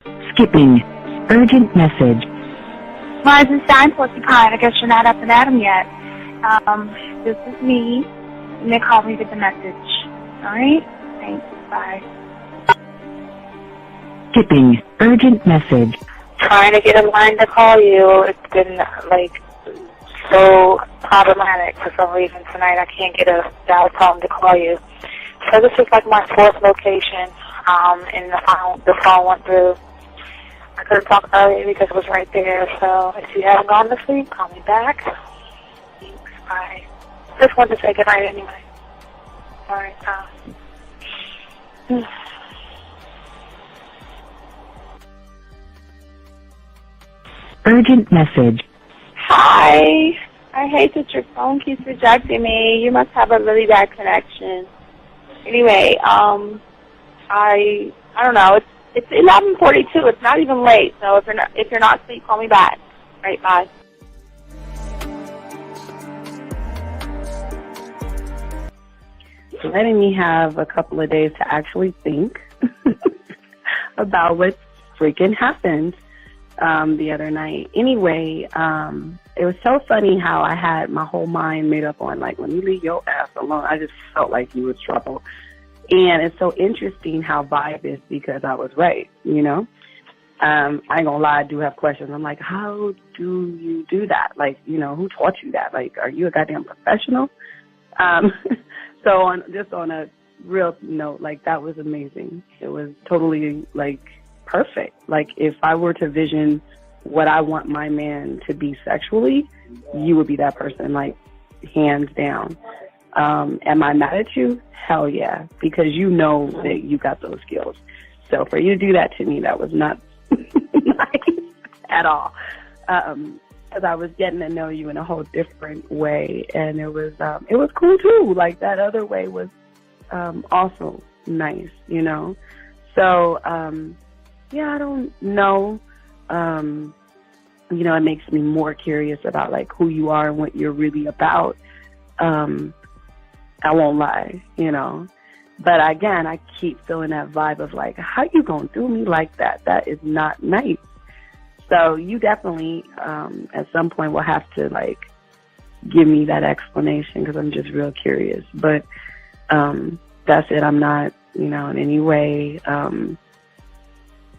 Skipping. Urgent message. Rising Stein, Porcupine. I guess you're not up and at 'em yet. This is me. You may call me with the message. Alright? Thanks. Bye. Skipping. Urgent message. Trying to get a line to call you. It's been, so problematic for some reason tonight. I can't get a dial tone to call you. So this is my fourth location, and the phone went through. I couldn't talk earlier because it was right there, so if you haven't gone to sleep, call me back. Thanks, bye. Just wanted to say goodnight anyway. Alright, Urgent message. Hi. I hate that your phone keeps rejecting me. You must have a really bad connection. Anyway, I don't know. It's 11:42. It's not even late. So if you're not asleep, call me back. Right, bye. Letting me have a couple of days to actually think about what freaking happened the other night. Anyway, it was so funny how I had my whole mind made up on, when you leave your ass alone, I just felt like you was trouble. And it's so interesting how vibe is because I was right, I ain't gonna lie, I do have questions. I'm like, how do you do that? Who taught you that? Are you a goddamn professional? So on a real note, that was amazing. It was totally, perfect. If I were to vision what I want my man to be sexually, you would be that person, hands down. Am I mad at you? Hell yeah, because you know that you got those skills. So for you to do that to me, that was not nice at all. Because I was getting to know you in a whole different way, and it was cool too. That other way was also nice, So yeah, I don't know. It makes me more curious about who you are and what you're really about. I won't lie, But again, I keep feeling that vibe of how you gonna do me like that? That is not nice. So you definitely, at some point, will have to give me that explanation because I'm just real curious. But that's it. I'm not, in any way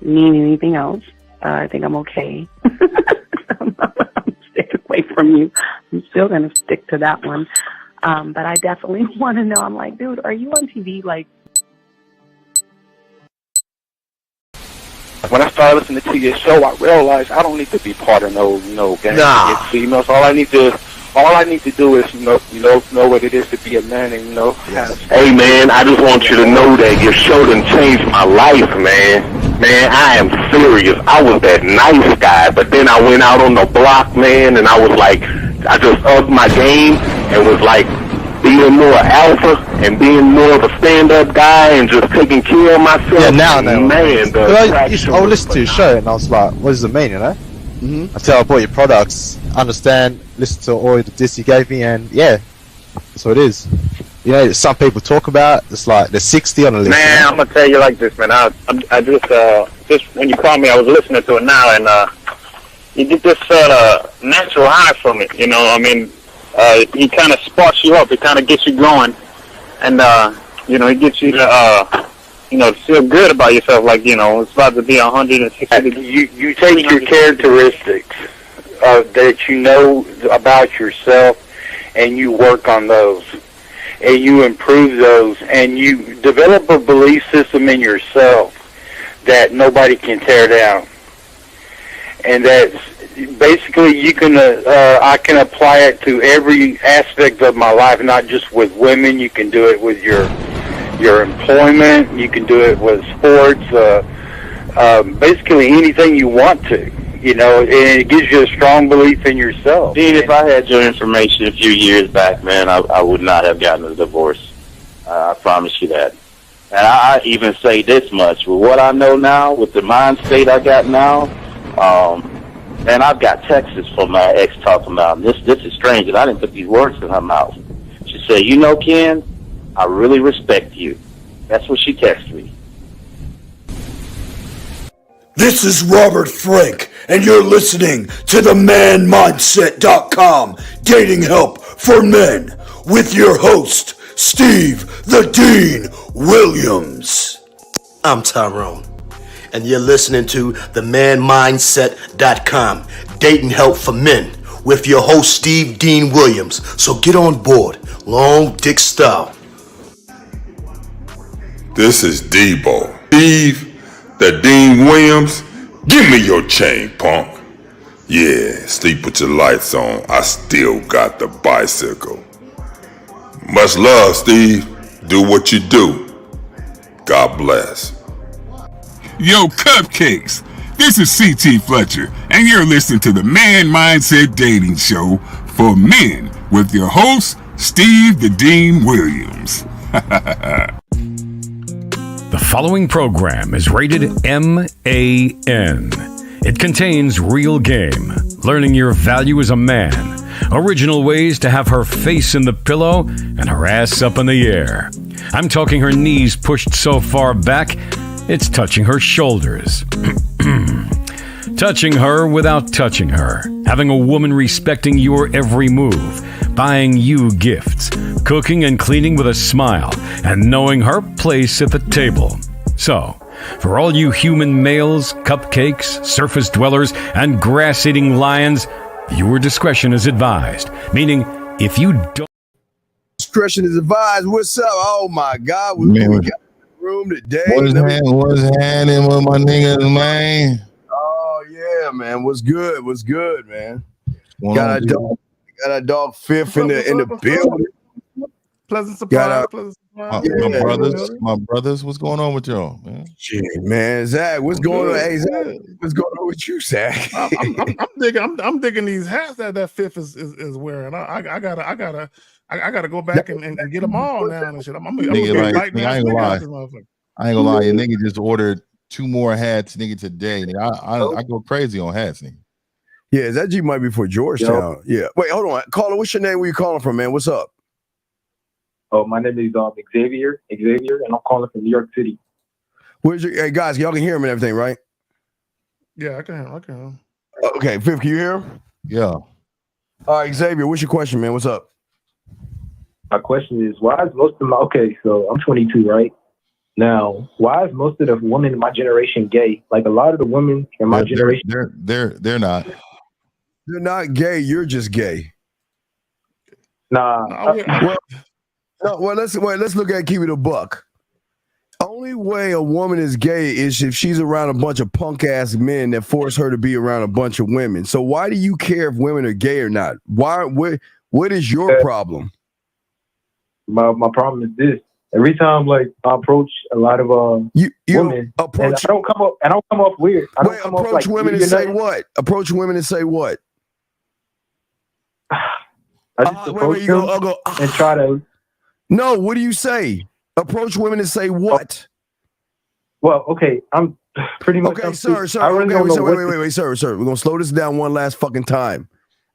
mean anything else. I think I'm okay. I'm staying away from you. I'm still gonna stick to that one. But I definitely want to know. I'm like, dude, are you on TV? When I started listening to your show, I realized I don't need to be part of no gang against females. All I need to do is know what it is to be a man and Yes. Hey man, I just want you to know that your show done changed my life, man. Man, I am serious. I was that nice guy, but then I went out on the block, man, and I was I just upped my game and was being more alpha and being more of a stand-up guy and just taking care of myself. Yeah, now. Man, I would listen to your show and I was like, what does it mean, Mm-hmm. Until I bought your products, understand, listen to all the diss you gave me, and yeah, that's what it is. Some people talk about, it's there's 60 on the list. Man, I'm going to tell you like this, man. I just when you called me, I was listening to it now, and you get this natural high from it, he kind of sparks you up. It kind of gets you going, and it gets you to feel good about yourself. It's about to be 160 degrees. You take your characteristics that you know about yourself, and you work on those, and you improve those, and you develop a belief system in yourself that nobody can tear down, and that's basically you can I can apply it to every aspect of my life, not just with women. You can do it with your employment. You can do it with sports. Basically anything you want to, and it gives you a strong belief in yourself. Dean, if I had your information a few years back, man, I would not have gotten a divorce. I promise you that. And I even say this much: with what I know now, with the mind state I got now, and I've got texts from my ex talking about this is strange, and I didn't put these words in her mouth. She said, Ken, I really respect you. That's what she texted me. This is Robert Frank, and you're listening to the ManMindset.com Dating Help for Men with your host, Steve the Dean Williams. I'm Tyrone, and you're listening to the ManMindset.com Dating Help for Men with your host, Steve Dean Williams. So get on board, long dick style. This is Debo. Steve the Dean Williams, give me your chain, punk. Yeah, sleep with your lights on. I still got the bicycle. Much love, Steve. Do what you do. God bless. Yo, cupcakes. This is CT Fletcher, and you're listening to the Man Mindset Dating Show for Men with your host, Steve the Dean Williams. The following program is rated MAN. It contains real game, learning your value as a man, original ways to have her face in the pillow and her ass up in the air. I'm talking her knees pushed so far back, it's touching her shoulders. Touching her without touching her. Having a woman respecting your every move. Buying you gifts. Cooking and cleaning with a smile. And knowing her place at the table. So, for all you human males, cupcakes, surface dwellers, and grass-eating lions, viewer discretion is advised. Meaning, if you don't... Discretion is advised. What's up? Oh, my God. We got in the room today. What's happening with my niggas, man? Oh, yeah, man. What's good, man? Got a dog Fifth in the building. Pleasant surprise. My brothers, what's going on with y'all, man? Shit, man. Zach, what's going on? Hey, Zach, what's going on with you, Zach? I'm digging these hats that Fifth is wearing. I gotta go back and get them all now and shit. I ain't gonna lie. Your nigga just ordered 2 more hats, nigga, today. Nigga, I go crazy on hats, nigga. Yeah, that G might be for Georgetown. Yeah. Wait, hold on. Caller, what's your name? Where you calling from, man? What's up? Oh, my name is Xavier, and I'm calling from New York City. Hey, guys, y'all can hear him and everything, right? Yeah, I can hear him. Okay, Fifth, can you hear him? Yeah. All right, Xavier, what's your question, man? What's up? My question is, why is most of my... Okay, so I'm 22, right? Now, why is most of the women in my generation gay? Like, a lot of the women in my generation... They're not. They're not gay. You're just gay. Nah. Well, let's look at keep it a buck. Only way a woman is gay is if she's around a bunch of punk ass men that force her to be around a bunch of women. So why do you care if women are gay or not? What is your problem? My problem is this. Every time I approach a lot of women, and I don't come off weird. Approach women and say what? Approach women and say what? I just approach them and try to. No, what do you say? Approach women and say what? Well, okay, I'm pretty much. Okay, sir. Wait, sir. We're gonna slow this down one last fucking time.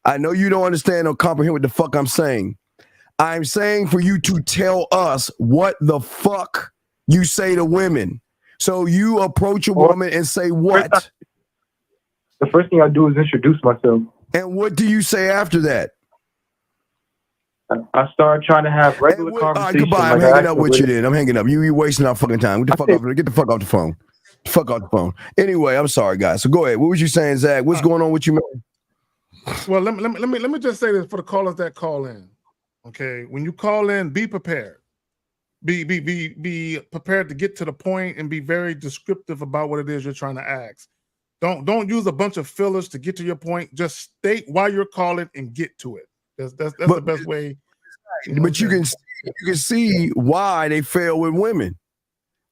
I know you don't understand or comprehend what the fuck I'm saying. I'm saying for you to tell us what the fuck you say to women. So you approach a woman and say what? The first thing I do is introduce myself. And what do you say after that? I start trying to have regular conversation. Goodbye. I'm hanging up with you then. I'm hanging up. You wasting our fucking time. Get the fuck off the phone. Fuck off the phone. Anyway, I'm sorry, guys. So go ahead. What was you saying, Zach? What's going on with you, man? Well, let me just say this for the callers that call in. Okay, when you call in, be prepared. Be prepared to get to the point and be very descriptive about what it is you're trying to ask. Don't use a bunch of fillers to get to your point. Just state why you're calling and get to it. That's the best way. But you can see why they fail with women,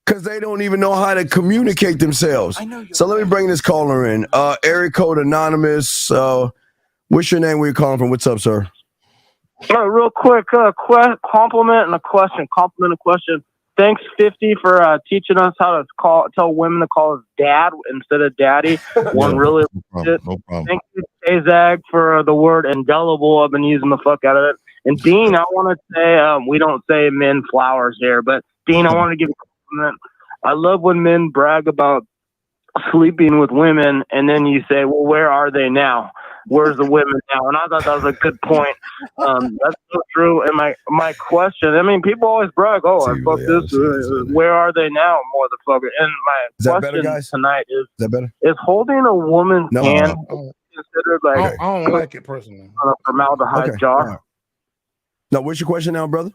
because they don't even know how to communicate themselves. So let me bring this caller in. Area code anonymous. What's your name? Where you calling from? What's up, sir? Real quick, compliment and a question. Thanks, 50, for teaching us how to tell women to call us dad instead of daddy. One really no problem. Thank you, Zag, for the word indelible. I've been using the fuck out of it. And Dean, I want to say, we don't say men flowers here, but Dean, I want to give you a compliment. I love when men brag about sleeping with women, and then you say, well, where are they now? Where's the women now? And I thought that was a good point. That's so true. And my question, I mean, people always brag, oh, I fucked this. Where are they now, motherfucker? And my question tonight is that better? Is holding a woman's hand considered like I don't like it personally. On a formaldehyde jar? Right. Now, what's your question now, brother?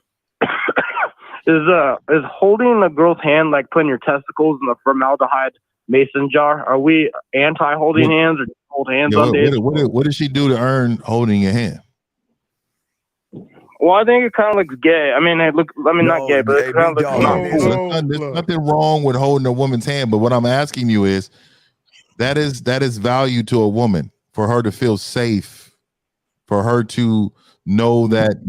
Is holding a girl's hand like putting your testicles in a formaldehyde mason jar? Are we anti-holding hands or hold hands on dates? What did she do to earn holding your hand? Well, I think it kind of looks gay. I mean, not gay, but it kind of looks there's nothing wrong with holding a woman's hand. But what I'm asking you is, that is value to a woman, for her to feel safe, for her to know that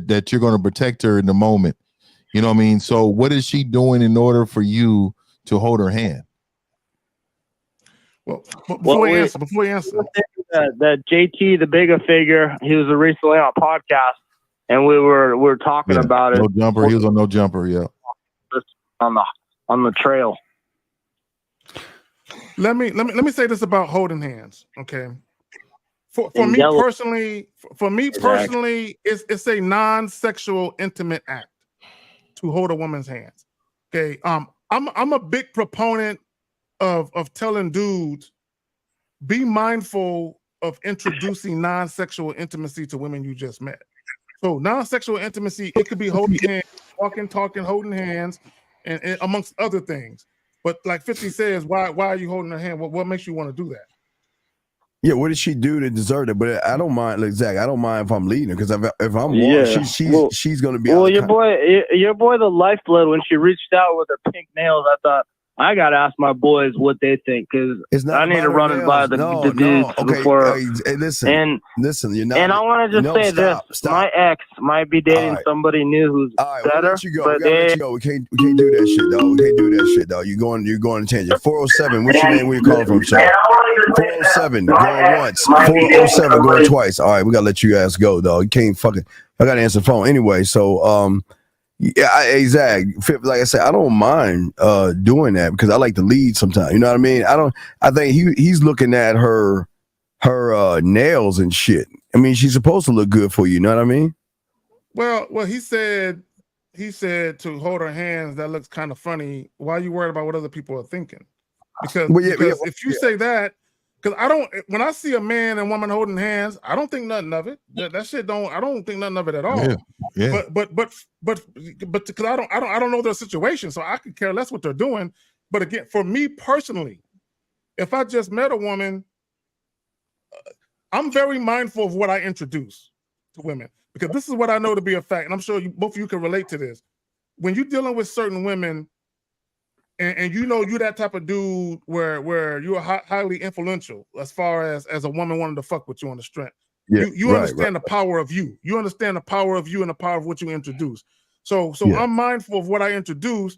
that you're going to protect her in the moment. You know what I mean? So what is she doing in order for you to hold her hand? Well, before you answer, that JT, the bigger figure, he was recently on a podcast, and we were talking about it. No jumper. He was on No Jumper. Yeah. On the trail. Let me say this about holding hands. Okay. For me personally, it's a non-sexual intimate act to hold a woman's hands. Okay. I'm a big proponent of telling dudes, be mindful of introducing non-sexual intimacy to women you just met. So non-sexual intimacy, it could be holding hands, walking, talking, holding hands, and amongst other things. But like 50 says, why are you holding her hand? What makes you want to do that? Yeah, what did she do to deserve it? But I don't mind, like Zach. I don't mind if I'm leading her, because if I'm wrong, she's going to be. Well, your boy, the lifeblood. When she reached out with her pink nails, I thought, I gotta ask my boys what they think, because I need to run it by the dudes before. Hey, listen, you're not. And I want to just say this: my ex might be dating somebody new who's better. But we can't do that shit, dog. We can't do that shit, dog. You're going to change it. 407. What's your name? Where you calling from, sir? 407 going once. 407 going twice. All right, we gotta let you guys go, dog. You can't fucking. I gotta answer the phone anyway. So yeah, exactly. Like I said, I don't mind doing that, because I like to lead sometimes. You know what I mean? I think he's looking at her nails and shit. I mean, she's supposed to look good for you. You know what I mean? Well, he said to hold her hands. That looks kind of funny. Why are you worried about what other people are thinking? Because if you say that, because when I see a man and woman holding hands, I don't think nothing of it. That shit I don't think nothing of it at all. Yeah. But because I don't know their situation, so I could care less what they're doing. But again, for me personally, if I just met a woman, I'm very mindful of what I introduce to women, because this is what I know to be a fact, and I'm sure both of you can relate to this. When you're dealing with certain women, and you know you're that type of dude where you're highly influential as far as a woman wanting to fuck with you on the strength. Yeah, you understand the power of you. You understand the power of you and the power of what you introduce. So I'm mindful of what I introduce,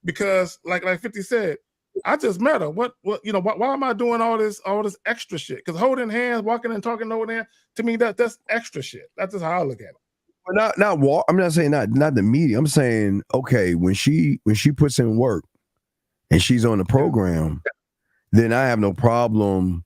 because like 50 said, I just met her. What why am I doing all this extra shit? Because holding hands, walking and talking over there, to me that's extra shit. That's just how I look at it. Not walk. I'm not saying not the media. I'm saying, okay, when she puts in work and she's on the program, then I have no problem.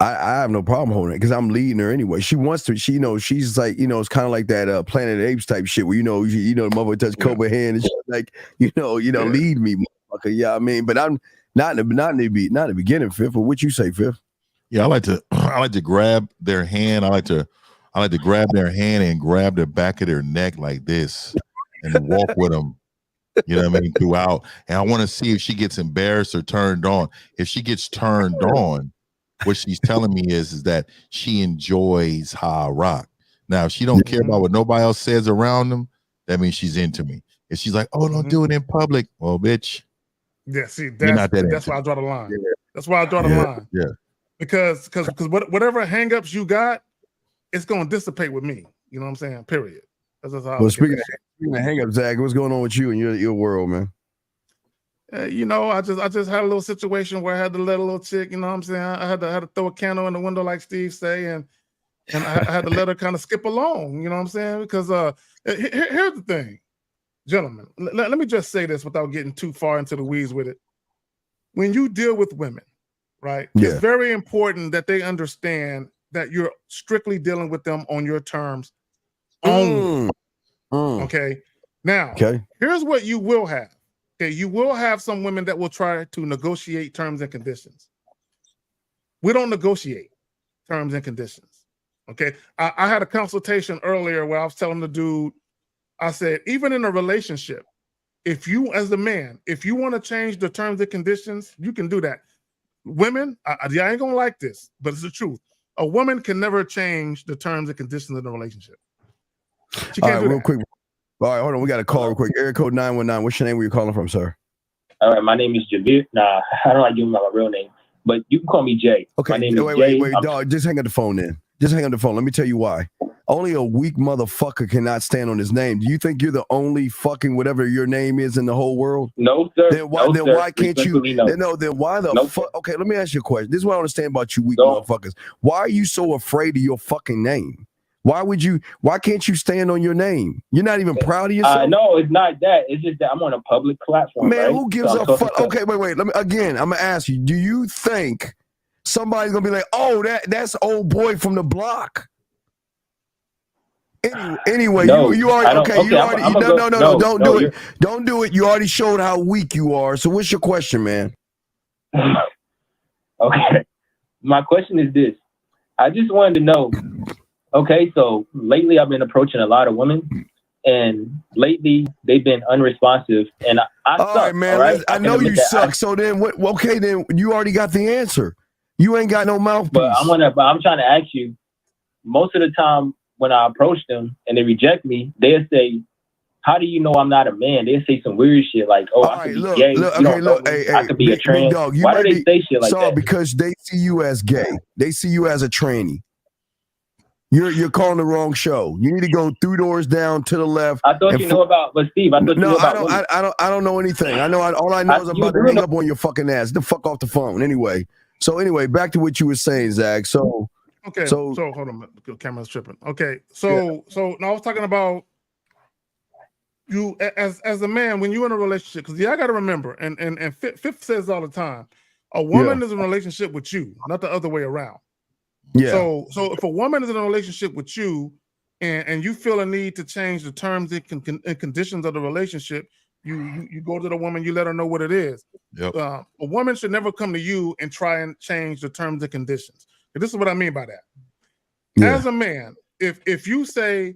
I have no problem holding it, because I'm leading her anyway. She wants to. She's like, it's kind of like that Planet of the Apes type shit, where the motherfucker touch Cobra hand and shit, like lead me, motherfucker. Yeah, I mean, but I'm not in the beginning, Fifth. Or what you say, Fifth? Yeah, I like to grab their hand. I like to grab their hand and grab the back of their neck like this and walk with them. You know what I mean? Throughout. And I want to see if she gets embarrassed or turned on. If she gets turned on, what she's telling me is that she enjoys how I rock. Now, if she don't care about what nobody else says around them, that means she's into me. If she's like, oh, don't do it in public, well, bitch. Yeah, see, that's why I draw the line. Yeah. That's why I draw the line. Yeah. Because whatever hangups you got, it's gonna dissipate with me. You know what I'm saying? Period. That's just how. Well, speaking of hangups, Zach, what's going on with you and your world, man? I just had a little situation where I had to let a little chick. You know what I'm saying? I had to throw a candle in the window, like Steve say, and I had to let her kind of skip along. You know what I'm saying? Because here's the thing, gentlemen. Let me just say this without getting too far into the weeds with it. When you deal with women, right? Yeah. It's very important that they understand that you're strictly dealing with them on your terms only. Okay. Now, here's what you will have. Okay, you will have some women that will try to negotiate terms and conditions. We don't negotiate terms and conditions. Okay. I had a consultation earlier where I was telling the dude, I said, even in a relationship, if you, as the man, if you want to change the terms and conditions, you can do that. Women, I ain't gonna like this, but it's the truth. A woman can never change the terms and conditions of the relationship. She can't do real that. quick. All right, hold on. We got a call real quick. Area code 919. What's your name? Where you calling from, sir? All right, my name is Javier. Nah, I don't like giving my real name, but you can call me Jay. Okay, my name is wait, Jay. dog. Just hang up the phone then. Just hang up the phone. Let me tell you why. Only a weak motherfucker cannot stand on his name. Do you think you're the only fucking whatever your name is in the whole world? No, sir. Then why? No, then sir. why can't you? No. Then why the No, fuck? Okay, let me ask you a question. This is what I understand about you weak motherfuckers. Why are you so afraid of your fucking name? Why can't you stand on your name? You're not even proud of yourself? No, it's not that. It's just that I'm on a public platform. Man, right? who gives a fuck? Okay, wait. Let me again. I'm gonna ask you. Do you think somebody's gonna be like, "Oh, that's old boy from the block"? Anyway, No, you already okay. You already No, don't do it. Don't do it. You already showed how weak you are. So what's your question, man? Okay, my question is this. I just wanted to know. Okay, so lately I've been approaching a lot of women, and lately they've been unresponsive, and I suck. All right, man. All right? I know you suck. So then, what? Okay, then you already got the answer. You ain't got no mouthpiece. But I'm trying to ask you. Most of the time, when I approach them and they reject me, they'll say, "How do you know I'm not a man?" They'll say some weird shit like, "Oh, I could be gay. I could be a trans." Dog, why do they say shit like that? Because they see you as gay. They see you as a tranny. You're calling the wrong show. You need to go 3 doors down to the left. I thought you know about, but Steve, I thought you knew about. I don't know anything. All I know is I'm about to hang up on your fucking ass. Get the fuck off the phone. Anyway, back to what you were saying, Zach. So hold on, the camera's tripping. Okay, so now I was talking about you as a man when you're in a relationship, because I got to remember, and Fifth says all the time, a woman is in a relationship with you, not the other way around. Yeah. So if a woman is in a relationship with you, and you feel a need to change the terms and conditions of the relationship, you go to the woman, you let her know what it is. Yep. A woman should never come to you and try and change the terms and conditions. And this is what I mean by that. Yeah. As a man, if you say,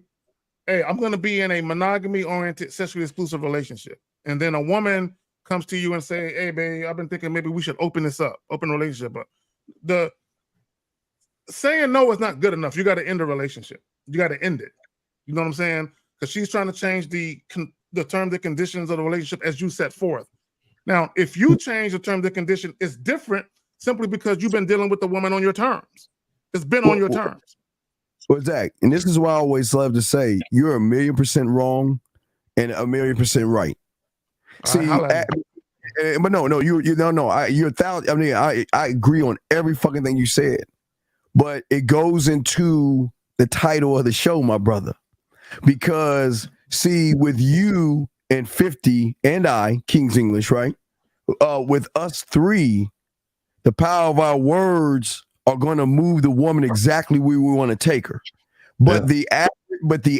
"Hey, I'm going to be in a monogamy-oriented, sexually exclusive relationship," and then a woman comes to you and say, "Hey, babe, I've been thinking maybe we should open the relationship up," the saying no is not good enough. You got to end the relationship. You got to end it. You know what I'm saying? Because she's trying to change the terms and conditions of the relationship as you set forth. Now, if you change the terms and condition, it's different simply because you've been dealing with the woman on your terms. It's been on your terms. Well, Zach, and this is why I always love to say, you're 1,000,000% wrong and 1,000,000% right. See, but no, you're 1,000. I mean, I agree on every fucking thing you said. But it goes into the title of the show, my brother. Because, see, with you and 50 and I, King's English, right? With us three, the power of our words are going to move the woman exactly where we want to take her. But the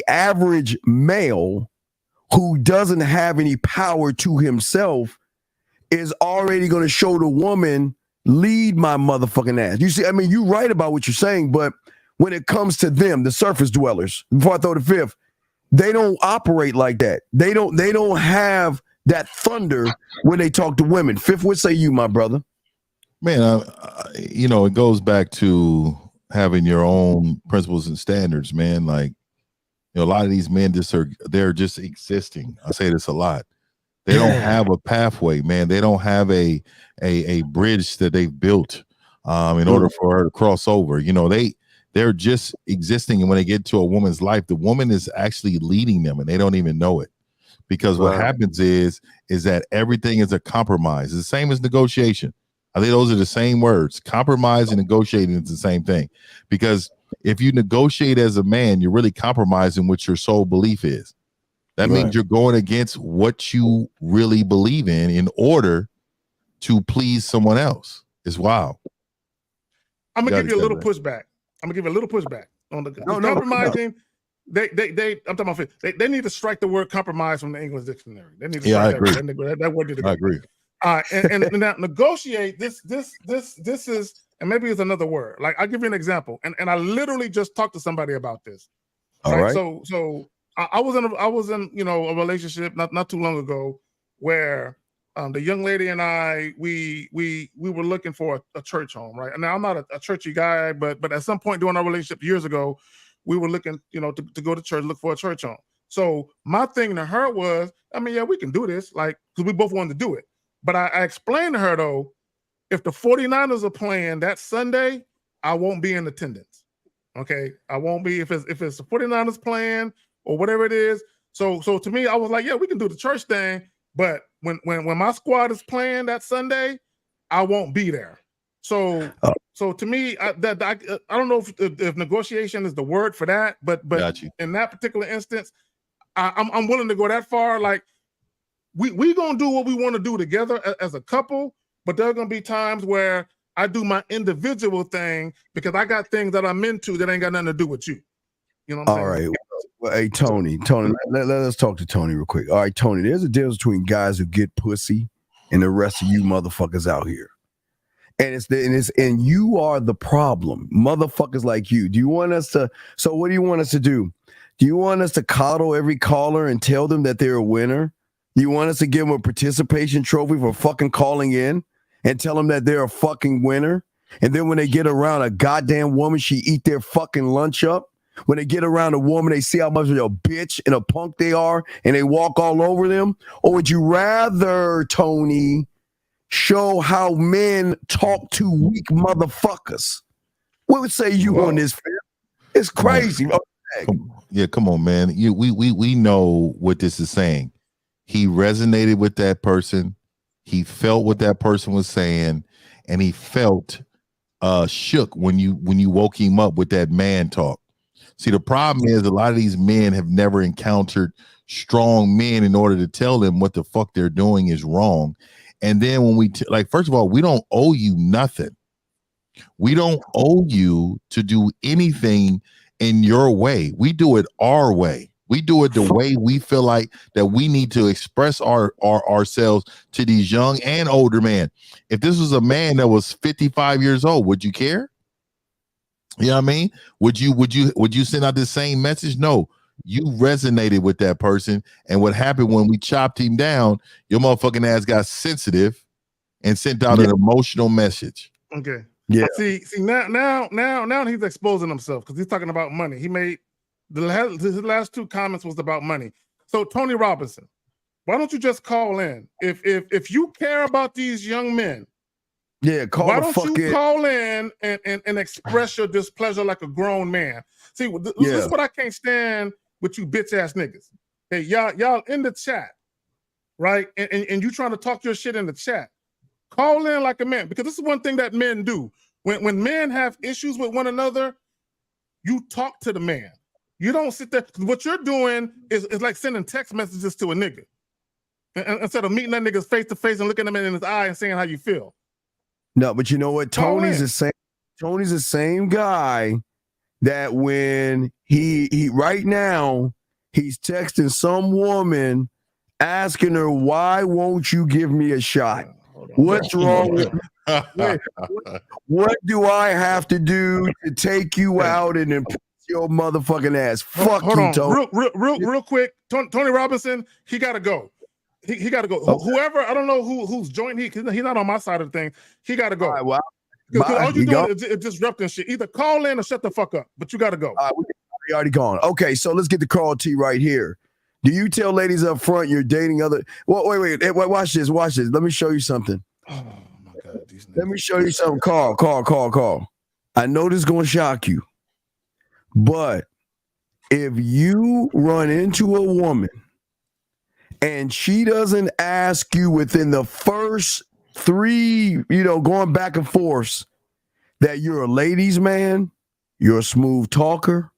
average male who doesn't have any power to himself is already going to show the woman, lead my motherfucking ass. You see, I mean, you're right about what you're saying, but when it comes to them, the surface dwellers, before I throw the fifth, they don't operate like that. They don't have that thunder when they talk to women. Fifth, what say you, my brother? Man, it goes back to having your own principles and standards, man. Like, a lot of these men they're just existing. I say this a lot. They don't have a pathway, man. They don't have a bridge that they've built in order for her to cross over. They're just existing, and when they get to a woman's life, the woman is actually leading them, and they don't even know it. Because what happens is that everything is a compromise. It's the same as negotiation. I think those are the same words. Compromise and negotiating is the same thing. Because if you negotiate as a man, you're really compromising what your sole belief is. That means you're going against what you really believe in order to please someone else. It's wild. I'm gonna give you a little pushback. On the compromising. They I'm talking about they need to strike the word compromise from the English dictionary. They need to strike that word. That agree. And now negotiate. This is, and maybe it's another word. Like, I'll give you an example. And I literally just talked to somebody about this. All right. So I was in a relationship not too long ago where the young lady and I we were looking for a church home, right? And now I'm not a churchy guy, but at some point during our relationship years ago, we were looking, to go to church, look for a church home. So my thing to her was, we can do this, like, because we both wanted to do it. But I explained to her, though, if the 49ers are playing that Sunday, I won't be in attendance. Okay, I won't be if it's the 49ers playing or whatever it is. So to me, I was like, yeah, we can do the church thing, but when my squad is playing that Sunday, I won't be there. So to me, I don't know if negotiation is the word for that, but in that particular instance, I'm willing to go that far. Like, we gonna do what we want to do together as a couple, but there are gonna be times where I do my individual thing because I got things that I'm into that ain't got nothing to do with you. You know what I'm saying? All right. Well, hey, Tony, let us talk to Tony real quick. All right, Tony, there's a difference between guys who get pussy and the rest of you motherfuckers out here. And you are the problem. Motherfuckers like you. Do you want us to? So what do you want us to do? Do you want us to coddle every caller and tell them that they're a winner? Do you want us to give them a participation trophy for fucking calling in and tell them that they're a fucking winner? And then when they get around a goddamn woman, she eat their fucking lunch up. When they get around a woman, they see how much of a bitch and a punk they are, and they walk all over them? Or would you rather, Tony, show how men talk to weak motherfuckers? What would say you on this, fam? It's crazy. Come on, man. We know what this is saying. He resonated with that person. He felt what that person was saying, and he felt shook when you woke him up with that man talk. See, the problem is a lot of these men have never encountered strong men in order to tell them what the fuck they're doing is wrong. And then when first of all, we don't owe you nothing. We don't owe you to do anything in your way. We do it our way. We do it the way we feel like that we need to express ourselves to these young and older men. If this was a man that was 55 years old, would you care? You know what I mean? Would you send out the same message? No. You resonated with that person, and what happened when we chopped him down, your motherfucking ass got sensitive and sent out an emotional message. Okay. Yeah. See now he's exposing himself because he's talking about money. He made his last two comments was about money. So Tony Robinson, why don't you just call in? If you care about these young men, why don't you call in and express your displeasure like a grown man? See, this is what I can't stand with you bitch ass niggas. Hey, y'all in the chat, right? And you trying to talk your shit in the chat. Call in like a man, because this is one thing that men do. When men have issues with one another, you talk to the man. You don't sit there. What you're doing is like sending text messages to a nigga. Instead of meeting that nigga face to face and looking him in his eye and saying how you feel. No, but you know what? Tony's the same guy that when he right now he's texting some woman asking her, why won't you give me a shot? What's wrong with me? What do I have to do to take you out and impress your motherfucking ass? Fuck Hold you, on. Tony. Real quick. Tony Robinson, he got to go. He got to go. Okay. Whoever, I don't know who's joined. He's not on my side of the thing. He got to go. All right, well, all you doing is disrupting shit. Either call in or shut the fuck up. But you got to go. We already gone. Okay, so let's get the call T right here. Do you tell ladies up front you're dating other? Well, wait. Watch this. Let me show you something. Oh my God. Let me show you something. Call. I know this is gonna shock you, but if you run into a woman and she doesn't ask you within the first 3, going back and forth, that you're a ladies' man, you're a smooth talker,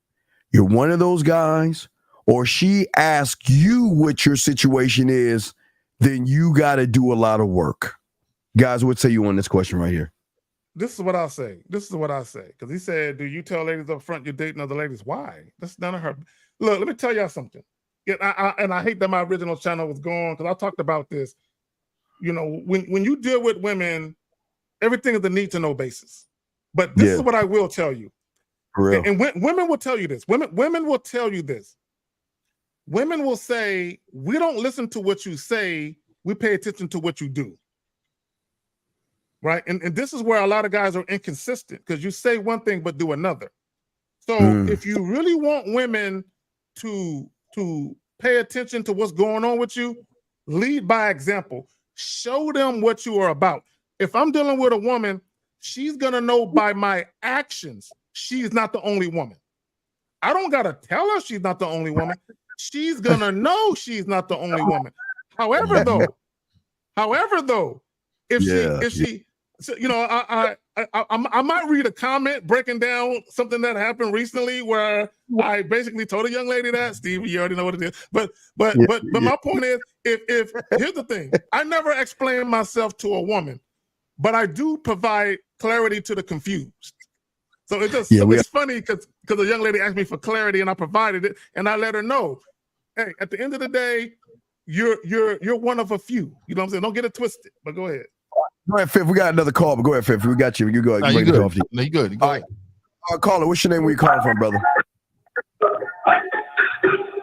you're one of those guys, or she asks you what your situation is, then you got to do a lot of work. Guys, what say you on this question right here? This is what I'll say. Because he said, do you tell ladies up front you're dating other ladies? Why? That's none of her. Look, let me tell y'all something. Yeah, I hate that my original channel was gone because I talked about this. You know, when you deal with women, everything is a need to know basis. But this is what I will tell you. For real. And women will tell you this. Women will tell you this. Women will say, we don't listen to what you say, we pay attention to what you do. Right? And this is where a lot of guys are inconsistent because you say one thing but do another. So if you really want women to pay attention to what's going on with you, lead by example. Show them what you are about. If I'm dealing with a woman, she's gonna know by my actions she's not the only woman. I don't gotta tell her she's not the only woman. She's gonna know she's not the only woman. However, though, if she, so, you know, I might read a comment breaking down something that happened recently where I basically told a young lady that, Steve, you already know what it is. But my point is, if here's the thing, I never explain myself to a woman, but I do provide clarity to the confused. So it's funny because a young lady asked me for clarity and I provided it, and I let her know, hey, at the end of the day, you're one of a few. You know what I'm saying? Don't get it twisted. But go ahead. Go ahead, Fifth. We got another call, but go ahead, Fifth. We got you. You go. No, you good. No, you good. All right. Caller, what's your name? Where you calling from, brother?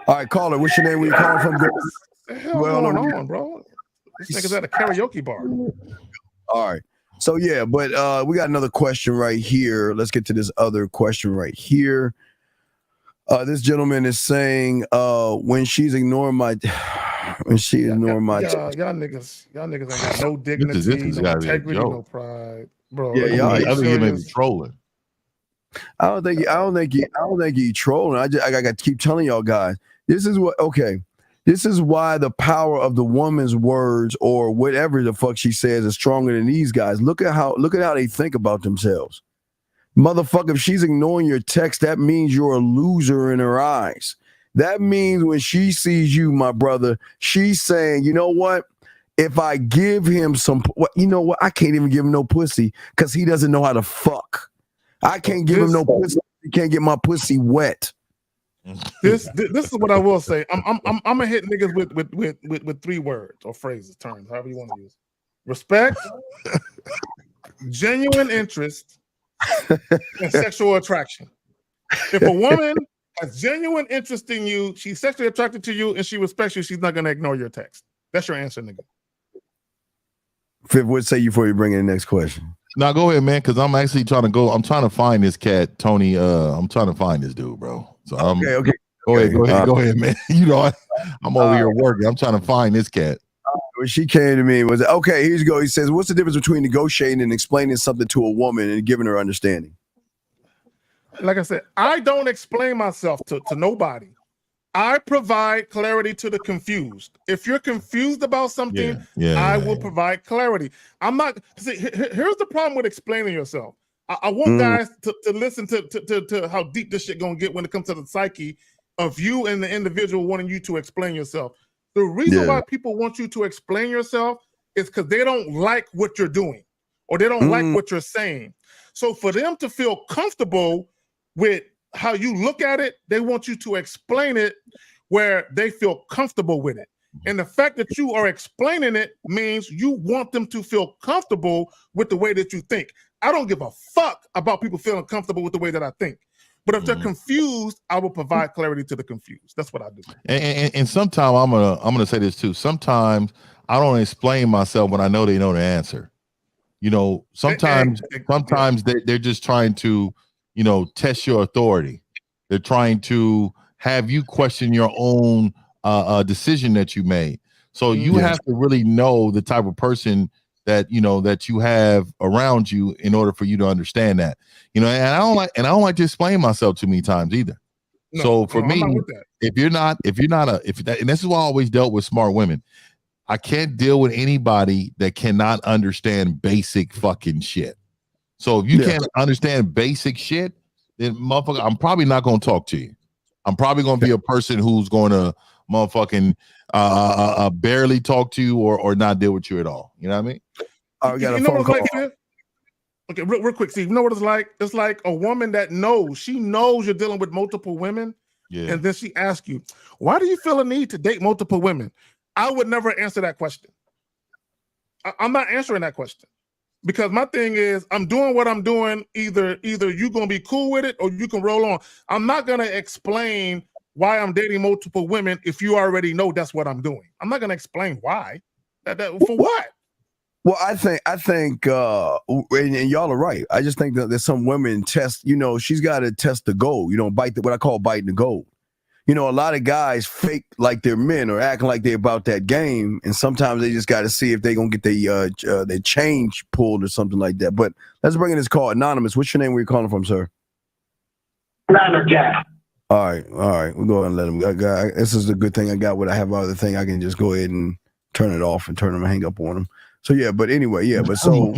All right, caller, what's your name? Where you calling from? What the hell going on, bro? This nigga's at a karaoke bar. All right. So yeah, but we got another question right here. Let's get to this other question right here. This gentleman is saying, when she's ignoring my y'all niggas ain't got no dignity, no integrity, no pride, bro. Yeah, I think you may be trolling. I don't think you trolling. I gotta keep telling y'all guys. This is why the power of the woman's words or whatever the fuck she says is stronger than these guys. Look at how they think about themselves. Motherfucker, if she's ignoring your text, that means you're a loser in her eyes. That means when she sees you, my brother, she's saying, you know what? If I give him you know what? I can't even give him no pussy because he doesn't know how to fuck. I can't give him no pussy. He can't get my pussy wet. This is what I will say. I'm gonna hit niggas with 3 words or phrases, terms, however you want to use. Respect, genuine interest, and sexual attraction. If a woman has genuine interest in you, she's sexually attracted to you, and she respects you, she's not gonna ignore your text. That's your answer, nigga. Fifth, what say you before you bring in the next question? Now go ahead, man, because I'm actually trying to find this cat, Tony. I'm trying to find this dude, bro. So okay. Go ahead, man. You know, I'm over here working. I'm trying to find this cat. When she came to me and was okay, here you go. He says, what's the difference between negotiating and explaining something to a woman and giving her understanding? Like I said, I don't explain myself to nobody. I provide clarity to the confused. If you're confused about something, I will provide clarity. I'm not. See, here's the problem with explaining yourself. I want guys to listen to how deep this shit gonna get when it comes to the psyche of you and the individual wanting you to explain yourself. The reason why people want you to explain yourself is because they don't like what you're doing or they don't like what you're saying. So for them to feel comfortable with how you look at it, they want you to explain it where they feel comfortable with it. And the fact that you are explaining it means you want them to feel comfortable with the way that you think. I don't give a fuck about people feeling comfortable with the way that I think. But if they're confused, I will provide clarity to the confused. That's what I do. And sometimes I'm gonna say this too. Sometimes I don't explain myself when I know they know the answer. You know, sometimes they're just trying to, you know, test your authority. They're trying to have you question your own decision that you made. So you have to really know the type of person that you have around you in order for you to understand that. You know, and I don't like to explain myself too many times either. So for me, if you're not and this is why I always dealt with smart women. I can't deal with anybody that cannot understand basic fucking shit. So if you can't understand basic shit, then motherfucker, I'm probably not going to talk to you. I'm probably going to be a person who's going to motherfucking barely talk to you or not deal with you at all. You know what I mean? I got a phone call. Okay, real quick. See, you know what it's like? It's like a woman that knows you're dealing with multiple women, and then she asks you, "Why do you feel a need to date multiple women?" I would never answer that question. I'm not answering that question because my thing is I'm doing what I'm doing. Either you're gonna be cool with it or you can roll on. I'm not gonna explain why I'm dating multiple women if you already know that's what I'm doing. I'm not gonna explain why. That for what? Well, I think, and y'all are right. I just think that there's some women test. She's got to test the gold. What I call biting the gold. A lot of guys fake like they're men or acting like they're about that game, and sometimes they just got to see if they're gonna get their change pulled or something like that. But let's bring in this call, anonymous. What's your name? Where you calling from, sir? Ryder Jack. All right. We'll go ahead and let him. This is a good thing I got. What I have other thing, I can just go ahead and turn it off and turn them and hang up on them. So yeah, but anyway, but so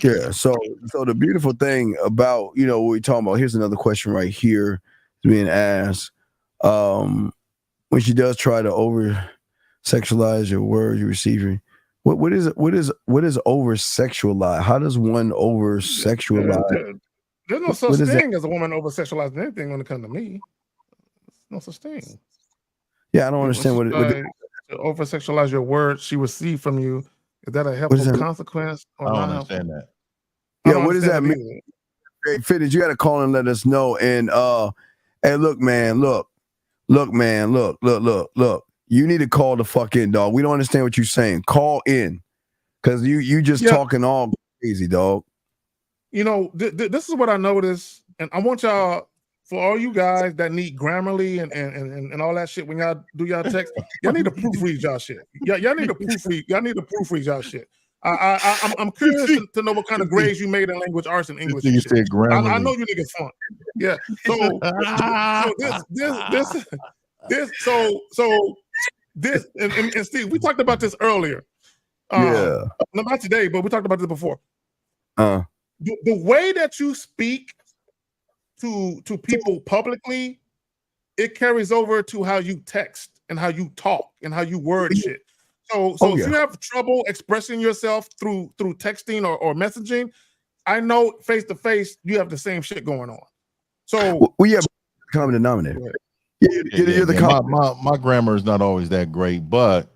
yeah, so the beautiful thing about what we're talking about. Here's another question right here being asked. When she does try to over sexualize your words you receive, what is over sexualize? How does one over sexualize? There's no such thing as a woman over sexualizing anything when it comes to me. There's no such thing. Yeah, I don't understand what over sexualize your words she received from you. Is that a helpful consequence or I don't not understand that. Yeah, what does that mean? Hey, Fitted, you got to call and let us know. And hey, look, man, look. You need to call the fuck in, dog. We don't understand what you're saying. Call in, because you just talking all crazy, dog. This is what I noticed, and I want y'all, for all you guys that need Grammarly and all that shit when y'all do y'all text, y'all need to proofread y'all shit. Y'all need to proofread. Y'all need to proofread y'all shit. I'm curious to know what kind of grades you made in language arts and English. You said Grammarly. I know you niggas funk. Yeah. This and Steve, we talked about this earlier. Not today, but we talked about this before. The way that you speak to people publicly, it carries over to how you text and how you talk and how you word shit. So if you have trouble expressing yourself through texting or messaging, I know face to face you have the same shit going on. So common denominator. My grammar is not always that great, but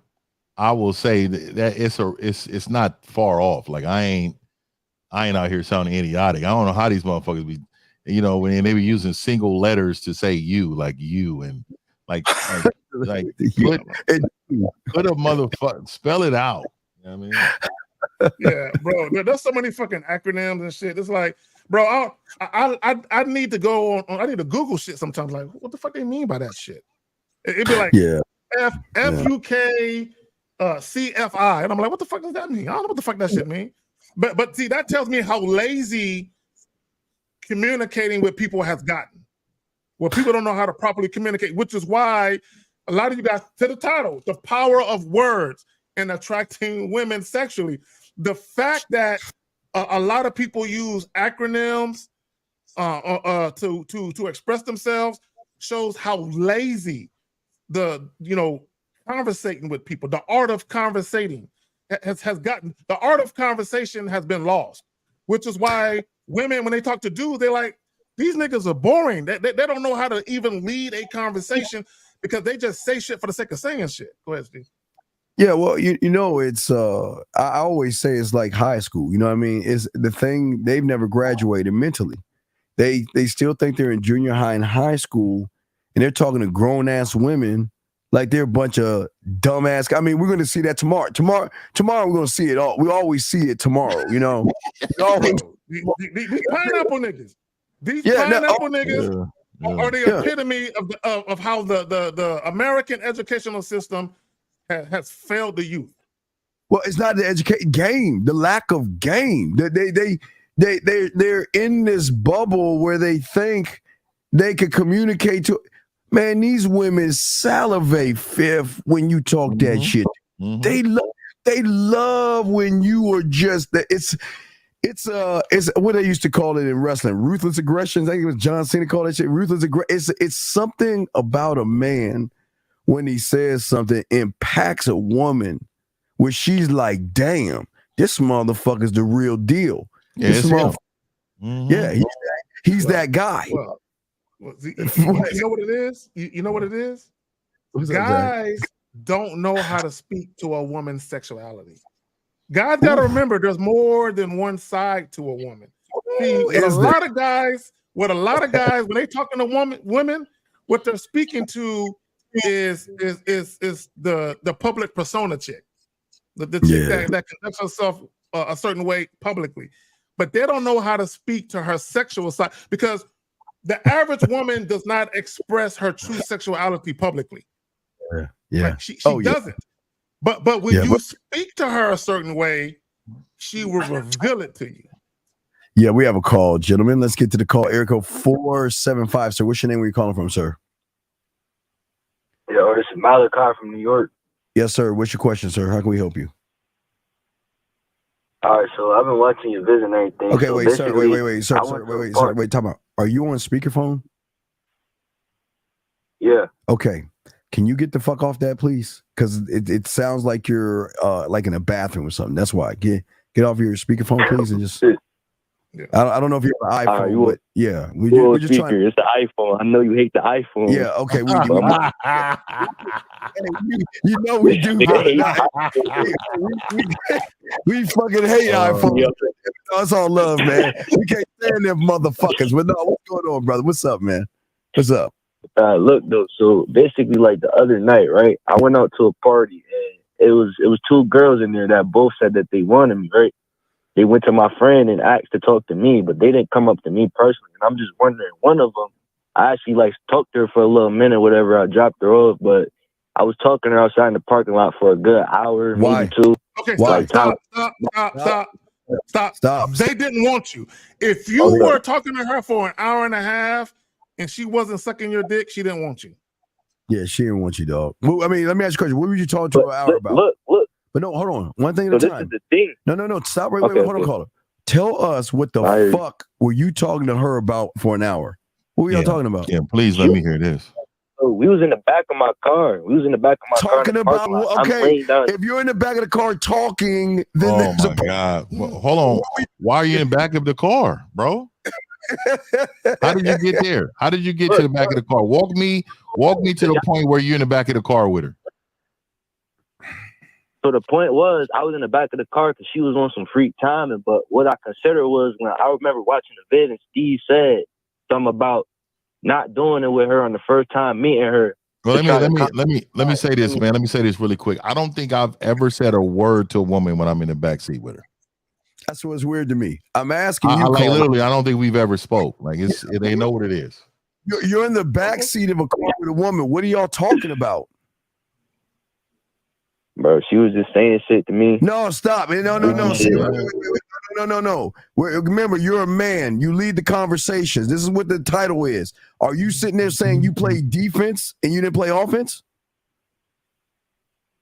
I will say that it's not far off. Like I ain't out here sounding idiotic. I don't know how these motherfuckers be, when they be using single letters to say you, like you, and like put a motherfucker, spell it out. You know what I mean? Yeah, bro. There's so many fucking acronyms and shit. It's like, bro, I need to go on. I need to Google shit sometimes. Like, what the fuck they mean by that shit? It'd be like FUK CFI, and I'm like, what the fuck does that mean? I don't know what the fuck that shit mean. But see, that tells me how lazy communicating with people has gotten. Well, people don't know how to properly communicate, which is why a lot of you guys, to the title, the power of words and attracting women sexually. The fact that a lot of people use acronyms to express themselves shows how lazy conversating with people, the art of conversating has gotten. The art of conversation has been lost, which is why women, when they talk to dudes, they're like, these niggas are boring. They don't know how to even lead a conversation because they just say shit for the sake of saying shit. Go ahead, Steve. Yeah, well, it's I always say it's like high school. You know what I mean? It's the thing, they've never graduated mentally. They still think they're in junior high and high school, and they're talking to grown ass women like they're a bunch of dumbass. I mean, we're gonna see that tomorrow. Tomorrow we're gonna see it all. We always see it tomorrow. These pineapple niggas. These pineapple niggas are the epitome of how the American educational system has failed the youth. Well, it's not the education game, the lack of game. They're in this bubble where they think they could communicate to. Man, these women salivate fifth when you talk that shit. Mm-hmm. They love when you are just that. It's what they used to call it in wrestling, ruthless aggression. I think it was John Cena called that shit ruthless aggression. It's something about a man when he says something impacts a woman where she's like, damn, this motherfucker's the real deal. Yeah, This it's him. motherfucker, yeah, he's that guy. Well, you know what it is? You know what it is? What's up, Guys don't know how to speak to a woman's sexuality. Guys got to remember there's more than one side to a woman. See, with a lot of guys, when they talking to women, what they're speaking to is the public persona chick, the chick that conducts herself a certain way publicly, but they don't know how to speak to her sexual side because the average woman does not express her true sexuality publicly. Yeah, like she doesn't. But when you speak to her a certain way, she will reveal it to you. Yeah, we have a call, gentlemen. Let's get to the call. Area code 475. Sir, what's your name? Where you calling from, sir? Yo, this is Malachi from New York. Yes, sir. What's your question, sir? How can we help you? All right, so I've been watching your vision and everything. Okay, so wait, sir. Wait, sir. I went to a Wait, party. time out. Are you on speakerphone? Yeah. Okay. Can you get the fuck off that, please? Because it sounds like you're like in a bathroom or something. That's why. Get off your speakerphone, please, and just. I don't know if you have an iPhone, but yeah, we're just speaker. trying. It's the iPhone. I know you hate the iPhone. Yeah, okay. You know we do. We fucking hate iPhone. It's all love, man. We can't stand them motherfuckers. But no, what's going on, brother? What's up, man? What's up? Look though, so basically, like the other night, right? I went out to a party and it was two girls in there that both said that they wanted me, right? They went to my friend and asked to talk to me, but they didn't come up to me personally. And I'm just wondering, one of them, I actually like talked to her for a little minute, whatever. I dropped her off, but I was talking to her outside in the parking lot for a good hour, maybe two. Okay, Why? stop. They didn't want you. If you were talking to her for an hour and a half and she wasn't sucking your dick, she didn't want you. Yeah, she didn't want you, dog. Well, I mean, let me ask you a question. What were you talking to her an hour about? Look. But no, hold on. One thing at a So time. this is the thing. No. Stop right. Wait, hold on, caller. Tell us what the fuck were you talking to her about for an hour? What were y'all talking about? Yeah, please let me hear this. So we was in the back of my car. Talking about okay. If you're in the back of the car talking, then Oh my god! Well, hold on. Why are you in the back of the car, bro? How did you get there? How did you get to the back of the car? Walk me to the point where you're in the back of the car with her. So the point was, I was in the back of the car because she was on some freak timing. But what I considered was when I remember watching the vid and Steve said something about not doing it with her on the first time meeting her. Well, let me say this, man. Let me say this really quick. I don't think I've ever said a word to a woman when I'm in the back seat with her. That's what's weird to me. I'm asking you. Like literally, I don't think we've ever spoke. Like they know what it is. You're in the back seat of a car with a woman. What are y'all talking about? Bro, she was just saying shit to me. No, stop. No. No. Remember, you're a man. You lead the conversations. This is what the title is. Are you sitting there saying you play defense and you didn't play offense?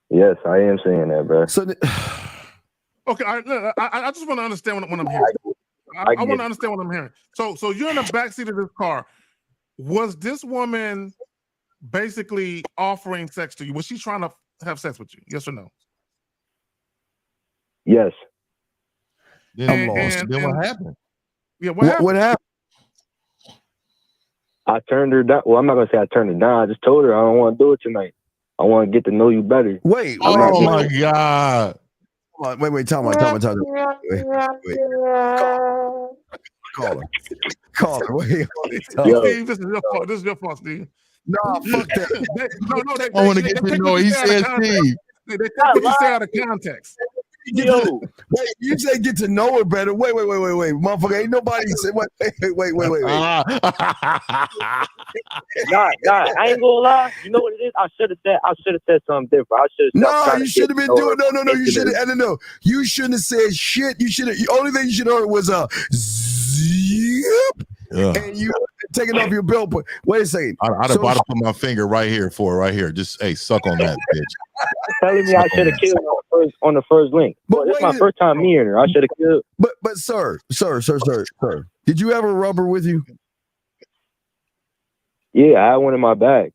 Yes, I am saying that, bro. So, okay, I just want to understand what I'm hearing. I want to understand what I'm hearing. So you're in the backseat of this car. Was this woman basically offering sex to you? Was she trying to have sex with you? Yes or no? Yes. Then what happened? Yeah, what happened? I turned her down. Well, I'm not gonna say I turned her down. I just told her I don't want to do it tonight. I want to get to know you better. Wait. Oh my god. Wait. Time out. Wait. Call her. Wait. Steve, this is your fault. This is your fault, Steve. Nah, fuck that. I want to get to know. He said Steve. They take what you say out of context. Wait, you say get to know her better. Wait, motherfucker. Ain't nobody said wait. Nah, I ain't gonna lie. You know what it is? I should have said something different. No, you should have been doing no. You should have. No. You shouldn't have said shit. You should have. The only thing you should have heard was zip. Yeah. And you taking off your belt. But wait a second. I'd have put my finger right here. Just suck on that bitch. Telling me I should have killed on the first link. But it's my first time meeting her. I should have killed. But sir, did you ever rubber with you? Yeah, I had one in my bag.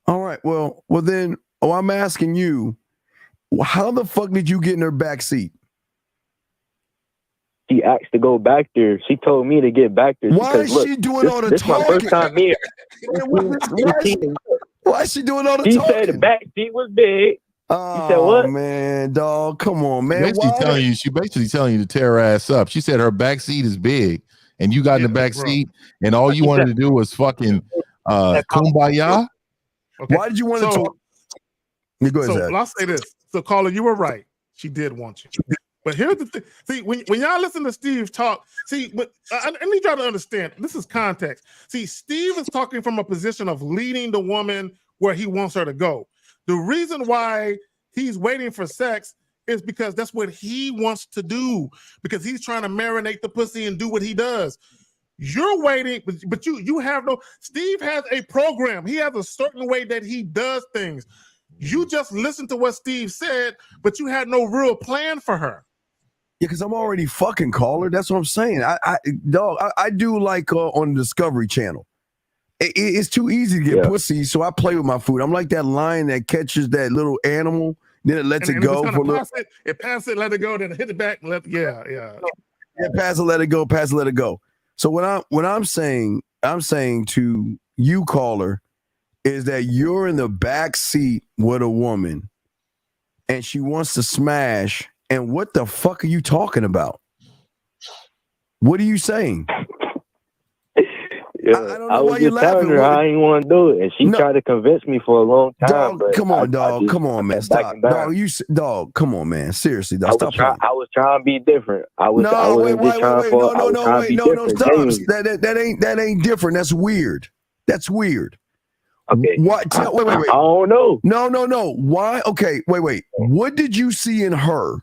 All right. Well then. I'm asking you, how the fuck did you get in her back seat? she asked to go back there. She told me to get back there. Why because, is she look, doing all the this talking? my first time here. Why is she doing all the She talking? said the back seat was big. Oh, you said what? man, dog, come on, man. She basically telling you to tear her ass up. She said her back seat is big, and you got in the back seat, and all you wanted to do was fucking kumbaya. Okay. Why did you want to talk? Go ahead, Zach. I'll say this. So, caller, you were right. She did want you. But here's the thing. See, when y'all listen to Steve talk, see, but I need y'all to understand, this is context. See, Steve is talking from a position of leading the woman where he wants her to go. The reason why he's waiting for sex is because that's what he wants to do, because he's trying to marinate the pussy and do what he does. You're waiting, but you have no. Steve has a program. He has a certain way that he does things. You just listened to what Steve said, but you had no real plan for her. Yeah, because I'm already fucking caller. That's what I'm saying. I do like on the Discovery Channel. It's too easy to get pussy, so I play with my food. I'm like that lion that catches that little animal, then it lets it go for a little. It pass it, let it go, then hit it back, and yeah, pass it, let it go, pass it, let it go. So what I'm saying to you, caller, is that you're in the back seat with a woman, and she wants to smash. And what the fuck are you talking about? What are you saying? Yeah, I was just telling her I didn't want to do it, and she tried to convince me for a long time. Dog, come on, dog. Come on, man. Stop. Dog, come on, man. Seriously, dog. Stop playing. I was trying to be different. Wait. That ain't different. That's weird. That's weird. Okay. What? Wait. I don't know. No. Why? Okay, wait. What did you see in her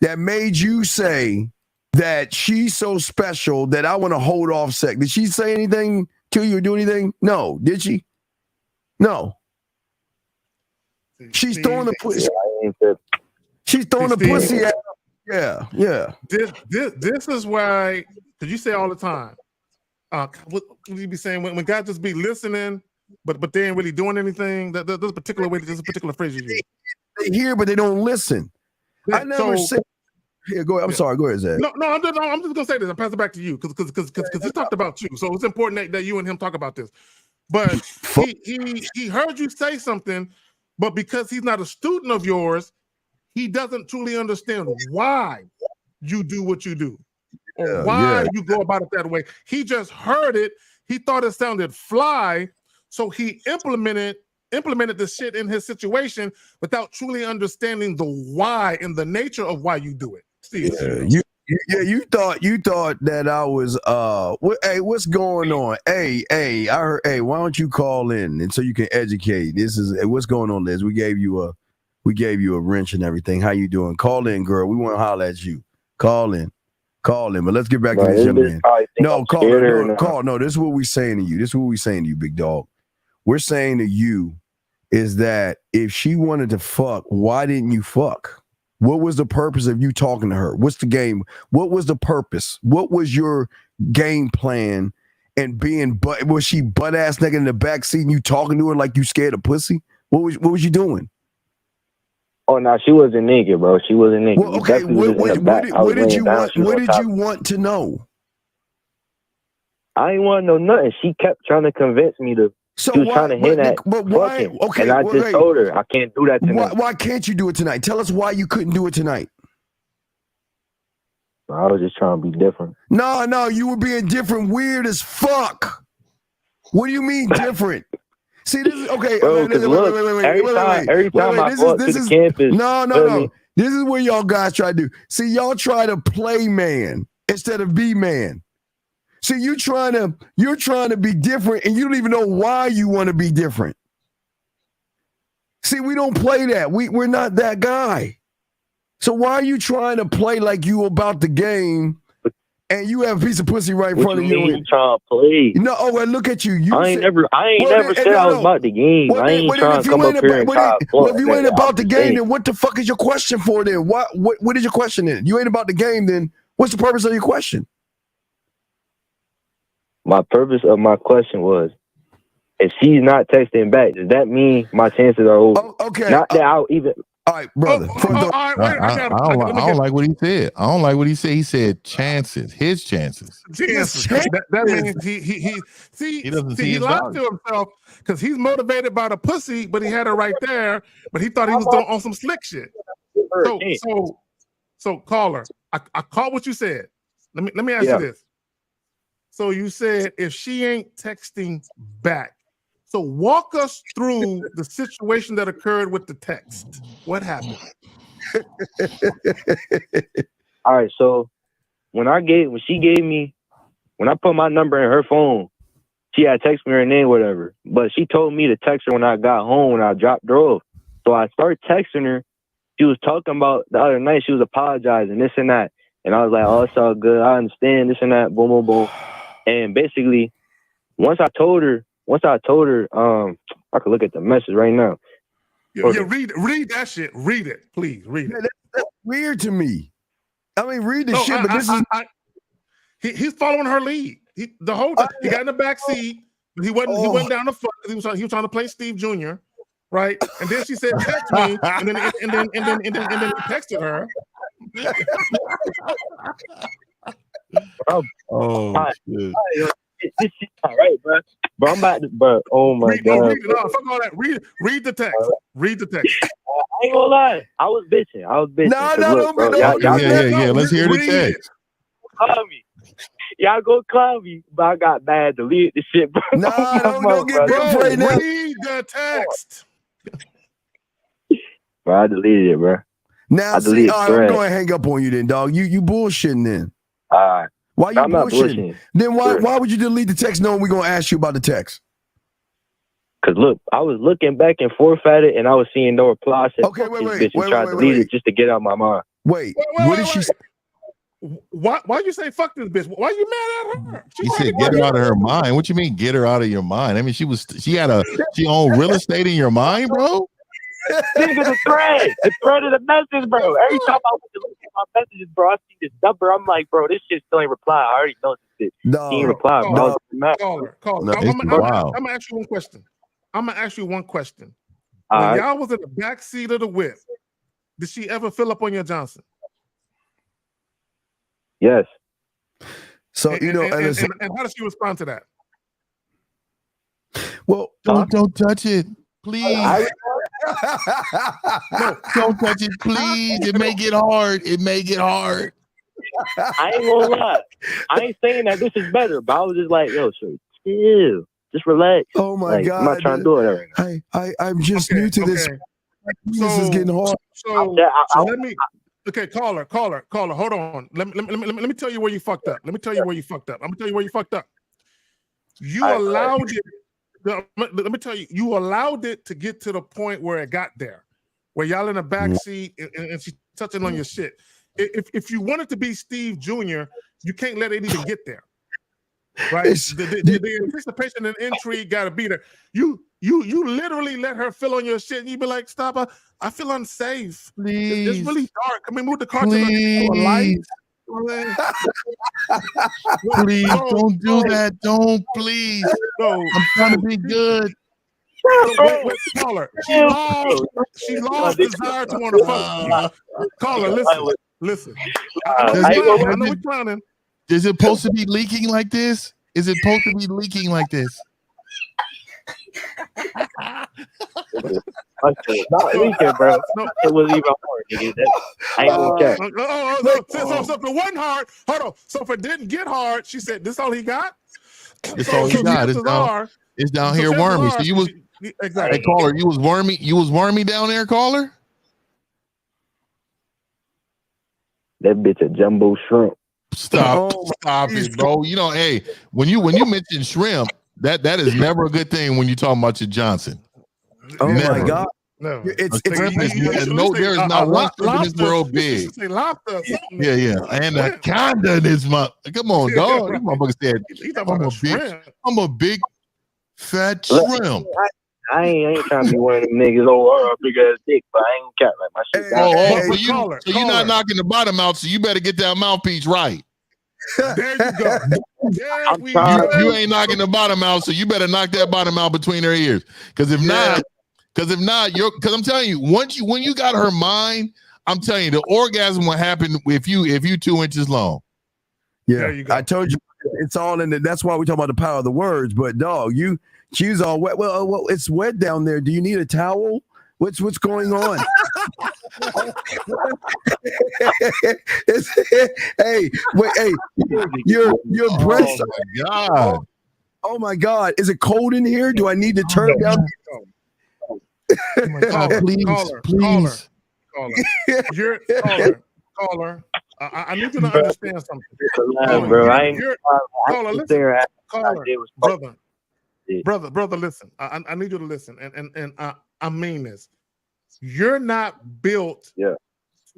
that made you say that she's so special that I want to hold off sex? Did she say anything to you or do anything? No. Did she? No. She's throwing the pussy. She's throwing the pussy at. Yeah. This is why, because you say all the time, what you be saying when guys just be listening, but they ain't really doing anything. There's a particular way, there's a particular phrase you use. They hear, but they don't listen. Yeah, I never said. Here, go ahead. I'm sorry. Go ahead, Zach. No. I'm just gonna say this. I'll pass it back to you because he talked about you, so it's important that you and him talk about this. But he heard you say something, but because he's not a student of yours, he doesn't truly understand why you do what you do or why you go about it that way. He just heard it. He thought it sounded fly, so he implemented this shit in his situation without truly understanding the why and the nature of why you do it. Steve. You thought that I was hey, what's going on? Hey, I heard, hey, why don't you call in and so you can educate? This is what's going on, Liz. We gave you a wrench and everything. How you doing? Call in, girl. We want to holler at you. Call in. But let's get back to this young man. No, call. No, this is what we saying to you. Big dog. We're saying to you is that if she wanted to fuck, why didn't you fuck? What was the purpose of you talking to her? What's the game? What was the purpose? What was your game plan? And was she butt ass naked in the back seat and you talking to her like you scared of pussy? What was you doing? Oh no, she wasn't naked, bro. She wasn't naked. Well, okay, what did you want to know? I didn't want to know nothing. She kept trying to convince me to. She was trying to hint at fucking. Okay, and I just told her I can't do that tonight. Why can't you do it tonight? Tell us why you couldn't do it tonight. I was just trying to be different. No, you were being different, weird as fuck. What do you mean different? See, this is okay. Bro, wait. Every time I go up to the campus. No. This is what y'all guys try to do. See, y'all try to play man instead of be man. See, you're trying to be different, and you don't even know why you want to be different. See, we don't play that. We're not that guy. So why are you trying to play like you about the game, and you have a piece of pussy right in front of you? You trying to play? No, well, look at you. I ain't never said I was about the game. I ain't trying to come up here and talk. Well, if you ain't about the game, then what the fuck is your question for? Then what is your question? Then you ain't about the game. Then what's the purpose of your question? My purpose of my question was, if she's not texting back, does that mean my chances are over? Okay. Not that I'll even. All right, brother. I don't like what he said. I don't like what he said. He said chances, his chances. Chances. That means he doesn't see he his lied value. to himself because he's motivated by the pussy, but he had it right there. But he thought he was doing on some slick shit. So caller, I caught what you said. Let me ask you this. So you said if she ain't texting back. So walk us through the situation that occurred with the text. What happened? All right, so when I put my number in her phone, she had texted me her name, whatever. But she told me to text her when I got home, when I dropped her off. So I started texting her. She was talking about the other night, she was apologizing, this and that. And I was like, oh, it's all good. I understand, this and that, boom, boom, boom. And basically, once I told her, I could look at the message right now. Read that shit. Read it, please. Read it. That's weird to me. I mean, read the shit, but this is he's following her lead. He got in the back seat, but he went down the front. He was trying to play Steve Jr. Right, and then she said, "Text me," and then he texted her. Shit. This shit not right, bro. Bro, I'm about to, bro. Oh my god. Read it off. Fuck all that. Read the text. Read the text. I ain't gonna lie. I was bitching. Yeah. Let's hear the text. Call me. Y'all go call me, but I got bad. Delete the shit, bro. Don't get rough right now. Read the text. Bro, I deleted it, bro. Now, see, I'm going to hang up on you then, dog. You bullshitting then. All right. Why you I'm not bullshitting? Then why would you delete the text knowing we're going to ask you about the text? Because look, I was looking back and forth at it, and I was seeing no reply. I said, okay, wait. Tried to delete it just to get out of my mind. Wait, what did she say? Why you say fuck this bitch? Why you mad at her? He said get her out of her mind. What you mean get her out of your mind? I mean she owned real estate in your mind, bro. Nigga, the thread of the message, bro. Every time I went to look at my messages, bro, I see this number. I'm like, bro, this shit still ain't reply. I already know this shit. No, he ain't reply. Caller. No, I'm gonna ask you one question. When y'all was in the back seat of the whip, did she ever fill up on your Johnson? Yes. So and how does she respond to that? Well, don't touch it, please. No, don't touch it, please. It may get hard. I ain't gonna lie. I ain't saying that this is better, but I was just like, yo, so chill. Just relax. Oh my God. I'm not trying to do it right now. I'm just new to this. This is getting hard. So let me. Okay, caller. Hold on. Let me tell you where you fucked up. I'm gonna tell you where you fucked up. You allowed it. Let me tell you. You allowed it to get to the point where it got there, where y'all in the back seat and she's touching on your shit. If you want it to be Steve Jr., you can't let it even get there. Right? The anticipation and intrigue got to be there. You literally let her fill on your shit, and you be like, "Stop! I feel unsafe. Please. It's really dark. Can we move the car to a light?" Please don't do that. Don't, please. No, I'm trying to be good. Wait, caller. She lost desire to want to fuck you. Caller, listen. I know we're clowning. Is it supposed to be leaking like this? Not leaking, bro. It was even hard, nigga. I ain't gonna care. So if it wasn't hard, hold on. So if it didn't get hard, she said, "This all he got." It's all he got. It's down here wormy. So you was exactly. Hey, caller, you was wormy. You was wormy down there, caller. That bitch a jumbo shrimp. Stop it, bro. You know, hey, when you mention shrimp, that is never a good thing when you talking about your Johnson. Oh never. My God. No, it's there is not one shrimp in this world big. Yeah, and a kinda in this month. Come on, dog. This motherfucker said, I'm a big fat shrimp. I ain't trying to be one of them niggas, big ass dick, but I ain't cat like my shit. So you're not knocking the bottom out, so you better get that mouthpiece right. There you go. You ain't knocking the bottom out, so you better knock that bottom out between her ears. Because if not, Because if not, because I'm telling you, when you got her mind, I'm telling you, the orgasm will happen if you 2 inches long. Yeah, I told you it's all in it. That's why we talk about the power of the words. But dog, she's all wet. Well, it's wet down there. Do you need a towel? What's going on? Hey, your breasts. Oh my God. Oh my God. Is it cold in here? Do I need to turn down? Please. Caller. I need you to understand something. Bro, I ain't caller, listen. Caller, brother, listen. I need you to listen, and I mean this. You're not built to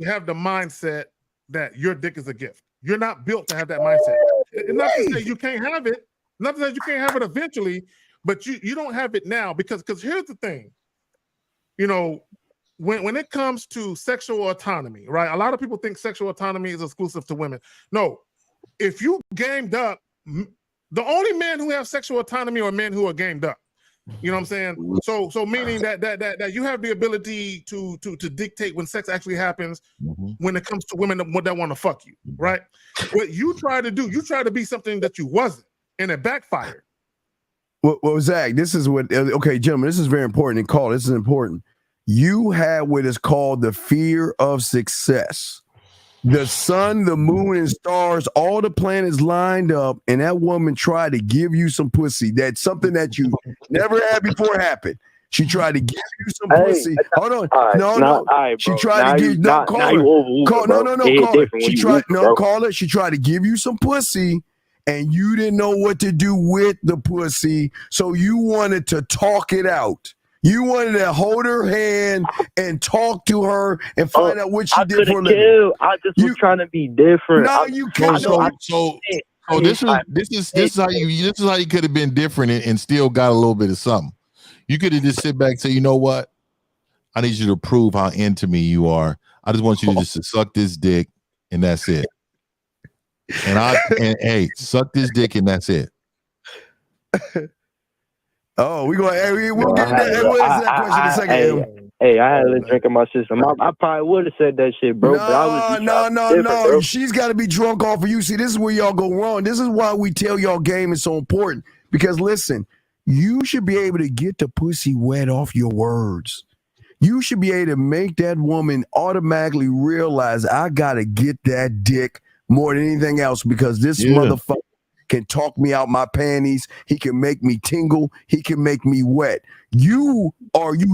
have the mindset that your dick is a gift. You're not built to have that mindset. It's not to say you can't have it. Not to say you can't have it eventually, but you don't have it now because here's the thing. You know, when it comes to sexual autonomy, right? A lot of people think sexual autonomy is exclusive to women. No, if you gamed up, the only men who have sexual autonomy are men who are gamed up. You know what I'm saying? So meaning that you have the ability to dictate when sex actually happens when it comes to women that want to fuck you, right? What you try to do, you try to be something that you wasn't, and it backfired. Well, Zach, this is what, okay, gentlemen, this is very important. And call, this is important. You have what is called the fear of success. The sun, the moon, and stars, all the planets lined up, and that woman tried to give you some pussy. That's something that you never had before happen. She tried to give you some pussy. Hold on. No. She tried to give She tried to give you some pussy, and you didn't know what to do with the pussy, so you wanted to talk it out. You wanted to hold her hand and talk to her and find out what she did for a living. I just was trying to be different. No, you can't. So this is how you could have been different and still got a little bit of something. You could have just sit back and say, you know what? I need you to prove how into me you are. I just want you to just suck this dick and that's it. And hey, suck this dick and that's it. Oh, we'll get that question in a second. Hey, I had a drink in my system. I probably would have said that shit, bro. No. She's got to be drunk off of you. See, this is where y'all go wrong. This is why we tell y'all game is so important. Because listen, you should be able to get the pussy wet off your words. You should be able to make that woman automatically realize I got to get that dick more than anything else because this motherfucker can talk me out my panties. He can make me tingle. He can make me wet. You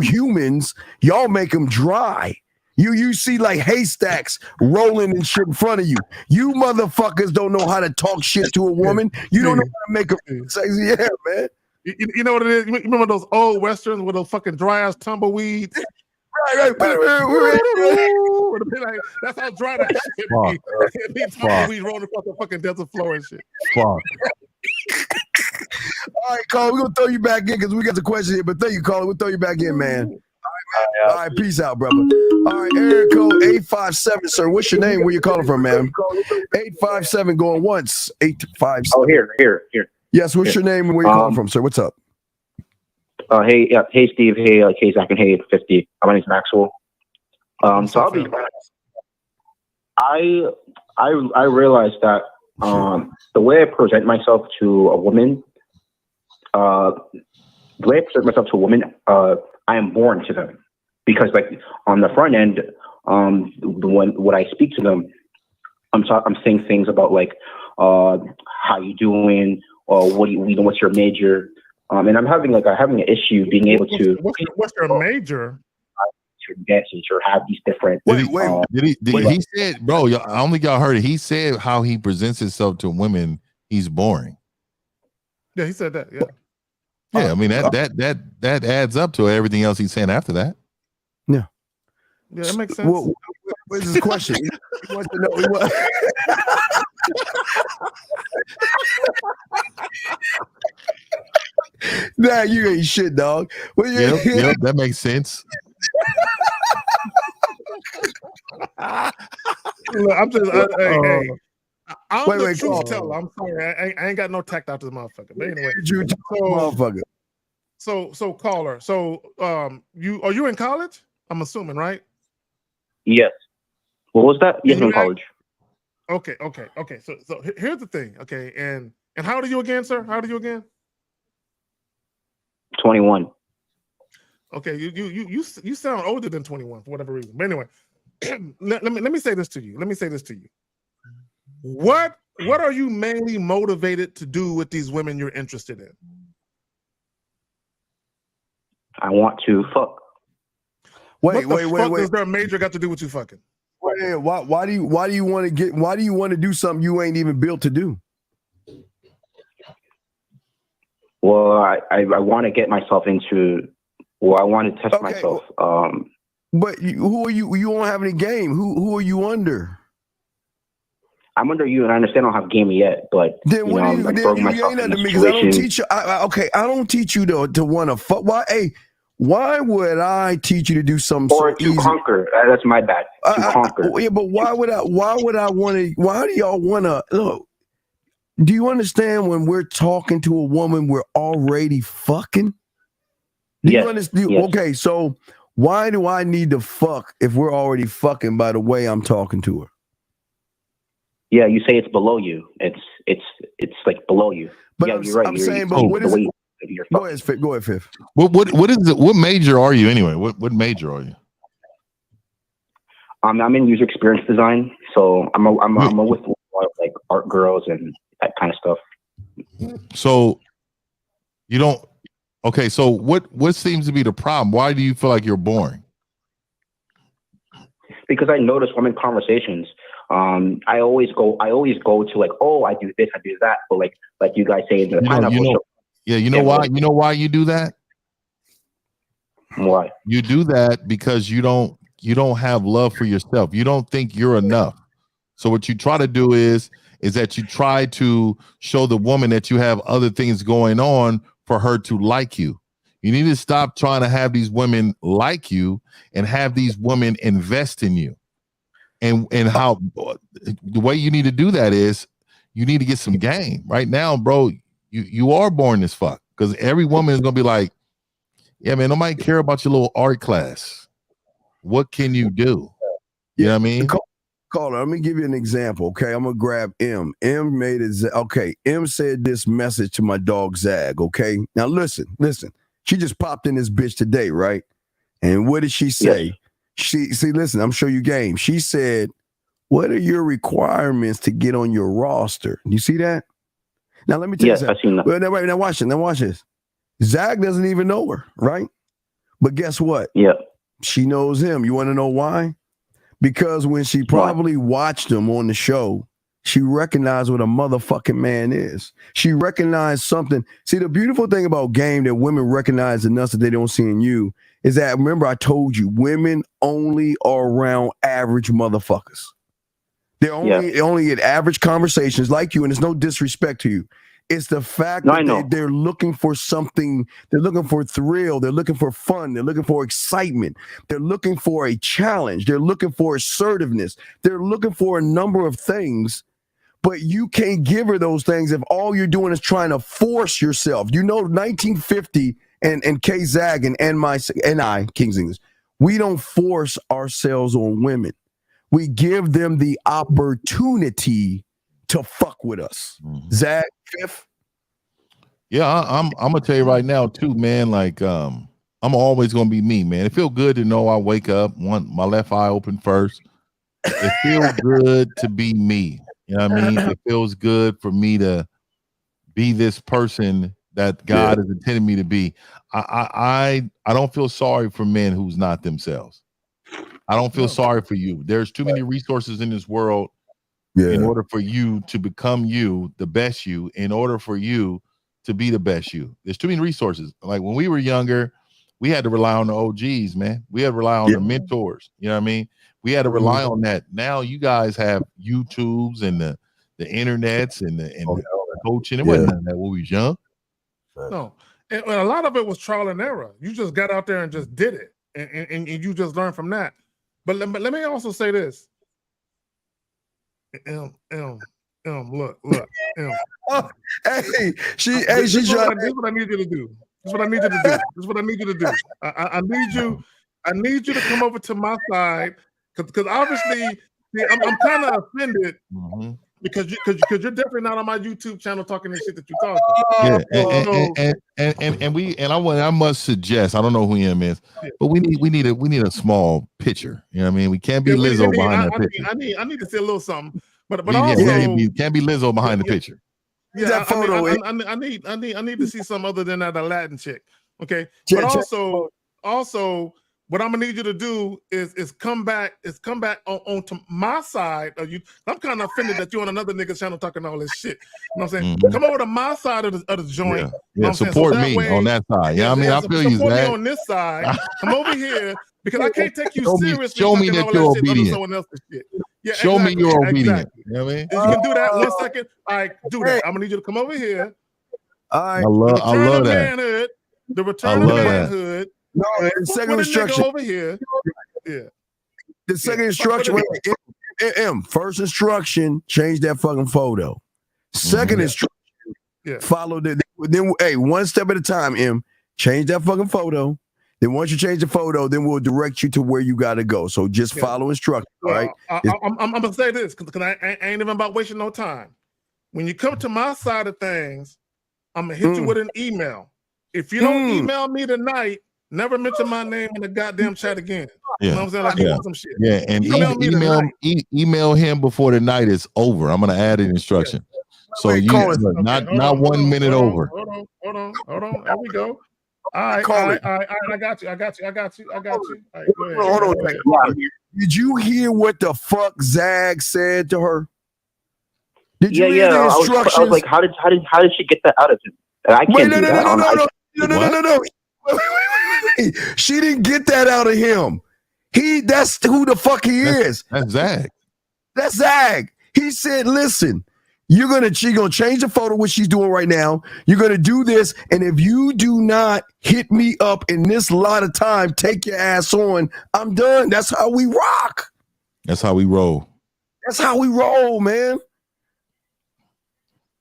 humans, y'all make them dry. You see like haystacks rolling and shit in front of you. You motherfuckers don't know how to talk shit to a woman. You don't know how to make her sexy. Yeah, man. You know what it is? You remember those old westerns with those fucking dry ass tumbleweeds? Right. That's how dry that shit be. Tumbleweeds rolling across the fucking desert floor and shit. All right, Carl, we're gonna throw you back in because we got the question here. But thank you, Carl. We'll throw you back in, man. All right, peace out, brother. All right, area code 857, sir. What's your name? Where you calling from, man? 857 going once. 857. Oh, here. Yes, what's your name and where you calling from, sir? What's up? Hey, Steve. Hey, Zach, and hey, 50. My name's Maxwell. So I'll be honest. I realized that the way I present myself to a woman, I am born to them because, like, on the front end, when I speak to them, I'm saying things about like, how you doing, or what's your major. And I'm having an issue being able to. What's your major? To message or have these different. Did he said, bro? I don't think y'all heard it. He said how he presents himself to women. He's boring. Yeah, he said that. Yeah. Yeah, I mean that adds up to everything else he's saying after that. Yeah. Yeah, it makes sense. What is his question? He wants to know. Nah, you ain't shit, dog. Yep, that makes sense. Look, I'm just hey. I'm the truth teller. I'm sorry. I ain't got no tact out to this motherfucker. But anyway, motherfucker. So caller. So you in college? I'm assuming, right? Yes. What was that? Yes, I'm in college. Okay. So here's the thing. Okay, and how old are you again, sir? How old are you again? 21. Okay, you sound older than 21 for whatever reason. But anyway, let me say this to you. What are you mainly motivated to do with these women you're interested in? I want to fuck. Wait. Does their major got to do with you fucking? Wait, why do you want to do something you ain't even built to do? Well, I want to get myself into. Well, I want to test myself. But who are you? You don't have any game. Who are you under? I'm under you, and I understand I don't have game yet. But then what I'm throwing myself in a situation. I don't teach you. I don't teach you to want to fuck. Why? Hey, why would I teach you to do something or so to easy? Conquer? That's my bad. To conquer. Yeah, but why would I want to? Why do y'all want to look? Do you understand when we're talking to a woman, we're already fucking? Do you understand? Yes. Okay, so why do I need to fuck if we're already fucking by the way I'm talking to her? Yeah, you say it's below you. It's like below you. But yeah, you're right. I'm saying, but what is? Go ahead, Fifth. What is it? What major are you anyway? What major are you? I'm in user experience design, so I'm with a lot of like art girls and that kind of stuff. So you don't. Okay, so what seems to be the problem? Why do you feel like you're boring? Because I notice when I'm in conversations, I always go to like, oh, I do this, I do that, but like you guys say in the pineapple show. Yeah, you know why? You know why you do that? Why? You do that because you don't have love for yourself. You don't think you're enough. So what you try to do is that you try to show the woman that you have other things going on for her to like you. You need to stop trying to have these women like you and have these women invest in you. And how the way you need to do that is you need to get some game. Right now, bro, you are boring as fuck because every woman is gonna be like, yeah, man, nobody care about your little art class. What can you do? You know what I mean? Caller, let me give you an example. Okay, I'm gonna grab M. M made it. Okay, M said this message to my dog Zag. Okay, now listen. She just popped in this bitch today, right? And what did she say? Yes. Listen, I'm showing you game. She said, "What are your requirements to get on your roster?" You see that? Now let me tell you something. I've seen that. Well, now watch it. Now watch this. Zag doesn't even know her, right? But guess what? Yeah, she knows him. You want to know why? Because when she probably watched him on the show, she recognized what a motherfucking man is. She recognized something. See, the beautiful thing about game that women recognize in us that they don't see in you is that, remember I told you, women only are around average motherfuckers. They're only at average conversations like you, and there's no disrespect to you. It's the fact that they're looking for something. They're looking for thrill. They're looking for fun. They're looking for excitement. They're looking for a challenge. They're looking for assertiveness. They're looking for a number of things, but you can't give her those things if all you're doing is trying to force yourself. You know, 1950 and K Zag and I, King's English, we don't force ourselves on women. We give them the opportunity to fuck with us. Zach, Fifth? Yeah, I'm gonna tell you right now too, man. Like, I'm always gonna be me, man. It feels good to know I wake up, my left eye open first. It feels good to be me. You know what I mean? It feels good for me to be this person that God has intended me to be. I don't feel sorry for men who's not themselves. I don't feel sorry for you. There's too many resources in this world. In order for you to become you, the best you, in order for you to be the best you. There's too many resources. Like when we were younger, we had to rely on the OGs, man. We had to rely on the mentors. You know what I mean? We had to rely on that. Now you guys have YouTubes and the internets and the coaching. It wasn't none of that when we was young. No. And a lot of it was trial and error. You just got out there and just did it. And you just learned from that. But let me also say this. Look. Hey, she's this is what I need you to do. This is what I need you to do. This is what I need you to do. I need you to come over to my side because obviously I'm kind of offended because you're definitely not on my YouTube channel talking this shit that you're talking. I must suggest, I don't know who him is, but we need a small picture. You know what I mean? We can't be Lizzo behind that picture. I need to see a little something, but also can't be Lizzo behind the picture. Yeah, that photo. I need to see something other than that Aladdin chick. Okay, but also, what I'm gonna need you to do is come back onto my side of you. I'm kind of offended that you're on another nigga channel talking all this shit. You know what I'm saying? Come over to my side of the joint. Yeah, support me on that side. Yeah, I mean, I feel you, support me Zach. on this side. Come over here because I can't take you seriously. Show me that you're obedient. Someone else's shit. Yeah, show me you're obedient. Exactly. You know what I mean? You can do that 1 second. All right, do that. I'm gonna need you to come over here. All right. I love that. Manhood, the return of manhood. No, the second instruction over here. Yeah. The second instruction. First instruction, change that fucking photo. Second instruction, follow the. Then, hey, one step at a time. Change that fucking photo. Then once you change the photo, then we'll direct you to where you got to go. So just follow instructions. All right. I'm gonna say this because I ain't even about wasting no time. When you come to my side of things, I'm gonna hit you with an email. If you don't email me tonight, never mention my name in the goddamn chat again. Yeah. You know what I'm saying? Like you want some shit. Yeah, and email him before the night is over. I'm gonna add an instruction. So not 1 minute over. Hold on. There we go. All right. I got you. All right, go ahead. Hold on. Did you hear what the fuck Zag said to her? Did you hear the instructions? I was like, how did she get that out of him? I can't do that. No. Wait. She didn't get that out of him. That's who the fuck he is. That's Zag. He said, listen, she's gonna change the photo, what she's doing right now. You're gonna do this, and if you do not hit me up in this lot of time, take your ass on. I'm done. That's how we rock. That's how we roll. That's how we roll, man.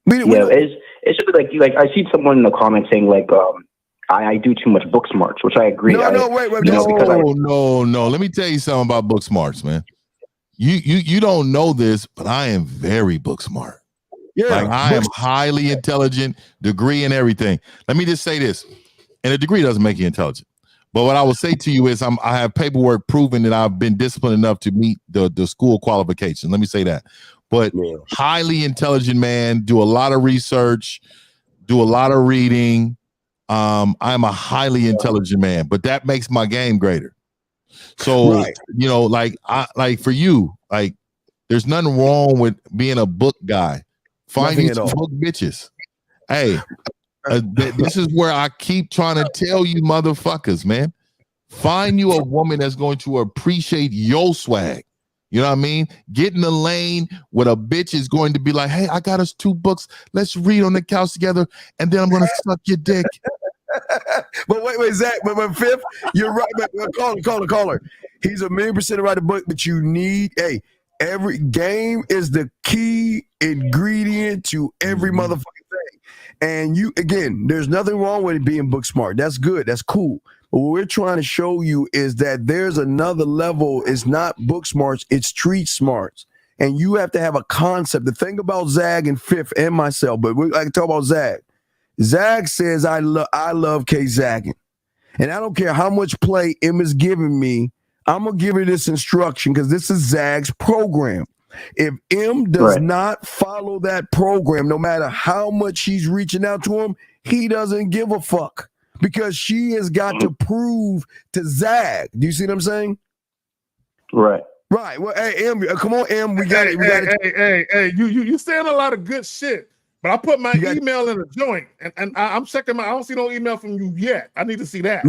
It should be like I see someone in the comments saying like I do too much book smarts, which I agree. Wait. No. Let me tell you something about book smarts, man. You don't know this, but I am very book smart. Yeah, like I am highly intelligent, degree and everything. Let me just say this, and a degree doesn't make you intelligent. But what I will say to you is I have paperwork proving that I've been disciplined enough to meet the school qualification. Let me say that. But highly intelligent man, do a lot of research, do a lot of reading. I'm a highly intelligent man, but that makes my game greater. So, like for you, like there's nothing wrong with being a book guy. Find you some book bitches. Hey, this is where I keep trying to tell you motherfuckers, man. Find you a woman that's going to appreciate your swag. You know what I mean? Get in the lane where a bitch is going to be like, hey, I got us 2 books. Let's read on the couch together, and then I'm going to suck your dick. But wait, Zach, but Fifth, you're right. But caller. He's 1,000,000% right the book, but you need, every game is the key ingredient to every motherfucking thing. And there's nothing wrong with it being book smart. That's good. That's cool. But what we're trying to show you is that there's another level. It's not book smarts, it's street smarts. And you have to have a concept. The thing about Zag and Fifth and myself, but I can talk about Zag. Zag says, I love K Zagging. And I don't care how much play M is giving me, I'm going to give her this instruction because this is Zag's program. If M does not follow that program, no matter how much she's reaching out to him, he doesn't give a fuck. Because she has got to prove to Zag. Do you see what I'm saying? Right. Well, hey, M, come on, M. We got it. Hey, you saying a lot of good shit, but I put my email in a joint, and I'm checking I don't see no email from you yet. I need to see that.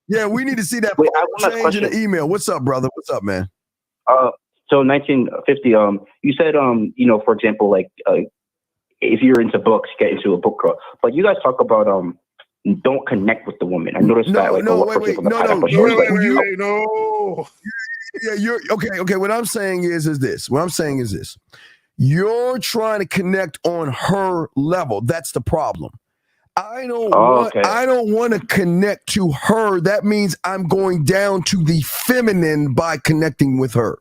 Yeah, we need to see that change in the email. What's up, brother? What's up, man? So 1950. You said for example, like if you're into books, get into a book club. But you guys talk about don't connect with the woman. I noticed that. Like, no. Yeah, you're okay. What I'm saying is this. You're trying to connect on her level. That's the problem. I don't want to connect to her. That means I'm going down to the feminine by connecting with her.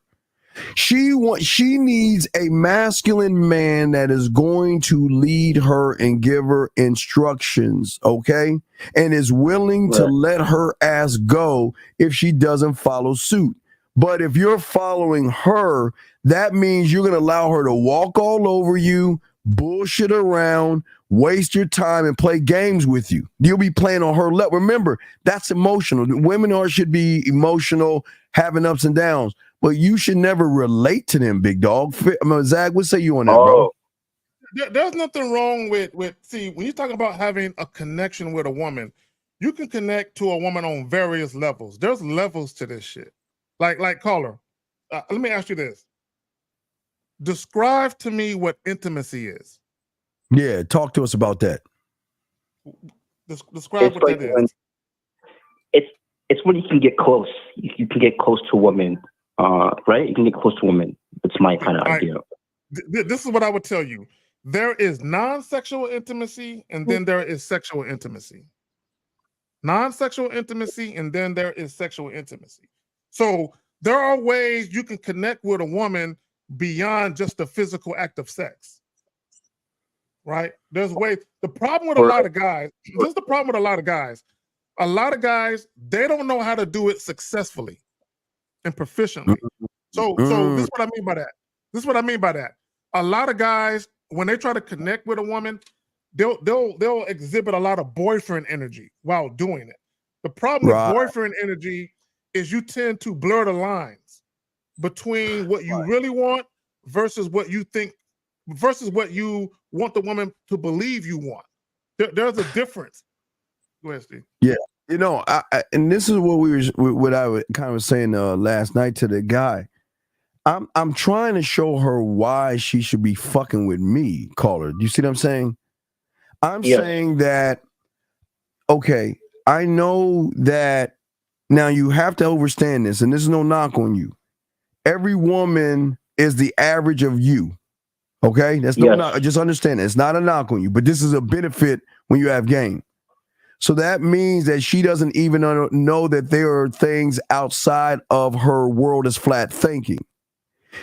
She needs a masculine man that is going to lead her and give her instructions, okay? And is willing to let her ass go if she doesn't follow suit. But if you're following her, that means you're going to allow her to walk all over you, bullshit around, waste your time, and play games with you. You'll be playing on her level. Remember, that's emotional. Women should be emotional, having ups and downs. But you should never relate to them, big dog. Zach, what say you on that, bro? There's nothing wrong with see, when you're talking about having a connection with a woman, you can connect to a woman on various levels. There's levels to this shit. Like caller, let me ask you this. Describe to me what intimacy is. Yeah, talk to us about that. Describe what that is. It's when you can get close. You can get close to a woman. Right? You can get close to women. It's my kind of idea. This is what I would tell you. There is non-sexual intimacy, and then there is sexual intimacy. Non-sexual intimacy, and then there is sexual intimacy. So there are ways you can connect with a woman beyond just the physical act of sex. Right? There's ways. The problem with a lot of guys, this is the problem with a lot of guys. A lot of guys, they don't know how to do it successfully and proficiently. So this is what I mean by that. This is what I mean by that. A lot of guys, when they try to connect with a woman, they'll exhibit a lot of boyfriend energy while doing it. The problem with boyfriend energy is you tend to blur the lines between what you really want versus what you think, versus what you want the woman to believe you want. There's a difference. Go ahead, Steve. Yeah. You know, and this is what I was kind of saying last night to the guy. I'm trying to show her why she should be fucking with me, caller. Do you see what I'm saying? I'm saying that, okay, I know that now you have to understand this, and this is no knock on you. Every woman is the average of you. Okay? That's no knock. Just understand it. It's not a knock on you, but this is a benefit when you have game. So that means that she doesn't even know that there are things outside of her world as flat thinking.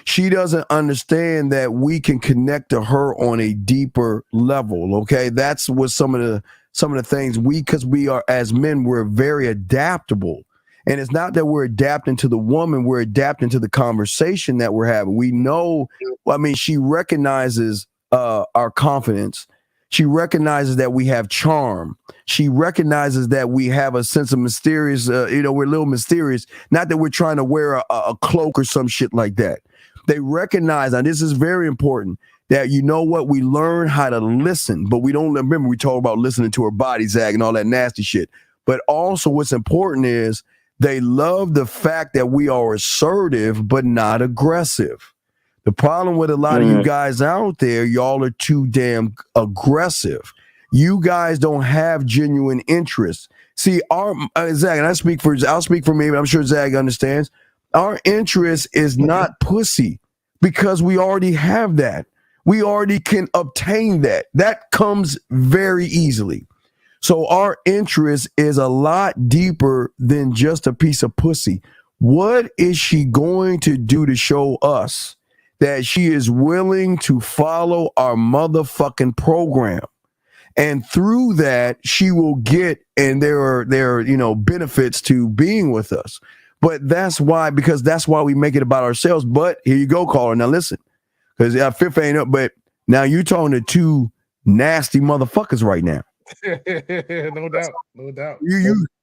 She doesn't understand that we can connect to her on a deeper level. Okay, that's what some of the things because we are, as men, we're very adaptable. And it's not that we're adapting to the woman, we're adapting to the conversation that we're having. We know, I mean, she recognizes our confidence. She recognizes that we have charm. She recognizes that we have a sense of mysterious, we're a little mysterious. Not that we're trying to wear a cloak or some shit like that. They recognize, and this is very important, that you know what, we learn how to listen, but we don't remember we talk about listening to her body zag and all that nasty shit. But also what's important is they love the fact that we are assertive, but not aggressive. The problem with a lot of you guys out there, y'all are too damn aggressive. You guys don't have genuine interest. See, our Zach, and I'll speak for me, but I'm sure Zach understands. Our interest is not pussy because we already have that. We already can obtain that. That comes very easily. So our interest is a lot deeper than just a piece of pussy. What is she going to do to show us that she is willing to follow our motherfucking program? And through that, she will get, and there are benefits to being with us. But that's why we make it about ourselves. But here you go, caller. Now listen, because fifth ain't up, but now you're talking to two nasty motherfuckers right now. No doubt.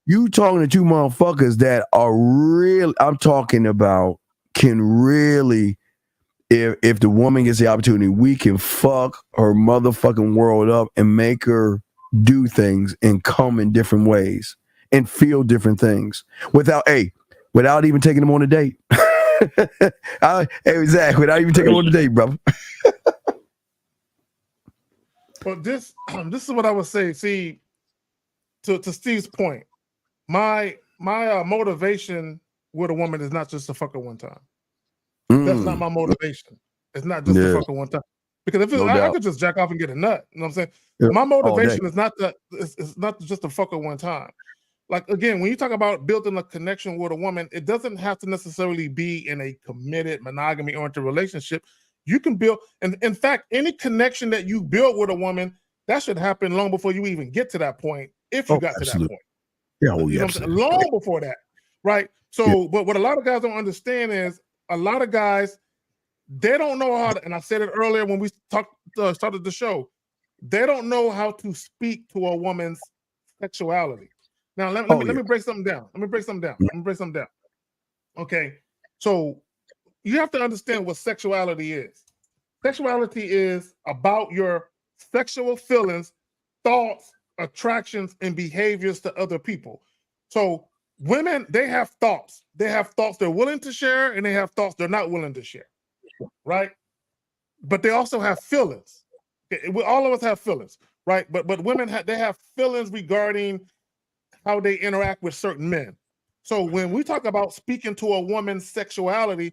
You talking to two motherfuckers that are real. I'm talking about can really, if the woman gets the opportunity, we can fuck her motherfucking world up and make her do things and come in different ways and feel different things without even taking them on a date. Hey, Zach, without even taking them on a date, brother. But this is what I would say. See, to Steve's point, my motivation with a woman is not just to fuck her one time. That's not my motivation. It's not just to fuck her one time. Because if I could just jack off and get a nut, you know what I'm saying? Yeah, my motivation is not to it's not just to fuck her one time. Like again, when you talk about building a connection with a woman, it doesn't have to necessarily be in a committed, monogamy-oriented relationship. You can build, and in fact, any connection that you build with a woman, that should happen long before you even get to that point. If you got to that point, yeah, well, you know what I'm saying? Long before that, right? So, but what a lot of guys don't understand is a lot of guys, they don't know how to, and I said it earlier when we started the show, they don't know how to speak to a woman's sexuality. Now, let me break something down. Let me break something down. Okay, so you have to understand what sexuality is. Sexuality is about your sexual feelings, thoughts, attractions, and behaviors to other people. So women, they have thoughts. They have thoughts they're willing to share, and they have thoughts they're not willing to share, right? But they also have feelings. All of us have feelings, right? But women they have feelings regarding how they interact with certain men. So when we talk about speaking to a woman's sexuality,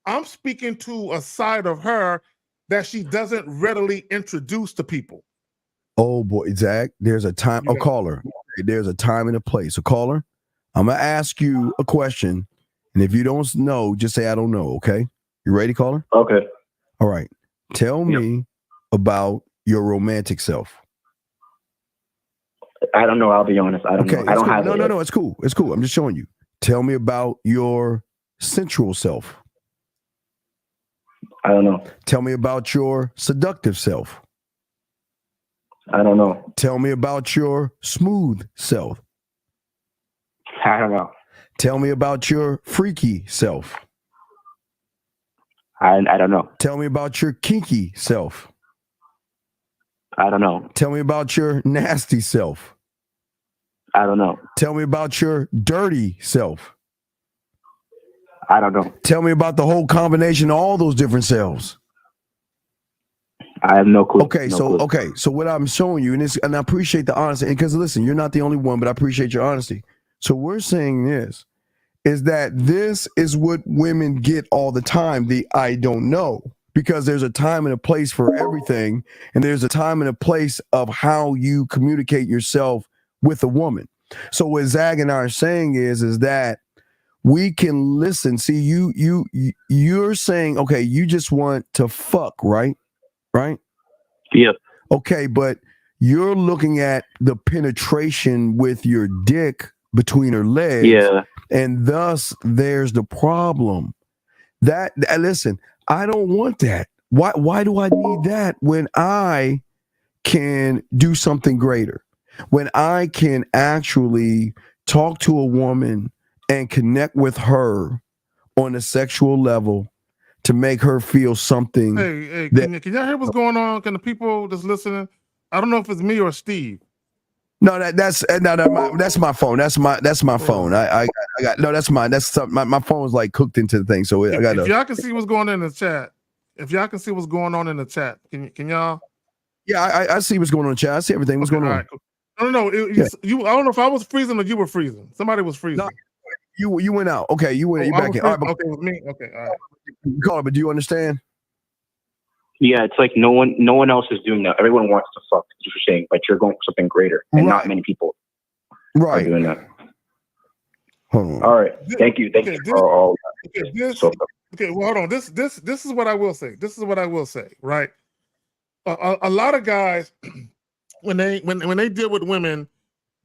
I'm speaking to a side of her that she doesn't readily introduce to people. Oh boy, Zach, there's a time. A caller. There's a time and a place. A caller. I'm gonna ask you a question, and if you don't know, just say I don't know. Okay? You ready, caller? Okay. All right. Tell me about your romantic self. I don't know. I'll be honest. I don't know. I don't have it. No. It's cool. It's cool. I'm just showing you. Tell me about your sensual self. I don't know. Tell me about your seductive self. I don't know. Tell me about your smooth self. I don't know. Tell me about your freaky self. I don't know. Tell me about your kinky self. I don't know. Tell me about your nasty self. I don't know. Tell me about your dirty self. I don't know. Tell me about the whole combination of all those different selves. I have no clue. Okay, so what I'm showing you, and I appreciate the honesty, because listen, you're not the only one, but I appreciate your honesty. So we're saying this, is that this is what women get all the time, the I don't know, because there's a time and a place for everything, and there's a time and a place of how you communicate yourself with a woman. So what Zag and I are saying is that we can listen. See, you're saying, okay, you just want to fuck, right? Right? Yeah. Okay, but you're looking at the penetration with your dick between her legs. Yeah. And thus there's the problem. Listen, I don't want that. Why do I need that when I can do something greater? When I can actually talk to a woman and connect with her on a sexual level to make her feel something. Hey, can y'all hear what's going on? Can the people that's listening? I don't know if it's me or Steve. No, that's my phone. That's my phone. I got no. That's mine. That's something. My phone is like cooked into the thing. So I got. If y'all can see what's going on in the chat, can y'all? Yeah, I see what's going on in the chat. I see everything. What's going on? Right, cool. I don't know. You. I don't know if I was freezing or you were freezing. Somebody was freezing. No, you went out. Okay, you went. You back in. All right, okay, it was me. Okay, all right. Caller, but do you understand? Yeah, it's like no one else is doing that. Everyone wants to fuck, as you're saying, but you're going for something greater, and not many people are doing that. Hold on. All right, thank you for all. Okay, well, hold on. This is what I will say. Right? A lot of guys, when they deal with women,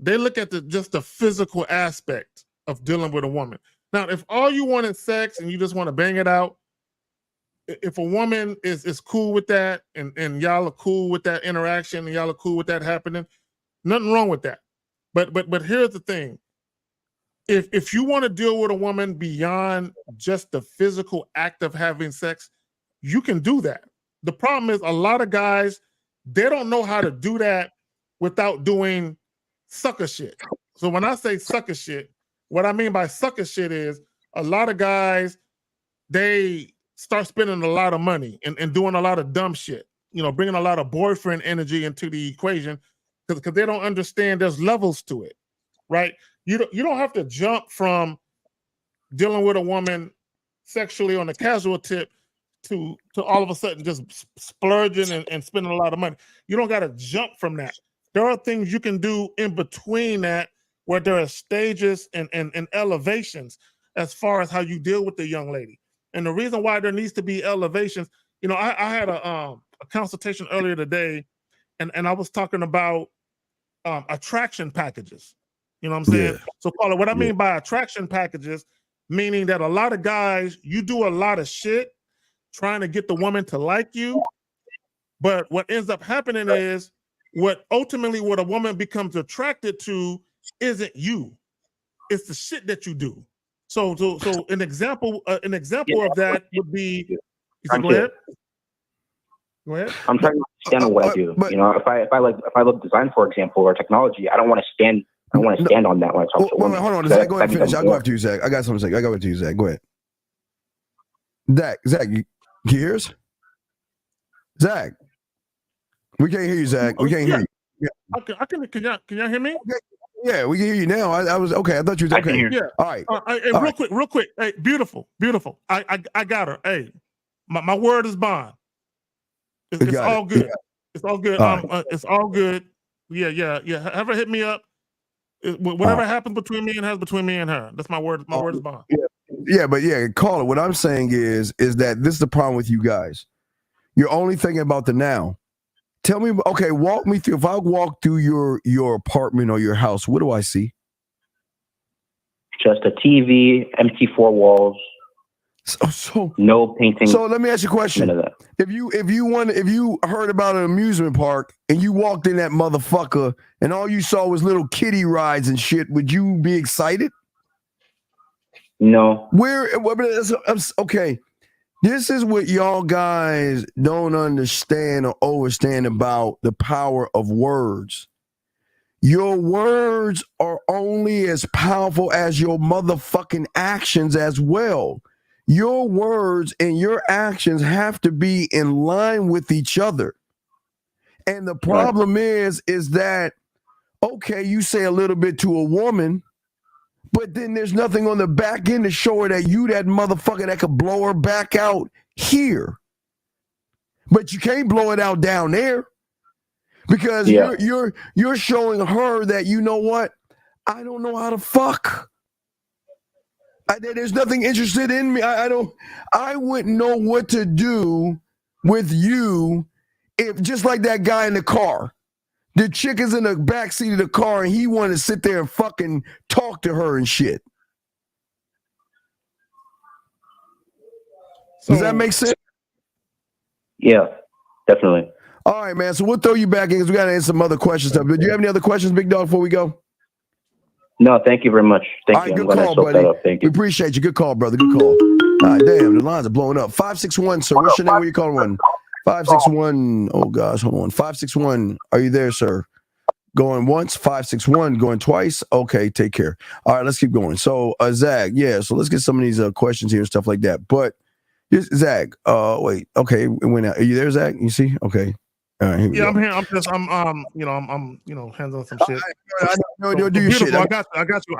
they look at just the physical aspect of dealing with a woman. Now, if all you want is sex and you just want to bang it out, if a woman is cool with that and y'all are cool with that interaction and y'all are cool with that happening, nothing wrong with that. But here's the thing. If you want to deal with a woman beyond just the physical act of having sex, you can do that. The problem is a lot of guys, they don't know how to do that without doing sucker shit. So when I say sucker shit, what I mean by sucker shit is a lot of guys, they start spending a lot of money and doing a lot of dumb shit, bringing a lot of boyfriend energy into the equation because they don't understand there's levels to it, right? You don't have to jump from dealing with a woman sexually on a casual tip to all of a sudden just splurging and spending a lot of money. You don't got to jump from that. There are things you can do in between that, where there are stages and elevations as far as how you deal with the young lady. And the reason why there needs to be elevations, you know, I had a consultation earlier today, and I was talking about attraction packages. You know what I'm saying? Yeah. So, Paula, what I mean by attraction packages, meaning that a lot of guys, you do a lot of shit trying to get the woman to like you, but what ends up happening is what a woman becomes attracted to isn't you, it's the shit that you do. So an example of that would be, go ahead. Go ahead. I'm trying to stand on what I do. You know, if I love design, for example, or technology, I don't want to stand on that when I talk to women. Hold on, Zach. Go ahead and finish. I'll go after you, Zach. I got something to say. I go after you, Zach. Go ahead. Zach, you hear us? Zach, we can't hear you, Zach. We can't hear you. Yeah. Can y'all hear me? Yeah, we can hear you now. I was okay. I thought you was okay. Yeah. All right. Hey, real quick. Hey, beautiful. I got her. Hey, my word is bond. It's all good. Yeah. It's all good. It's all good. Yeah. Have her hit me up. Whatever happens between me and her is between me and her. That's my word. My word is bond. But call it. What I'm saying is that this is the problem with you guys. You're only thinking about the now. Tell me, okay, walk me through. If I walk through your apartment or your house, what do I see? Just a TV, empty four walls. So no painting. So let me ask you a question. If you heard about an amusement park and you walked in that motherfucker and all you saw was little kiddie rides and shit, would you be excited? No. Okay. This is what y'all guys don't understand or understand about the power of words. Your words are only as powerful as your motherfucking actions as well. Your words and your actions have to be in line with each other. And the problem is that, okay, you say a little bit to a woman, but then there's nothing on the back end to show her that you that motherfucker that could blow her back out here. But you can't blow it out down there because you're showing her that, you know what? I don't know how to fuck. There's nothing interested in me. I wouldn't know what to do with you if, just like that guy in the car. The chick is in the back seat of the car and he wanted to sit there and fucking talk to her and shit. Does that make sense? Yeah, definitely. All right, man. So we'll throw you back in because we got to answer some other questions. Do you have any other questions, Big Dog, before we go? No, thank you very much. Thank you. Good call, buddy. Thank you. We appreciate you. Good call, brother. Good call. All right, damn, the lines are blowing up. 561, sir. What's your name? Where you calling one? 561. Oh gosh, hold on. 561. Are you there, sir? Going once. 561. Going twice. Okay, take care. All right, let's keep going. So, Zach, so let's get some of these questions here and stuff like that. But Zach, wait. Okay, are you there, Zach? You see? Okay. All right, I'm here. I'm handling some shit. Do your shit. I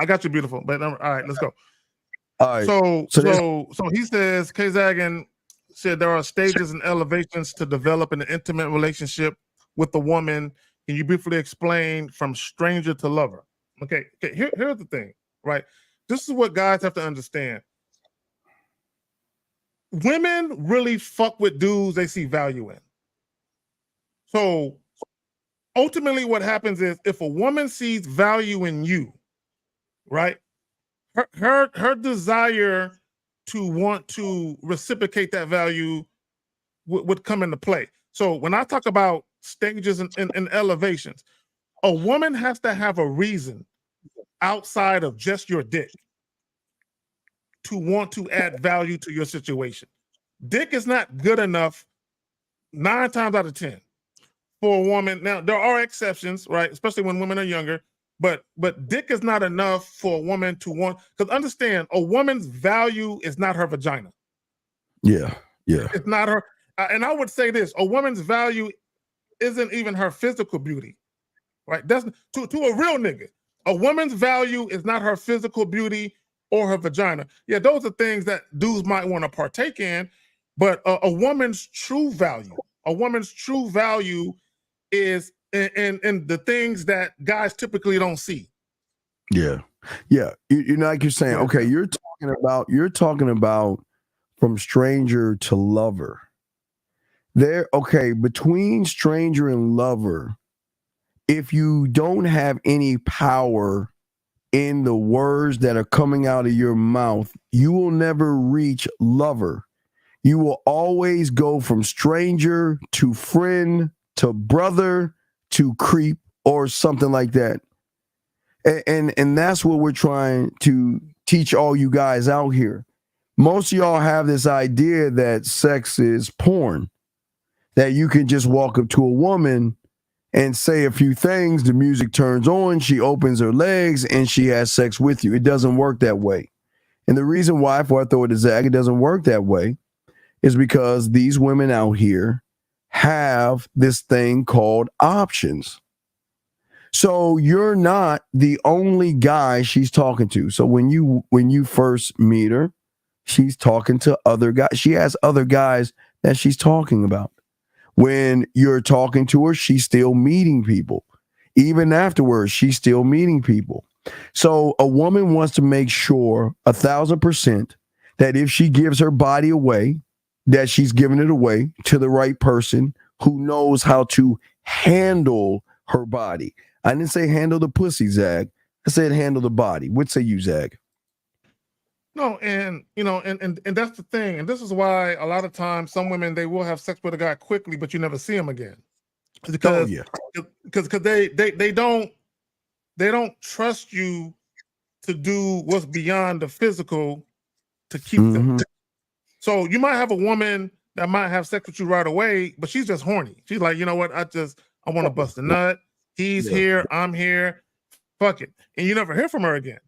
got you, beautiful. But all right, let's go. All right. So he says, K Zagan said there are stages and elevations to develop an intimate relationship with a woman. Can you briefly explain from stranger to lover? Okay. Here's the thing, right? This is what guys have to understand. Women really fuck with dudes they see value in. So ultimately what happens is if a woman sees value in you, right? Her desire to want to reciprocate that value would come into play. So when I talk about stages and elevations, a woman has to have a reason outside of just your dick to want to add value to your situation. Dick is not good enough 9 times out of 10 for a woman. Now, there are exceptions, right? Especially when women are younger, but dick is not enough for a woman to want, because understand, a woman's value is not her vagina. Yeah. It's not her. And I would say this, a woman's value isn't even her physical beauty, right? That's to a real nigga. A woman's value is not her physical beauty or her vagina. Yeah, those are things that dudes might want to partake in, But a woman's true value is in the things that guys typically don't see. Yeah. You know, like you're saying, okay, you're talking about from stranger to lover. Between stranger and lover, if you don't have any power in the words that are coming out of your mouth, you will never reach lover. You will always go from stranger to friend to brother to creep or something like that. And that's what we're trying to teach all you guys out here. Most of y'all have this idea that sex is porn, that you can just walk up to a woman and say a few things, the music turns on, she opens her legs, and she has sex with you. It doesn't work that way. And the reason why, before I throw it to Zach, it doesn't work that way is because these women out here have this thing called options. So you're not the only guy she's talking to. So when you first meet her, she's talking to other guys. She has other guys that she's talking about. When you're talking to her, she's still meeting people. Even afterwards, she's still meeting people. So a woman wants to make sure 1,000% that if she gives her body away, that she's giving it away to the right person who knows how to handle her body. I didn't say handle the pussy, Zag. I said handle the body. What say you, Zag? No, and you know, and that's the thing, and this is why a lot of times some women, they will have sex with a guy quickly, but you never see him again, because they don't trust you to do what's beyond the physical to keep them. So you might have a woman that might have sex with you right away, but she's just horny. She's like, you know what, I want to bust a nut. He's here, I'm here, fuck it, and you never hear from her again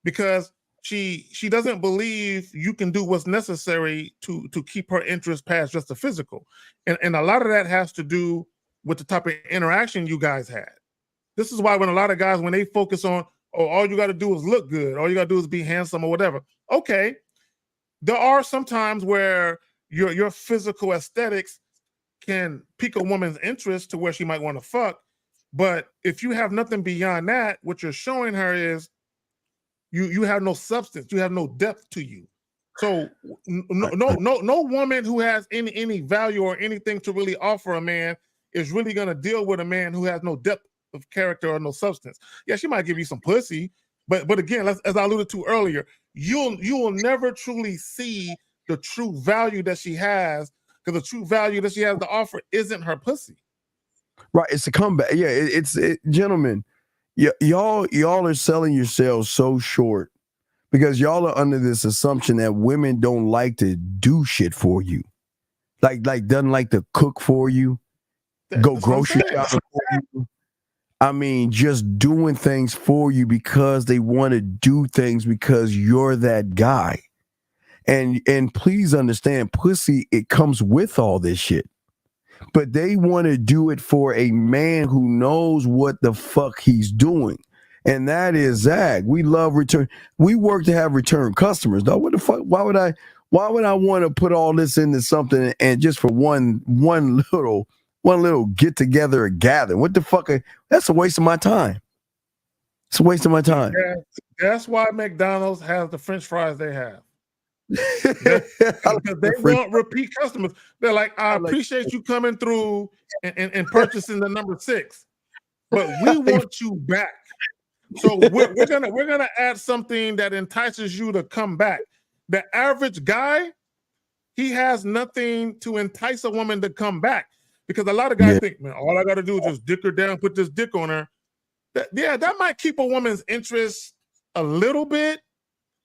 because she doesn't believe you can do what's necessary to keep her interest past just the physical. And a lot of that has to do with the type of interaction you guys had. This is why when a lot of guys, when they focus on, oh, all you got to do is look good, all you got to do is be handsome or whatever. Okay, there are some times where your physical aesthetics can pique a woman's interest to where she might want to fuck. But if you have nothing beyond that, what you're showing her is you have no substance, you have no depth to you. So no woman who has any value or anything to really offer a man is really gonna deal with a man who has no depth of character or no substance. Yeah, she might give you some pussy, but again, as I alluded to earlier, you will never truly see the true value that she has, because the true value that she has to offer isn't her pussy. Right, it's a comeback. Yeah, gentlemen. Y'all are selling yourselves so short because y'all are under this assumption that women don't like to do shit for you, like doesn't like to cook for you, go grocery shopping for you. I mean, just doing things for you because they want to do things because you're that guy. And please understand, pussy, it comes with all this shit. But they want to do it for a man who knows what the fuck he's doing. And that is Zag. We love return. We work to have return customers, though. What the fuck? Why would I want to put all this into something and just for one little get together or gather? What the fuck? That's a waste of my time. It's a waste of my time. Yeah, that's why McDonald's has the French fries they have. Because they want repeat customers. They're like, I appreciate you coming through and purchasing the number 6, but we want you back. So we're gonna add something that entices you to come back. The average guy, he has nothing to entice a woman to come back, because a lot of guys think, man, all I got to do is just dick her down, put this dick on her. That might keep a woman's interest a little bit.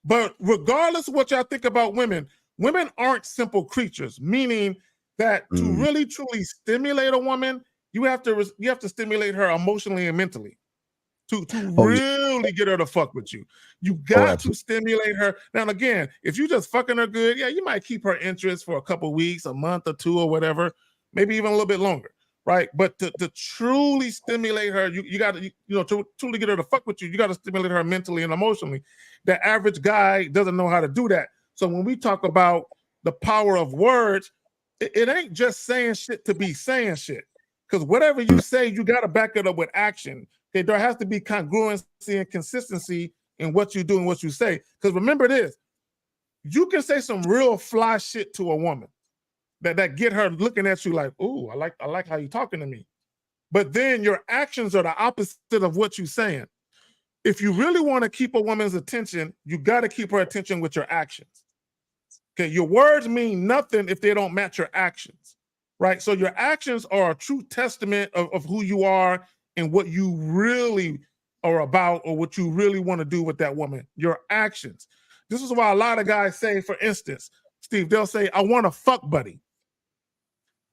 But regardless of what y'all think about women, women aren't simple creatures, meaning that to really truly stimulate a woman, you have to stimulate her emotionally and mentally to really get her to fuck with you. You got to stimulate her. Now, again, if you just fucking her good, yeah, you might keep her interest for a couple weeks, a month or two or whatever, maybe even a little bit longer, right? But to truly stimulate her, you got to, to truly get her to fuck with you, you got to stimulate her mentally and emotionally. The average guy doesn't know how to do that. So when we talk about the power of words, it ain't just saying shit to be saying shit. Because whatever you say, you got to back it up with action. Okay, there has to be congruency and consistency in what you do and what you say. Because remember this, you can say some real fly shit to a woman that get her looking at you like, ooh, I like how you talking to me. But then your actions are the opposite of what you're saying. If you really want to keep a woman's attention, you got to keep her attention with your actions. Okay, your words mean nothing if they don't match your actions, right? So your actions are a true testament of who you are and what you really are about or what you really want to do with that woman, your actions. This is why a lot of guys say, for instance, Steve, they'll say, I want a fuck buddy.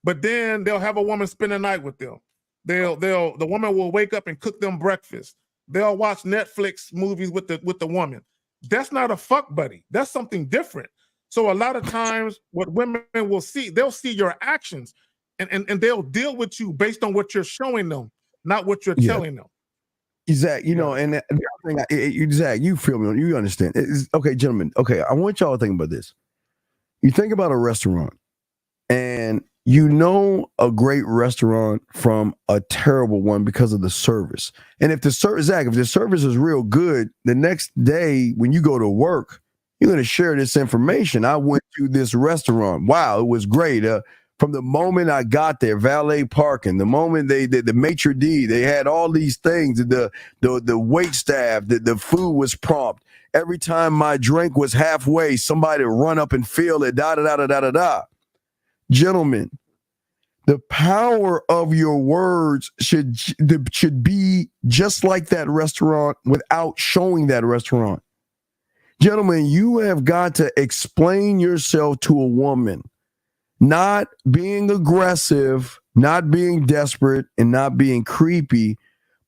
But then they'll have a woman spend the night with them. The woman will wake up and cook them breakfast. They'll watch Netflix movies with the woman. That's not a fuck buddy. That's something different. So a lot of times what women will see, they'll see your actions and they'll deal with you based on what you're showing them, not what you're telling them. Zach, you know, and the other thing, Zach, you feel me? You understand? Okay, gentlemen. Okay, I want y'all to think about this. You think about a restaurant, and you know a great restaurant from a terrible one because of the service. And if the service, Zach, if the service is real good, the next day when you go to work, you're going to share this information. I went to this restaurant. Wow, it was great. From the moment I got there, valet parking, the moment they did the maitre d', they had all these things. The wait staff, the food was prompt. Every time my drink was halfway, somebody would run up and fill it. Da da da da da da da. Gentlemen, the power of your words should be just like that restaurant without showing that restaurant. Gentlemen, you have got to explain yourself to a woman, not being aggressive, not being desperate, and not being creepy,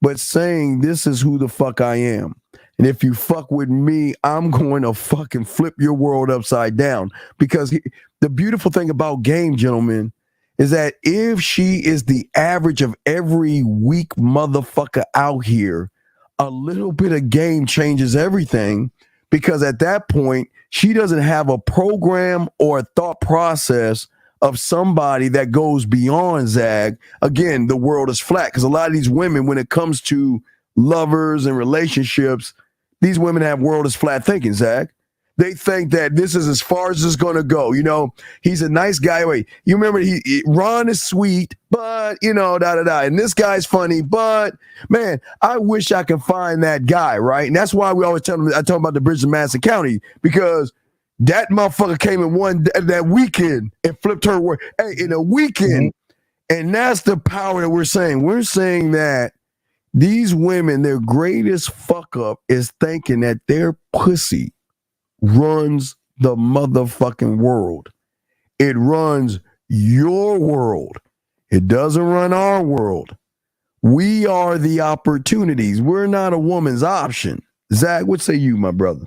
but saying, this is who the fuck I am. And if you fuck with me, I'm going to fucking flip your world upside down. Because the beautiful thing about game, gentlemen, is that if she is the average of every weak motherfucker out here, a little bit of game changes everything. Because at that point, she doesn't have a program or a thought process of somebody that goes beyond Zag. Again, the world is flat because a lot of these women, when it comes to lovers and relationships, these women have world is flat thinking, Zag. They think that this is as far as it's going to go. You know, he's a nice guy. Wait, you remember Ron is sweet, but, you know, da-da-da. And this guy's funny, but, man, I wish I could find that guy, right? And that's why we always tell them, I talk about the Bridges of Madison County, because that motherfucker came in that weekend and flipped her word. Hey, in a weekend. Mm-hmm. And that's the power that we're saying. We're saying that these women, their greatest fuck up is thinking that their pussy runs the motherfucking world. It runs your world. It doesn't run our world. We are the opportunities. We're not a woman's option. Zach, what say you, my brother?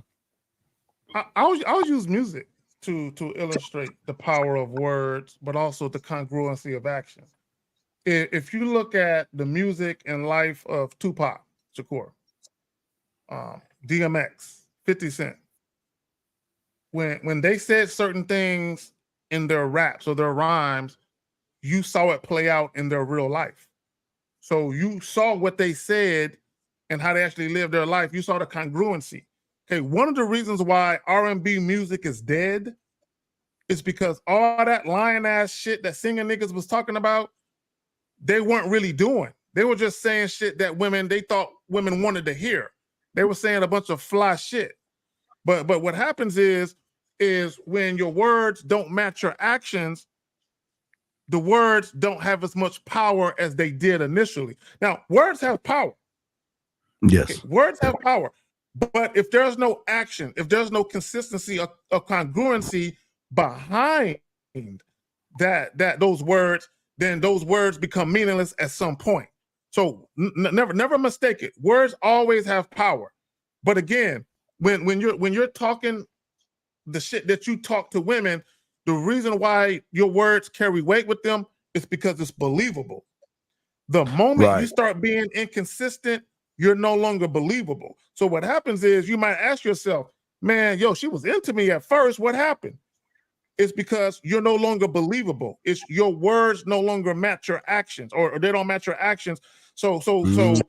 I'll use music to illustrate the power of words, but also the congruency of action. If you look at the music and life of Tupac Shakur, DMX, 50 Cent, when they said certain things in their raps or their rhymes, you saw it play out in their real life. So you saw what they said and how they actually lived their life. You saw the congruency. Okay, one of the reasons why R&B music is dead is because all that lying ass shit that singing niggas was talking about, they weren't really doing. They were just saying shit that they thought women wanted to hear. They were saying a bunch of fly shit. But what happens is when your words don't match your actions, the words don't have as much power as they did initially. Now, words have power. Yes. Okay, words have power. But if there's no action, if there's no consistency or congruency behind those words, then those words become meaningless at some point. So never mistake it. Words always have power. But again, when you're talking the shit that you talk to women, the reason why your words carry weight with them is because it's believable. The moment you start being inconsistent, you're no longer believable. So what happens is you might ask yourself, man, yo, she was into me at first. What happened? it's because you're no longer believable. It's your words no longer match your actions, or they don't match your actions. So the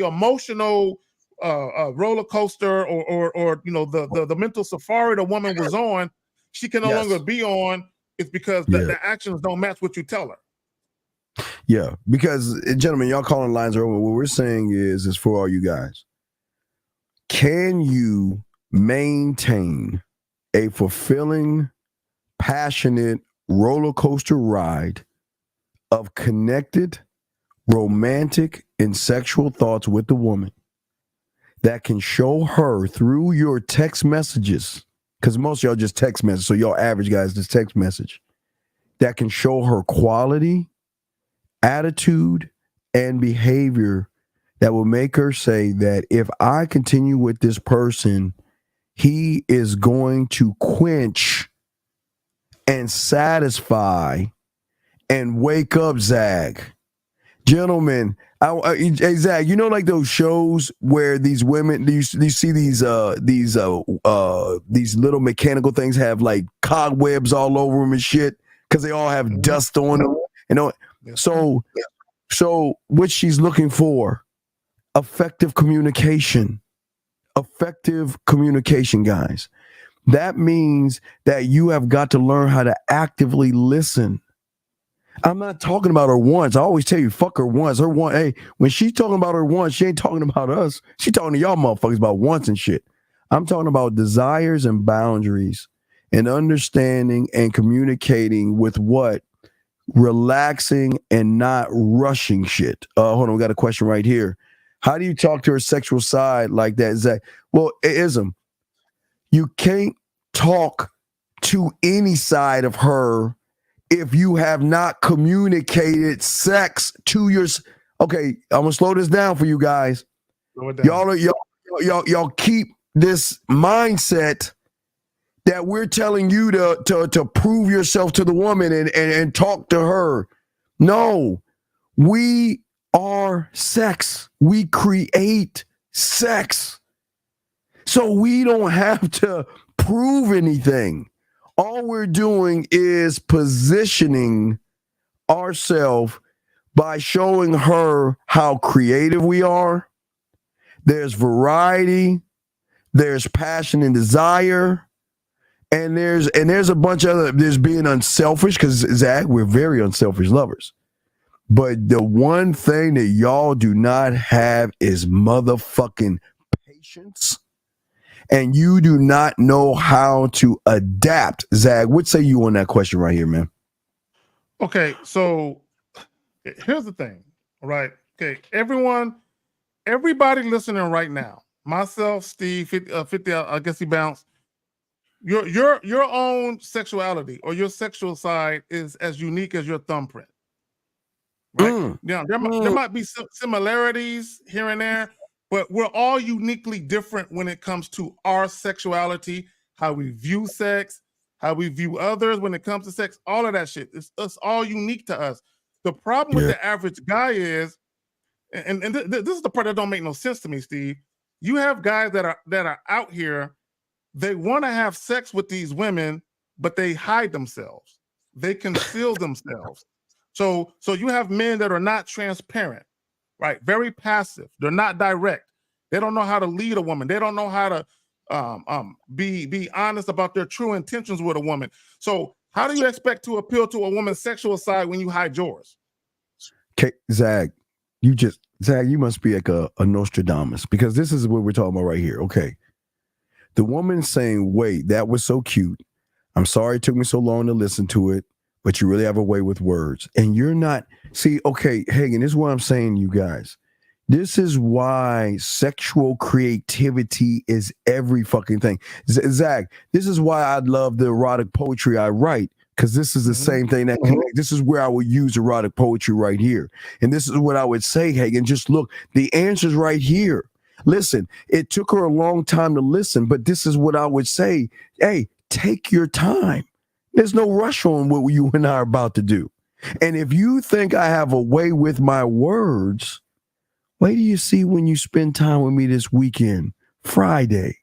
emotional roller coaster, or the mental safari the woman was on, she can no longer be on. It's because the actions don't match what you tell her. Yeah, because gentlemen, y'all calling lines are over. What we're saying is for all you guys. Can you maintain a fulfilling, passionate roller coaster ride of connected, romantic, and sexual thoughts with the woman that can show her through your text messages? Because most of y'all just text message, so y'all average guys just text message. That can show her quality, attitude, and behavior that will make her say that if I continue with this person, he is going to quench and satisfy and wake up Zag. Gentlemen, hey Zag, you know, like those shows where these women, you see these little mechanical things have like cobwebs all over them and shit because they all have dust on them. You know, so what she's looking for, effective communication, guys. That means that you have got to learn how to actively listen. I'm not talking about her once. I always tell you, fuck her once. Her one, hey, when she's talking about her once, she ain't talking about us. She talking to y'all motherfuckers about once and shit. I'm talking about desires and boundaries and understanding and communicating with what? Relaxing and not rushing shit. Hold on, we got a question right here. How do you talk to her sexual side like that, Zach? Well, ism. You can't talk to any side of her if you have not communicated sex to your. Okay, I'm gonna slow this down for you guys. Y'all keep this mindset that we're telling you to prove yourself to the woman and talk to her. No, we are sex. We create sex. So we don't have to prove anything. All we're doing is positioning ourselves by showing her how creative we are. There's variety, there's passion and desire, and there's a bunch of other, there's being unselfish, because Zach, we're very unselfish lovers. But the one thing that y'all do not have is motherfucking patience. And you do not know how to adapt. Zag, what say you on that question right here, man? Okay, so here's the thing, right? Okay, everybody listening right now, myself, Steve, 50, I guess he bounced. Your own sexuality or your sexual side is as unique as your thumbprint, right? Now, there might be some similarities here and there, but we're all uniquely different when it comes to our sexuality, how we view sex, how we view others when it comes to sex, all of that shit. It's all unique to us. The problem with the average guy is, and this is the part that don't make no sense to me, Steve. You have guys that are out here, they want to have sex with these women, but they hide themselves. They conceal themselves. So you have men that are not transparent. Right, very passive. They're not direct. They don't know how to lead a woman. They don't know how to be honest about their true intentions with a woman. So how do you expect to appeal to a woman's sexual side when you hide yours? Okay, Zag, you must be like a Nostradamus, because this is what we're talking about right here. Okay, the woman saying, "Wait, that was so cute. I'm sorry it took me so long to listen to it, but you really have a way with words." And you're not. See, okay, Hagen, this is what I'm saying, you guys. This is why sexual creativity is every fucking thing. Zach, this is why I love the erotic poetry I write, because this is the same thing that connects. This is where I would use erotic poetry right here. And this is what I would say, Hagen. Just look, the answer's right here. Listen, it took her a long time to listen, but this is what I would say. Hey, take your time. There's no rush on what you and I are about to do. And if you think I have a way with my words, wait till you see when you spend time with me this weekend, Friday,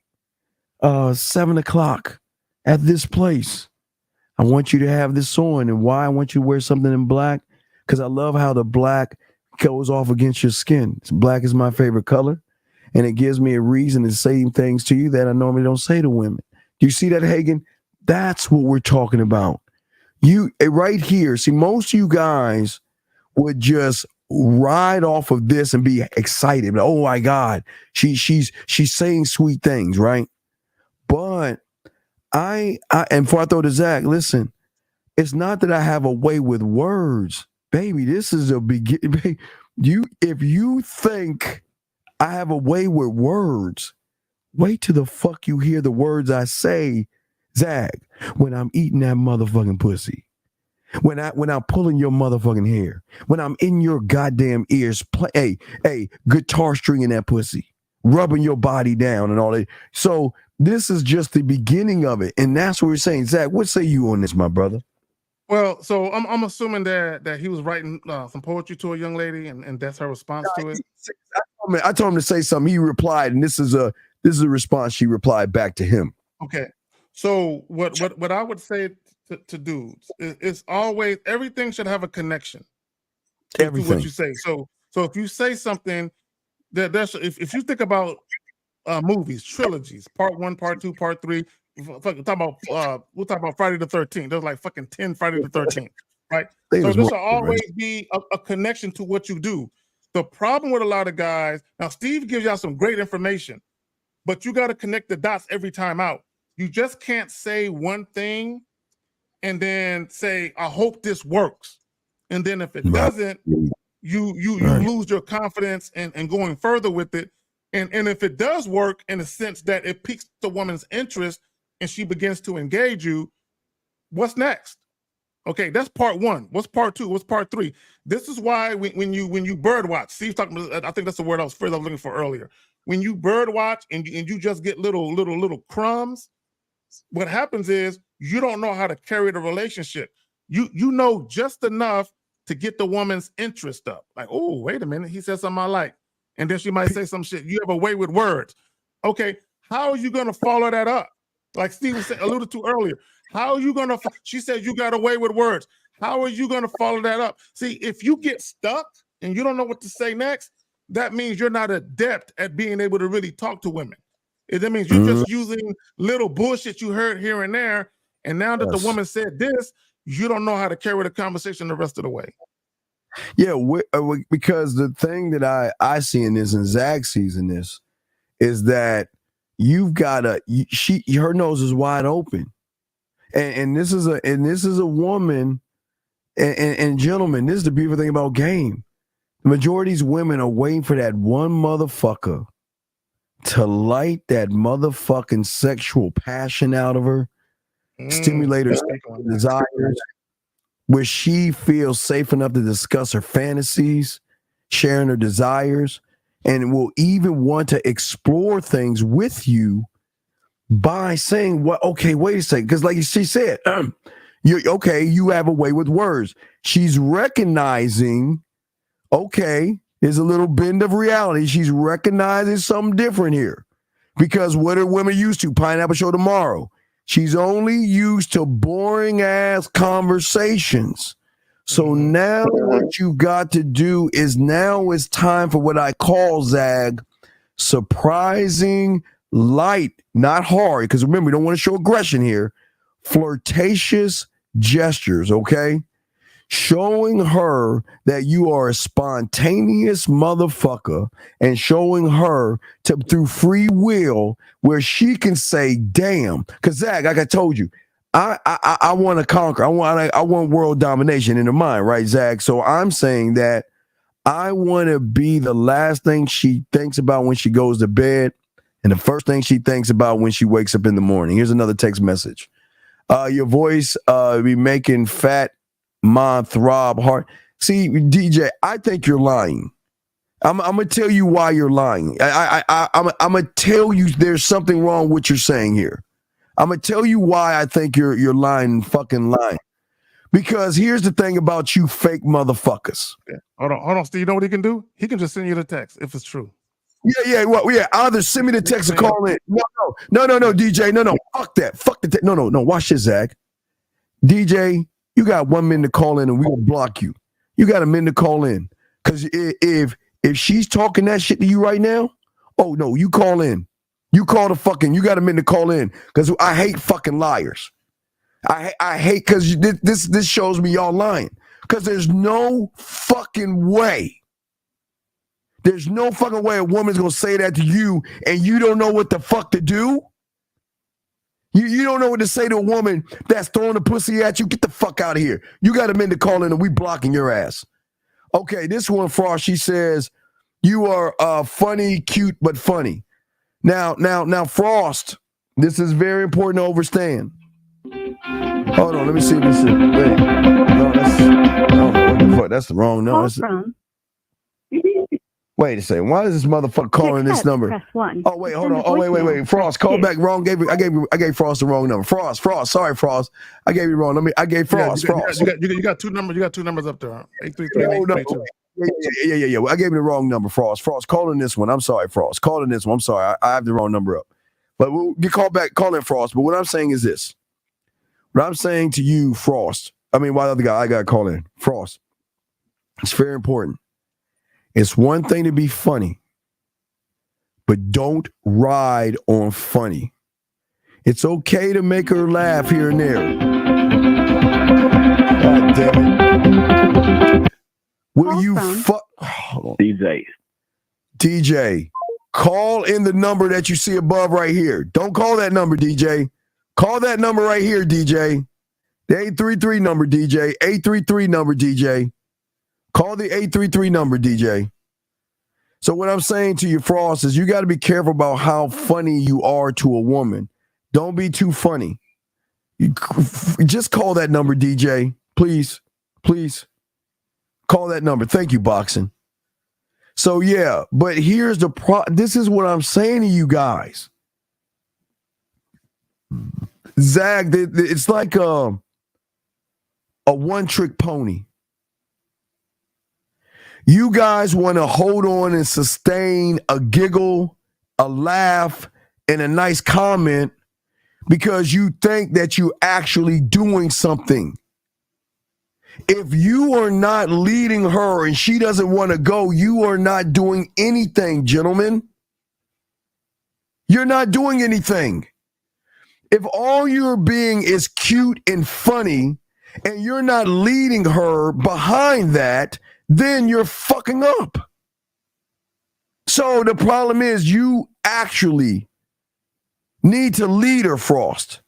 7 o'clock at this place. I want you to have this on. And why I want you to wear something in black? Because I love how the black goes off against your skin. Black is my favorite color. And it gives me a reason to say things to you that I normally don't say to women. Do you see that, Hagen? That's what we're talking about. You right here. See, most of you guys would just ride off of this and be excited. Oh my God, she's saying sweet things, right? But and before I throw to Zach, listen, it's not that I have a way with words, baby. This is a beginning. If you think I have a way with words, wait till the fuck you hear the words I say, Zach, when I'm eating that motherfucking pussy. When I'm pulling your motherfucking hair, when I'm in your goddamn ears, guitar stringing that pussy, rubbing your body down and all that. So this is just the beginning of it, and that's what we're saying. Zach, what say you on this, my brother? Well, so I'm assuming that he was writing some poetry to a young lady, and that's her response to it. I told him to say something. He replied, and this is a response she replied back to him. Okay, so what I would say to dudes is always everything should have a connection to what you say. So if you say something if you think about movies, trilogies, part 1, part 2, part 3, we'll talk about Friday the 13th. There's like fucking 10 Friday the 13th, right? So there should always be a connection to what you do. The problem with a lot of guys, now Steve gives y'all some great information, but you got to connect the dots every time out. You just can't say one thing and then say, I hope this works. And then if it doesn't, you lose your confidence and going further with it. And if it does work in the sense that it piques the woman's interest and she begins to engage you, what's next? Okay, that's part 1. What's part 2? What's part 3? This is why when you bird watch, Steve's talking about, I think that's the word I was looking for earlier. When you bird watch and you just get little crumbs, what happens is you don't know how to carry the relationship. You know just enough to get the woman's interest up. Like, oh, wait a minute, he said something I like. And then she might say some shit. You have a way with words. Okay, how are you going to follow that up? Like Steve alluded to earlier. How are you going to, she said you got a way with words. How are you going to follow that up? See, if you get stuck and you don't know what to say next, that means you're not adept at being able to really talk to women. That means you're just using little bullshit you heard here and there. And now that the woman said this, you don't know how to carry the conversation the rest of the way. Yeah, because the thing that I see in this and Zach sees in this is that you've got her nose is wide open. And this is a woman and gentlemen, this is the beautiful thing about game. The majority of these women are waiting for that one motherfucker to light that motherfucking sexual passion out of her, stimulate her desires, where she feels safe enough to discuss her fantasies, sharing her desires, and will even want to explore things with you by saying, "Well, okay, wait a second," because like she said, you have a way with words. She's recognizing, okay, there's a little bend of reality. She's recognizing something different here. Because what are women used to? Pineapple Show tomorrow. She's only used to boring ass conversations. So now what you've got to do is now it's time for what I call, Zag, surprising, light, not hard, because remember, we don't want to show aggression here, flirtatious gestures, okay? Showing her that you are a spontaneous motherfucker and showing her through free will where she can say, damn, because Zach, like I told you, I want to conquer. I want world domination in her mind, right, Zach? So I'm saying that I want to be the last thing she thinks about when she goes to bed and the first thing she thinks about when she wakes up in the morning. Here's another text message. Your voice be making fat mom throb hard. See, DJ, I think you're lying. I'm gonna tell you why you're lying. I'm gonna tell you there's something wrong with what you're saying here. I'm gonna tell you why I think you're lying, fucking lying. Because here's the thing about you fake motherfuckers. Yeah. Hold on, Steve. You know what he can do? He can just send you the text if it's true. Yeah. Either send me the text or call in. No, DJ. No. Fuck that. Fuck the text. No. Watch this, Zach. DJ, you got 1 minute to call in and we will block you. You got a minute to call in. Because if she's talking that shit to you right now, oh no, you call in. You call the fucking, you got a minute to call in. Because I hate fucking liars. I hate, because this shows me y'all lying. Because there's no fucking way. There's no fucking way a woman's going to say that to you and you don't know what the fuck to do. You don't know what to say to a woman that's throwing a pussy at you. Get the fuck out of here. You got a minute to call in and we blocking your ass. Okay, this one, Frost, she says, you are funny, cute, but funny. Now, Frost, this is very important to understand. Hold on, let me see this. Wait, no, that's the wrong number. Wait a second. Why is this motherfucker calling this number? Press 1. Oh wait, hold on. Oh wait. Frost, call back. Wrong. I gave Frost the wrong number. Frost. Sorry, Frost. I gave you wrong. I gave Frost. Frost. You got two numbers. You got two numbers up there. 833 and 832. Yeah. I gave you the wrong number. Frost. Call in this one. I'm sorry, Frost. Call in this one. I'm sorry. I have the wrong number up. But we'll get called back. Call in Frost. But what I'm saying is this. What I'm saying to you, Frost. I mean, why the other guy? I got to call in Frost. It's very important. It's one thing to be funny, but don't ride on funny. It's okay to make her laugh here and there. God damn it. Will you fuck? DJ, call in the number that you see above right here. Don't call that number, DJ. Call that number right here, DJ. The 833 number, DJ. 833 number, DJ. Call the 833 number, DJ. So what I'm saying to you, Frost, is you got to be careful about how funny you are to a woman. Don't be too funny. Just call that number, DJ. Please. Call that number. Thank you, Boxing. So, yeah, but here's this is what I'm saying to you guys. Zag, it's like a one-trick pony. You guys want to hold on and sustain a giggle, a laugh, and a nice comment because you think that you're actually doing something. If you are not leading her and she doesn't want to go, you are not doing anything, gentlemen. You're not doing anything. If all you're being is cute and funny and you're not leading her behind that, then you're fucking up. So the problem is you actually need to lead her, Frost.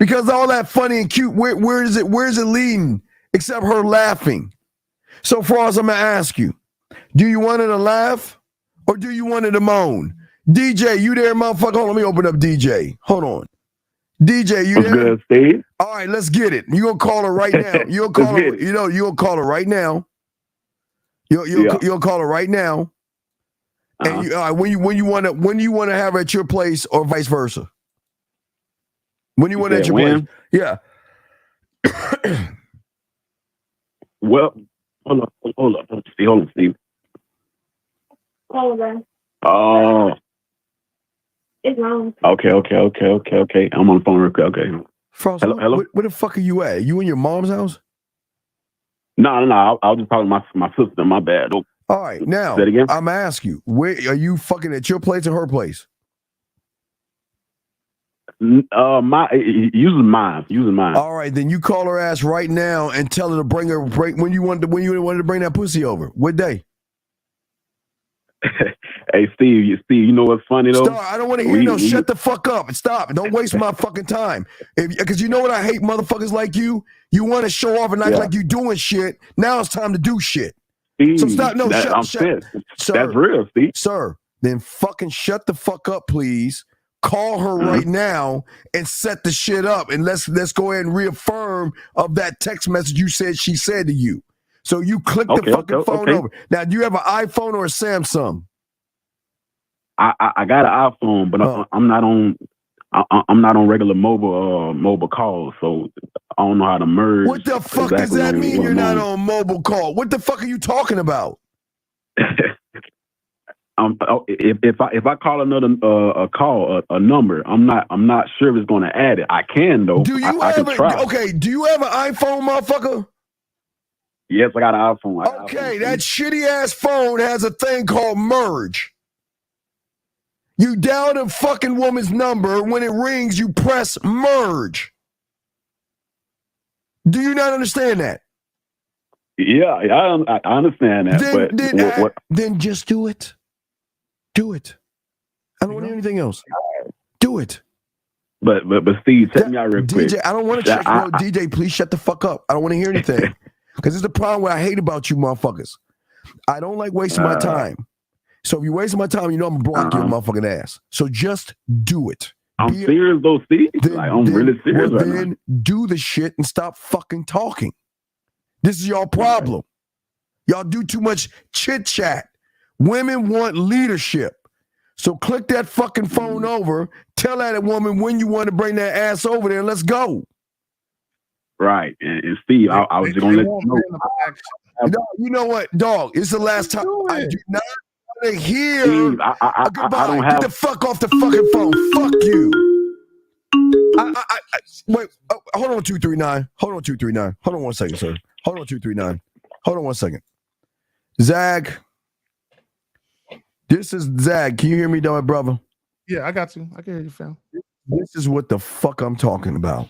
Because all that funny and cute, where is it leading? Except her laughing. So Frost, I'm going to ask you, do you want her to laugh or do you want her to moan? DJ, you there, motherfucker? Hold on, let me open up DJ. Hold on. DJ, you there? Good, Steve. All right, let's get it. You're gonna call her right now. You'll call her, you're gonna call her right now. You'll call her right now. And you, all right, when you wanna have her at your place or vice versa. When you want her at your place. Yeah. Well, hold on, Steve. Hold on. Oh. It's wrong. Okay. I'm on the phone real quick. Okay. Frost, hello? Where the fuck are you at? You in your mom's house? No. I was just talking to my sister. My bad. Oh. All right. Now, say it again? I'm asking you, where are you fucking at your place or her place? Using mine. All right, then you call her ass right now and tell her to bring when you wanted to bring that pussy over. What day? Hey, Steve, you know what's funny though? Stop, I don't want to hear shut the fuck up and stop. Don't waste my fucking time. Because you know what I hate motherfuckers like you? You want to show off and act like you doing shit. Now it's time to do shit. Steve, so stop. No, I'm shut. Sir, that's real, Steve. Sir, then fucking shut the fuck up, please. Call her right now and set the shit up. And let's go ahead and reaffirm of that text message you said she said to you. So you click the fucking phone over. Now, do you have an iPhone or a Samsung? I got an iPhone, but I'm not on regular mobile calls, so I don't know how to merge. What the fuck does that mean? You're not on mobile call? What the fuck are you talking about? if I call another a number, I'm not sure if it's going to add it. I can though. Do you I can try. Okay, do you have an iPhone, motherfucker? Yes, I got an iPhone. Okay, that shitty ass phone has a thing called merge. You dial the fucking woman's number. When it rings, you press merge. Do you not understand that? Yeah, I understand that. Then just do it. Do it. I don't want to hear anything else. Do it. But Steve, check me out real quick. DJ, I don't want to check. No, DJ, please shut the fuck up. I don't want to hear anything. Because it's the problem what I hate about you motherfuckers. I don't like wasting my time. So if you're wasting my time, you know I'm going to block your motherfucking ass. So just do it. I'm serious though, Steve. I'm really serious right now. Then do the shit and stop fucking talking. This is your problem. Y'all do too much chit chat. Women want leadership. So click that fucking phone over. Tell that woman when you want to bring that ass over there and let's go. Right. And Steve, I was just going to let you know. No, you know what, dog? It's the last time. I do not want to hear. Steve, I don't have. Get the fuck off the fucking phone. Fuck you. Wait, hold on, 239. Hold on, 239. Hold on 1 second, sir. Hold on, 239. Hold on 1 second. Zag. This is Zag. Can you hear me, dog, brother? Yeah, I got you. I can hear you, fam. This is what the fuck I'm talking about.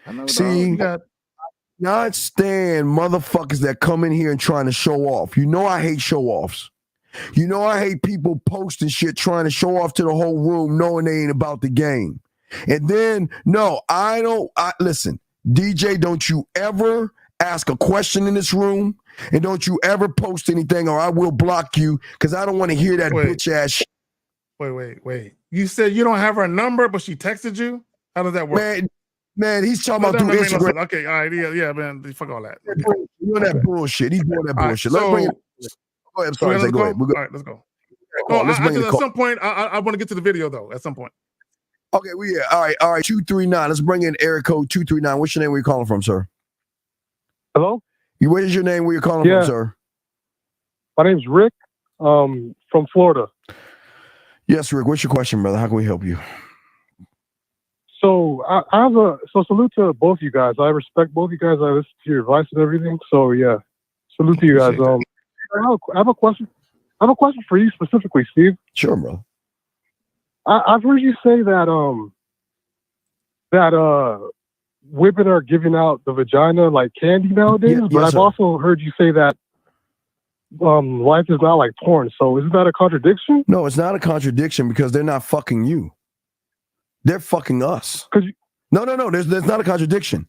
I know, See, not stand motherfuckers that come in here and trying to show off. You know I hate show offs. You know I hate people posting shit trying to show off to the whole room knowing they ain't about the game. And then, no, listen, DJ, don't you ever ask a question in this room and don't you ever post anything or I will block you because I don't want to hear that bitch ass shit. Wait. You said you don't have her number, but she texted you? How does that work? Man, he's talking about through Instagram. Okay, all right, yeah, man. Fuck all that. You know that bullshit. He's doing that bullshit. Let's bring it. Go ahead. I'm sorry. Go ahead. All right, let's go. At some point, I want to get to the video though. At some point. Okay, all right. 239. Let's bring in area code 239. What's your name? Where you calling from, sir? Hello. What is your name? Where you calling from, sir? My name's Rick. From Florida. Yes, Rick. What's your question, brother? How can we help you? So I have salute to both you guys. I respect both you guys. I listen to your advice and everything. So yeah, salute to you guys. I have a question. I have a question for you specifically, Steve. Sure, bro. I've heard you say that women are giving out the vagina like candy nowadays, but I've also heard you say that life is not like porn. So isn't that a contradiction? No, it's not a contradiction because they're not fucking you. They're fucking us. No. There's not a contradiction.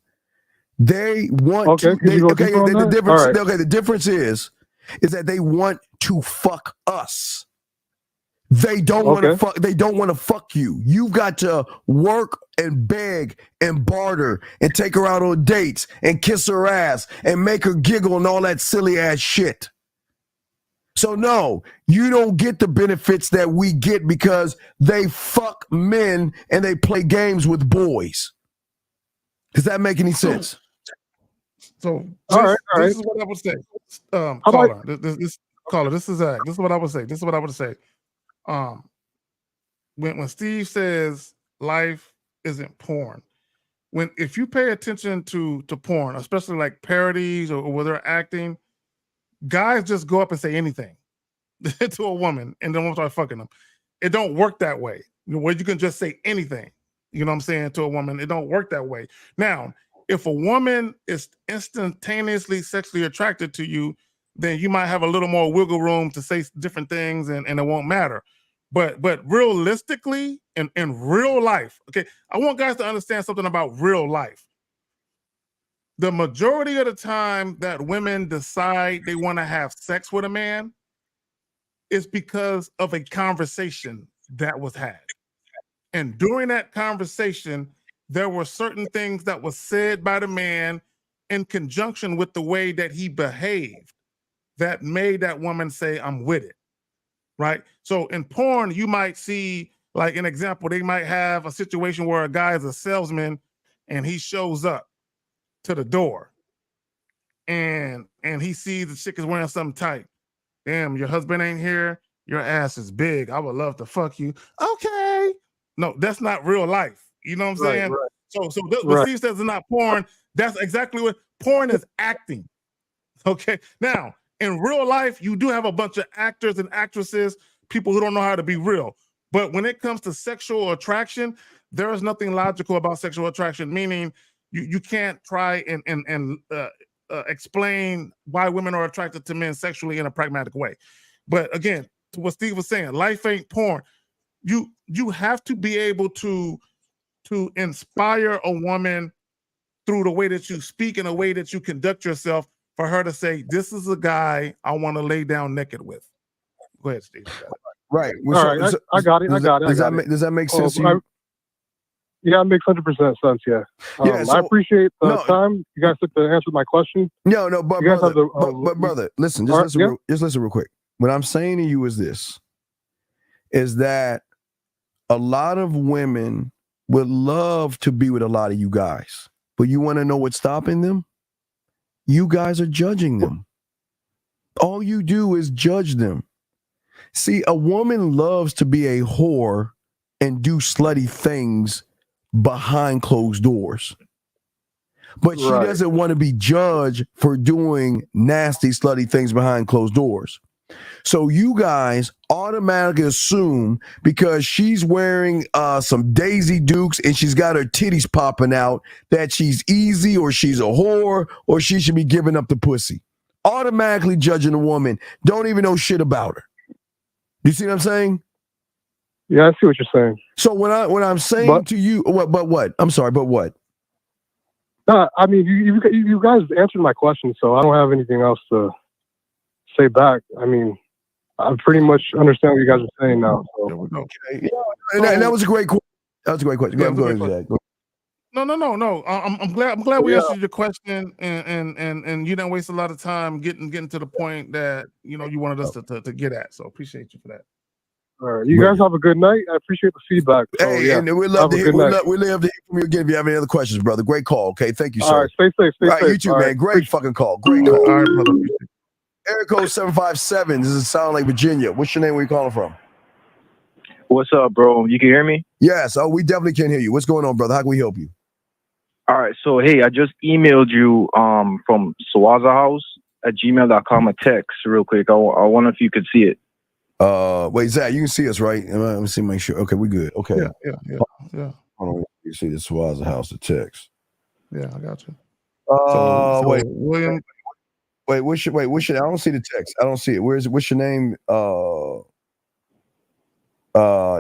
They want the difference is that they want to fuck us. They don't want to fuck. They don't want to fuck you. You've got to work and beg and barter and take her out on dates and kiss her ass and make her giggle and all that silly ass shit. So no, you don't get the benefits that we get because they fuck men and they play games with boys. Does that make any sense? So this is what I would say. Caller, this is Zach. This is what I would say. When Steve says life isn't porn, if you pay attention to porn, especially like parodies or where they're acting, guys just go up and say anything to a woman and then won't start fucking them. It don't work that way. Where you can just say anything, you know what I'm saying, to a woman. It don't work that way. Now, if a woman is instantaneously sexually attracted to you, then you might have a little more wiggle room to say different things and it won't matter. But realistically, in real life, okay, I want guys to understand something about real life. The majority of the time that women decide they want to have sex with a man is because of a conversation that was had. And during that conversation, there were certain things that was said by the man in conjunction with the way that he behaved that made that woman say, I'm with it, right? So in porn, you might see, like an example, they might have a situation where a guy is a salesman and he shows up to the door and he sees the chick is wearing something tight damn, your husband ain't here. Your ass is big. I would love to fuck you. Okay. No, that's not real life. You know what I'm saying? Right. So what Steve says is not porn. That's exactly what porn is acting. Okay. Now, in real life, you do have a bunch of actors and actresses, people who don't know how to be real. But when it comes to sexual attraction, there is nothing logical about sexual attraction, meaning you can't try and explain why women are attracted to men sexually in a pragmatic way. But again, to what Steve was saying, life ain't porn. You have to be able to inspire a woman through the way that you speak and the way that you conduct yourself for her to say, this is a guy I want to lay down naked with. Go ahead, Steve. Right. All right, I got it. Does that make sense to you? Yeah, it makes 100% sense. Yeah. I appreciate the time you guys took to answer my question. No, but you guys brother, have but brother, listen, just listen real quick. What I'm saying to you is this: is that a lot of women would love to be with a lot of you guys, but you want to know what's stopping them? You guys are judging them. All you do is judge them. See, a woman loves to be a whore and do slutty things behind closed doors. But she doesn't want to be judged for doing nasty, slutty things behind closed doors. So you guys automatically assume because she's wearing some Daisy Dukes and she's got her titties popping out that she's easy or she's a whore or she should be giving up the pussy. Automatically judging a woman, don't even know shit about her. You see what I'm saying? Yeah, I see what you're saying. So when I'm saying to you, but what? I'm sorry, but what? I mean, you guys answered my question, so I don't have anything else to say back. I mean, I pretty much understand what you guys are saying now. So. Okay. And that was a great question. That was a great question. Go ahead. No. I'm glad we answered your question, and you didn't waste a lot of time getting to the point that you wanted us to get at. So appreciate you for that. All right, you guys have a good night. I appreciate the feedback. So, and we'd love to hear from you again if you have any other questions, brother. Great call. Okay, thank you, sir. All right, stay safe. Stay safe. You too, man. Great fucking call. Great call. All right, brother. Area code 757. This is Sound Lake, Virginia. What's your name? Where you calling from? What's up, bro? You can hear me? Yes. Oh, we definitely can hear you. What's going on, brother? How can we help you? All right. So, hey, I just emailed you from swazahouse@gmail.com a text real quick. I wonder if you could see it. Wait, Zach, you can see us, right? Let me see, make sure. Okay, we good. Okay. Yeah. Hold on. You see the Swaza House, the text. Yeah, I got you. Wait, William. What's your? I don't see the text. I don't see it. Where's it? What's your name?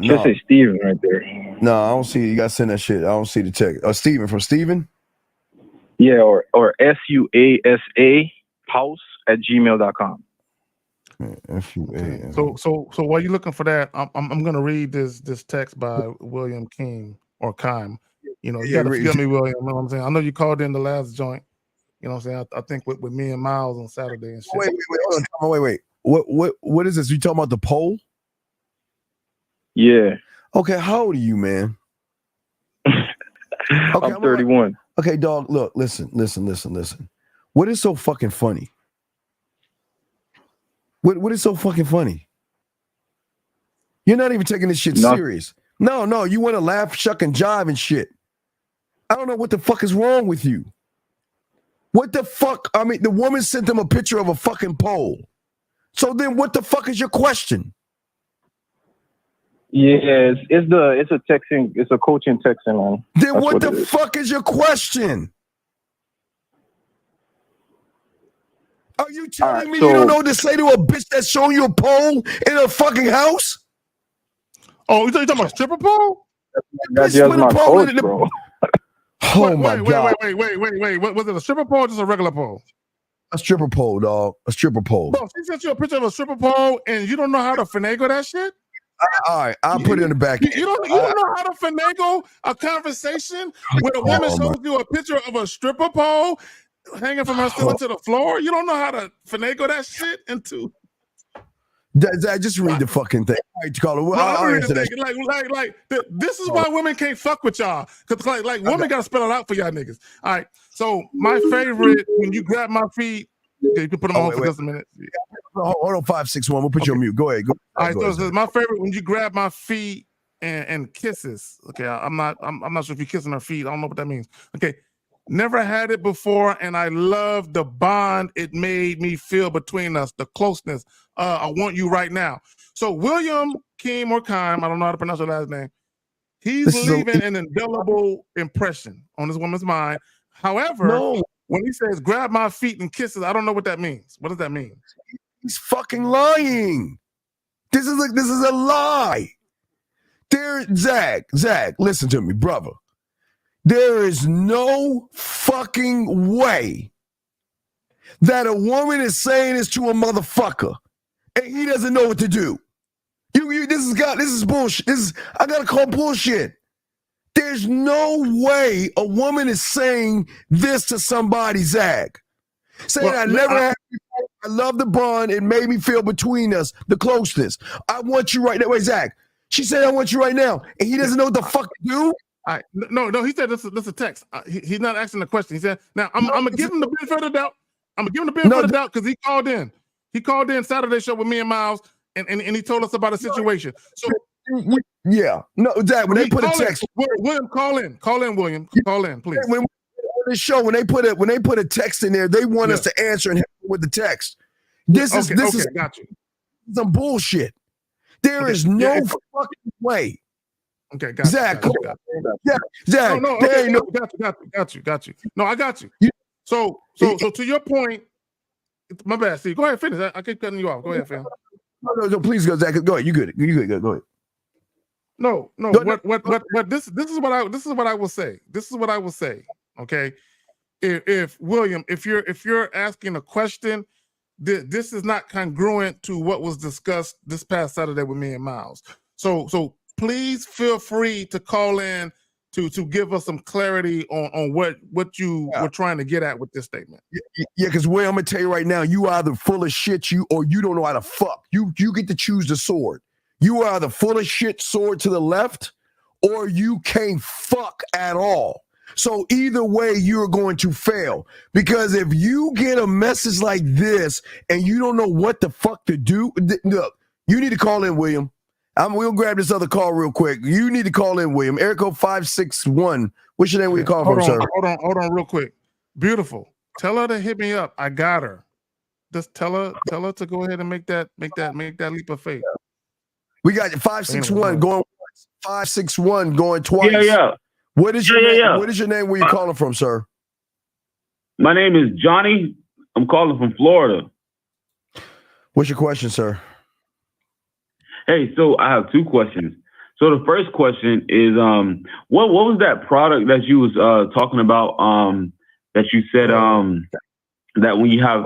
Just say Steven right there. No, I don't see it. You gotta send that shit. I don't see the text. Steven from Steven? Yeah, or SUASA house@gmail.com. FUA. So while you're looking for that, I'm gonna read this text by William King or Kime. You gotta forgive me, William. You know what I'm saying? I know you called in the last joint. You know what I'm saying? I think with me and Miles on Saturday and shit. Wait, hold on. Wait. What is this? You talking about the poll? Yeah. Okay, how old are you, man? I'm 31. Okay, dog, look, listen. What is so fucking funny? What is so fucking funny? You're not even taking this shit serious. No, you want to laugh, shuck, and jive and shit. I don't know what the fuck is wrong with you. What the fuck? I mean, the woman sent them a picture of a fucking pole. So then what the fuck is your question? Yeah, it's a texting, it's a coaching texting line. Then what the fuck is your question? Are you telling me you don't know what to say to a bitch that's showing you a pole in a fucking house? Oh, you talking about a stripper pole? That's my coach, bro. Oh my God. Wait. Was it a stripper pole or just a regular pole? A stripper pole, dog. A stripper pole. Bro, she sent you a picture of a stripper pole and you don't know how to finagle that shit? All right, I'll put it in the back. You don't know how to finagle a conversation where a woman shows you a picture of a stripper pole hanging from her ceiling to the floor? You don't know how to finagle that shit into... Just read the fucking thing. All right, Carla, I'll answer that. This is why women can't fuck with y'all. Because like women gotta spell it out for y'all niggas. All right. So my favorite, when you grab my feet, you can put them on for just a minute. Hold on, 561. We'll put you on mute. Go ahead. All right, so it says, my favorite when you grab my feet and kisses. Okay, I'm not sure if you're kissing her feet. I don't know what that means. Okay, never had it before, and I love the bond it made me feel between us, the closeness. I want you right now. So William Keem or Kime, I don't know how to pronounce her last name. He's leaving an indelible impression on this woman's mind. However, when he says grab my feet and kisses, I don't know what that means. What does that mean? He's fucking lying. This is a lie. Zach, listen to me, brother. There is no fucking way that a woman is saying this to a motherfucker and he doesn't know what to do. This is bullshit. I gotta call bullshit. There's no way a woman is saying this to somebody, Zach. Saying I never had before. I love the bond. It made me feel between us, the closeness. I want you right now. Wait, Zach. She said I want you right now, and he doesn't know what the fuck to do. All right. No. He said this is a text. He's not asking the question. He said, "Now I'm gonna give him the benefit of the doubt. I'm gonna give him the benefit of the doubt because he called in. He called in Saturday show with me and Miles, and he told us about a situation. So yeah, no, Zach. When they put a text, William, call in, William, call in, please. When the show, when they put a text in there, they want us to answer and help with the text. This is got you. Some bullshit. There is no fucking way. Okay, got Zach. You. Zach. No, got you. No, I got you. So to your point, my bad. Steve, go ahead, finish. I keep cutting you off. Go ahead, fam. No, please go, Zach. Go ahead. You good? Go ahead. No. What this is what I will say. This is what I will say. Okay, if William, if you're asking a question, this is not congruent to what was discussed this past Saturday with me and Miles. So please feel free to call in to give us some clarity on what you were trying to get at with this statement. Yeah, because William, I'm gonna tell you right now, you either full of shit, or you don't know how to fuck. You get to choose the sword. You are either full of shit, sword to the left, or you can't fuck at all. So either way, you're going to fail. Because if you get a message like this and you don't know what the fuck to do, look, you need to call in, William. We'll grab this other call real quick. You need to call in, William. Erico 561. What's your name? Where you calling from, sir? Hold on, real quick. Beautiful. Tell her to hit me up. I got her. Just tell her to go ahead and make that leap of faith. We got 561 going once, 561 going twice. Yeah. What is your name? What is your name? Where you calling from, sir? My name is Johnny. I'm calling from Florida. What's your question, sir? Hey, so I have two questions. So the first question is, what was that product that you was talking about? That you said that when you have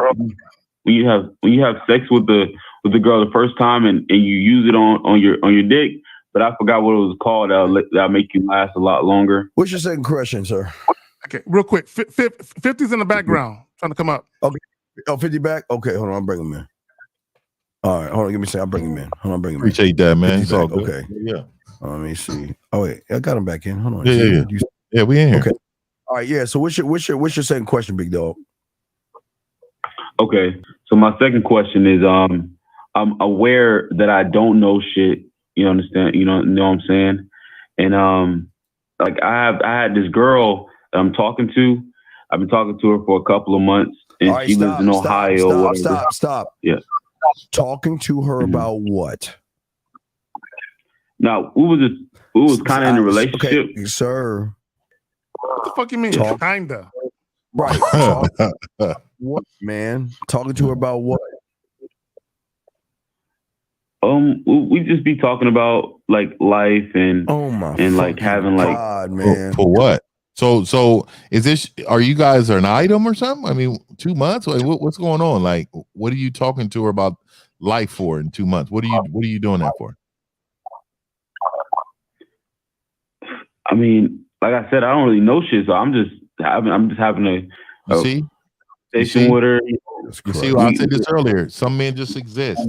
sex with the girl the first time and you use it on your dick. But I forgot what it was called. That'll make you last a lot longer. What's your second question, sir? Okay, real quick. 50's in the background, trying to come up. Okay. Oh, 50 back? Okay, hold on. I'll bring him in. All right, hold on. Give me a second. I'll bring him in. Hold on, bring him in. Appreciate that, man. It's all good. Okay. Yeah. Let me see. Oh, wait. I got him back in. Hold on. Yeah, we in here. Okay. All right, yeah. So what's your second question, big dog? Okay. So my second question is, I'm aware that I don't know shit. You understand? You know what I'm saying? And like I had this girl that I'm talking to. I've been talking to her for a couple of months, and she lives in Ohio. Stop. Yeah. Talking to her about what? Now, we was kind of in a relationship. Okay, sir. What the fuck you mean? Kinda. Right. What, man? Talking to her about what? We just be talking about like life and like having like God, man. For what? So is this? Are you guys an item or something? I mean, 2 months. Like, what's going on? Like, what are you talking to her about life for in 2 months? What are you doing that for? I mean, like I said, I don't really know shit, so I'm just having a see station with her. You see, I said this earlier. Some men just exist.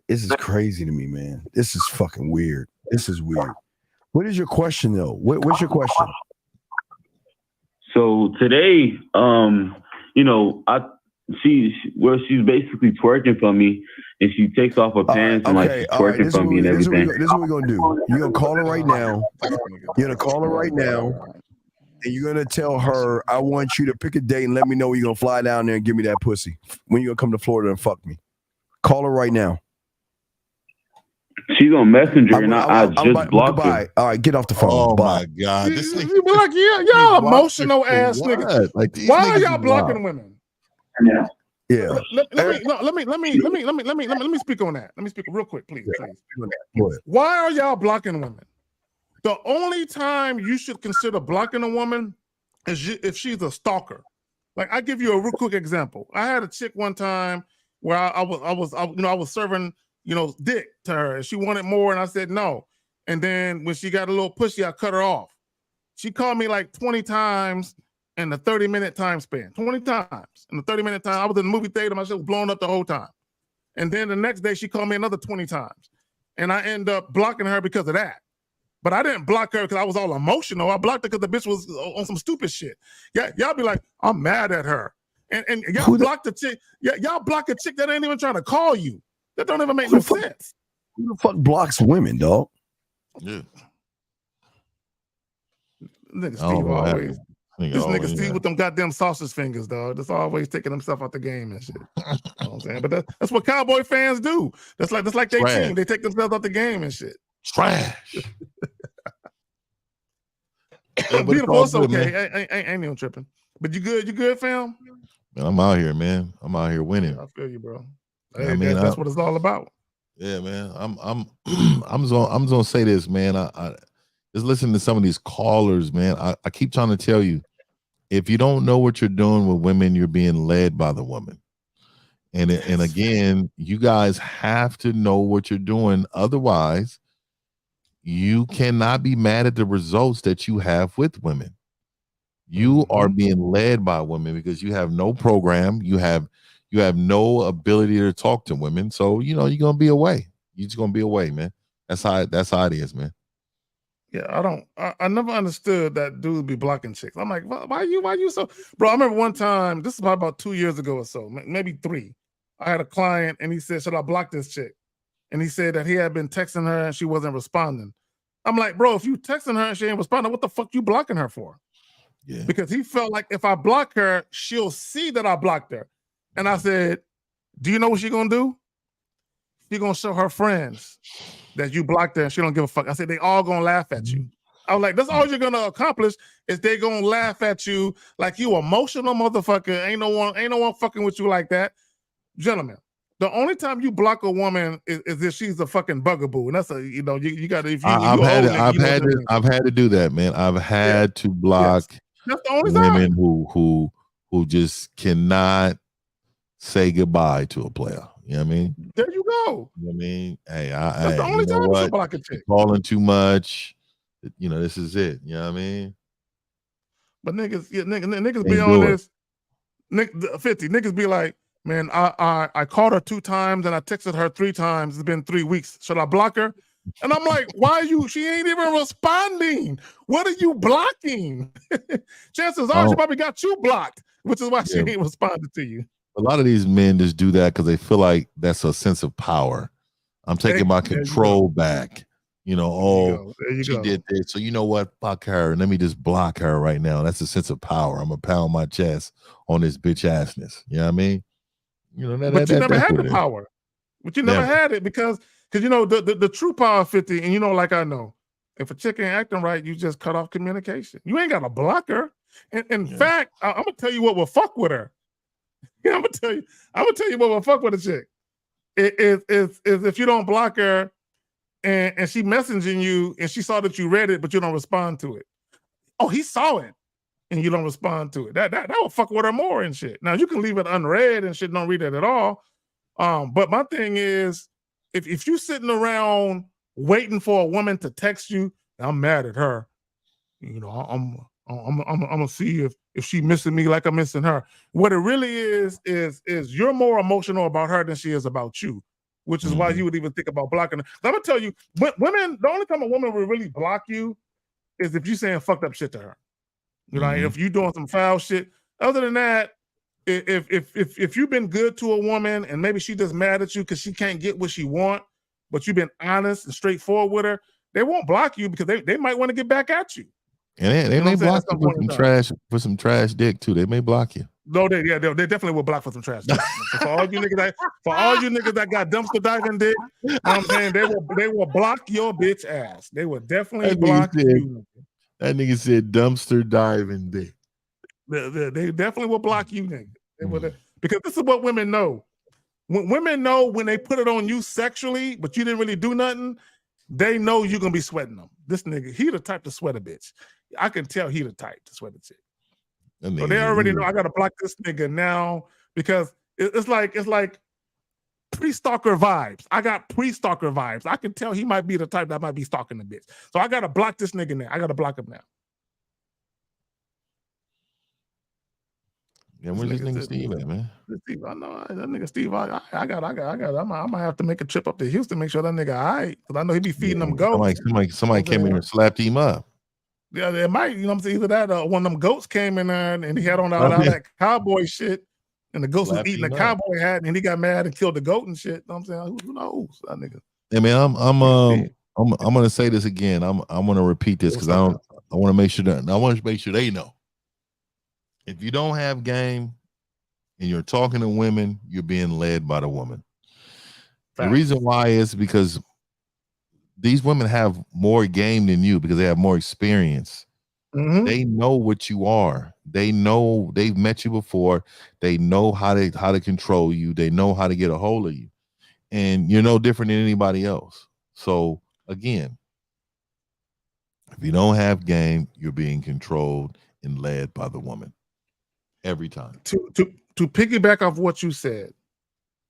This is crazy to me, man. This is fucking weird. This is weird. What is your question, though? What's your question? So today, she's basically twerking for me, and she takes off her pants and like she's twerking for me and everything. This is what we're gonna do. You're gonna call her right now. You're gonna call her right now, and you're gonna tell her, "I want you to pick a date and let me know when you're gonna fly down there and give me that pussy. When you gonna come to Florida and fuck me?" Call her right now. She's on Messenger, and I just blocked her. All right, get off the phone. Oh Bye. my God! This You be like, y'all emotional ass what? niggas. Like, these Why are niggas y'all is blocking wild. women? Yeah. Let me speak on that. Let me speak real quick, please. Go ahead. Why are y'all blocking women? The only time you should consider blocking a woman is if she's a stalker. Like, I give you a real quick example. I had a chick one time where I was serving dick to her, and she wanted more, and I said no. And then when she got a little pushy, I cut her off. She called me like 20 times in the 30-minute time span. 20 times in the 30-minute time. I was in the movie theater, my shit was blown up the whole time. And then the next day she called me another 20 times. And I end up blocking her because of that. But I didn't block her because I was all emotional. I blocked her because the bitch was on some stupid shit. Yeah, y'all be like, I'm mad at her. And y'all block the chick. Yeah, y'all block a chick that ain't even trying to call you. That don't even make no sense. Who the fuck blocks women, dog? Yeah. Nigga I don't Steve know what always. happened. Nigga This always, nigga Steve yeah. with them goddamn sausage fingers, dog. That's always taking himself out the game and shit. You know what I'm saying? But that's what Cowboy fans do. That's like their Trash. team. They take themselves out the game and shit. Trash. Yeah, but Beautiful, it's it's all good, okay. man. Ain't even tripping. But you good? You good, fam? Man, I'm out here, man. I'm out here winning. I feel you, bro. Yeah, Hey, I mean, that's what it's all about. Yeah, man. I'm just gonna say this, man. I just listen to some of these callers, man. I keep trying to tell you, if you don't know what you're doing with women, you're being led by the woman. And again, you guys have to know what you're doing. Otherwise, you cannot be mad at the results that you have with women. You are being led by women because you have no program. You have no ability to talk to women. So, you're going to be away. You're just going to be away, man. That's how it is, man. Yeah, I never understood that dude be blocking chicks. I'm like, why you so, bro? I remember one time, this is probably about 2 years ago or so, maybe 3. I had a client and he said, should I block this chick? And he said that he had been texting her and she wasn't responding. I'm like, bro, if you texting her and she ain't responding, what the fuck you blocking her for? Yeah. Because he felt like if I block her, she'll see that I blocked her. And I said, do you know what she gonna do? She gonna show her friends that you blocked her and she don't give a fuck. I said, they all gonna laugh at you. I was like, that's all you're gonna accomplish is they gonna laugh at you like you emotional motherfucker. Ain't no one fucking with you like that. Gentlemen, the only time you block a woman is if she's a fucking bugaboo. And that's you gotta, if you I've had to do that, man. I've had to block that's the only women time. who just cannot say goodbye to a player. You know what I mean? There you go. You know what I mean? Hey, That's the only you know time you should what? block a chick. Calling too much. This is it. You know what I mean? But niggas be Can't on do it. this. 50 niggas be like, man, I called her 2 times and I texted her 3 times. It's been 3 weeks. Should I block her? And I'm like, why she ain't even responding? What are you blocking? Chances are she probably got you blocked, which is why she ain't responded to you. A lot of these men just do that because they feel like that's a sense of power. I'm taking my control back. She did this. So you know what? Fuck her. Let me just block her right now. That's a sense of power. I'm gonna pound my chest on this bitch assness. You know what I mean? But you never had the power. But you never had it because the true power of 50, and like I know, if a chick ain't acting right, you just cut off communication. You ain't got to block her. In fact, I'm gonna tell you what will fuck with her. I'm gonna tell you what will fuck with a chick. Is if you don't block her and she messaging you and she saw that you read it, but you don't respond to it. Oh, he saw it and you don't respond to it. That will fuck with her more and shit. Now you can leave it unread and shit, don't read it at all. But my thing is, if you sitting around waiting for a woman to text you, I'm mad at her. I'm gonna see if she missing me like I'm missing her. What it really is you're more emotional about her than she is about you, which is why you would even think about blocking her. I'm gonna tell you, women, the only time a woman will really block you is if you saying fucked up shit to her. If you doing some foul shit. Other than that, if you've been good to a woman and maybe she just mad at you because she can't get what she want, but you've been honest and straightforward with her, they won't block you because they might want to get back at you. And they may block you for some trash dick too. They may block you. No, they definitely will block for some trash. So for all you niggas that got dumpster diving dick, I'm saying they will block your bitch ass. They will definitely block you. That nigga said dumpster diving dick. They definitely will block you, nigga. Because this is what women know. When women know when they put it on you sexually, but you didn't really do nothing, they know you're gonna be sweating them. This nigga, he the type to sweat a bitch. I can tell he the type to sweat a chick. So they already know I gotta block this nigga now because it's like pre-stalker vibes. I got pre-stalker vibes. I can tell he might be the type that might be stalking the bitch. So I gotta block this nigga now. I gotta block him now. Yeah, where's this nigga Steve at, man? Steve, I know that nigga Steve. I might have to make a trip up to Houston, make sure that nigga all right. Because I know he be feeding them goats. Somebody came in here and slapped him up. Yeah, it might, you know what I'm saying? Either that one of them goats came in there and he had on all that cowboy shit, and the ghost was eating a cowboy hat, and he got mad and killed the goat and shit. You know what I'm saying? Who knows? That nigga. Hey man, I'm gonna say this again. I'm gonna repeat this because I want to make sure they know. If you don't have game and you're talking to women, you're being led by the woman. The reason why is because these women have more game than you because they have more experience. They know what you are. They know they've met you before. They know how to control you. They know how to get a hold of you. And you're no different than anybody else. So again, if you don't have game, you're being controlled and led by the woman. Every time. To piggyback off what you said,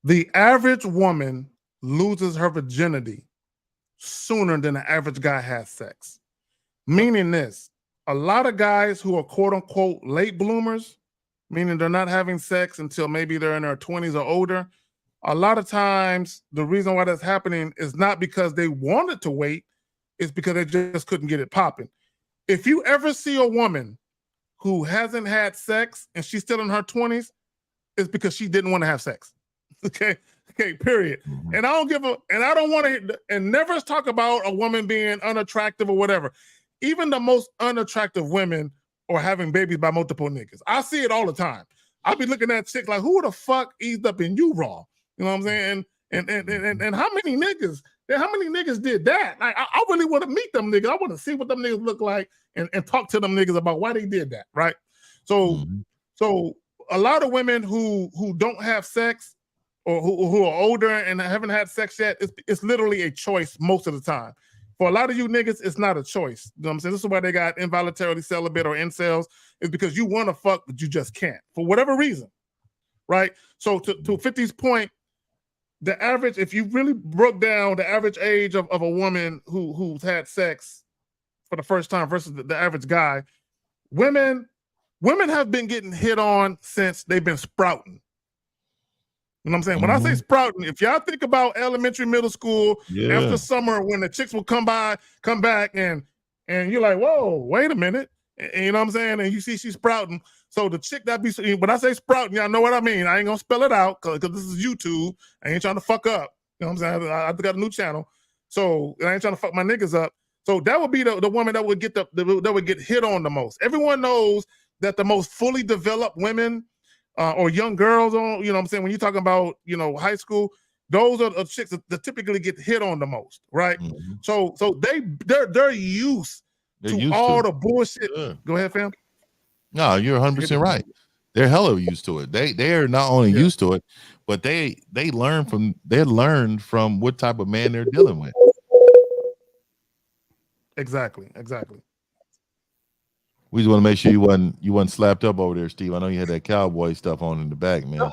the average woman loses her virginity sooner than the average guy has sex. Meaning this, a lot of guys who are quote unquote late bloomers, meaning they're not having sex until maybe they're in their 20s or older, a lot of times the reason why that's happening is not because they wanted to wait, it's because they just couldn't get it popping. If you ever see a woman who hasn't had sex and she's still in her 20s, it's because she didn't want to have sex. Okay, period. And I don't want to, and never talk about a woman being unattractive or whatever. Even the most unattractive women are having babies by multiple niggas. I see it all the time. I be looking at chicks like, who the fuck eased up in you raw? You know what I'm saying? And how many niggas? How many niggas did that? Like, I really want to meet them niggas. I want to see what them niggas look like and talk to them niggas about why they did that, right? So a lot of women who don't have sex or who are older and haven't had sex yet, it's literally a choice most of the time. For a lot of you niggas, it's not a choice. You know what I'm saying? This is why they got involuntarily celibate or incels, is because you want to fuck, but you just can't for whatever reason, right? So to 50's point, the average, if you really broke down the average age of a woman who's had sex for the first time versus the average guy, women have been getting hit on since they've been sprouting. You know what I'm saying? When I say sprouting, if y'all think about elementary, middle school, after summer, when the chicks will come back, and you're like, whoa, wait a minute. And you know what I'm saying? And you see she's sprouting. So the chick that be, when I say sprouting, y'all know what I mean. I ain't gonna spell it out because this is YouTube. I ain't trying to fuck up. You know what I'm saying? I got a new channel. So I ain't trying to fuck my niggas up. So that would be the woman that would get that would get hit on the most. Everyone knows that the most fully developed women or young girls on, you know what I'm saying, when you're talking about, you know, high school, those are the chicks that typically get hit on the most, right? So they're used to all the bullshit. Go ahead, fam. No, you're 100% right. They're hella used to it. They are not only used to it, but they learn from what type of man they're dealing with. Exactly. We just want to make sure you wasn't slapped up over there, Steve. I know you had that cowboy stuff on in the back, man.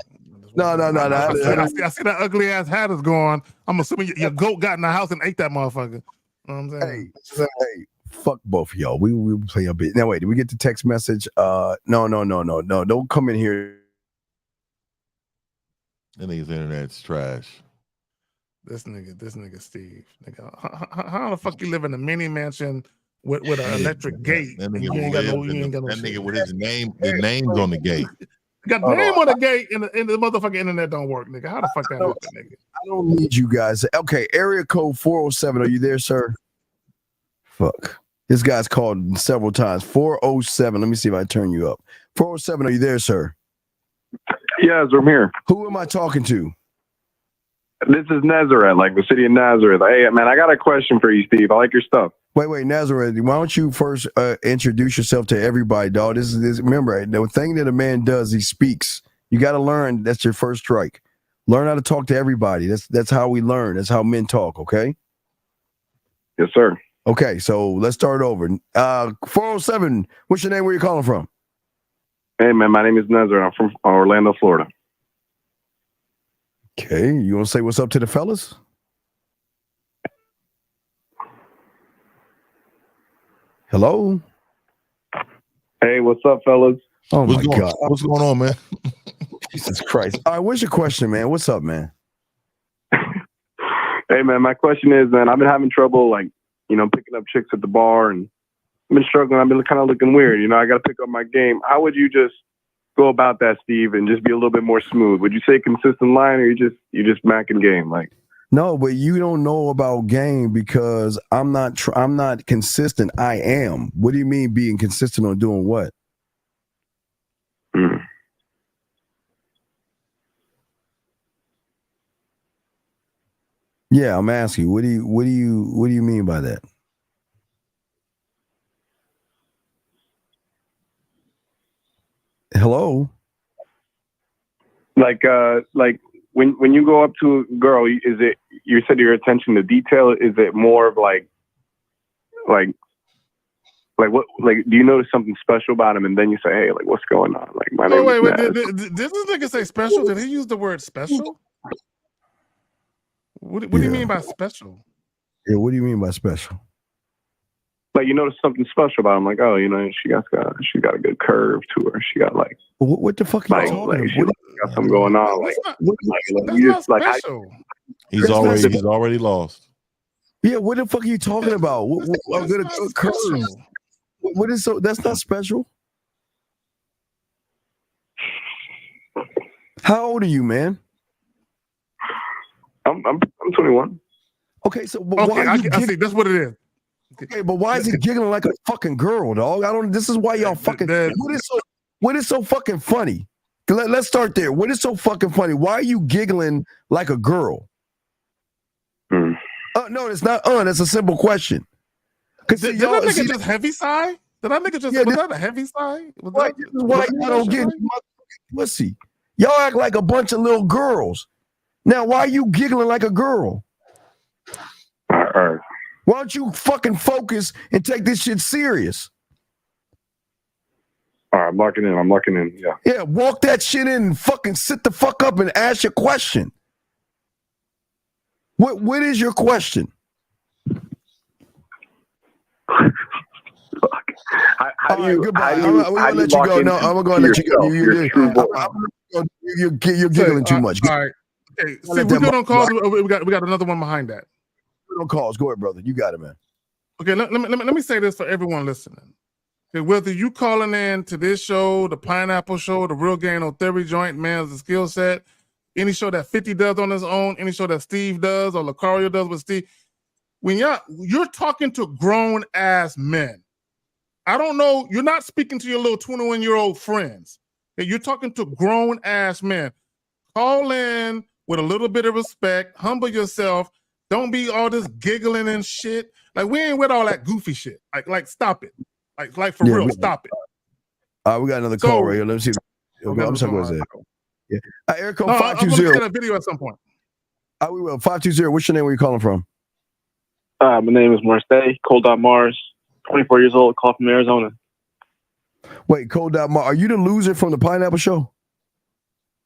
No. I see that ugly ass hat is going. I'm assuming your goat got in the house and ate that motherfucker. You know what I'm saying? Hey, fuck both of y'all. We play a bit. Now wait, did we get the text message? No. Don't come in here. That nigga's internet's trash. This nigga Steve. Nigga, how the fuck you live in a mini mansion with an electric gate? That nigga with his name's on the gate. Got the name on the gate and the motherfucking internet don't work, nigga. How the fuck that happen, nigga? I don't need you guys. Okay, area code 407. Are you there, sir? Fuck. This guy's called several times. 407. Let me see if I turn you up. 407. Are you there, sir? Yes, I'm here. Who am I talking to? This is Nazareth, like the city of Nazareth. Hey, man, I got a question for you, Steve. I like your stuff. Wait, Nazareth. Why don't you first introduce yourself to everybody, dog? This is remember the thing that a man does, he speaks. You got to learn. That's your first strike. Learn how to talk to everybody. That's how we learn. That's how men talk. Okay. Yes, sir. Okay, so let's start over. 407. What's your name? Where you calling from? Hey, man, my name is Nazareth. I'm from Orlando, Florida. Okay, you want to say what's up to the fellas? Hello? Hey, what's up, fellas? Oh, my God. What's going on, man? Jesus Christ. All right, what's your question, man? What's up, man? Hey, man, my question is, man, I've been having trouble, like, picking up chicks at the bar, and I've been struggling. I've been kind of looking weird. I got to pick up my game. How would you just go about that, Steve, and just be a little bit more smooth? Would you say consistent line, or you just macking game? Like, no, but you don't know about game because I'm not consistent. I am. What do you mean being consistent on doing what? Yeah, I'm asking you. What do you mean by that? Hello? Like when you go up to a girl, is it, you said your attention to detail, is it more of like what, like, do you notice something special about him, and then you say, hey, like, what's going on? Like, my name is Naz. Did this nigga say special? Did he use the word special? What do you mean by special? Yeah, what do you mean by special? Like, you notice something special about him, like, oh, she got a good curve to her. She got like, what the fuck are you talking about? She got something going on. He's already lost. Yeah, what the fuck are you talking about? What curves? What is so? That's not special. How old are you, man? I'm 21. Okay, so why are you I see. That's what it is. Okay, but why is he giggling like a fucking girl, dog? I don't. This is why y'all fucking. What is so fucking funny? Let's start there. What is so fucking funny? Why are you giggling like a girl? No, it's not. That's a simple question. Did that nigga just heavy sigh? Did that nigga just? Was that a heavy sigh? Why you don't get pussy? Y'all act like a bunch of little girls. Now, why are you giggling like a girl? Why don't you fucking focus and take this shit serious? All right, I'm locking in. Yeah. Yeah, walk that shit in and fucking sit the fuck up and ask your question. What is your question? How do you? Goodbye. I'm gonna let you go. No, I'm gonna let you go. You're giggling too much. All right. Okay. See, we good on calls. We got another one behind that. Good on calls. Go ahead, brother. You got it, man. Okay. Let me say this for everyone listening. Okay, whether you calling in to this show, the Pineapple Show, the Real Game No Theory Joint, Man's the Skill Set, any show that 50 does on his own, any show that Steve does or Lucario does with Steve, when you're talking to grown ass men. I don't know. You're not speaking to your little 21-year-old friends. Okay, you're talking to grown ass men. Call in with a little bit of respect. Humble yourself. Don't be all this giggling and shit. Like, we ain't with all that goofy shit. Like stop it. Like for real, stop it. We got another call right here. Let me see. I'm sorry, what's that? Yeah. Eric, I'm 520. gonna get a video at some point. We will. 520. What's your name? Where you calling from? My name is Marseille, Cold Dot Mars, 24 years old, call from Arizona. Wait, Cold Dot Mars. Are you the loser from the Pineapple Show?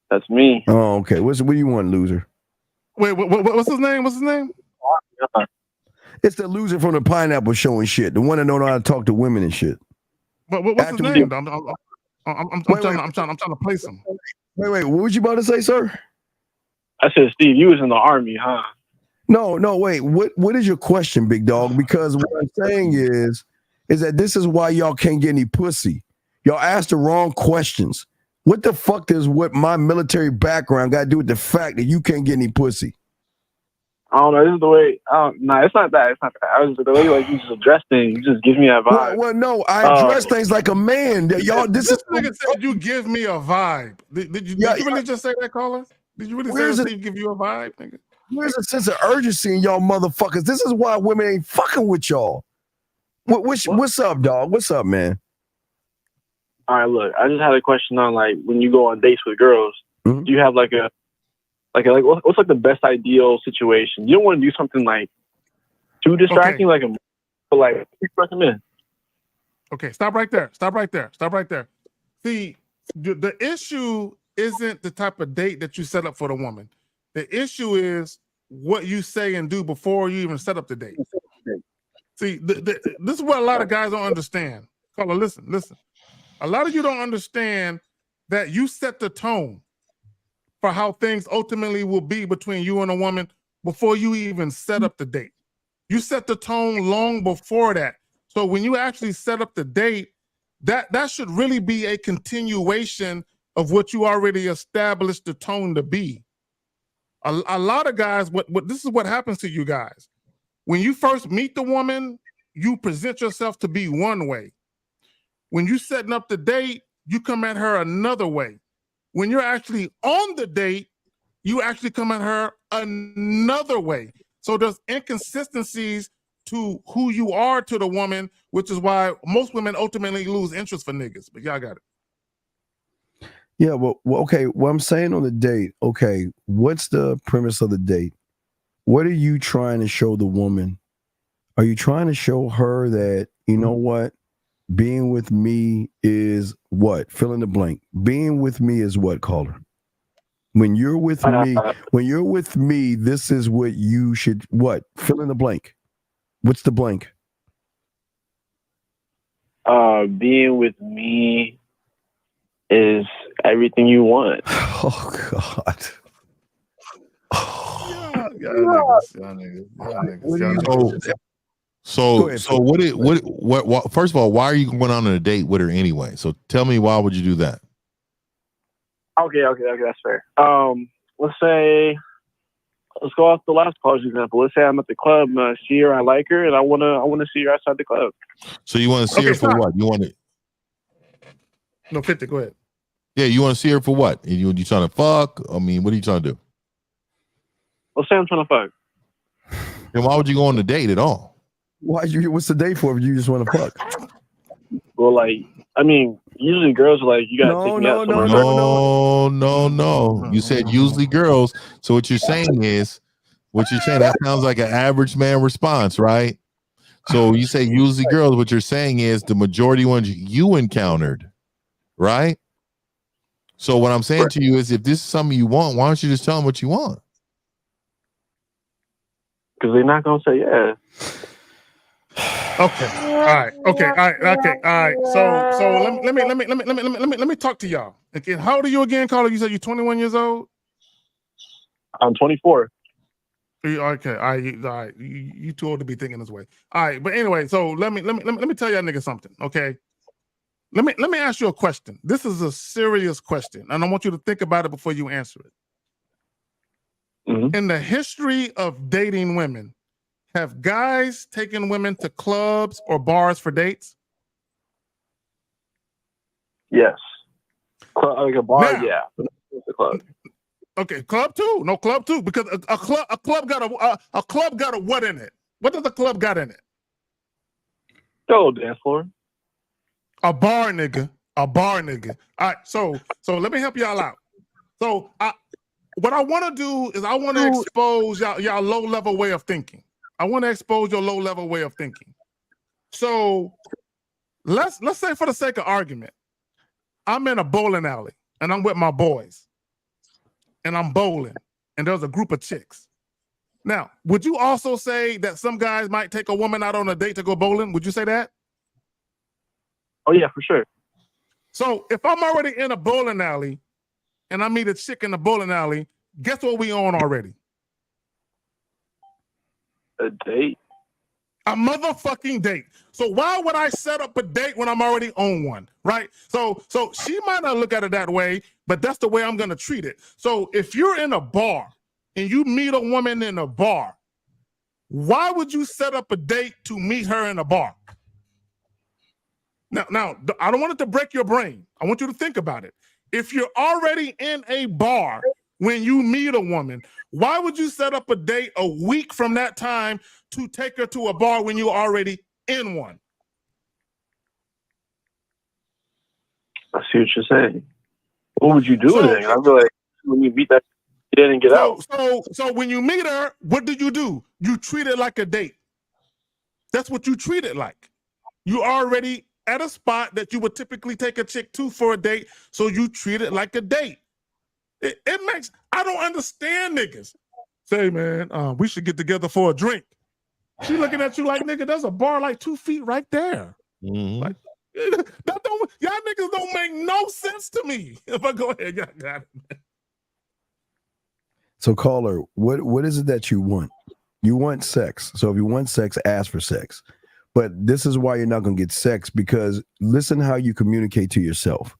That's me. Oh, okay. What do you want, loser? Wait, what's his name? What's his name? It's the loser from the Pineapple Show and shit. The one that don't know how to talk to women and shit. But what's his name? I'm trying to place him. Wait. What was you about to say, sir? I said, Steve, you was in the army, huh? No. Wait. What is your question, big dog? Because what I'm saying is that this is why y'all can't get any pussy. Y'all ask the wrong questions. What the fuck does what my military background got to do with the fact that you can't get any pussy? I don't know. This is the way. No, it's not that. It's not that. I was the way you just address things. You just give me that vibe. Well, no, I address things like a man. Y'all, this is nigga said you give me a vibe. Did you really just say that, caller? Did you really say that Steve give you a vibe, nigga? Where's a sense of urgency in y'all motherfuckers? This is why women ain't fucking with y'all. What's up, dog? What's up, man? All right, look. I just had a question on like when you go on dates with girls. Do you have like what's like the best ideal situation? You don't want to do something like too distracting, like recommend. Okay, stop right there. See, the issue isn't the type of date that you set up for the woman. The issue is what you say and do before you even set up the date. See, this is what a lot of guys don't understand. Caller, listen. A lot of you don't understand that you set the tone for how things ultimately will be between you and a woman before you even set up the date. You set the tone long before that. So when you actually set up the date, that should really be a continuation of what you already established the tone to be. A lot of guys, this is what happens to you guys. When you first meet the woman, you present yourself to be one way. When you setting up the date, you come at her another way. When you're actually on the date, you actually come at her another way. So there's inconsistencies to who you are to the woman, which is why most women ultimately lose interest for niggas. But y'all got it. Yeah, well, okay. What I'm saying on the date, okay, what's the premise of the date? What are you trying to show the woman? Are you trying to show her that, you know what? Being with me is what? Fill in the blank. Being with me is what, caller? When you're with me, this is what you should, what? Fill in the blank. What's the blank? Being with me is everything you want. Oh, God. Y'all niggas. So what? First of all, why are you going on a date with her anyway? So tell me, why would you do that? Okay, that's fair. Let's go off the last college example. Let's say I'm at the club, see her, I like her, and I wanna see her outside the club. So you want to see her for what? You want to? No, 50. Go ahead. Yeah, you want to see her for what? You trying to fuck? I mean, what are you trying to do? Let's say I'm trying to fuck. Then why would you go on the date at all? What's the date for if you just want to fuck? Well, like, I mean, usually girls are like, you gotta take me out somewhere. No. You said usually girls. So what you're saying that sounds like an average man response, right? So you say usually girls. What you're saying is the majority ones you encountered, right? So what I'm saying to you is, if this is something you want, why don't you just tell them what you want? Because they're not gonna say yeah. Okay. All right. So let me talk to y'all. Again, how old are you again, caller? You said you're 21 years old? I'm 24. Okay. All right. You too old to be thinking this way. All right. But anyway, so let me tell y'all niggas something. Okay. Let me ask you a question. This is a serious question, and I want you to think about it before you answer it. Mm-hmm. In the history of dating women, have guys taken women to clubs or bars for dates? Yes. Like a bar, now, yeah. But not a club. Okay, club too. No, club too, because a club got a what in it? What does a club got in it? Go dance floor. A bar nigga. All right, so let me help y'all out. So what I want to do is I want to expose y'all low level way of thinking. I want to expose your low level way of thinking. So let's say, for the sake of argument, I'm in a bowling alley and I'm with my boys and I'm bowling and there's a group of chicks. Now, would you also say that some guys might take a woman out on a date to go bowling? Would you say that? Oh yeah, for sure. So if I'm already in a bowling alley and I meet a chick in the bowling alley, guess what we on already? A date. A motherfucking date. So why would I set up a date when I'm already on one, right? So she might not look at it that way, but that's the way I'm going to treat it. So if you're in a bar and you meet a woman in a bar, why would you set up a date to meet her in a bar? Now, I don't want it to break your brain. I want you to think about it. If you're already in a bar when you meet a woman, why would you set up a date a week from that time to take her to a bar when you're already in one? I see what you're saying. What would you do then? I feel like when you beat that, get in and get out. So when you meet her, what do? You treat it like a date. That's what you treat it like. You already at a spot that you would typically take a chick to for a date, so you treat it like a date. It makes, I don't understand niggas. Say, man, we should get together for a drink. She looking at you like, nigga, there's a bar like 2 feet right there. Like, y'all niggas don't make no sense to me. If I go ahead, y'all got it. So, caller, what is it that you want? You want sex. So if you want sex, ask for sex. But this is why you're not going to get sex, because listen how you communicate to yourself.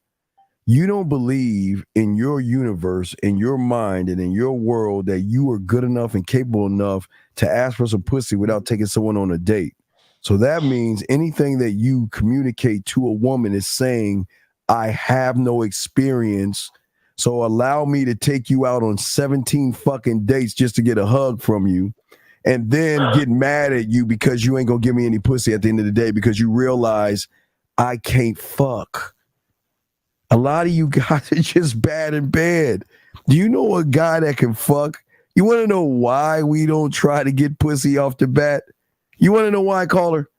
You don't believe in your universe, in your mind, and in your world that you are good enough and capable enough to ask for some pussy without taking someone on a date. So that means anything that you communicate to a woman is saying, I have no experience, so allow me to take you out on 17 fucking dates just to get a hug from you, and then get mad at you because you ain't gonna give me any pussy at the end of the day because you realize I can't fuck. A lot of you guys are just bad in bed. Do you know a guy that can fuck? You want to know why we don't try to get pussy off the bat? You want to know why, caller?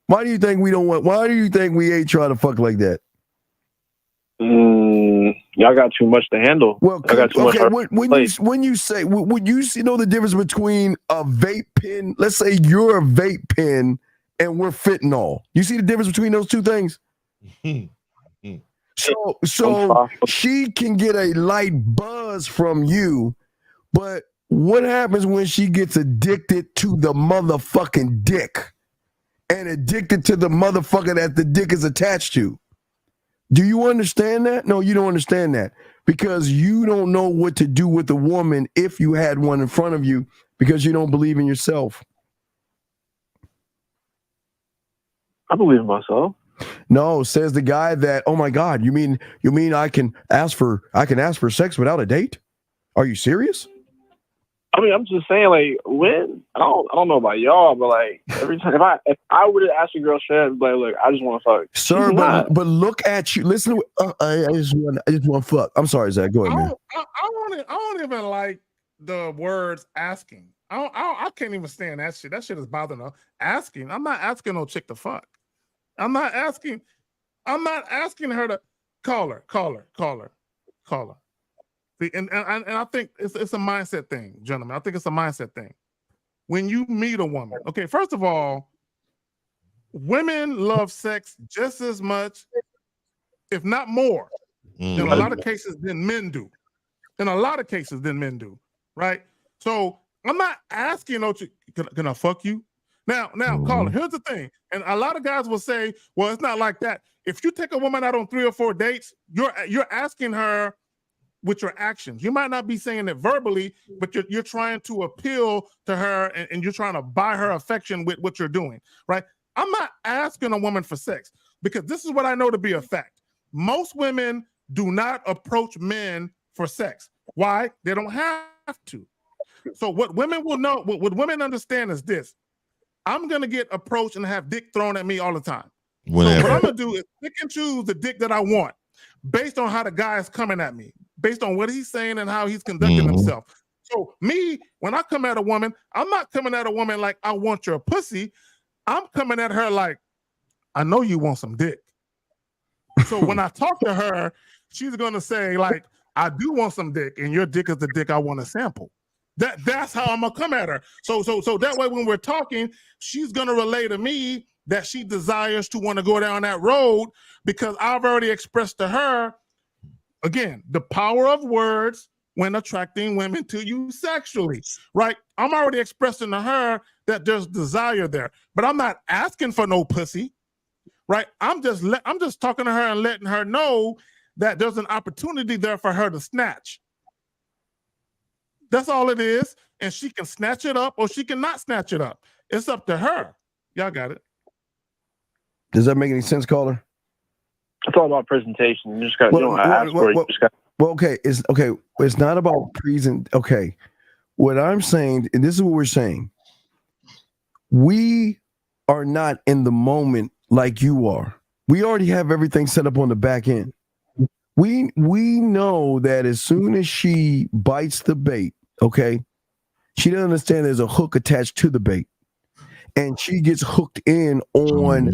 Why do you think we don't want? Why do you think we ain't trying to fuck like that? Y'all got too much to handle. Well, I got too much. When you say, would you know the difference between a vape pen? Let's say you're a vape pen and we're fentanyl. You see the difference between those two things? So she can get a light buzz from you, but what happens when she gets addicted to the motherfucking dick and addicted to the motherfucker that the dick is attached to? Do you understand that? No, you don't understand that, because you don't know what to do with a woman if you had one in front of you, because you don't believe in yourself. I believe in myself. No, says the guy that, oh my God, you mean I can ask for sex without a date? Are you serious? I mean, I'm just saying, like, when I don't know about y'all, but like every time if I were to ask a girl straight up, like, look, I just want to fuck, sir, but look at you. Listen, I just want to fuck. I'm sorry, Zach. Go ahead, man. I don't even like the words asking. I can't even stand that shit. That shit is bothering her. Asking. I'm not asking no chick to fuck. I'm not asking her to call her. See, and I think it's a mindset thing, gentlemen. I think it's a mindset thing. When you meet a woman, okay, first of all, women love sex just as much, if not more, in a lot of cases than men do. In a lot of cases than men do, right? So I'm not asking, can I fuck you? Now, caller, here's the thing. And a lot of guys will say, well, it's not like that. If you take a woman out on 3 or 4 dates, you're asking her with your actions. You might not be saying it verbally, but you're trying to appeal to her and you're trying to buy her affection with what you're doing, right? I'm not asking a woman for sex, because this is what I know to be a fact. Most women do not approach men for sex. Why? They don't have to. So what women will know, what women understand is this: I'm going to get approached and have dick thrown at me all the time. So what I'm going to do is pick and choose the dick that I want based on how the guy is coming at me, based on what he's saying and how he's conducting himself. So me, when I come at a woman, I'm not coming at a woman like, I want your pussy. I'm coming at her like, I know you want some dick. So when I talk to her, she's going to say, like, I do want some dick, and your dick is the dick I want to sample. That's how I'm gonna come at her. So that way, when we're talking, she's gonna relay to me that she desires to want to go down that road, because I've already expressed to her, again, the power of words. when attracting women to you sexually, right? I'm already expressing to her that there's desire there, but I'm not asking for no pussy, right? I'm just talking to her and letting her know that there's an opportunity there for her to snatch. That's all it is. And she can snatch it up or she can not snatch it up. It's up to her. Y'all got it. Does that make any sense, caller? It's all about presentation. You just got you don't gotta ask for it. You just got. Well, okay. It's not about present. Okay. What I'm saying, and this is what we're saying. We are not in the moment like you are. We already have everything set up on the back end. We know that as soon as she bites the bait, okay, she doesn't understand there's a hook attached to the bait. And she gets hooked in on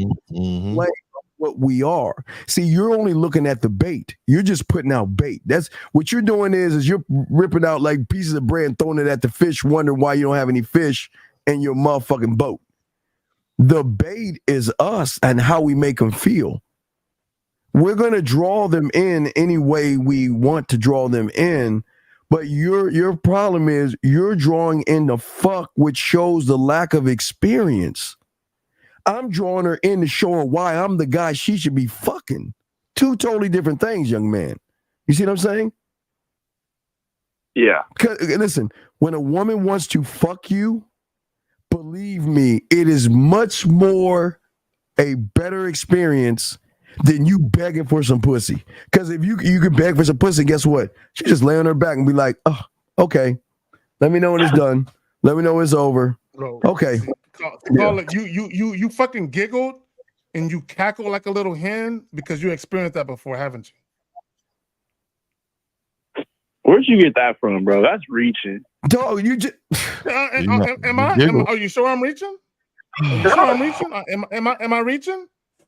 what we are. See, you're only looking at the bait. You're just putting out bait. That's what you're doing is you're ripping out like pieces of bread and throwing it at the fish, wondering why you don't have any fish in your motherfucking boat. The bait is us and how we make them feel. We're going to draw them in any way we want to draw them in. But your problem is you're drawing in the fuck, which shows the lack of experience. I'm drawing her in to show her why I'm the guy she should be fucking. Two totally different things, young man. You see what I'm saying? Yeah. Listen, when a woman wants to fuck you, believe me, it is much more a better experience than you begging for some pussy. Because if you can beg for some pussy, guess what? She just lay on her back and be like, oh, okay. Let me know when it's done. Let me know when it's over. Bro, okay. Call it, you fucking giggled and you cackle like a little hen because you experienced that before, haven't you? Where'd you get that from, bro? That's reaching. Dog, you just Are you sure I'm reaching? Are you sure I'm reaching? Am I reaching?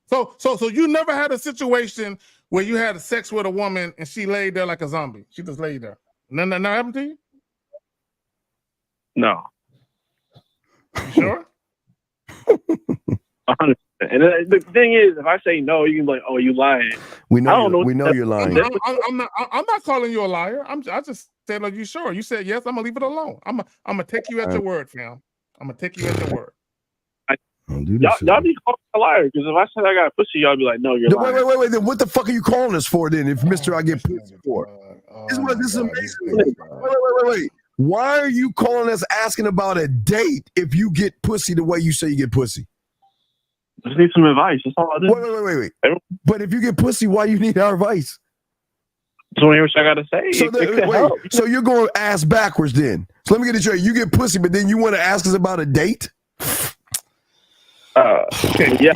So you never had a situation where you had sex with a woman and she laid there like a zombie. She just laid there. Nothing happened to you? No. You sure? 100%. And the thing is, if I say no, you can be like, "Oh, you lying." We know. I don't know. We know you're lying. I'm not calling you a liar. I just said, "Are you sure?" You said yes. I'm gonna leave it alone. I'm gonna take you at your word, fam. I'm gonna take you at your word. Y'all be calling me a liar because if I said I got pussy, y'all be like, "No, you're lying." Wait. Then what the fuck are you calling us for then? If Mister, I get pussy for. This is amazing. Wait. Why are you calling us asking about a date if you get pussy the way you say you get pussy? Just need some advice. That's all I do. Wait. But if you get pussy, why you need our advice? Just want to hear what I got to say. So you're going ass backwards then. So let me get it straight. You get pussy, but then you want to ask us about a date? Yeah.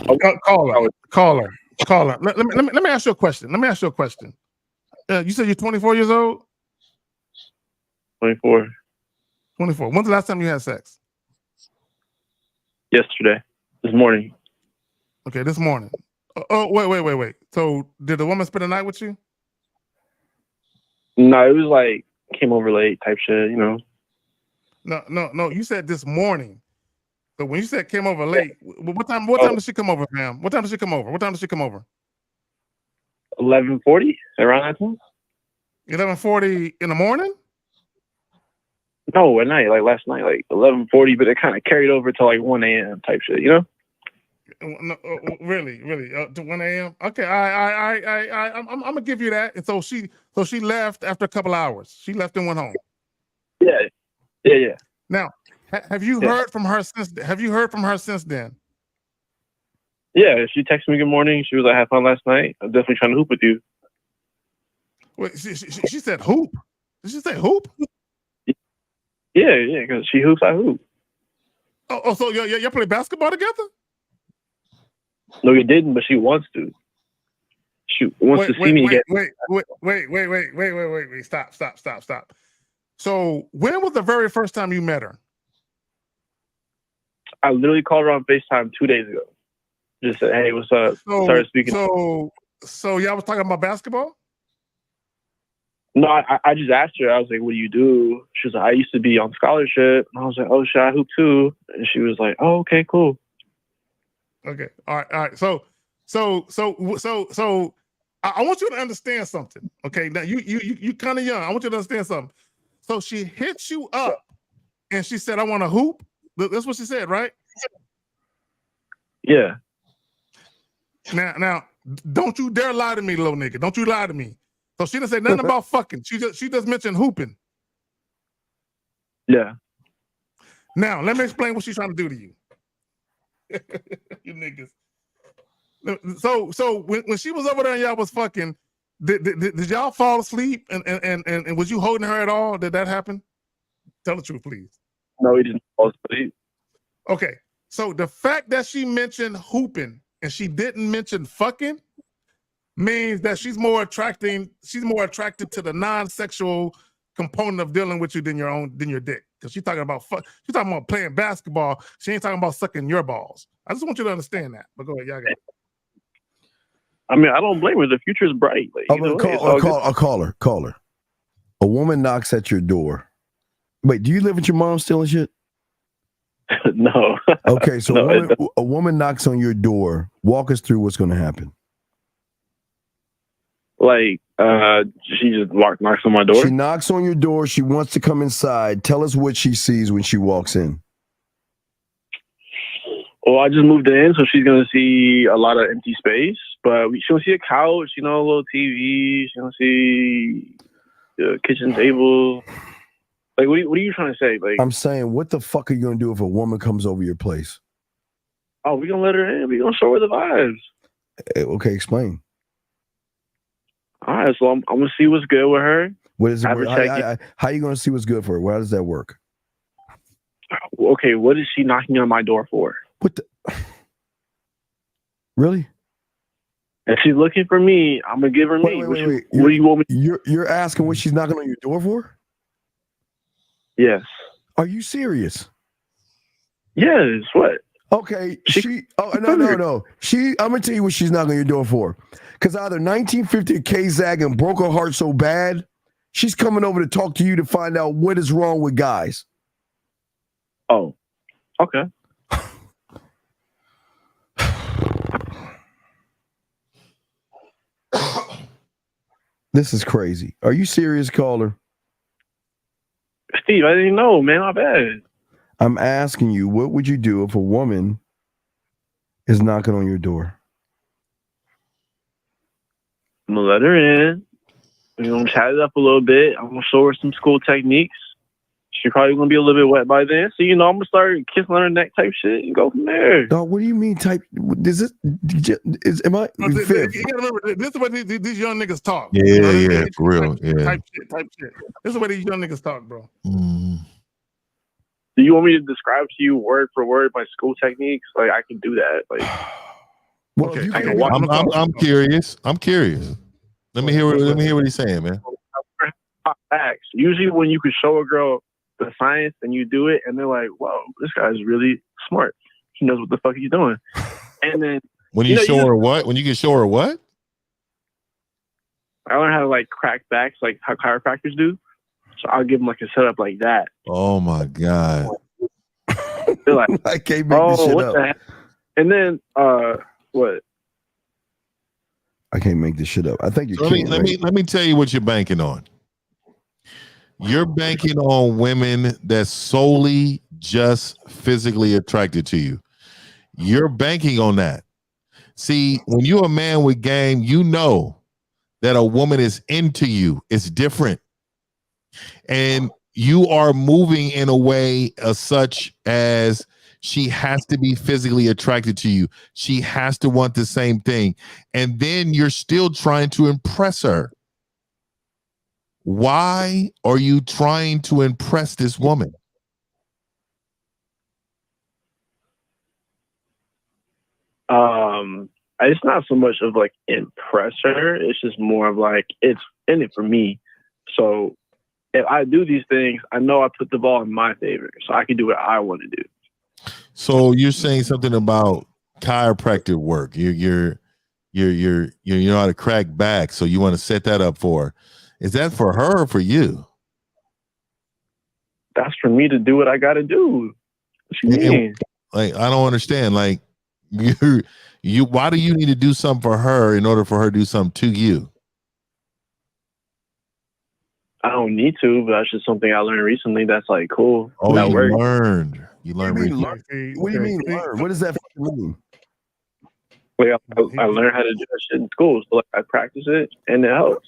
Caller. Let me ask you a question. You said you're 24 years old? 24. 24. When's the last time you had sex? Yesterday. This morning. Okay, this morning. Oh, wait. So did the woman spend the night with you? No, it was like came over late type shit, you know. No. You said this morning. So when you said came over late, what time did she come over, ma'am? What time did she come over? 11:40, around that time. 11:40 in the morning? No, at night, like last night, like 11:40, but it kind of carried over to like 1 a.m. type shit, you know? No, really, to 1 a.m. Okay, I'm gonna give you that. And so she left after a couple hours. She left and went home. Yeah. Now, have you heard from her since? Have you heard from her since then? Yeah, she texted me good morning. She was like, "Had fun last night. I'm definitely trying to hoop with you." Wait, she said hoop. Did she say hoop? Yeah, because she hoops, I hoop. Oh, so y'all play basketball together? No, you didn't, but she wants to. She wants to see me get. Wait. Stop. So when was the very first time you met her? I literally called her on FaceTime 2 days ago. Just said, "Hey, what's up?" Started speaking. So y'all was talking about basketball? No, I just asked her. I was like, "What do you do?" She was like, "I used to be on scholarship." And I was like, "Oh shit, I hoop too." And she was like, "Oh, okay, cool." Okay. All right. So I want you to understand something. Okay. Now you kind of young. I want you to understand something. So she hits you up and she said, I want to hoop. That's what she said, right? Yeah. Now, don't you dare lie to me, little nigga. Don't you lie to me. So she didn't say nothing about fucking. She just mentioned hooping. Yeah. Now, let me explain what she's trying to do to you. You niggas. So when she was over there and y'all was fucking, did y'all fall asleep and was you holding her at all? Did that happen? Tell the truth, please. No, we didn't fall asleep. Okay. So the fact that she mentioned hooping and she didn't mention fucking means that she's more attracted to the non-sexual component of dealing with you than your dick. Because she's talking about she's talking about playing basketball. She ain't talking about sucking your balls. I just want you to understand that. But go ahead, y'all got it. I mean, I don't blame her. The future is bright. Like, Call her. A woman knocks at your door. Wait, do you live with your mom still and shit? No. Okay, so a woman knocks on your door. Walk us through what's going to happen. Like, she just knocks on my door? She knocks on your door. She wants to come inside. Tell us what she sees when she walks in. Well, I just moved in, so she's going to see a lot of empty space. But she'll see a couch, a little TV. She'll see the kitchen table. Like, what are you trying to say? Like, I'm saying, what the fuck are you going to do if a woman comes over your place? Oh, we're going to let her in. We're going to show her the vibes. Okay, explain. All right, so I'm going to see what's good with her. What is it? How are you going to see what's good for her? How does that work? Okay, what is she knocking on my door for? What the? Really? If she's looking for me, I'm going to give her me. Wait. What do you want me? You're asking what she's knocking on your door for? Yes. Are you serious? Yes. What? Okay. No. I'm gonna tell you what she's knocking on your door for. Because either 1950 K-Zag and broke her heart so bad, she's coming over to talk to you to find out what is wrong with guys. Oh. Okay. This is crazy. Are you serious, caller? Steve, I didn't know, man. My bad. I'm asking you, what would you do if a woman is knocking on your door? I'm going to let her in. We're going to chat it up a little bit. I'm going to show her some school techniques. She's probably going to be a little bit wet by then. So, I'm going to start kissing on her neck type shit and go from there. Dog, what do you mean type? Am I? You gotta remember, this is what these young niggas talk. Yeah, for real. Type shit. This is what these young niggas talk, bro. Do you want me to describe to you word for word my school techniques? Like, I can do that. Like, okay. I'm curious. Let me hear what he's saying, man. Facts. Usually when you can show a girl the science and you do it and they're like, whoa, this guy's really smart. He knows what the fuck he's doing. And then when you show her what? When you can show her what? I learned how to like crack backs like how chiropractors do. So I'll give them like a setup like that. Oh my God. They're like, I can't make this shit up. And then what? I can't make this shit up. I think you're kidding. Let me tell you what you're banking on. You're banking on women that's solely just physically attracted to you. You're banking on that. See, when you're a man with game, you know that a woman is into you. It's different. And you are moving in a way as such as she has to be physically attracted to you. She has to want the same thing. And then you're still trying to impress her. Why are you trying to impress this woman? It's not so much of like impress her. It's just more of like it's in it for me. So if I do these things, I know I put the ball in my favor, so I can do what I want to do. So you're saying something about chiropractic work. You know how to crack back, so you want to set that up for her. Is that for her or for you? That's for me to do what I got to do. What you mean? Like, I don't understand. Like, you. Why do you need to do something for her in order for her to do something to you? I don't need to, but that's just something I learned recently. That's like cool. Oh, that you works. learned. You learned What do you mean recently. learn? What do you mean learn? What does that fucking mean? Like, I learned how to do that shit in school, so like, I practice it, and it helps.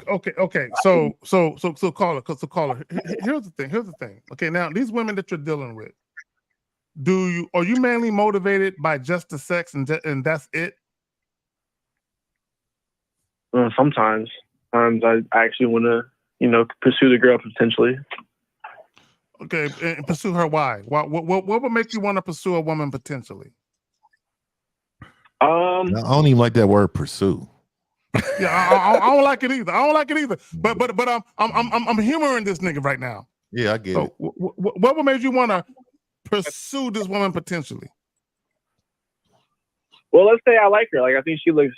Okay. So caller. Here's the thing. Okay, now these women that you're dealing with, are you mainly motivated by just the sex and that's it? Sometimes I actually want to, pursue the girl potentially. Okay, and pursue her. Why? What would make you want to pursue a woman potentially? I don't even like that word pursue. Yeah, I don't like it either. I don't like it either. But I'm humoring this nigga right now. Yeah, I get it. What would make you want to pursue this woman potentially? Well, let's say I like her. Like, I think she looks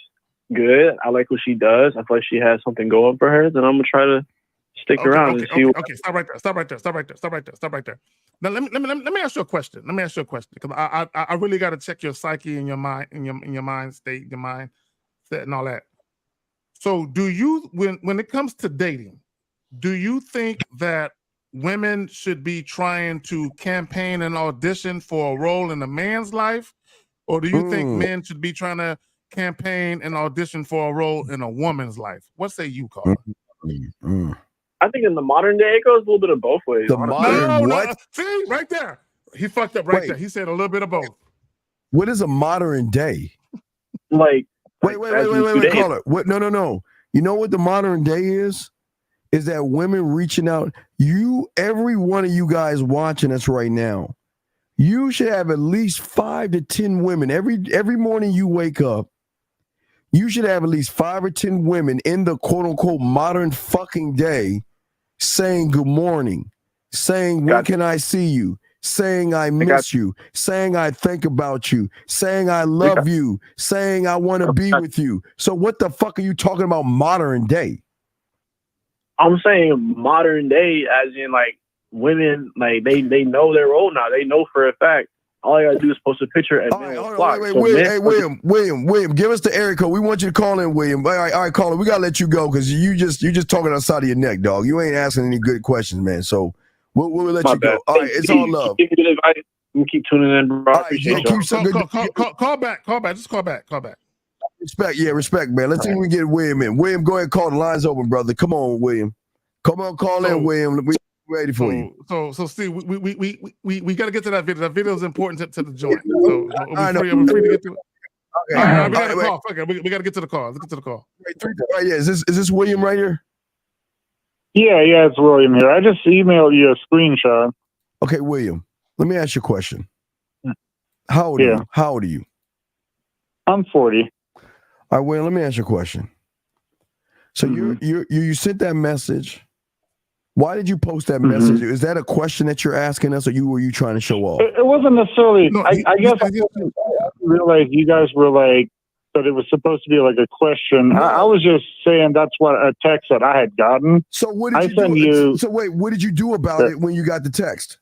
good. I like what she does. I feel like she has something going for her. Then I'm gonna try to stick around and see. Okay, stop right there. Now let me ask you a question. Because I really got to check your psyche and your mind, in your mind state, your mind set, and all that. So, do you, when it comes to dating, do you think that women should be trying to campaign and audition for a role in a man's life, or do you think men should be trying to campaign and audition for a role in a woman's life? What say you, Carl? I think in the modern day, it goes a little bit of both ways. No, see, right there. He fucked up right there. He said a little bit of both. What is a modern day? Like, wait, caller. What? No. You know what the modern day is? Is that women reaching out? Every one of you guys watching us right now, you should have at least 5 to 10 women. Every morning you wake up, you should have at least 5 or 10 women in the quote unquote modern fucking day saying good morning, saying when can I see you, saying I miss you, saying I think about you, saying I love you, saying I want to be with you. So what the fuck are you talking about modern day? I'm saying modern day as in like women, like they know their role now. They know for a fact. All I gotta do is post a picture and William, give us the area code. We want you to call in, William. All right, caller, we gotta let you go because you just talking outside of your neck, dog. You ain't asking any good questions, man. So we'll let you go. All right, it's all love. Give me good advice. You keep tuning in, bro. I appreciate you. Call back. Just call back. Respect, man. Let's see if we can get William in. William, go ahead, call the lines open, brother. Come on, William. Come on, call in, William. We ready for you. So Steve, we got to get to that video. That video is important to the joint. So are we free to get to it? Okay. All right, we got to call. Fuck it. We got to get to the call. Let's get to the call. Yeah, is this William right here? Yeah, it's William here. I just emailed you a screenshot. Okay, William, let me ask you a question. How old are you? I'm 40. All right, William, let me ask you a question. So you sent that message. Why did you post that message? Is that a question that you're asking us, or were you trying to show off? It wasn't necessarily. No, I guess I didn't realize you guys were like that. It was supposed to be like a question. No. I was just saying that's what a text that I had gotten. So what did you do? So wait, what did you do about it when you got the text?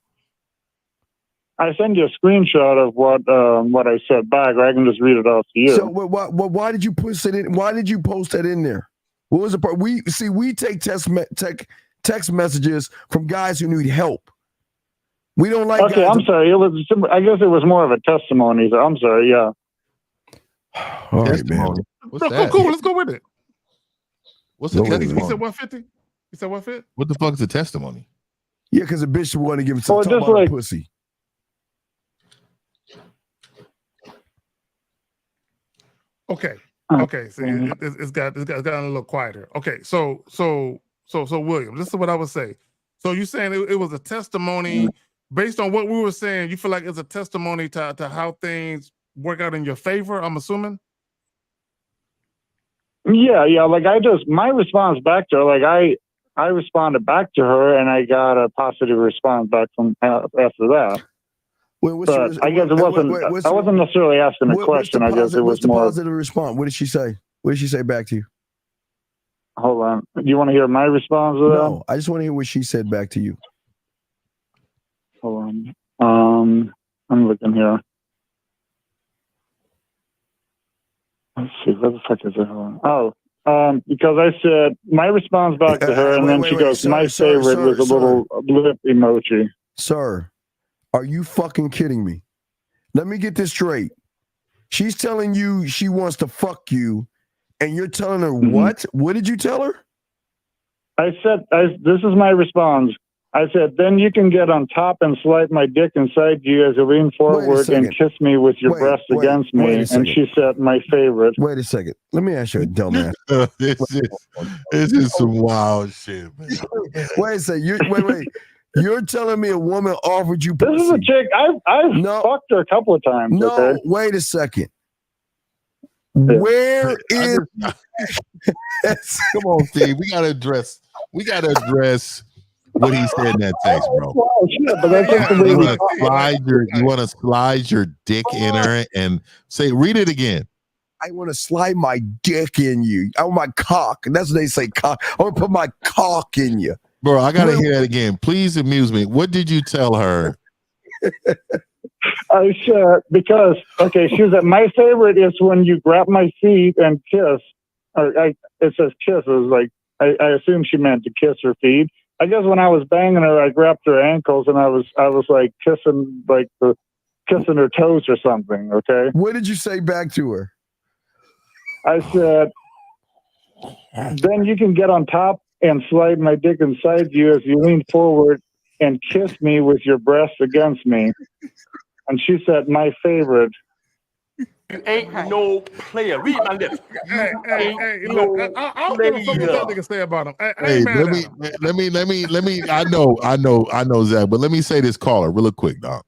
I send you a screenshot of what I said back. I can just read it off to you. So why did you post it in? Why did you post that in there? What was the part? We take text messages from guys who need help. We don't like. Okay, I'm sorry. I guess it was more of a testimony. So I'm sorry. Yeah. All right, man. What's that? Cool. Let's go with it. What's the testimony? You said 150. You said 150. What the fuck is a testimony? Yeah, because a bitch want to give some talk about like, pussy. Okay. See, it's gotten a little quieter. Okay, so William, this is what I would say. So you saying it was a testimony based on what we were saying? You feel like it's a testimony to how things work out in your favor? I'm assuming. Yeah. Like my response back to her, like I responded back to her, and I got a positive response back from after that. But I guess it wasn't. I wasn't necessarily asking a question. I guess it was more positive response. What did she say? What did she say back to you? Hold on. Do you want to hear my response to that? No, I just want to hear what she said back to you. Hold on. I'm looking here. Let's see. What the fuck is it? Oh, Because I said my response back to her, and then she goes, "My favorite was a little lip emoji." Sir, are you fucking kidding me? Let me get this straight. She's telling you she wants to fuck you, and you're telling her what? What did you tell her? I said, "This is my response." I said, "Then you can get on top and slide my dick inside you as you lean forward and kiss me with your breast against me." And she said, "My favorite." Wait a second. Let me ask you a dumbass. This is some wild shit, man. Wait a second. Wait. You're telling me a woman offered you pussy? This is a chick. I've fucked her a couple of times. No, okay? Wait a second. Where is? Come on, Steve. We gotta address what he said in that text, bro. You want to slide your dick in her and say, read it again. I want to slide my dick in you. I want my cock. That's what they say, cock. I want to put my cock in you. Bro, I gotta hear that again. Please amuse me. What did you tell her? I said, because, she was at my favorite is when you grab my feet and kiss. It says kiss. It was like, I assume she meant to kiss her feet. I guess when I was banging her, I grabbed her ankles and I was like kissing her toes or something. Okay. What did you say back to her? I said, "Then you can get on top and slide my dick inside you as you lean forward and kiss me with your breast against me." And she said, "My favorite." You ain't no player. Read my lips. Hey, look, I don't give a fuck what that nigga say about him. I ain't mad at him. Let me. I know, Zach, but let me say this caller real quick, dog.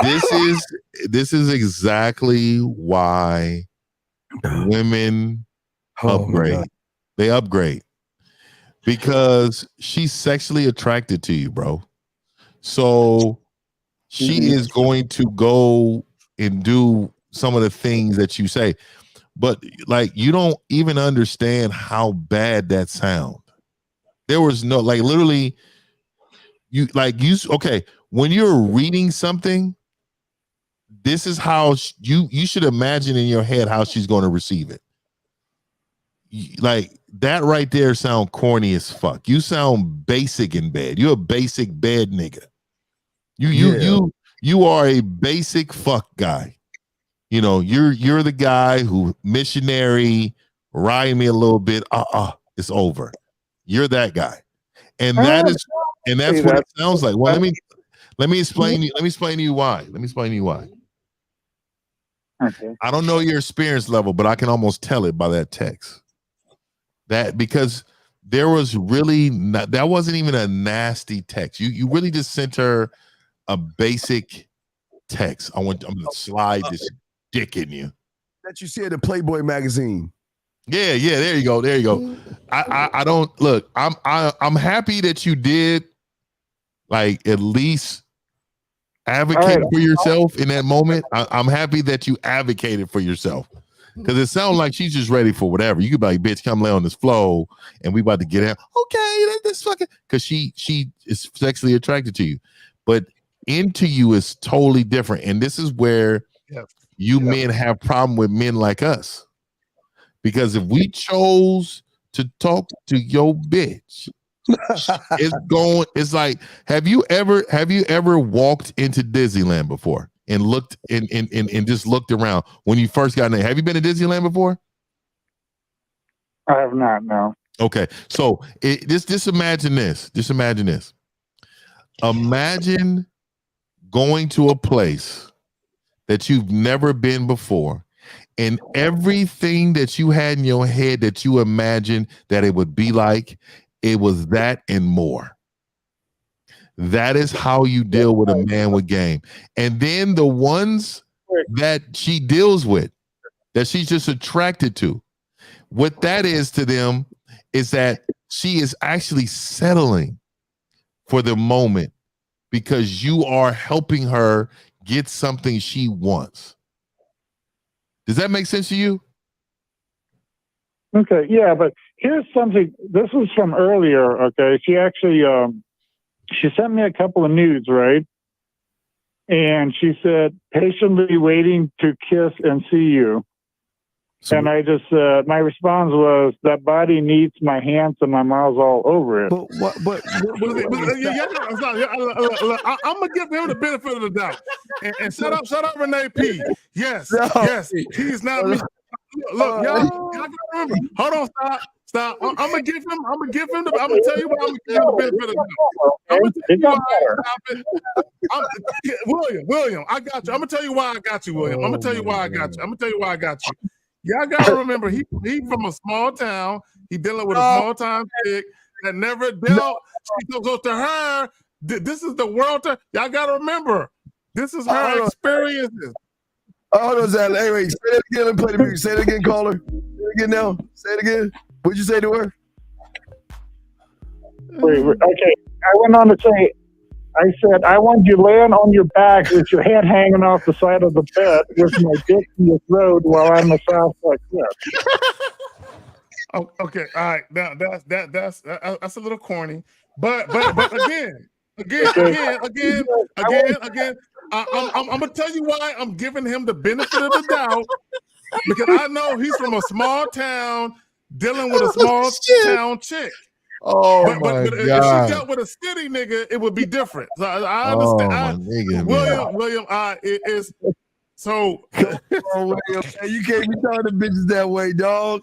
This is exactly why women upgrade. They upgrade because she's sexually attracted to you, bro. So she is going to go and do some of the things that you say, but like you don't even understand how bad that sound. There was no literally okay, when you're reading something, this is how you should imagine in your head how she's going to receive it. Like that right there sound corny as fuck. You sound basic in bed. You're a basic bed nigga. You are a basic fuck guy. You know, you're the guy who missionary, ride me a little bit. It's over. You're that guy. And that's what it sounds like. Well, let me explain to you why. Okay. I don't know your experience level, but I can almost tell it by that text. That because there was really that wasn't even a nasty text. You really just sent her a basic text. I'm gonna slide this dick in you. That you see at the Playboy magazine. Yeah. There you go. I don't look. I'm happy that you did like at least advocate for yourself in that moment. I'm happy that you advocated for yourself. Because it sounds like she's just ready for whatever. You could be like, bitch, come lay on this floor and we about to get in. Okay, this fucking because she is sexually attracted to you. But into you is totally different. And this is where men have problem with men like us. Because if we chose to talk to your bitch, it's like, have you ever walked into Disneyland before? And looked and just looked around when you first got in there. Have you been to Disneyland before? I have not, no. Okay. So just imagine this. Imagine going to a place that you've never been before, and everything that you had in your head that you imagined that it would be like, it was that and more. That is how you deal with a man with game. And then the ones that she deals with, that she's just attracted to, what that is to them is that she is actually settling for the moment because you are helping her get something she wants. Does that make sense to you? Okay, yeah, but here's something. This was from earlier, okay? She actually... she sent me a couple of nudes, right? And she said, patiently waiting to kiss and see you. And I just, my response was, that body needs my hands and my mouth's all over it. I'm gonna give him the benefit of the doubt. And shout out Renee P. Yes, he's not me. Look, y'all gotta remember. Hold on, stop. I'm gonna give him the. I'm gonna tell you what I'm gonna give him the benefit of the doubt. I'm gonna tell you why I stop it. William, I got you. I'm gonna tell you why I got you, William. I'm gonna tell you why I got you. Y'all gotta remember, he from a small town. He dealing with a small time chick that never dealt. She goes to her. This is the world. Y'all gotta remember, this is her experiences. Hold on, Zach. Hey, wait, say that again and play the music. Say it again, caller. Say it again now. Say it again. What'd you say to her? Wait, okay. I went on to say, I said, I want you laying on your back with your head hanging off the side of the bed with my dick in your throat while I'm massaged like this. Oh, okay, all right. Now that's a little corny, but again. I'm gonna tell you why I'm giving him the benefit of the doubt, because I know he's from a small town dealing with a small town chick. Oh but my if God. she dealt with a city nigga, it would be different. So I understand. William, it is so. William, you can't be talking to bitches that way, dog.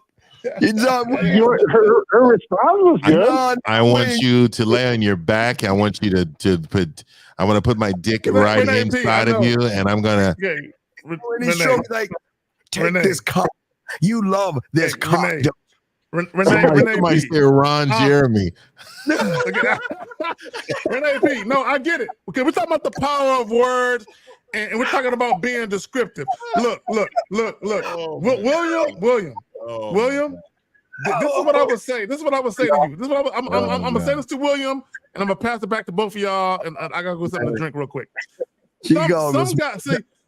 You talk, her response was good. I want you to lay on your back. I want you to put. I want to put my dick right inside of you, and I'm gonna. When he showed me, like, take this cock. You love this cock. Somebody say Ron Jeremy. Renee P. No, I get it. Okay, we're talking about the power of words, and we're talking about being descriptive. Look. William. This is what I would say. This is what I would say to you. This is what I'm gonna say this to William, and I'm gonna pass it back to both of y'all. And I gotta go get something to drink real quick.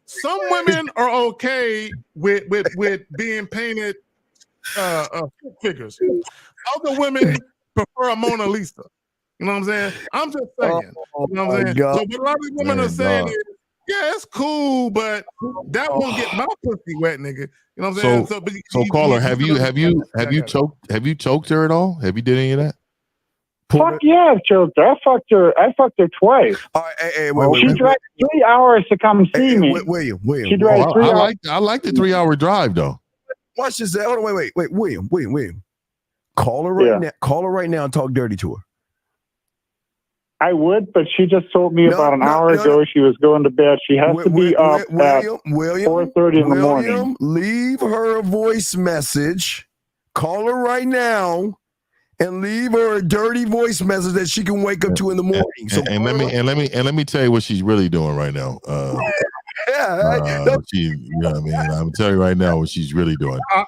Some women are okay with being painted figures. Other women prefer a Mona Lisa. You know what I'm saying? I'm just saying. You know what I'm saying? So what a lot of women are saying is, yeah, it's cool, but that won't get my pussy wet, nigga. You know what I'm saying? So caller, have you choked her at all? Have you did any of that? Fuck yeah, I've choked her. I fucked her twice. All right, hey, wait, she drive 3 hours to come see me. William. She drives 3 hours. I like the 3 hour drive though. Watch this. Hold on, wait, William. Call her right now. Call her right now and talk dirty to her. I would, but she just told me about an hour ago she was going to bed. She has to be up at 4:30 in the morning. Leave her a voice message. Call her right now and leave her a dirty voice message that she can wake up to in the morning. Let me tell you what she's really doing right now. You know what I mean? I'm telling you right now what she's really doing. I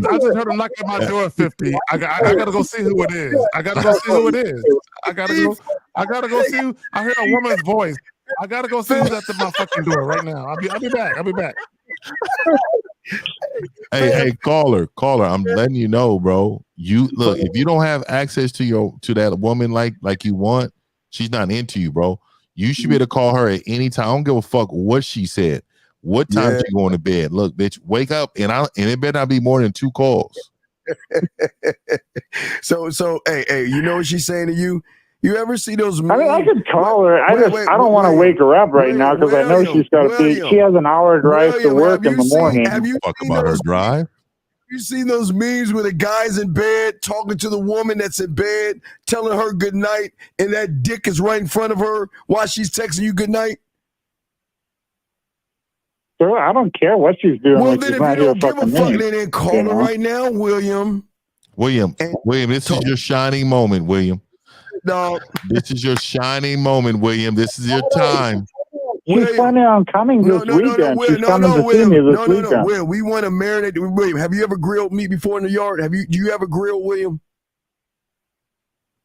just heard her knock at my door at 50. I gotta go see who it is. I gotta go see who it is. I gotta go see. I hear a woman's voice. I gotta go see who's at my fucking door right now. I'll be back. Hey, caller. I'm letting you know, bro. You look, if you don't have access to that woman like you want, she's not into you, bro. You should be able to call her at any time. I don't give a fuck what she said. What time she going to bed? Look, bitch, wake up, and it better not be more than 2 calls. So, hey, you know what she's saying to you? You ever see those memes? I mean, I could call her. I don't want to wake her up right now because I know she's got to be. She has an hour drive to work in the morning. Have you fuck about her drive? You seen those memes where the guy's in bed talking to the woman that's in bed, telling her good night, and that dick is right in front of her while she's texting you good night? Sir, I don't care what she's doing. Well, then if you don't give a fuck, then call her right now, William. William, this is your shining moment, William. No, this is your shining moment, William. This is your time. She's planning on coming this weekend. She's coming to see me this weekend. Will, we want to marinate. William, have you ever grilled meat before in the yard? Do you ever grill, William?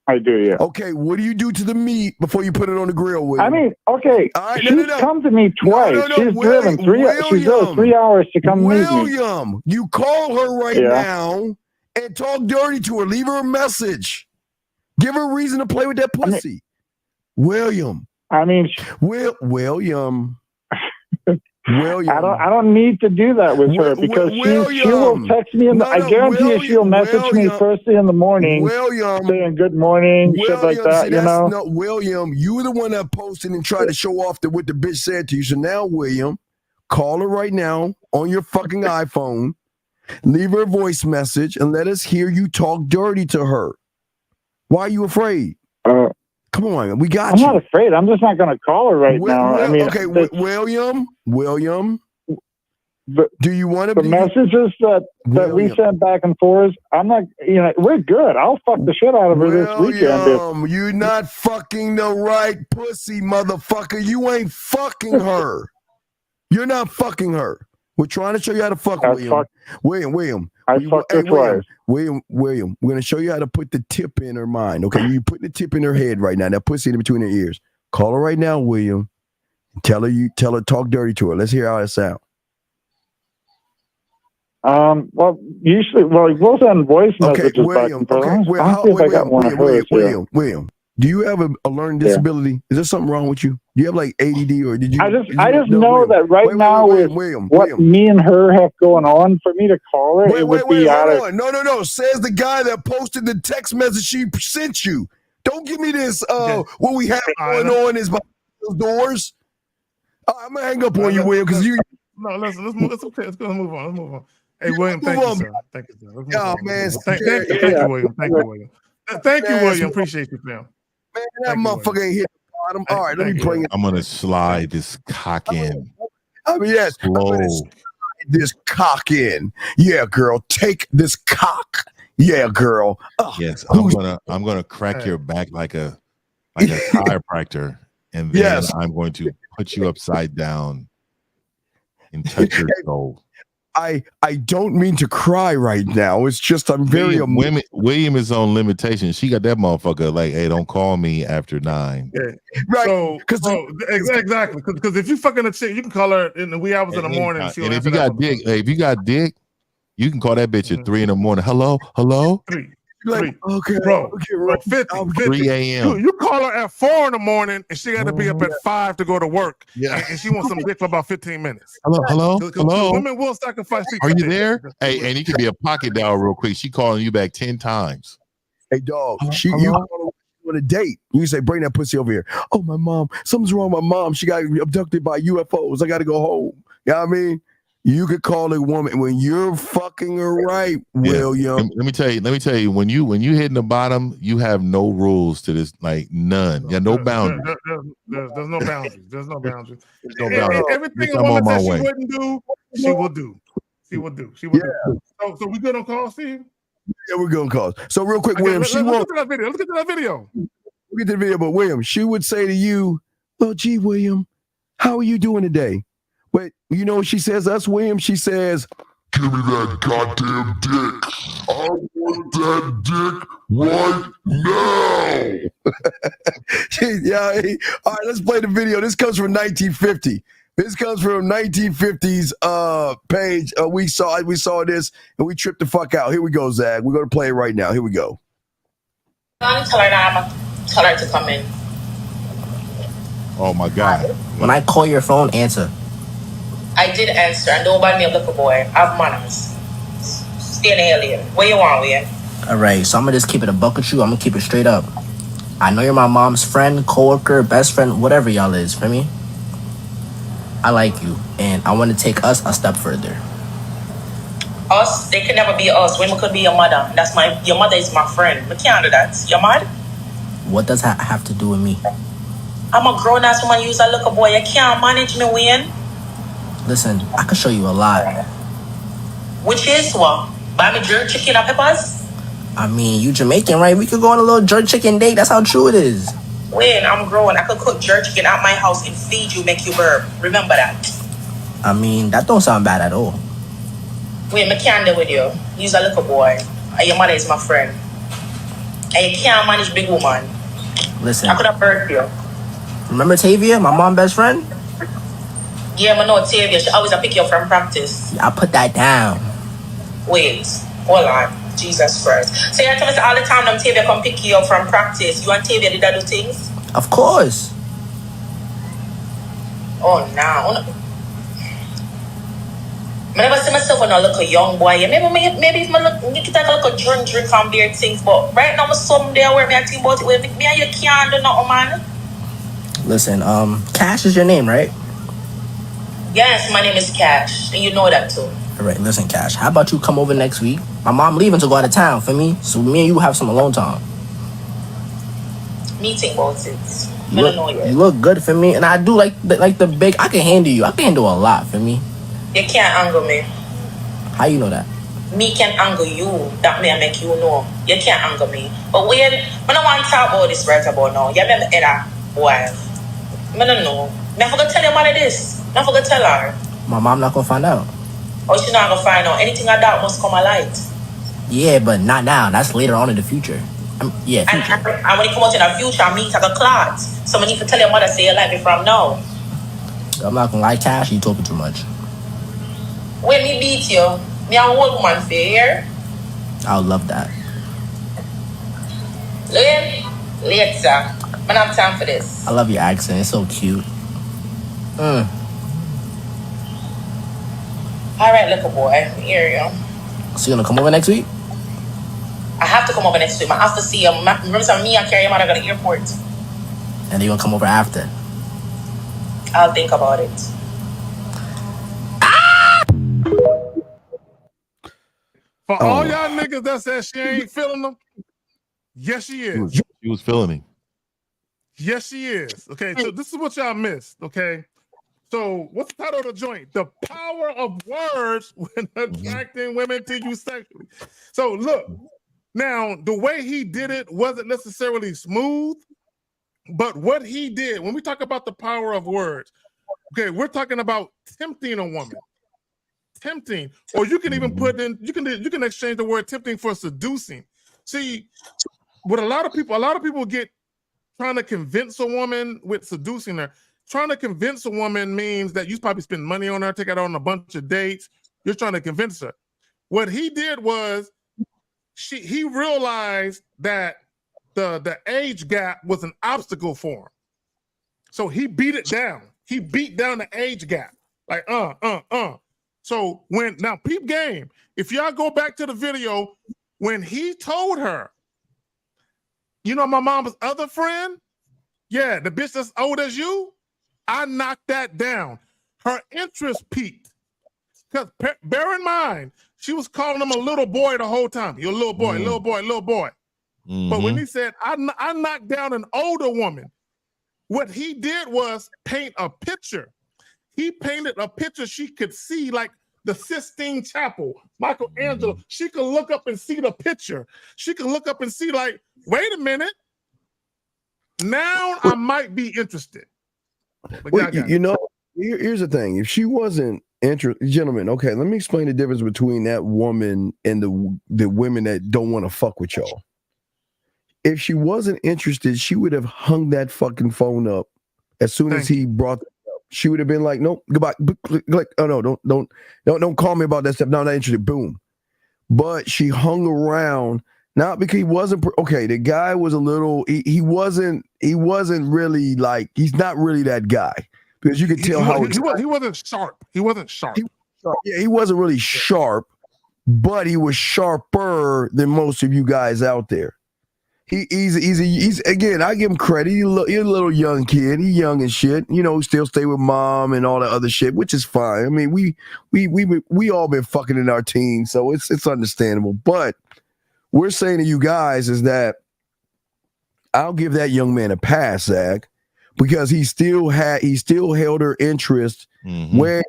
I do, yeah. Okay, what do you do to the meat before you put it on the grill, William? I mean, okay, she's come to me twice. She's driven 3 hours to come meet me. William, you call her right now and talk dirty to her. Leave her a message. Give her a reason to play with that pussy. William. I mean, William. I don't need to do that with her because she will text me. I guarantee you she'll message me first thing in the morning saying good morning, shit like that, No, William, you were the one that posted and tried to show off what the bitch said to you. So now, William, call her right now on your fucking iPhone, leave her a voice message, and let us hear you talk dirty to her. Why are you afraid? Come on, we got you. I'm not afraid. I'm just not going to call her right now. I mean, okay, William, do you want to? The messages that we sent back and forth, I'm not. We're good. I'll fuck the shit out of her this weekend. You're not fucking the right pussy, motherfucker. You ain't fucking her. You're not fucking her. We're trying to show you how to fuck, William. I fucked her twice. William, we're going to show you how to put the tip in her mind. Okay, you're putting the tip in her head right now. That pussy in between her ears. Call her right now, William. Tell her, talk dirty to her. Let's hear how it sounds. Well, we'll send voice messages back and forth. William, do you have a learning disability? Is there something wrong with you? Do you have like ADD or did you? I just know that right now with what me and her have going on, for me to call her, it would be out of. No. Says the guy that posted the text message she sent you. Don't give me this. What we have going on is behind those doors. I'm gonna hang up on you, William, because you. No, let's move. It's okay. Let's move on. Hey, William, thank you, sir. Thank you, sir. Man. Thank you, William. Thank you, William. Appreciate you, fam. Man, that motherfucker ain't hit the bottom. All right, let me bring it. I'm gonna slide this cock in. Yes. This cock in. Yeah, girl. Take this cock. Yeah, girl. Yes, I'm gonna crack your back like a chiropractor, and then I'm going to put you upside down and touch your soul. I don't mean to cry right now. It's just I'm very William is on limitation. She got that motherfucker like, hey, don't call me after 9. Yeah. Right. Exactly. Because if you fucking a chick, you can call her in the wee hours in the morning. And if you got dick, you can call that bitch at 3 in the morning. Hello. 3. Okay, bro. 50, 3 a.m. You call her at 4 in the morning, and she got to be up at 5 to go to work. Yeah, and she wants some dick for about 15 minutes. Hello. Women will sacrifice. Are you there? Hey, and you can be a pocket dial real quick. She calling you back 10 times. Hey, dog. You on a date. You say, bring that pussy over here. Oh, my mom. Something's wrong with my mom. She got abducted by UFOs. I got to go home. You know what I mean? You could call a woman when you're fucking her right, William. Let me tell you, when you hitting the bottom, you have no rules to this, like none. Yeah, no boundaries. There's no boundaries. There's no boundaries. I'm Everything a on woman my says she way. wouldn't do, she will do. She will do. So we good on calls, Steve? Yeah, we're good on calls. So real quick, William, let's get to that video. Let's get to that video. We'll get to the video, but William, she would say to you, "Oh, gee, William, how are you doing today?" But you know what she says to us, William? She says, "Give me that goddamn dick. I want that dick right now." All right, let's play the video. This comes from 1950. This comes from 1950s page. We saw this and we tripped the fuck out. Here we go, Zach. We're going to play it right now. Here we go. Tell her to come in. Oh, my God. When I call your phone, answer. I did answer, and don't bother me up like a boy. I have manners. Stay in the alien. Where you want, William? All right, so I'm gonna just keep it a buck with you. I'm gonna keep it straight up. I know you're my mom's friend, coworker, best friend, whatever y'all is, for me. I like you, and I want to take us a step further. Us? They can never be us. Women could be your mother. Your mother is my friend. We can't do that. You're mad? What does that have to do with me? I'm a grown-ass woman. You's a little boy. You can't manage me, Wayne. Listen, I can show you a lot. Which is what? Buy me jerk chicken and peppers? I mean, you Jamaican, right? We could go on a little jerk chicken date. That's how true it is. Wayne, I'm grown. I could cook jerk chicken at my house and feed you, make you burp. Remember that. I mean, that don't sound bad at all. Wayne, I can't deal with you. You's a little boy. And your mother is my friend. And you can't manage big woman. Listen. I could have birthed you. Remember Tavia, my mom's best friend? Yeah, I know Tavia. She always pick you up from practice. Yeah, I put that down. Wait, hold on. Jesus Christ. So you're telling me all the time them Tavia come pick you up from practice. You and Tavia did that do things? Of course. Oh, no. I never see myself when I look a young boy. Yeah, maybe if I look, me take a look drink and beer things. But right now, I'm someday where me I think about it. Where me and you can't do nothing, man. Listen, Cash is your name, right? Yes, my name is Cash, and you know that too. All right, listen, Cash. How about you come over next week? My mom leaving to go out of town for me, so me and you have some alone time. Meeting about it. You look good for me, and I do like the big. I can handle you. I can handle a lot for me. You can't angle me. How you know that? Me can angle you. That may make you know. You can't angle me. But when I don't want to talk about this right about now. You remember Edda wife. I don't know. I forgot to tell your mother this. I forgot to tell her. My mom not gonna find out. Oh, she not gonna find out. Anything I doubt must come a light. Yeah, but not now. That's later on in the future. Future. And when it come out in the future, I meet like a clot. So I need to tell your mother say you like me from now. I'm not gonna lie, Cash. You talking too much. When me beat you, me a old woman for here. I would love that. Later. I don't have time for this. I love your accent. It's so cute. All right, little boy. Here you go. So you gonna come over next week? I have to come over next week. I have to see you. Remember, me and carry your mother to the airport. And then you gonna come over after? I'll think about it. For all y'all niggas that said she ain't feeling them, yes, she is. She was feeling him. Yes, she is. Okay, so this is what y'all missed. Okay, so what's the title of the joint? The power of words when attracting women to you sexually. So look, now the way he did it wasn't necessarily smooth, but what he did, when we talk about the power of words, okay, we're talking about tempting a woman. Tempting, or you can even put in, you can exchange the word tempting for seducing. See, what a lot of people get trying to convince a woman with seducing her. Trying to convince a woman means that you probably spend money on her, take her on a bunch of dates. You're trying to convince her. What he did was he realized that the age gap was an obstacle for him. So he beat it down. He beat down the age gap. Like, So now peep game, if y'all go back to the video, when he told her, you know my mom's other friend? Yeah, the bitch that's old as you, I knocked that down. Her interest peaked. Because bear in mind, she was calling him a little boy the whole time. You're a little boy, little boy, little boy. But when he said, I knocked down an older woman, what he did was paint a picture. He painted a picture she could see, like the Sistine Chapel, Michelangelo. She could look up and see the picture. She could look up and see, like, wait a minute. Now I might be interested. Well, here's the thing. If she wasn't interested, gentlemen, okay, let me explain the difference between that woman and the women that don't want to fuck with y'all. If she wasn't interested, she would have hung that fucking phone up as soon as he brought it up. She would have been like, "Nope, goodbye." Like, oh no, don't call me about that stuff. No, I'm not interested. Boom. But she hung around, not because he wasn't okay. The guy was a little. He wasn't really like. He's not really that guy because you could tell he wasn't sharp. He wasn't sharp. Yeah, he wasn't really sharp, but he was sharper than most of you guys out there. He's again, I give him credit. He's a little young kid. He's young and shit. You know, still stay with mom and all that other shit, which is fine. I mean, we all been fucking in our teens, so it's understandable. But we're saying to you guys is that I'll give that young man a pass, Zach, because he still held her interest where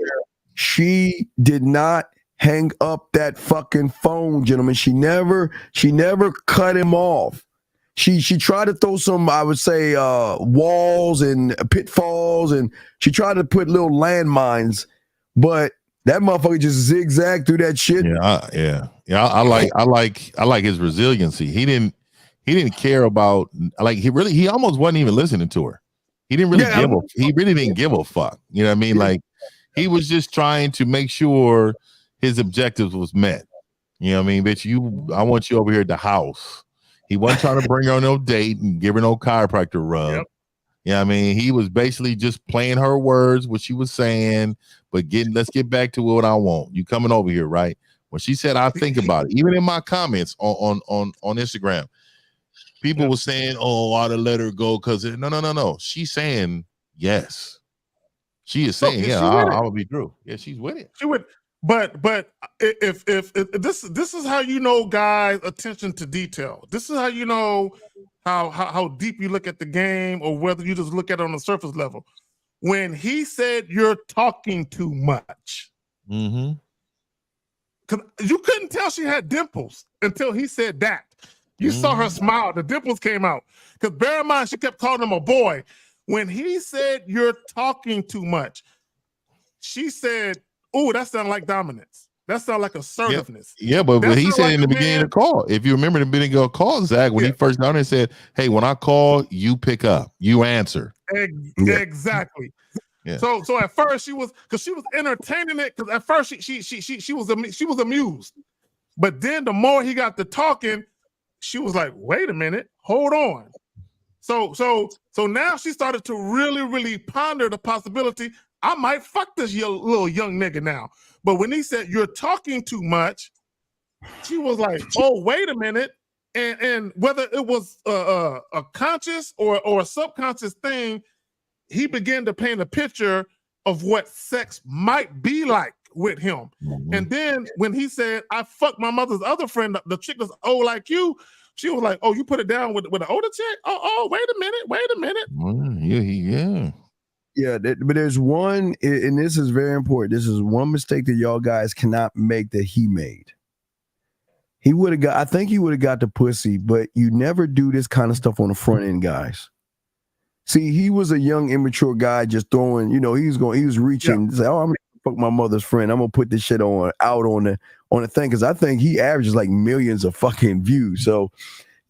she did not hang up that fucking phone, gentlemen. She never cut him off. She tried to throw some, I would say, walls and pitfalls, and she tried to put little landmines, but that motherfucker just zigzagged through that shit. I like his resiliency. He didn't care about, like, he almost wasn't even listening to her. He didn't really give a fuck. You know what I mean? Like, he was just trying to make sure his objectives was met. You know what I mean? Bitch, I want you over here at the house. He wasn't trying to bring her on no date and give her no chiropractor rub. Yeah, I mean, he was basically just playing her words, what she was saying, but let's get back to what I want. You coming over here, right? When she said, I think about it, even in my comments on Instagram, people were saying, oh, I ought to let her go because no. She's saying yes. She is saying, I will be true. Yeah, she's with it. She would, but if this is how you know guys' attention to detail. This is how you know how deep you look at the game, or whether you just look at it on the surface level. When he said you're talking too much, because you couldn't tell she had dimples until he said that. You saw her smile, the dimples came out. Because bear in mind, she kept calling him a boy. When he said you're talking too much, she said, "Oh, that sounds like dominance. That sounds like assertiveness." Yeah, but he said in the beginning of the call, if you remember the beginning of the call, Zach, when he first down there said, "Hey, when I call, you pick up, you answer." Exactly. Yeah. So at first she was entertaining it, because at first she was amused, but then the more he got to talking, she was like, "Wait a minute, hold on." So now she started to really ponder the possibility, I might fuck this little young nigga now. But when he said you're talking too much, she was like, "Oh, wait a minute," and whether it was a conscious or a subconscious thing, he began to paint a picture of what sex might be like with him. And then when he said, "I fucked my mother's other friend, the chick that's old like you," she was like, "Oh, you put it down with an older chick? Oh, wait a minute. Yeah, but there's one, and this is very important. This is one mistake that y'all guys cannot make that he made. I think he would have got the pussy, but you never do this kind of stuff on the front end, guys. See, he was a young, immature guy just throwing, he was reaching, say, "Oh, I'm gonna fuck my mother's friend. I'm gonna put this shit out on the thing," because I think he averages like millions of fucking views. So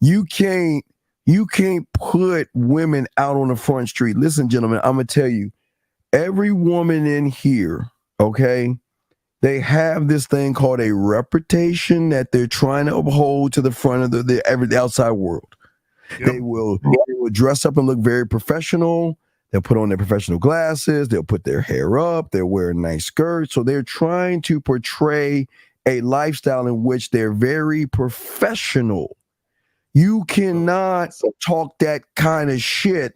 you can't put women out on the front street. Listen, gentlemen, I'm gonna tell you, every woman in here, okay, they have this thing called a reputation that they're trying to uphold to the front of the outside world. They will dress up and look very professional. They'll put on their professional glasses. They'll put their hair up. They'll wear nice skirts. So they're trying to portray a lifestyle in which they're very professional. You cannot talk that kind of shit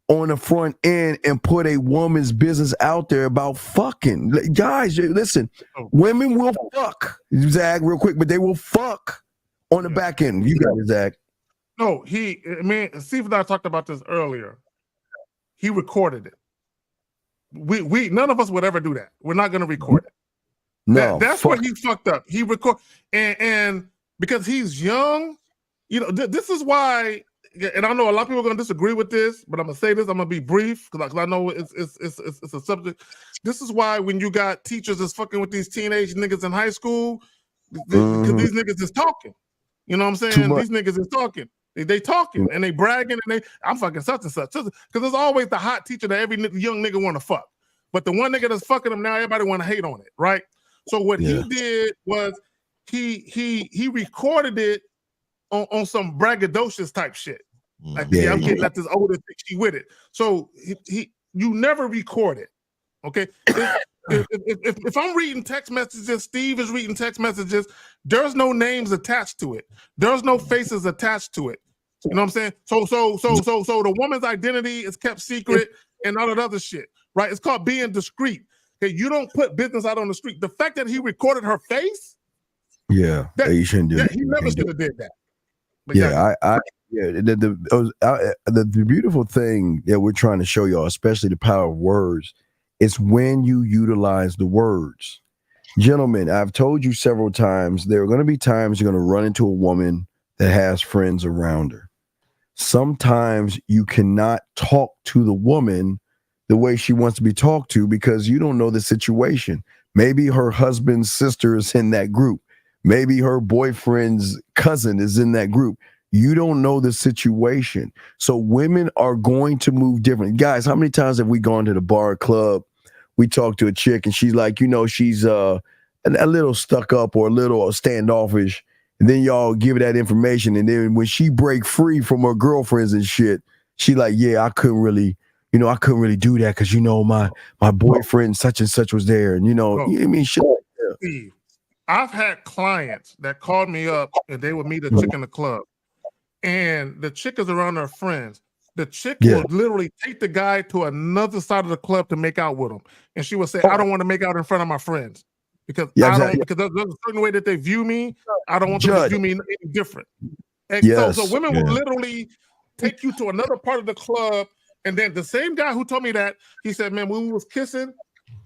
on the front end and put a woman's business out there about fucking. Guys, listen, women will fuck, Zach, real quick, but they will fuck on the back end. You got it, Zach. No, Steve and I talked about this earlier. He recorded it. We none of us would ever do that. We're not going to record it. No, that's where he fucked up. He record and because he's young, this is why. And I know a lot of people are going to disagree with this, but I'm going to say this. I'm going to be brief because I know it's a subject. This is why when you got teachers that's fucking with these teenage niggas in high school, because these niggas is talking. You know what I'm saying? These niggas is talking. They talking and they bragging and I'm fucking such and such. Because there's always the hot teacher that every young nigga want to fuck. But the one nigga that's fucking them now, everybody want to hate on it, right? So what he did was he recorded it on some braggadocious type shit. Like, I'm getting at this older thing, she with it. So you never record it. Okay. If I'm reading text messages, Steve is reading text messages, there's no names attached to it. There's no faces attached to it. You know what I'm saying? So the woman's identity is kept secret and all that other shit, right? It's called being discreet. Okay, you don't put business out on the street. The fact that he recorded her face, you shouldn't do it. He never should have did that. But the beautiful thing that we're trying to show y'all, especially the power of words, is when you utilize the words. Gentlemen, I've told you several times, there are going to be times you're going to run into a woman that has friends around her. Sometimes you cannot talk to the woman the way she wants to be talked to because you don't know the situation. Maybe her husband's sister is in that group. Maybe her boyfriend's cousin is in that group. You don't know the situation. So women are going to move different. Guys, how many times have we gone to the bar or club? We talk to a chick and she's like, she's a little stuck up or a little standoffish. And then y'all give her that information. And then when she break free from her girlfriends and shit, She like, yeah, I couldn't really do that because my boyfriend such and such was there, and I mean, shit. Steve, I've had clients that called me up and they would meet a chick in the club, and the chick is around her friends. The chick will literally take the guy to another side of the club to make out with him, and she will say, "I don't want to make out in front of my friends because because there's a certain way that they view me. I don't want them to view me any different." And so women will literally take you to another part of the club, and then the same guy who told me that, he said, "Man, when we was kissing,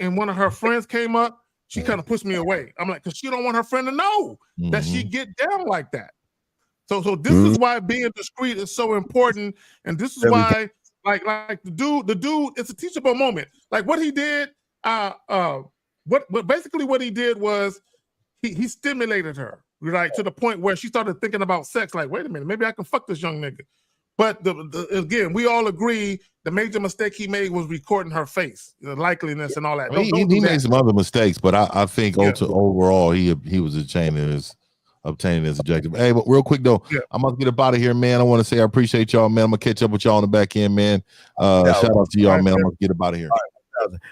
and one of her friends came up, she kind of pushed me away." I'm like, because she don't want her friend to know that she get down like that. So this is why being discreet is so important, and this is why, like the dude, it's a teachable moment. Like what he did, basically what he did was he stimulated her, right, to the point where she started thinking about sex. Like, wait a minute, maybe I can fuck this young nigga. But again, we all agree the major mistake he made was recording her face, the likeliness and all that. He made some other mistakes, but I think overall he was obtaining his objective. Hey, but real quick though, I'm gonna get up out of here, man. I want to say I appreciate y'all, man. I'm gonna catch up with y'all on the back end, man. Shout out to y'all, man. I'm gonna get up out of here.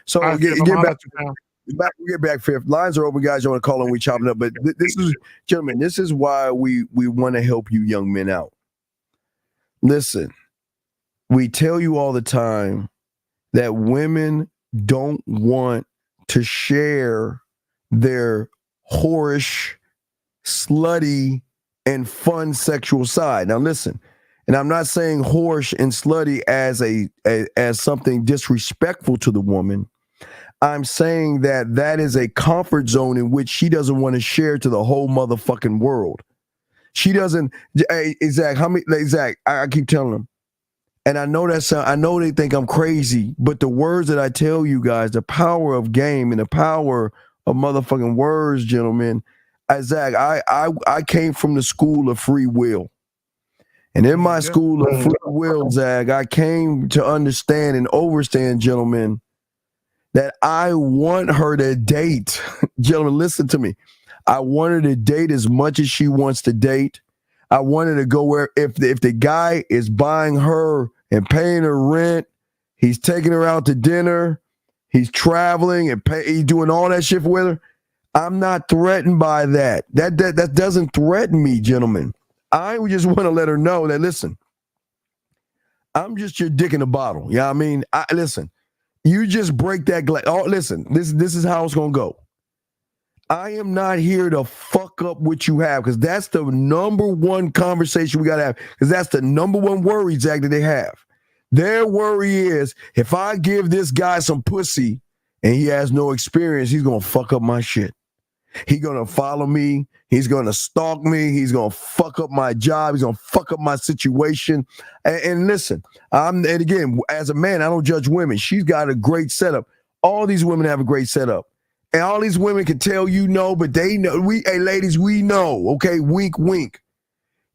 So get back. Fifth lines are open, guys. You want to call and we chopping up, but this is, gentlemen, this is why we want to help you young men out. Listen, we tell you all the time that women don't want to share their whorish, slutty, and fun sexual side. Now listen, and I'm not saying whorish and slutty as something disrespectful to the woman. I'm saying that is a comfort zone in which she doesn't want to share to the whole motherfucking world. She doesn't. Hey, Zach, Zach, I keep telling them, and I know I know they think I'm crazy, but the words that I tell you guys, the power of game and the power of motherfucking words, gentlemen. Zach, I came from the school of free will, and in my school of free will, Zach, I came to understand and overstand, gentlemen, that I want her to date. Gentlemen, listen to me. I want her to date as much as she wants to date. I want her to go where if the guy is buying her and paying her rent, he's taking her out to dinner, he's traveling and he's doing all that shit with her. I'm not threatened by that. That doesn't threaten me, gentlemen. I just want to let her know that, listen, I'm just your dick in a bottle. Yeah, I mean, listen, you just break that glass. Oh, listen, this is how it's gonna go. I am not here to fuck up what you have, because that's the number one conversation we got to have, because that's the number one worry, Zach, that they have. Their worry is, if I give this guy some pussy and he has no experience, he's going to fuck up my shit. He's going to follow me. He's going to stalk me. He's going to fuck up my job. He's going to fuck up my situation. And listen, and again, as a man, I don't judge women. She's got a great setup. All these women have a great setup. And all these women can tell you no, but they know. Hey, ladies, we know, okay? Wink, wink.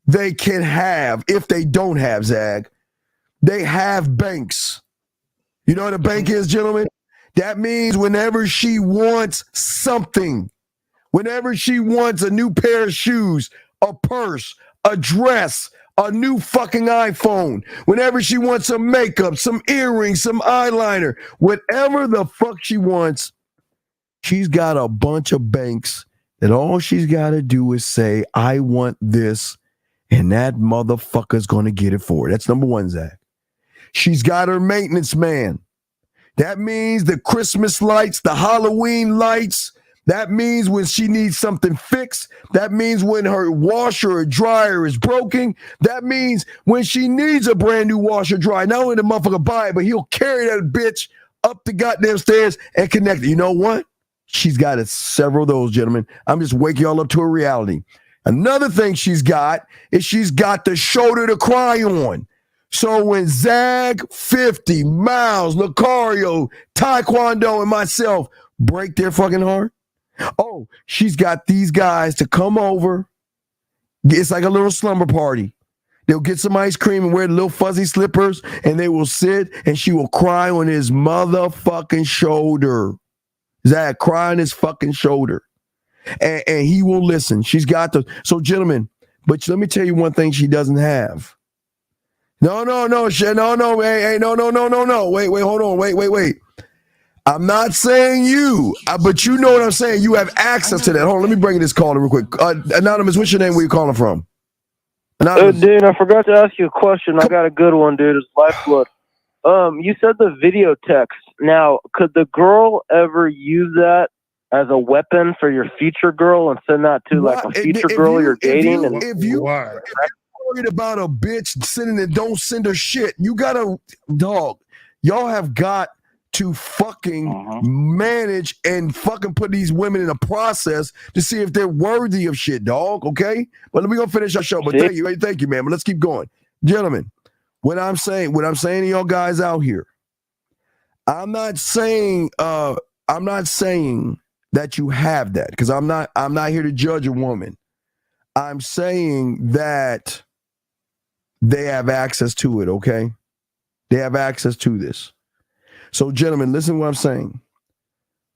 They can have, if they don't have, Zag, they have banks. You know what a bank is, gentlemen? That means whenever she wants something, whenever she wants a new pair of shoes, a purse, a dress, a new fucking iPhone, whenever she wants some makeup, some earrings, some eyeliner, whatever the fuck she wants, she's got a bunch of banks that all she's got to do is say, I want this, and that motherfucker's going to get it for her. That's number one, Zach. She's got her maintenance man. That means the Christmas lights, the Halloween lights. That means when she needs something fixed. That means when her washer or dryer is broken. That means when she needs a brand new washer dryer. Not only the motherfucker buy it, but he'll carry that bitch up the goddamn stairs and connect it. You know what? She's got several of those, gentlemen. I'm just waking y'all up to a reality. Another thing she's got is she's got the shoulder to cry on. So when Zag, 50, Miles, Lucario, Taekwondo, and myself break their fucking heart, oh, she's got these guys to come over. It's like a little slumber party. They'll get some ice cream and wear little fuzzy slippers, and they will sit, and she will cry on his motherfucking shoulder. Zach, cry on his fucking shoulder. And he will listen. She's got the... So, gentlemen, but let me tell you one thing she doesn't have. No, shit. No. Hey, no. Wait, hold on. Wait. I'm not saying you, but you know what I'm saying. You have access to that. Hold on, let me bring this caller real quick. Anonymous, what's your name? Where you calling from? Anonymous. Dude, I forgot to ask you a question. I got a good one, dude. It's lifeblood. You said the video text. Now, could the girl ever use that as a weapon for your future girl and send that to like a future girl you're dating? If you're worried about a bitch sending it, don't send her shit. You gotta, dog. Y'all have got to fucking manage and fucking put these women in a process to see if they're worthy of shit, dog. Okay, but we're gonna finish our show. But thank you, man. But let's keep going, gentlemen. What I'm saying to y'all guys out here, I'm not saying that you have that, because I'm not here to judge a woman. I'm saying that they have access to it. Okay, they have access to this. So, gentlemen, listen to what I'm saying.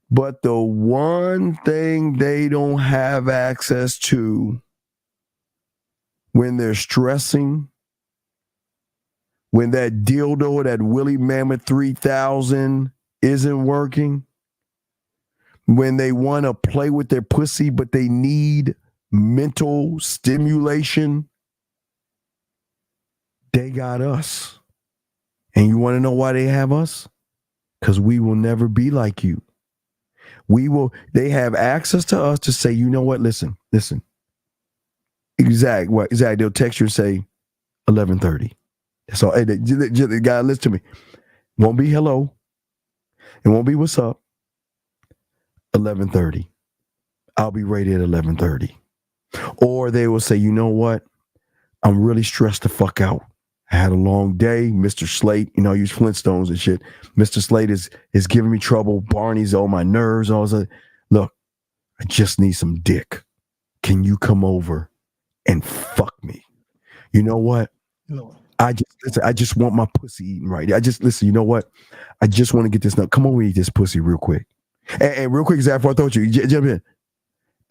But the one thing they don't have access to when they're stressing, when that dildo, that Willie Mammoth 3000 isn't working, when they want to play with their pussy, but they need mental stimulation, they got us. And you want to know why they have us? Because we will never be like you. They have access to us to say, you know what, listen. Exact. They'll text you and say 11:30. So, hey, the guy, listen to me. Won't be hello. It won't be what's up. 11:30. I'll be ready at 11:30. Or they will say, you know what? I'm really stressed the fuck out. I had a long day. Mr. Slate, use Flintstones and shit. Mr. Slate is giving me trouble. Barney's on my nerves. All that. Look, I just need some dick. Can you come over and fuck me? You know what? No. I just want my pussy eaten right. Listen, you know what? I just want to get this nut. Come over and eat this pussy real quick. And real quick, Zach, before I throw you, jump in.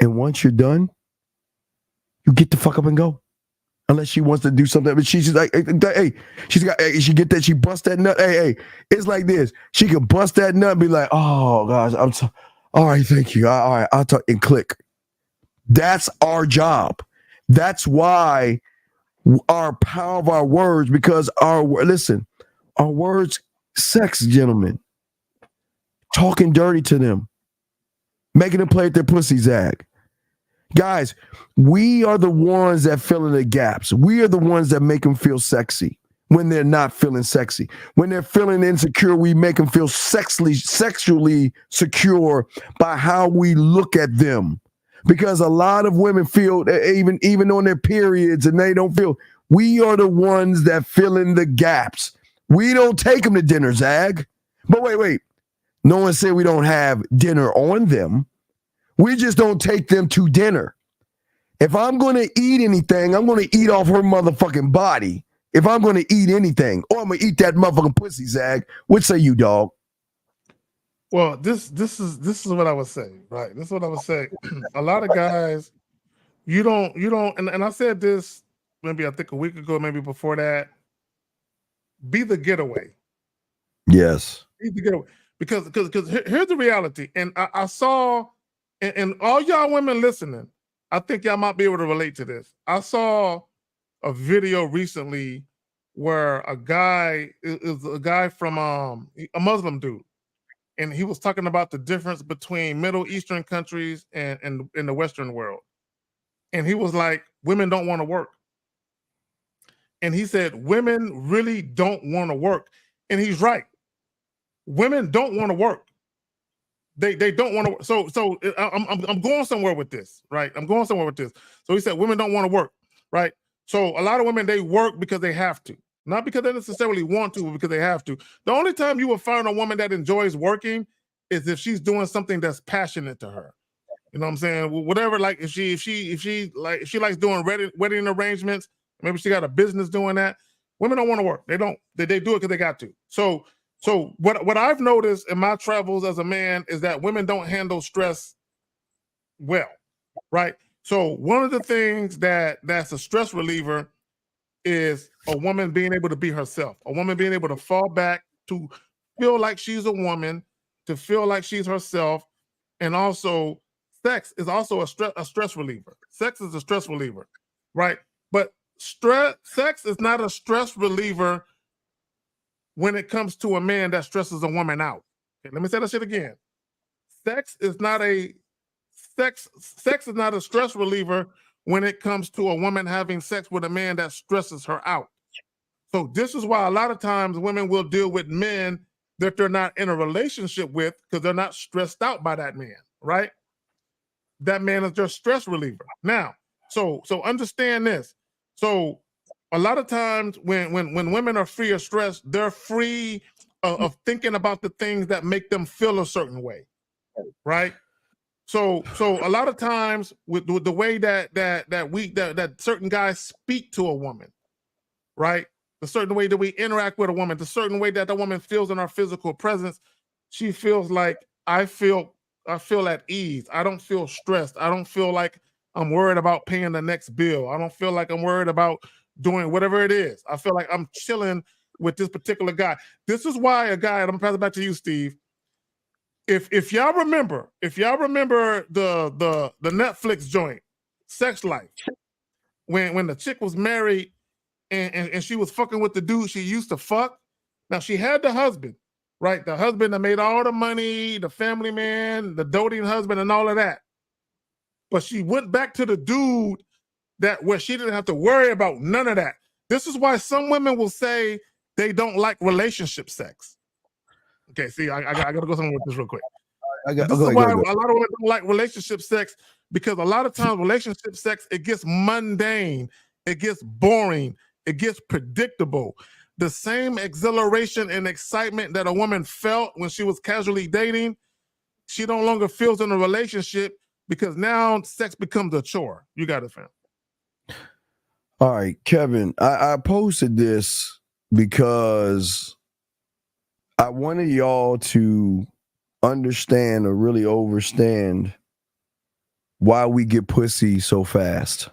And once you're done, you get the fuck up and go. Unless she wants to do something, but she's like, hey, she get that, she bust that nut. Hey, it's like this. She could bust that nut and be like, oh gosh, all right, thank you. All right, I'll talk and click. That's our job. That's why our power of our words, because our words, sex, gentlemen, talking dirty to them, making them play with their pussy, Zag. Guys, we are the ones that fill in the gaps. We are the ones that make them feel sexy when they're not feeling sexy. When they're feeling insecure, we make them feel sexually secure by how we look at them. Because a lot of women feel, even on their periods, and they don't feel. We are the ones that fill in the gaps. We don't take them to dinner, Zag. But wait. No one said we don't have dinner on them. We just don't take them to dinner. If I'm going to eat anything, I'm going to eat off her motherfucking body. If I'm going to eat anything, or I'm going to eat that motherfucking pussy, Zag. What say you, dog? Well, this is what I would say, right? This is what I would say. A lot of guys, you don't, and I said this maybe I think a week ago, maybe before that. Be the getaway. Yes. Be the getaway. Because here's the reality, and I saw. And all y'all women listening, I think y'all might be able to relate to this. I saw a video recently where a guy from a Muslim dude, and he was talking about the difference between Middle Eastern countries and in the Western world. And he was like, women don't want to work. And he said, women really don't want to work. And he's right. Women don't want to work. They don't want to. So I'm going somewhere with this, right? I'm going somewhere with this. So he said women don't want to work, right? So a lot of women, they work because they have to, not because they necessarily want to, but because they have to. The only time you will find a woman that enjoys working is if she's doing something that's passionate to her. You know what I'm saying? Whatever, like if she likes doing wedding arrangements, maybe she got a business doing that. Women don't want to work. They don't. They do it because they got to. So what I've noticed in my travels as a man is that women don't handle stress well, right? So one of the things that's a stress reliever is a woman being able to be herself, a woman being able to fall back to feel like she's a woman, to feel like she's herself, and also sex is also a stress reliever. Sex is a stress reliever, right? But sex is not a stress reliever when it comes to a man that stresses a woman out. Okay, let me say that shit again. Sex is not a stress reliever when it comes to a woman having sex with a man that stresses her out. So this is why a lot of times women will deal with men that they're not in a relationship with because they're not stressed out by that man, right? That man is their stress reliever. Now, so understand this. So a lot of times when women are free of stress, they're free of thinking about the things that make them feel a certain way, right? So a lot of times with the way that certain guys speak to a woman, right? The certain way that we interact with a woman, the certain way that the woman feels in our physical presence, she feels like I feel at ease. I don't feel stressed. I don't feel like I'm worried about paying the next bill. I don't feel like I'm worried about doing whatever it is. I feel like I'm chilling with this particular guy. This is why a guy, and I'm gonna pass it back to you, Steve. If y'all remember the Netflix joint, Sex Life, when the chick was married and she was fucking with the dude she used to fuck. Now she had the husband, right? The husband that made all the money, the family man, the doting husband, and all of that. But she went back to the dude where she didn't have to worry about none of that. This is why some women will say they don't like relationship sex. Okay, see, I gotta go somewhere with this real quick. This is why a lot of women don't like relationship sex, because a lot of times relationship sex, it gets mundane, it gets boring, it gets predictable. The same exhilaration and excitement that a woman felt when she was casually dating, she no longer feels in a relationship because now sex becomes a chore. You got it, fam. All right, Kevin, I posted this because I wanted y'all to understand or really understand why we get pussy so fast.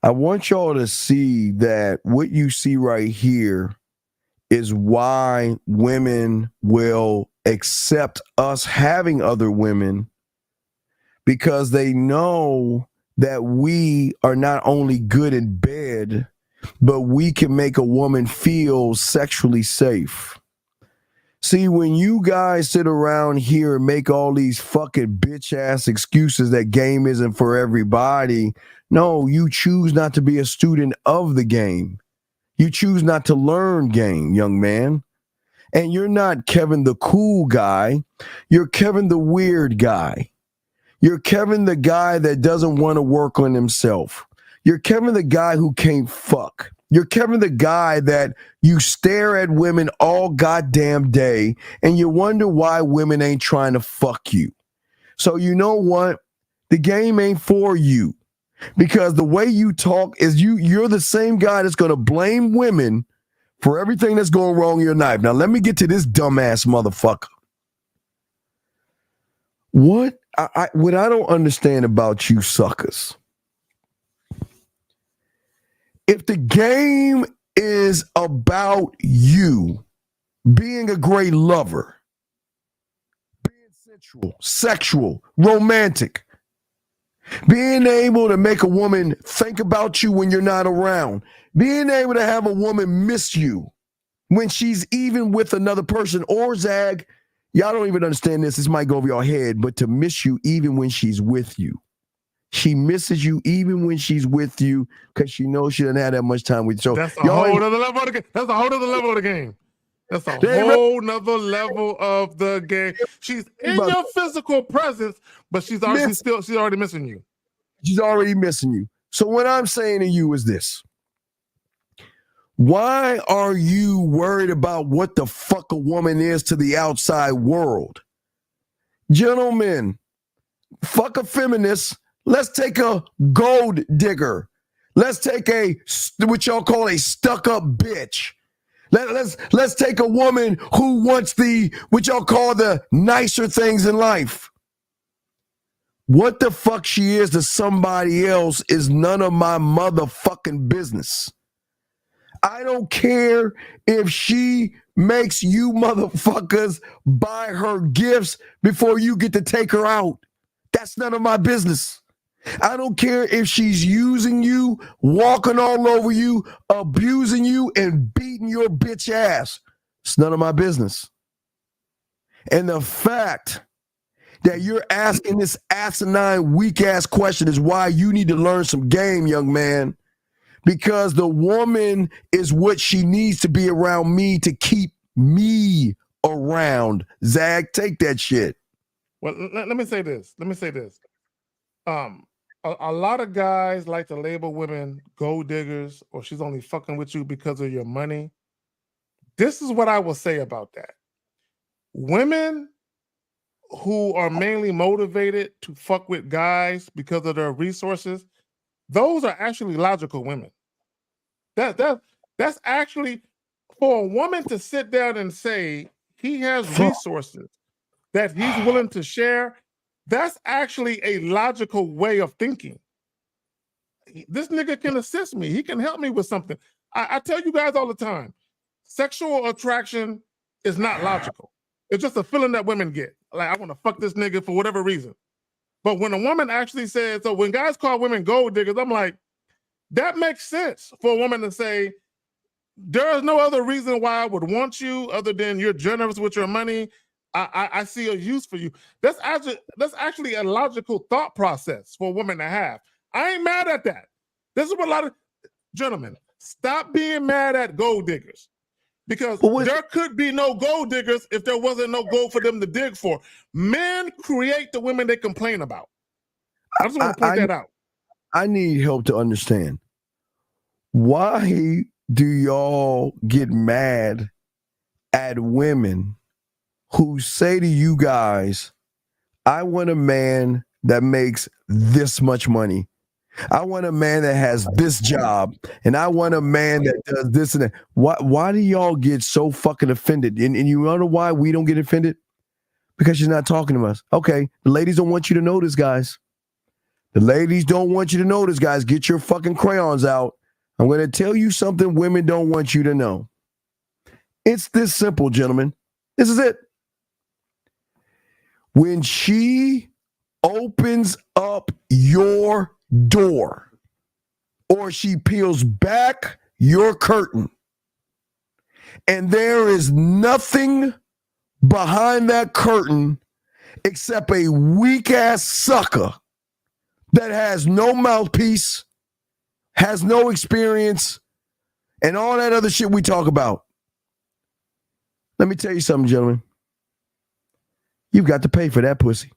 I want y'all to see that what you see right here is why women will accept us having other women, because they know that we are not only good in bed, but we can make a woman feel sexually safe. See, when you guys sit around here and make all these fucking bitch ass excuses that game isn't for everybody, no, you choose not to be a student of the game. You choose not to learn game, young man. And you're not Kevin the cool guy. You're Kevin the weird guy. You're Kevin the guy that doesn't want to work on himself. You're Kevin the guy who can't fuck. You're Kevin the guy that you stare at women all goddamn day and you wonder why women ain't trying to fuck you. So you know what? The game ain't for you, because the way you talk is you're the same guy that's going to blame women for everything that's going wrong in your life. Now let me get to this dumbass motherfucker. What I don't understand about you suckers. If the game is about you being a great lover, being sensual, sexual, romantic, being able to make a woman think about you when you're not around, being able to have a woman miss you when she's even with another person, or Zag, y'all don't even understand this. This might go over your head, but to miss you even when she's with you. She misses you even when she's with you because she knows she doesn't have that much time with you. So that's a whole other level of the game. That's a whole other level of the game. That's a whole nother level of the game. She's in your physical presence, but she's already missing you. She's already missing you. So what I'm saying to you is this. Why are you worried about what the fuck a woman is to the outside world? Gentlemen, fuck a feminist. Let's take a gold digger. Let's take what y'all call a stuck-up bitch. Let's take a woman who wants what y'all call the nicer things in life. What the fuck she is to somebody else is none of my motherfucking business. I don't care if she makes you motherfuckers buy her gifts before you get to take her out. That's none of my business. I don't care if she's using you, walking all over you, abusing you, and beating your bitch ass. It's none of my business. And the fact that you're asking this asinine, weak-ass question is why you need to learn some game, young man. Because the woman is what she needs to be around me to keep me around. Zach, take that shit. Well, let me say this. A lot of guys like to label women gold diggers or she's only fucking with you because of your money. This is what I will say about that. Women who are mainly motivated to fuck with guys because of their resources, those are actually logical women. That's actually, for a woman to sit down and say he has resources that he's willing to share, that's actually a logical way of thinking. This nigga can assist me. He can help me with something. I tell you guys all the time, sexual attraction is not logical. It's just a feeling that women get. Like, I want to fuck this nigga for whatever reason. But when a woman actually says, so when guys call women gold diggers, I'm like, that makes sense for a woman to say, there is no other reason why I would want you other than you're generous with your money. I see a use for you. That's actually a logical thought process for a woman to have. I ain't mad at that. This is what a lot of gentlemen, stop being mad at gold diggers. Because there could be no gold diggers if there wasn't no gold for them to dig for. Men create the women they complain about. I just want to point that out. I need help to understand. Why do y'all get mad at women who say to you guys, I want a man that makes this much money. I want a man that has this job, and I want a man that does this and that. Why do y'all get so fucking offended? And you know why we don't get offended? Because she's not talking to us. Okay, the ladies don't want you to know this, guys. The ladies don't want you to know this, guys. Get your fucking crayons out. I'm going to tell you something women don't want you to know. It's this simple, gentlemen. This is it. When she opens up your door or she peels back your curtain and there is nothing behind that curtain except a weak ass sucker that has no mouthpiece, has no experience, and all that other shit we talk about. Let me tell you something, gentlemen. You've got to pay for that pussy.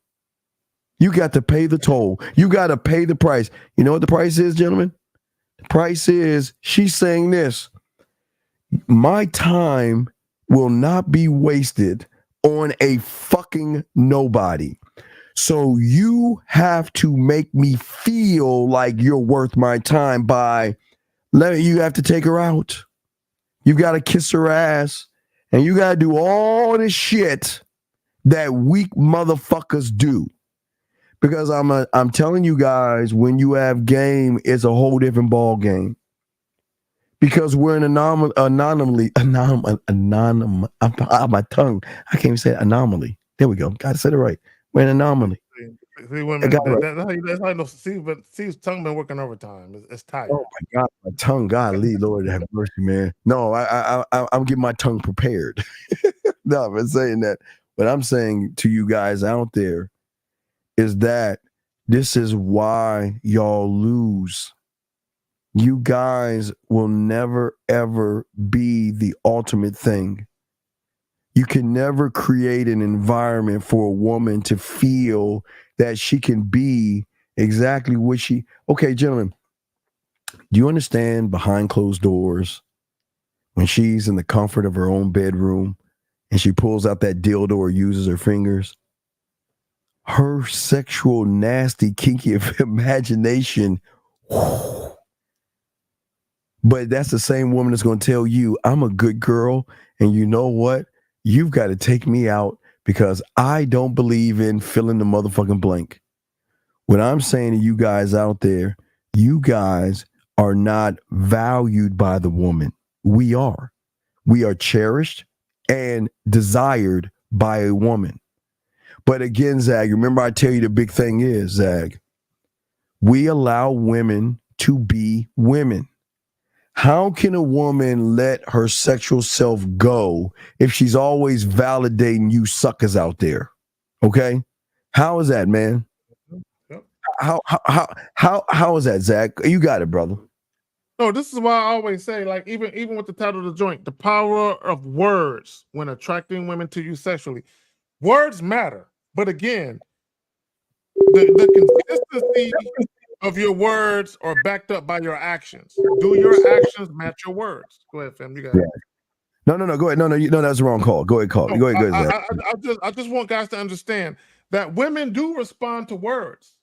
You got to pay the toll. You got to pay the price. You know what the price is, gentlemen? The price is, she's saying this: my time will not be wasted on a fucking nobody. So you have to make me feel like you're worth my time by you have to take her out. You got to kiss her ass. And you got to do all this shit that weak motherfuckers do. Because I'm telling you guys, when you have game, it's a whole different ball game. Because we're an anomaly. My tongue. I can't even say anomaly. There we go. Got to say it right. We're an anomaly. See, women, that's how I know. But Steve's tongue been working overtime. It's tight. Oh my God, my tongue. Golly, Lord have mercy, man. No, I'm getting my tongue prepared. No, I'm saying that. But I'm saying to you guys out there is that this is why y'all lose. You guys will never, ever be the ultimate thing. You can never create an environment for a woman to feel that she can be exactly what she... Okay, gentlemen, do you understand behind closed doors, when she's in the comfort of her own bedroom and she pulls out that dildo or uses her fingers, her sexual, nasty, kinky imagination... But that's the same woman that's going to tell you, I'm a good girl, and you know what? You've got to take me out because I don't believe in filling the motherfucking blank. What I'm saying to you guys out there, you guys are not valued by the woman. We are. We are cherished and desired by a woman. But again, Zag, remember I tell you the big thing is, Zag, we allow women to be women. How can a woman let her sexual self go if she's always validating you suckers out there? Okay? How is that, man? How is that, Zach? You got it, brother. No, this is why I always say, like, even with the title of the joint, the power of words when attracting women to you sexually. Words matter, but again, the consistency of your words are backed up by your actions. Do your actions match your words? Go ahead, fam. You got it. No, go ahead. No, that's the wrong call. Go ahead, call. Go ahead, Zach. I just want guys to understand that women do respond to words.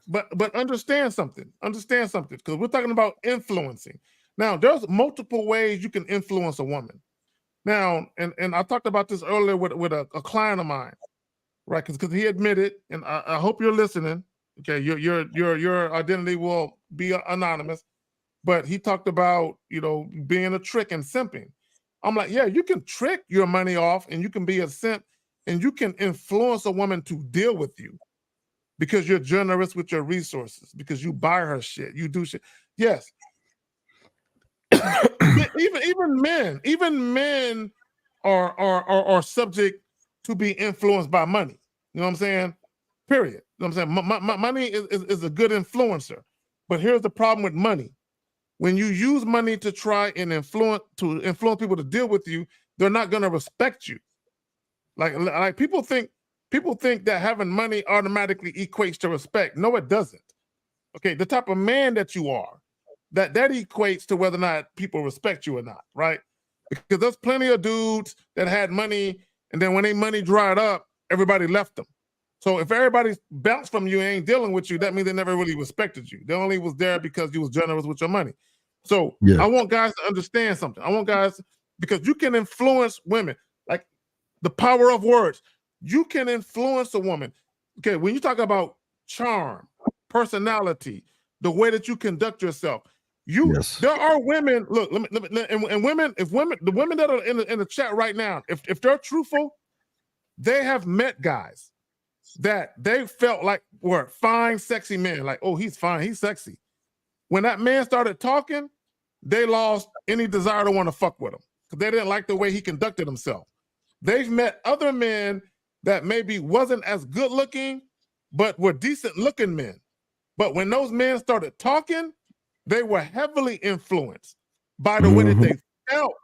But understand something, because we're talking about influencing. Now, there's multiple ways you can influence a woman. Now, and I talked about this earlier with a client of mine, right? Because he admitted, and I hope you're listening. Okay, your identity will be anonymous, but he talked about being a trick and simping. I'm like, yeah, you can trick your money off, and you can be a simp, and you can influence a woman to deal with you. Because you're generous with your resources, because you buy her shit, you do shit. Yes. even men are subject to be influenced by money. You know what I'm saying? Period. You know what I'm saying? Money is a good influencer. But here's the problem with money. When you use money to try and influence people to deal with you, they're not going to respect you. Like people think that having money automatically equates to respect. No, it doesn't. Okay, the type of man that you are, that equates to whether or not people respect you or not, right? Because there's plenty of dudes that had money, and then when their money dried up, everybody left them. So if everybody bounced from you and ain't dealing with you, that means they never really respected you. They only was there because you was generous with your money. So I want guys to understand something. Because you can influence women, like the power of words. You can influence a woman. Okay, when you talk about charm, personality, the way that you conduct yourself, there are women. Look, the women that are in the chat right now, if they're truthful, they have met guys that they felt like were fine, sexy men. Like, oh, he's fine, he's sexy. When that man started talking, they lost any desire to want to fuck with him because they didn't like the way he conducted himself. They've met other men that maybe wasn't as good looking, but were decent looking men. But when those men started talking, they were heavily influenced by the way that they felt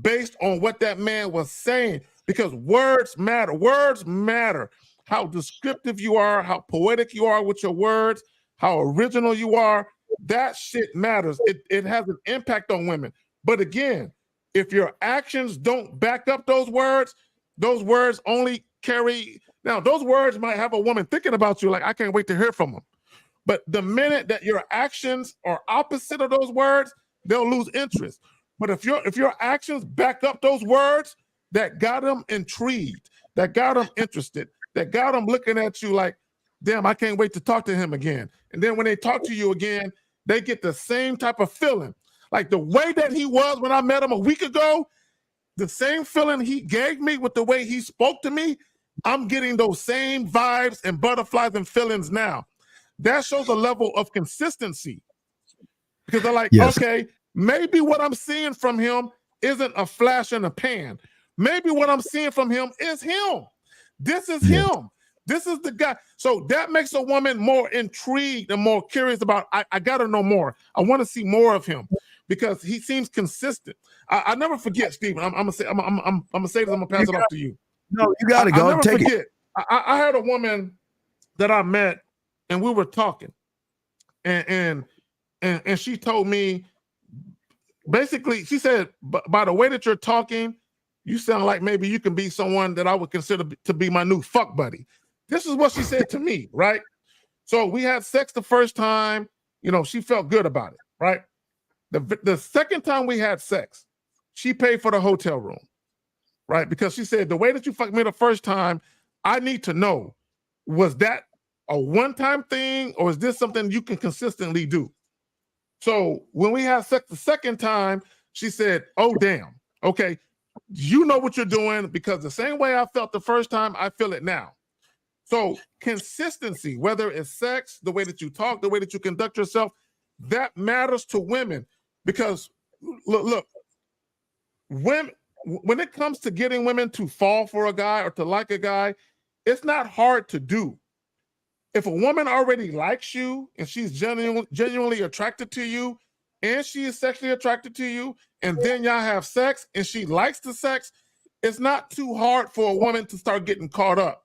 based on what that man was saying, because words matter. Words matter. How descriptive you are, how poetic you are with your words, how original you are, that shit matters. It has an impact on women. But again, if your actions don't back up those words only carry. Now, those words might have a woman thinking about you like, I can't wait to hear from them. But the minute that your actions are opposite of those words, they'll lose interest. But if your actions back up those words, that got them intrigued, that got them interested, that got them looking at you like, damn, I can't wait to talk to him again. And then when they talk to you again, they get the same type of feeling. Like the way that he was when I met him a week ago, the same feeling he gave me with the way he spoke to me, I'm getting those same vibes and butterflies and feelings now. That shows a level of consistency. Because they're like, okay, maybe what I'm seeing from him isn't a flash in a pan. Maybe what I'm seeing from him is him. This is him. This is the guy. So that makes a woman more intrigued and more curious about, I got to know more. I want to see more of him because he seems consistent. I never forget, Stephen. I'm gonna say this. I'm gonna pass it off to you. No, you got to go. I never Take forget. it. I had a woman that I met, and we were talking, and she told me, basically, she said, by the way that you're talking, you sound like maybe you can be someone that I would consider to be my new fuck buddy. This is what she said to me, right? So we had sex the first time, she felt good about it, right? The second time we had sex, she paid for the hotel room, right? Because she said, the way that you fucked me the first time, I need to know, was that a one-time thing, or is this something you can consistently do? So when we had sex the second time, she said, oh, damn. Okay, you know what you're doing, because the same way I felt the first time, I feel it now. So consistency, whether it's sex, the way that you talk, the way that you conduct yourself, that matters to women. Because look, women, when it comes to getting women to fall for a guy or to like a guy, it's not hard to do. If a woman already likes you and she's genuinely attracted to you, and she is sexually attracted to you, and then y'all have sex and she likes the sex, it's not too hard for a woman to start getting caught up.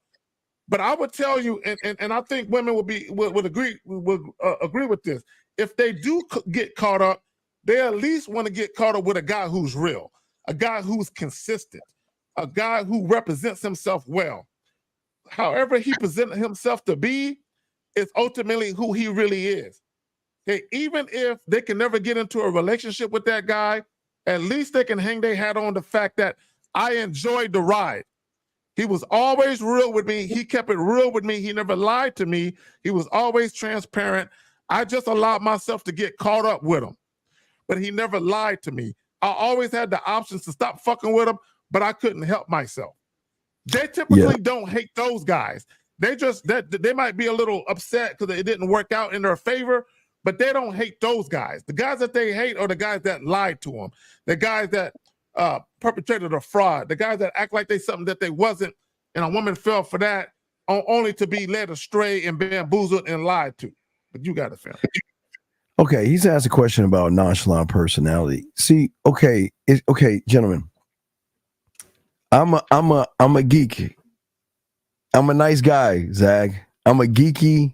But I would tell you, and I think women would agree with this. If they do get caught up, they at least want to get caught up with a guy who's real, a guy who's consistent, a guy who represents himself well. However he presents himself to be is ultimately who he really is. Okay, even if they can never get into a relationship with that guy, at least they can hang their hat on the fact that I enjoyed the ride. He was always real with me. He kept it real with me. He never lied to me. He was always transparent. I just allowed myself to get caught up with him, but he never lied to me. I always had the options to stop fucking with him, but I couldn't help myself. They typically don't hate those guys. They just they might be a little upset because it didn't work out in their favor, but they don't hate those guys. The guys that they hate are the guys that lied to them, the guys that perpetrated a fraud, the guys that act like they something that they wasn't, and a woman fell for that only to be led astray and bamboozled and lied to. But you got it, fam. Okay, he's asked a question about nonchalant personality. See, okay, gentlemen. I'm a geek. I'm a nice guy, Zag. I'm a geeky,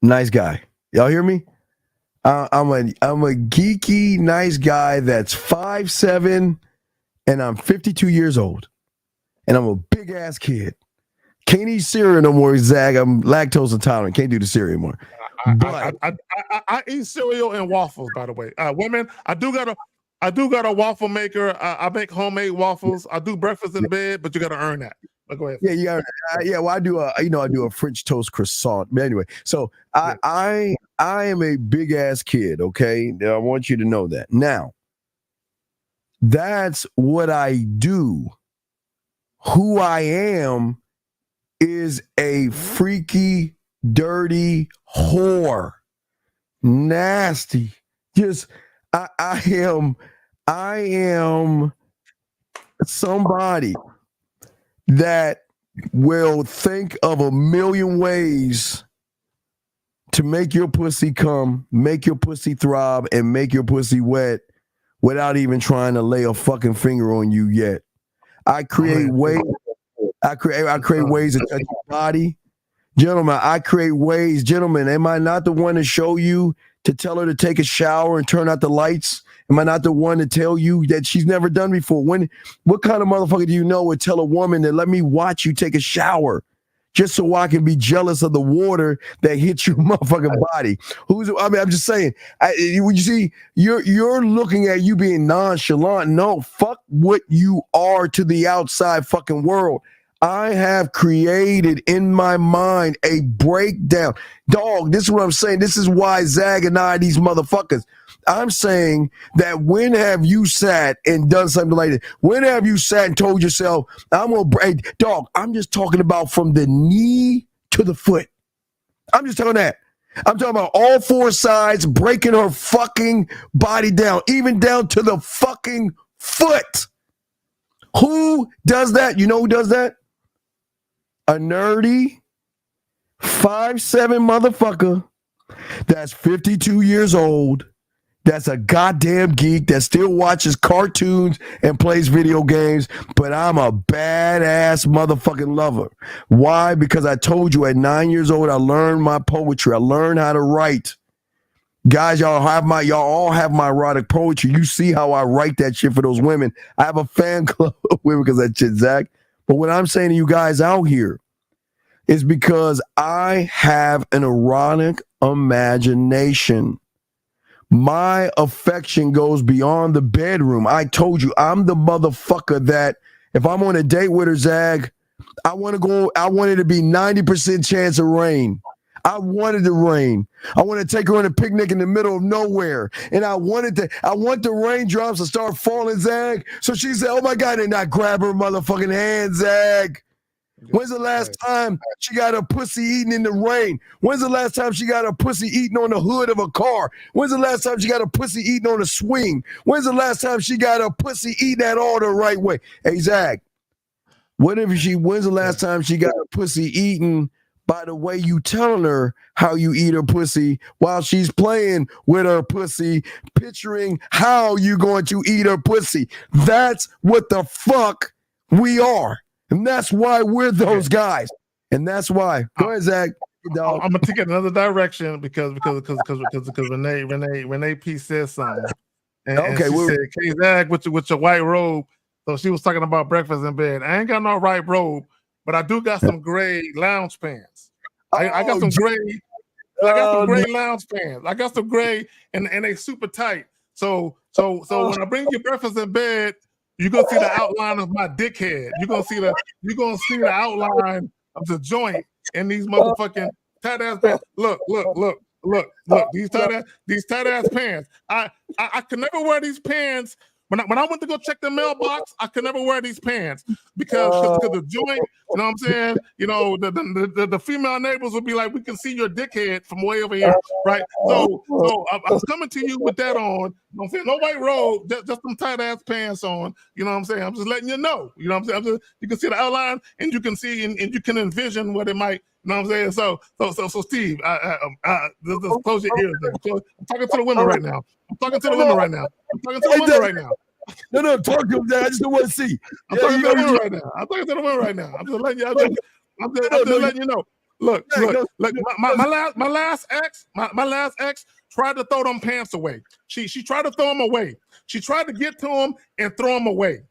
nice guy. Y'all hear me? I'm a geeky, nice guy that's 5'7", and I'm 52 years old, and I'm a big ass kid. Can't eat cereal no more, Zag. I'm lactose intolerant. Can't do the cereal anymore. I eat cereal and waffles, by the way. Women, I do got a waffle maker. I make homemade waffles. I do breakfast in bed, but you got to earn that. But go ahead. Yeah. Well, I do a French toast croissant. But anyway, so I am a big ass kid. Okay, I want you to know that. Now, that's what I do. Who I am is a freaky, dirty whore, nasty. Just I am somebody that will think of a million ways to make your pussy come, make your pussy throb, and make your pussy wet without even trying to lay a fucking finger on you yet. I create ways. I create ways to touch your body. Gentlemen, I create ways. Gentlemen, am I not the one to show you to tell her to take a shower and turn out the lights? Am I not the one to tell you that she's never done before? What kind of motherfucker do you know would tell a woman to let me watch you take a shower just so I can be jealous of the water that hits your motherfucking body? I'm just saying. You see, you're looking at you being nonchalant. No, fuck what you are to the outside fucking world. I have created in my mind a breakdown. Dog, this is what I'm saying. This is why Zag and I, these motherfuckers. I'm saying that when have you sat and done something like that? When have you sat and told yourself, I'm going to break? Dog, I'm just talking about from the knee to the foot. I'm just talking that. I'm talking about all four sides breaking her fucking body down, even down to the fucking foot. Who does that? You know who does that? A nerdy 5'7" motherfucker that's 52 years old, that's a goddamn geek that still watches cartoons and plays video games, but I'm a badass motherfucking lover. Why? Because I told you at 9 years old, I learned my poetry. I learned how to write. Guys, y'all all have my erotic poetry. You see how I write that shit for those women. I have a fan club of women because of that shit, Zach. But what I'm saying to you guys out here is because I have an erotic imagination. My affection goes beyond the bedroom. I told you, I'm the motherfucker that if I'm on a date with her, Zag, I want it to be 90% chance of rain. I wanted the rain. I want to take her on a picnic in the middle of nowhere. And I want the raindrops to start falling, Zag. So she said, oh my God, and I grab her motherfucking hand, Zag. When's the last time she got her pussy eaten in the rain? When's the last time she got her pussy eaten on the hood of a car? When's the last time she got her pussy eaten on a swing? When's the last time she got her pussy eaten at all the right way? Hey, Zach, when's the last time she got her pussy eaten by the way you telling her how you eat her pussy while she's playing with her pussy, picturing how you going to eat her pussy? That's what the fuck we are. And that's why we're those guys. And that's why. Go ahead, Zach. I'm gonna take it another direction because Renee P said something. And she said, "Hey, Zach, with your white robe." So she was talking about breakfast in bed. I ain't got no white robe, but I do got some gray lounge pants. I got some gray. I got some gray lounge pants. I got some gray, and they super tight. So when I bring you breakfast in bed, you're gonna see the outline of my dickhead. You're gonna see the outline of the joint in these motherfucking tight ass pants. Look. These tight ass pants. I could never wear these pants. When I went to go check the mailbox, I could never wear these pants because the joint, you know what I'm saying? You know, the female neighbors would be like, we can see your dickhead from way over here, right? So I'm coming to you with that on. You know what I'm saying? No white robe, just some tight ass pants on. You know what I'm saying? I'm just letting you know. You know what I'm saying? You can see the outline and you can see and you can envision what it might. You know what I'm saying? So Steve, just close your ears. I'm talking to the women right now. I'm talking to the women right now. No, talk to him, Dad. I just don't want to see. I'm talking to the women right now. I'm talking to the women right now. I'm just letting you. I'm just letting you know. Look. My last ex tried to throw them pants away. She tried to throw them away. She tried to get to them and throw them away.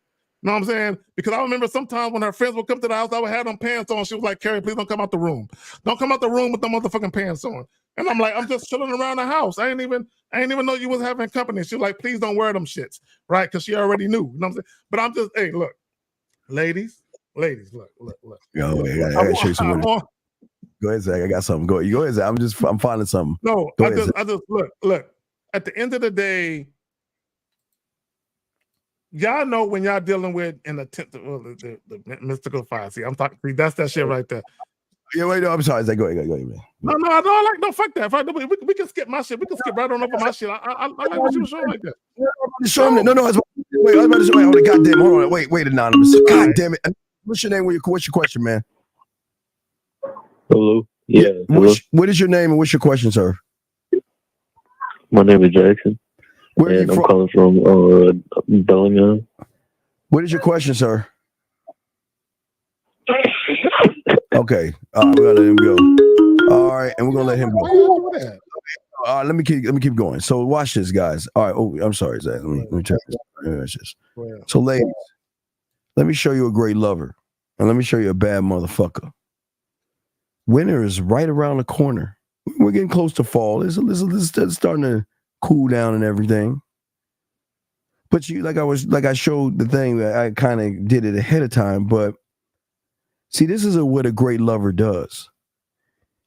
You know what I'm saying? Because I remember sometimes when her friends would come to the house, I would have them pants on. She was like, Carrie, please don't come out the room. Don't come out the room with the motherfucking pants on. And I'm like, I'm just chilling around the house. I ain't even know you was having company. She was like, please don't wear them shits, right? Because she already knew. You know what I'm saying? But I'm just, hey, look, ladies, look. Yo, I gotta show you some women. Go ahead, Zach. I got something. Go ahead, Zach. I'm finding something. No, I just look. At the end of the day, y'all know when y'all dealing with an attempt the mystical fire. See, I'm talking. See, that's that shit right there. Yeah, wait, no, I'm sorry. Zach, go ahead, man. No, fuck that. We can skip my shit. We can skip right on over my shit. I like what you were showing like that. Show him. No. I was about to show. Wait, goddamn. Hold on. Wait, anonymous. God damn it. What's your name? What's your question, man? Hello. Yeah. What is your name and what's your question, sir? My name is Jackson. Where are you from? I'm calling from Bellingham. What is your question, sir? Okay, we're gonna let him go. All right, and we're gonna let him go. Let me keep going. So watch this, guys. All right. Oh, I'm sorry, Zach. Let me try this. So, ladies, let me show you a great lover, and let me show you a bad motherfucker. Winter is right around the corner. We're getting close to fall. It's starting to cool down and everything. But I showed the thing that I kind of did it ahead of time, but. See, this is what a great lover does.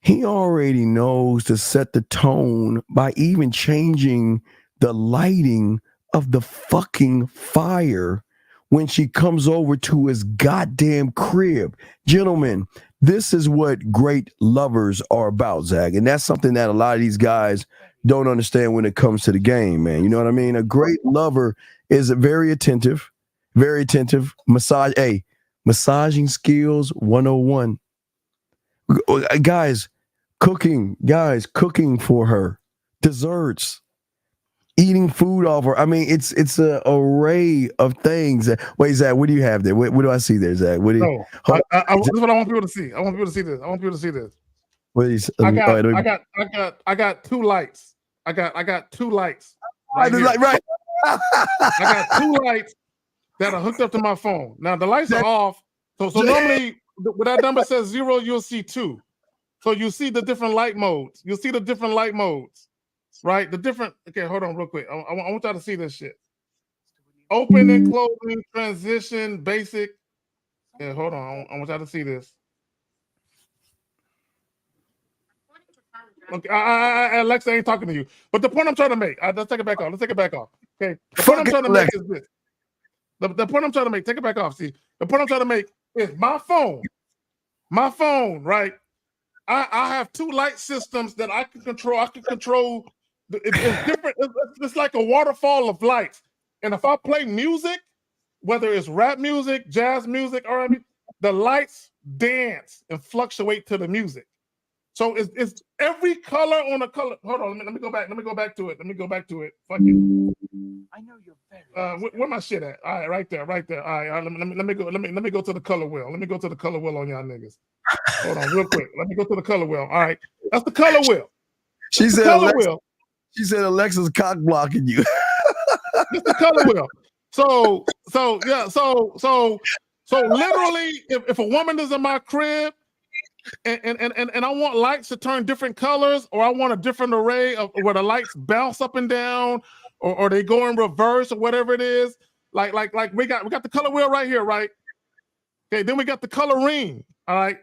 He already knows to set the tone by even changing the lighting of the fucking fire when she comes over to his goddamn crib. Gentlemen, this is what great lovers are about, Zach. And that's something that a lot of these guys don't understand when it comes to the game, man. You know what I mean? A great lover is very attentive, massaging skills 101. Guys, cooking for her. Desserts. Eating food off her. I mean, it's an array of things. Wait, Zach, what do you have there? What do I see there, Zach? What do you this is what I want people to see. I want people to see this. What is, I got two lights. I got two lights. Right. I got two lights that are hooked up to my phone. Now the lights are off. So normally when that number says 0, you'll see 2. So you see the different light modes. You'll see the different light modes, right? Okay, hold on real quick. I want y'all to see this shit. Open and closing, transition, basic. Yeah, hold on. I want y'all to see this. Okay, Alexa ain't talking to you. But the point I'm trying to make, let's take it back off. Let's take it back off. Okay. The point I'm trying to make is this. The point I'm trying to make, take it back off. See, the point I'm trying to make is my phone, right? I have two light systems that I can control. I can control. It's different. It's like a waterfall of lights. And if I play music, whether it's rap music, jazz music, R&B, the lights dance and fluctuate to the music. So it's every color on a color. Hold on, let me go back. Let me go back to it. Fuck it. I know you're very. Where my shit at? All right, right there. All right, let me go. Let me go to the color wheel. Let me go to the color wheel on y'all niggas. Hold on, real quick. Let me go to the color wheel. All right, that's the color wheel. She said Alexa's cock blocking you. That's the color wheel. So literally, if a woman is in my crib and I want lights to turn different colors, or I want a different array of where the lights bounce up and down, or they go in reverse, or whatever it is, like we got the color wheel right here, right? Okay, then we got the color ring, all right.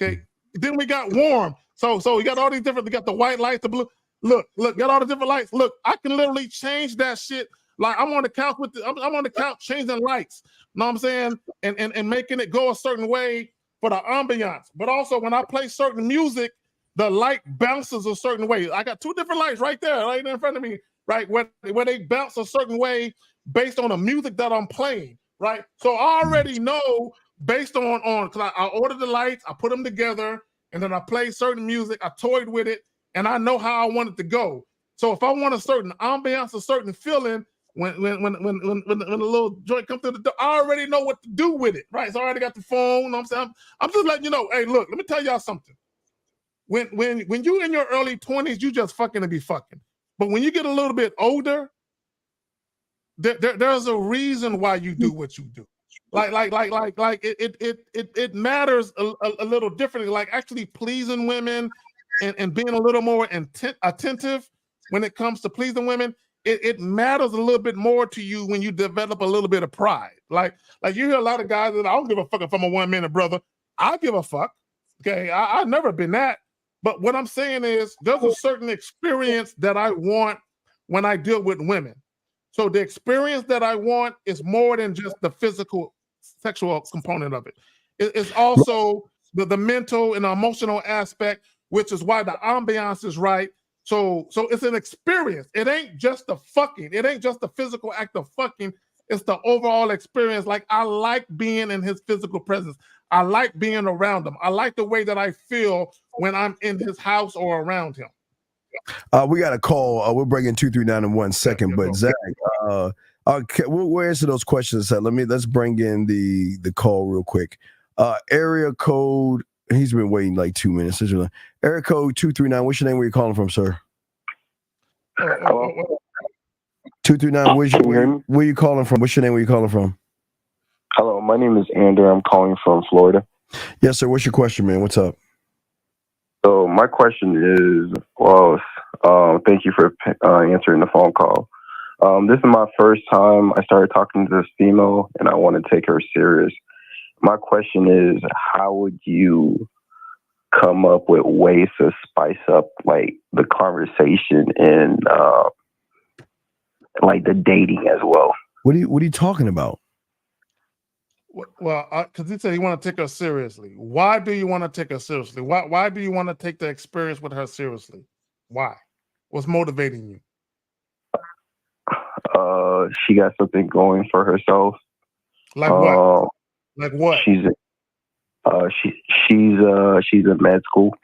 Okay, then we got warm. So we got all these different. We got the white lights, the blue. Look, got all the different lights. Look, I can literally change that shit. Like I'm on the couch I'm on the couch changing lights. Know what I'm saying? And making it go a certain way for the ambiance. But also when I play certain music, the light bounces a certain way. I got two different lights right there in front of me, right? Where they bounce a certain way based on the music that I'm playing, right? So I already know based on because I ordered the lights, I put them together, and then I play certain music, I toyed with it, and I know how I want it to go. So if I want a certain ambiance, a certain feeling, when the little joint comes through the door, I already know what to do with it, right? So I already got the phone. You know what I'm saying? I'm just letting you know. Hey, look, let me tell y'all something. When you in your early 20s, you just fucking to be fucking. But when you get a little bit older, there's a reason why you do what you do. Like it matters a little differently. Like actually pleasing women and being a little more attentive when it comes to pleasing women. It matters a little bit more to you when you develop a little bit of pride. Like you hear a lot of guys that I don't give a fuck if I'm a 1 minute brother. I give a fuck. Okay, I've never been that. But what I'm saying is there's a certain experience that I want when I deal with women. So the experience that I want is more than just the physical, sexual component of it. It's also the mental and emotional aspect, which is why the ambiance is right. So it's an experience. It ain't just the fucking. It ain't just the physical act of fucking. It's the overall experience. Like I like being in his physical presence. I like being around him. I like the way that I feel when I'm in his house or around him. We got a call. We'll bring in 239 in 1 second. But Zach, we'll answer those questions. Let's bring in the call real quick. Area code. He's been waiting like 2 minutes. Area code 239. What's your name? Where you calling from, sir? Hello. 239. Where you calling from? What's your name? Where you calling from? Hello, my name is Andrew. I'm calling from Florida. Yes, sir. What's your question, man? What's up? So my question is, thank you for answering the phone call. This is my first time I started talking to this female, and I want to take her serious. My question is, how would you come up with ways to spice up like the conversation and like the dating as well? What are you talking about? Well, because he said he want to take her seriously. Why do you want to take her seriously? Why do you want to take the experience with her seriously? Why? What's motivating you? She got something going for herself. Like what? Like what? She's in med school.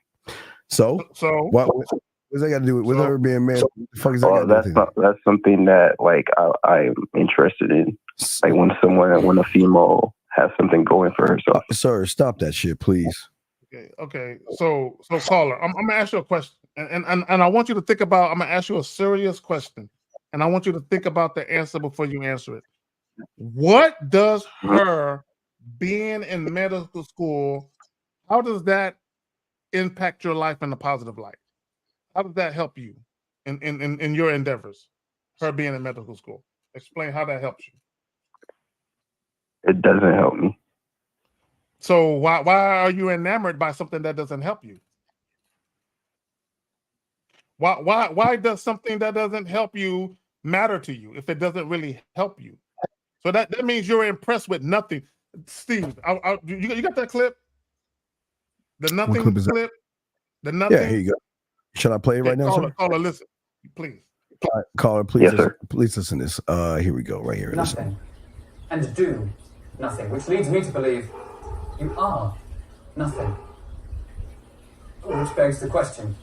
So what's that got to do with her being mad? What the fuck is that? That's something that like I'm interested in. Like when a female has something going for herself. Sir, stop that shit, please. Okay. So caller, I'm gonna ask you a question, and I want you to think about. I'm gonna ask you a serious question, and I want you to think about the answer before you answer it. What does her being in medical school, how does that impact your life in a positive light? How does that help you in your endeavors? Her being in medical school. Explain how that helps you. It doesn't help me. So why are you enamored by something that doesn't help you? Why does something that doesn't help you matter to you if it doesn't really help you? So that means you're impressed with nothing. Steve, you got that clip? The nothing clip is that? clip? The nothing? Yeah, here you go. Should I play it right now, sir? Caller, listen, please. Caller, please, Yes, sir. please listen to this. Here we go, right here. Nothing. Listen. And do nothing, which leads me to believe you are nothing. Which begs the question,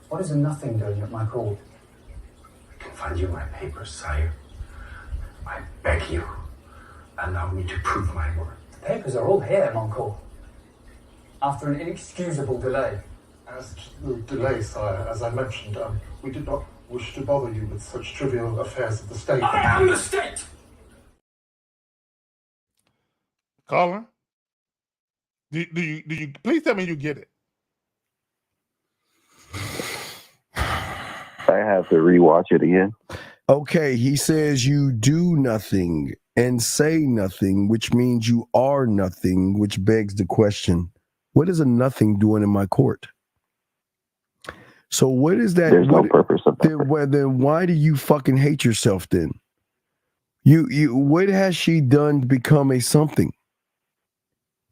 what is a nothing doing at my call? I can find you my papers, sire. I beg you, allow me to prove my worth. The papers are all here, mon cour. After an inexcusable delay. As to the delay, sire, as I mentioned, we did not wish to bother you with such trivial affairs of the state. I am the state! Caller, do you please tell me you get it? I have to rewatch it again. Okay, he says you do nothing and say nothing, which means you are nothing, which begs the question, what is a nothing doing in my court? So what is that? There's no purpose of that. Then why do you fucking hate yourself then? You what has she done to become a something?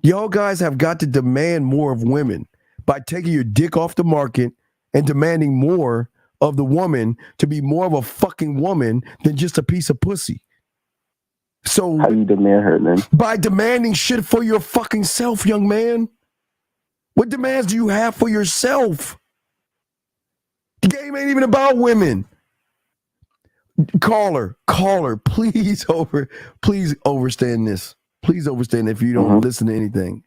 Y'all guys have got to demand more of women by taking your dick off the market and demanding more of the woman to be more of a fucking woman than just a piece of pussy. So how do you demand her then? By demanding shit for your fucking self, young man. What demands do you have for yourself? The game ain't even about women. Caller, please overstand this. Please overstand if you don't listen to anything.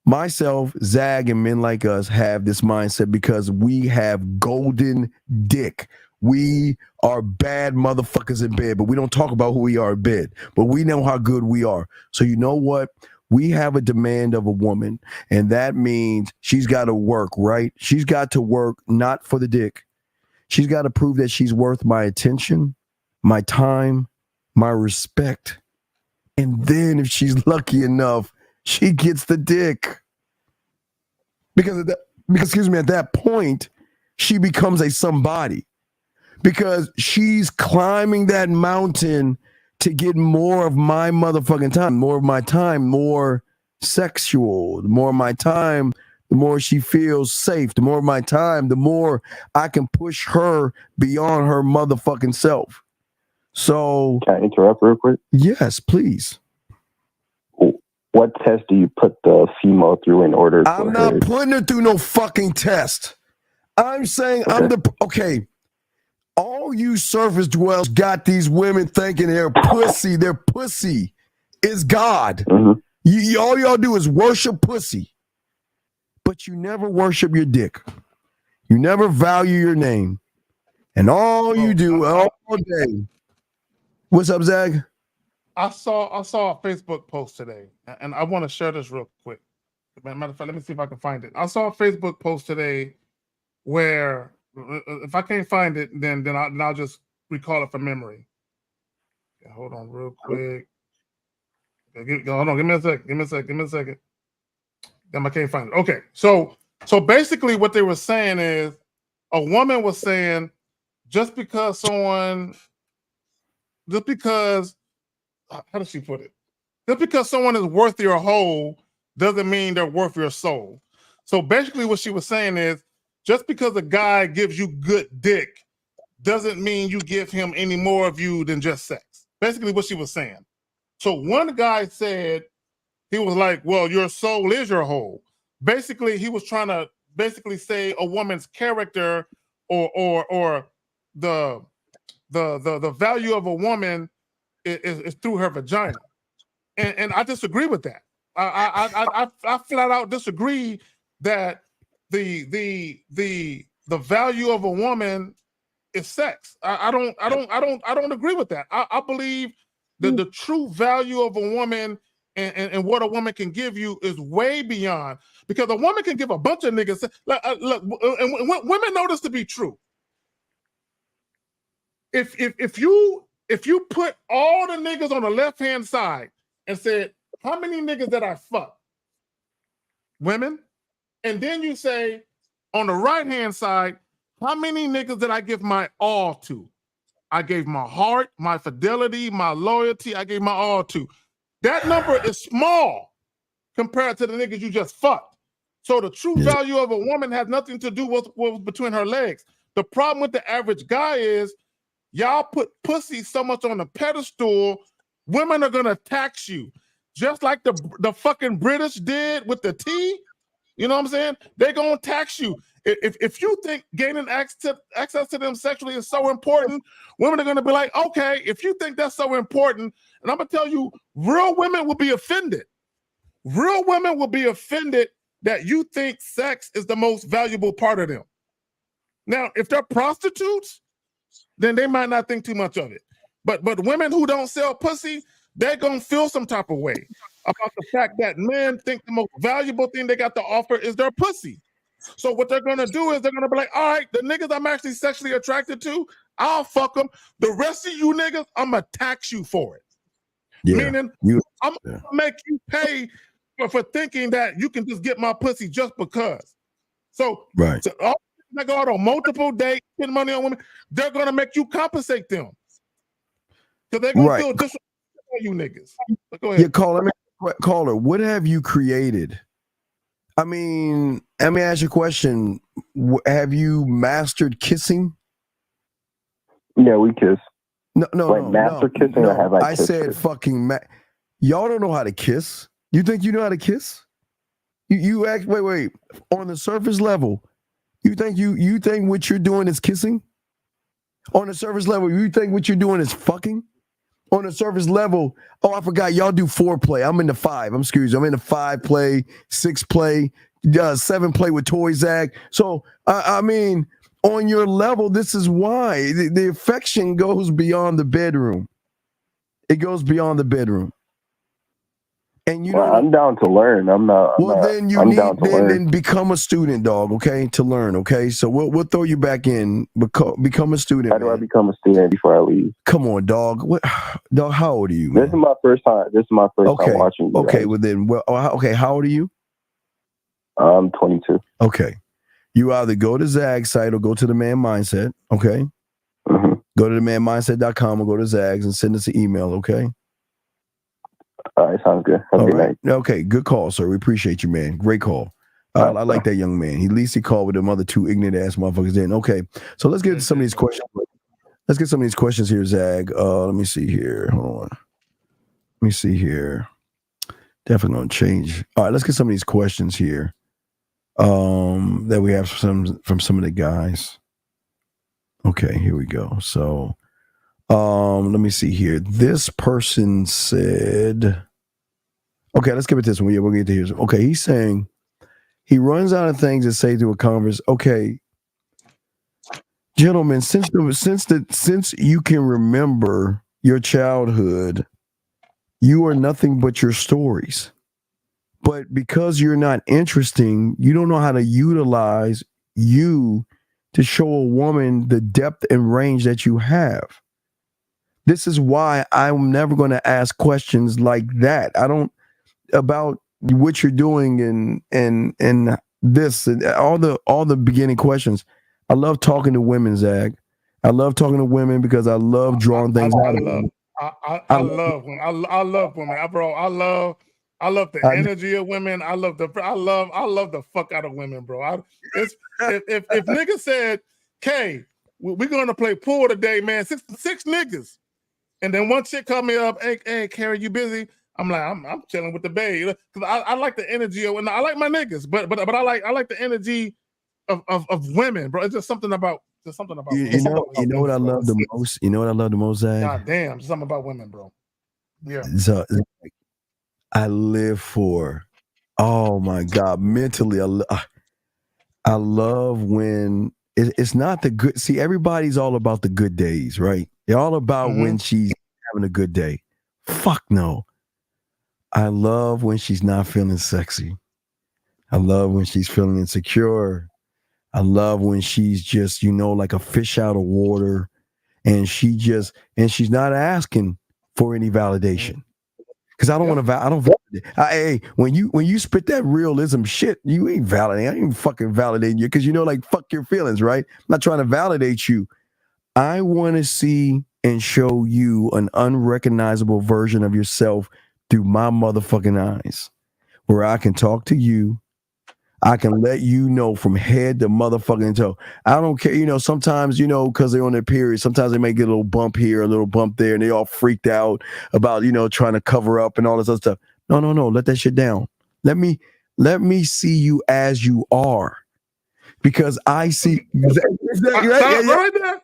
Myself, Zag, and men like us have this mindset because we have golden dick. We are bad motherfuckers in bed, but we don't talk about who we are in bed. But we know how good we are. So you know what? We have a demand of a woman, and that means she's got to work, right? She's got to work not for the dick. She's got to prove that she's worth my attention, my time, my respect. And then if she's lucky enough, she gets the dick. Because at that point, she becomes a somebody. Because she's climbing that mountain to get more of my motherfucking time, more of my time, more sexual, the more of my time, the more she feels safe, the more of my time, the more I can push her beyond her motherfucking self. So can I interrupt real quick? Yes, please. What test do you put the female through in order for I'm not putting her through no fucking test. I'm saying okay. All you surface dwellers got these women thinking their pussy is God. Mm-hmm. All y'all do is worship pussy. But you never worship your dick. You never value your name. And all you do all day. What's up, Zag? I saw a Facebook post today, and I want to share this real quick. Matter of fact, let me see if I can find it. I saw a Facebook post today where, if I can't find it, then I'll just recall it from memory. Okay, hold on, real quick. Okay, hold on, give me a second. Then I can't find it. Okay, so basically, what they were saying is, a woman was saying, just because how does she put it? Just because someone is worth your whole doesn't mean they're worth your soul. So basically what she was saying is, just because a guy gives you good dick doesn't mean you give him any more of you than just sex. Basically what she was saying. So one guy said, he was like, well, your soul is your whole. Basically, he was trying to say a woman's character or the value of a woman is through her vagina, and I disagree with that. I flat out disagree that the value of a woman is sex. I don't agree with that. I believe that the true value of a woman and what a woman can give you is way beyond, because a woman can give a bunch of niggas. Look, and women know this to be true. If you put all the niggas on the left-hand side and said, how many niggas that I fuck? Women. And then you say, On the right-hand side, how many niggas did I give my all to? I gave my heart, my fidelity, my loyalty. I gave my all to. That number is small compared to the niggas you just fucked. So the true value of a woman has nothing to do with what was between her legs. The problem with the average guy is y'all put pussy so much on a pedestal, women are gonna tax you. Just like the fucking British did with the T. You know what I'm saying? They're gonna tax you. If you think gaining access to them sexually is so important, women are gonna be like, okay, if you think that's so important, and I'm gonna tell you, real women will be offended. Real women will be offended that you think sex is the most valuable part of them. Now, if they're prostitutes, then they might not think too much of it. But women who don't sell pussy, they're gonna feel some type of way about the fact that men think the most valuable thing they got to offer is their pussy. So what they're gonna do is they're gonna be like, all right, the niggas I'm actually sexually attracted to, I'll fuck them. The rest of you niggas, I'm gonna tax you for it. Yeah. Meaning, I'm gonna make you pay for thinking that you can just get my pussy just because. So, right. So all that go out on multiple dates, spend money on women, they're gonna make you compensate them. Because they're gonna feel disrespectful you niggas. But go ahead. Yeah, caller, what have you created? I mean, let me ask you a question. Have you mastered kissing? Yeah, we kiss. No, master kissing. Or have I said fucking. Y'all don't know how to kiss. You think you know how to kiss? You act. Wait. On the surface level, you think what you're doing is kissing? On the surface level, you think what you're doing is fucking? On the surface level, oh, I forgot, y'all do 4-play. I'm in the 5. I'm in the 5-play, 6-play, 7-play with Toy Zag. So, I mean, on your level, this is why. The affection goes beyond the bedroom. It goes beyond the bedroom. And you know, I'm down to learn. Then become a student, dog. Okay, to learn. Okay, so we'll throw you back in. Become a student. How do I become a student before I leave? Come on, dog. Dog, how old are you, man? This is my first time. Time watching you. Okay, well then, okay. How old are you? I'm 22. Okay, you either go to Zag's site or go to the Man Mindset. Okay, go to the manmindset.com or go to Zag's and send us an email. Okay. All right, sounds good. Have a good night. Okay, good call, sir. We appreciate you, man. Great call. I like that young man. At least he called with them other two ignorant ass motherfuckers in. Okay, so let's get to some of these questions. Let's get some of these questions here, Zag. Let me see here. Hold on. Let me see here. Definitely gonna change. All right, let's get some of these questions here. That we have from some of the guys. Okay, here we go. So let me see here. This person said, okay, let's give it this one. Yeah, we'll get to here. Okay, he's saying he runs out of things to say to a conference. Okay, gentlemen, since you can remember your childhood, you are nothing but your stories. But because you're not interesting, you don't know how to utilize you to show a woman the depth and range that you have. This is why I'm never going to ask questions like that. I don't about what you're doing and this and all the beginning questions. I love talking to women, Zag. I love talking to women because I love drawing things out of them. I love women. I love women, bro. I love the energy of women. I love the fuck out of women, bro. If niggas said, "K, we're gonna play pool today, man," six niggas. And then one chick called me up, hey, Carrie, you busy? I'm like, I'm chilling with the babe. Because I like the energy of, and I like my niggas, but I like the energy of women, bro. It's just something about you know what I love the most? You know what I love the most, Zag? God damn, something about women, bro. Yeah. So I live for, oh my God, mentally, I love when it's not the good. See, everybody's all about the good days, right? They're all about when she's having a good day. Fuck no. I love when she's not feeling sexy. I love when she's feeling insecure. I love when she's just, like a fish out of water, and she's not asking for any validation. Because I don't want to. I don't validate Hey, when you spit that realism shit, you ain't validating. I ain't fucking validating you because like fuck your feelings, right? I'm not trying to validate you. I want to see and show you an unrecognizable version of yourself through my motherfucking eyes, where I can talk to you. I can let you know from head to motherfucking toe. I don't care, sometimes, because they're on their period, sometimes they may get a little bump here, a little bump there, and they all freaked out about, trying to cover up and all this other stuff. No, let that shit down. Let me see you as you are. Because I see right there.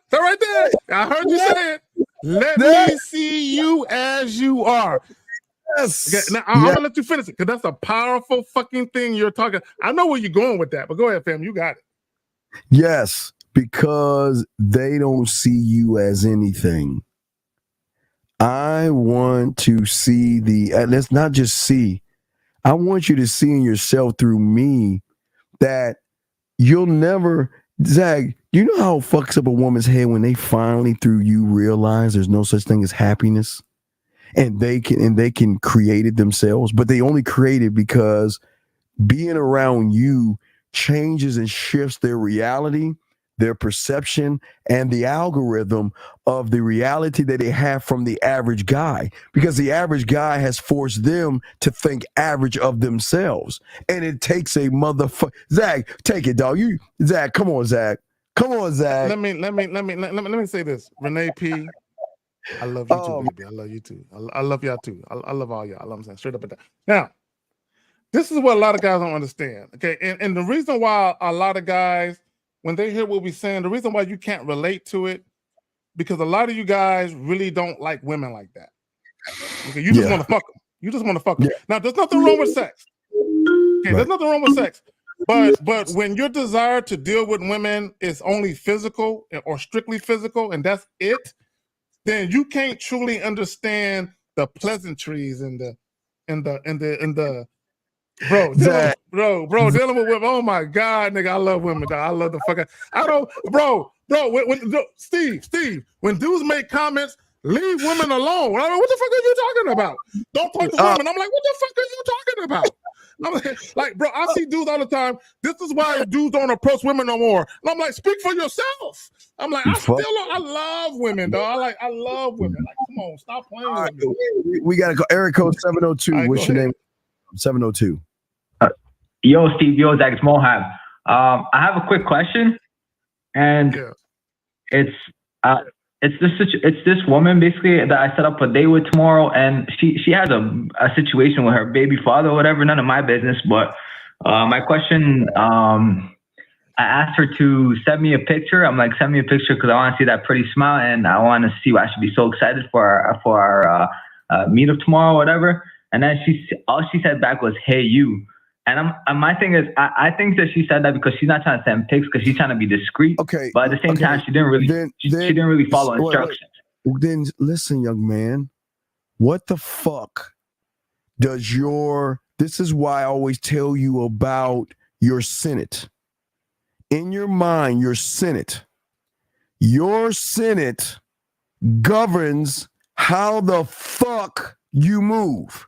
I heard you say it. Let me see you as you are. Yes. Okay, now I'm gonna let you finish it because that's a powerful fucking thing you're talking. I know where you're going with that, but go ahead, fam. You got it. Yes, because they don't see you as anything. I want to see let's not just see. I want you to see in yourself through me that you'll never, Zach, you know how it fucks up a woman's head when they finally through you realize there's no such thing as happiness? And they can create it themselves, but they only create it because being around you changes and shifts their reality, their perception, and the algorithm of the reality that they have from the average guy. Because the average guy has forced them to think average of themselves. And it takes a motherfucker. Zach, take it, dog. Zach, come on, Zach. Come on, Zach. Let me say this. Renee P. I love you too, baby. I love you too. I love y'all too. I love all y'all. I love them saying straight up and down. Now, this is what a lot of guys don't understand. Okay. And the reason why a lot of guys, when they hear what we're saying, the reason why you can't relate to it, because a lot of you guys really don't like women like that. Okay. You just want to fuck them. You just want to fuck them. Now, there's nothing wrong with sex. Okay. There's nothing wrong with sex. But when your desire to deal with women is only physical or strictly physical, and that's it, then you can't truly understand the pleasantries and the bro, dealing with women. Oh my God, nigga, I love women. Dog. I love the fuck. I don't, bro. Steve, when dudes make comments, leave women alone. I mean, what the fuck are you talking about? Don't talk to women. I'm like, what the fuck are you talking about? I'm like, bro, I see dudes all the time. This is why dudes don't approach women no more. And I'm like, speak for yourself. I'm like, I love women, dog. I love women. Like, come on, stop playing with me. We got to go. Area code 702. What's your name? 702. Yo, Steve. Yo, Zach. It's Mohab. I have a quick question, and it's this woman basically that I set up a date with tomorrow, and she has a situation with her baby father or whatever. None of my business, but my question, I asked her to send me a picture. I'm like, send me a picture because I want to see that pretty smile, and I want to see why I should be so excited for our meetup tomorrow or whatever. And then all she said back was, "Hey, you." And my thing is, I think that she said that because she's not trying to send pics because she's trying to be discreet. Okay. But at the same time, she didn't really follow instructions. Then listen, young man, what the fuck does this is why I always tell you about your Senate. In your mind, your Senate governs how the fuck you move.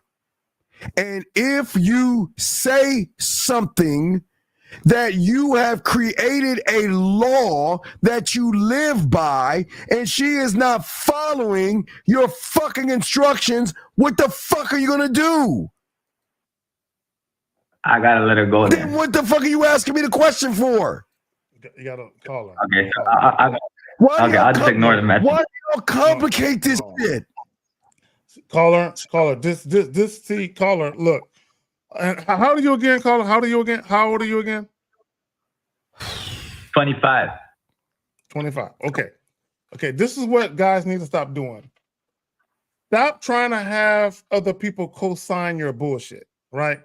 And if you say something that you have created a law that you live by and she is not following your fucking instructions, what the fuck are you going to do? I got to let her go then. Then what the fuck are you asking me the question for? You got to call her. Okay, so I'll just ignore the message. Why do you complicate this shit? Caller. Caller. Look, how old are you again, caller? How old are you again? 25. 25. Okay. This is what guys need to stop doing. Stop trying to have other people co-sign your bullshit. Right.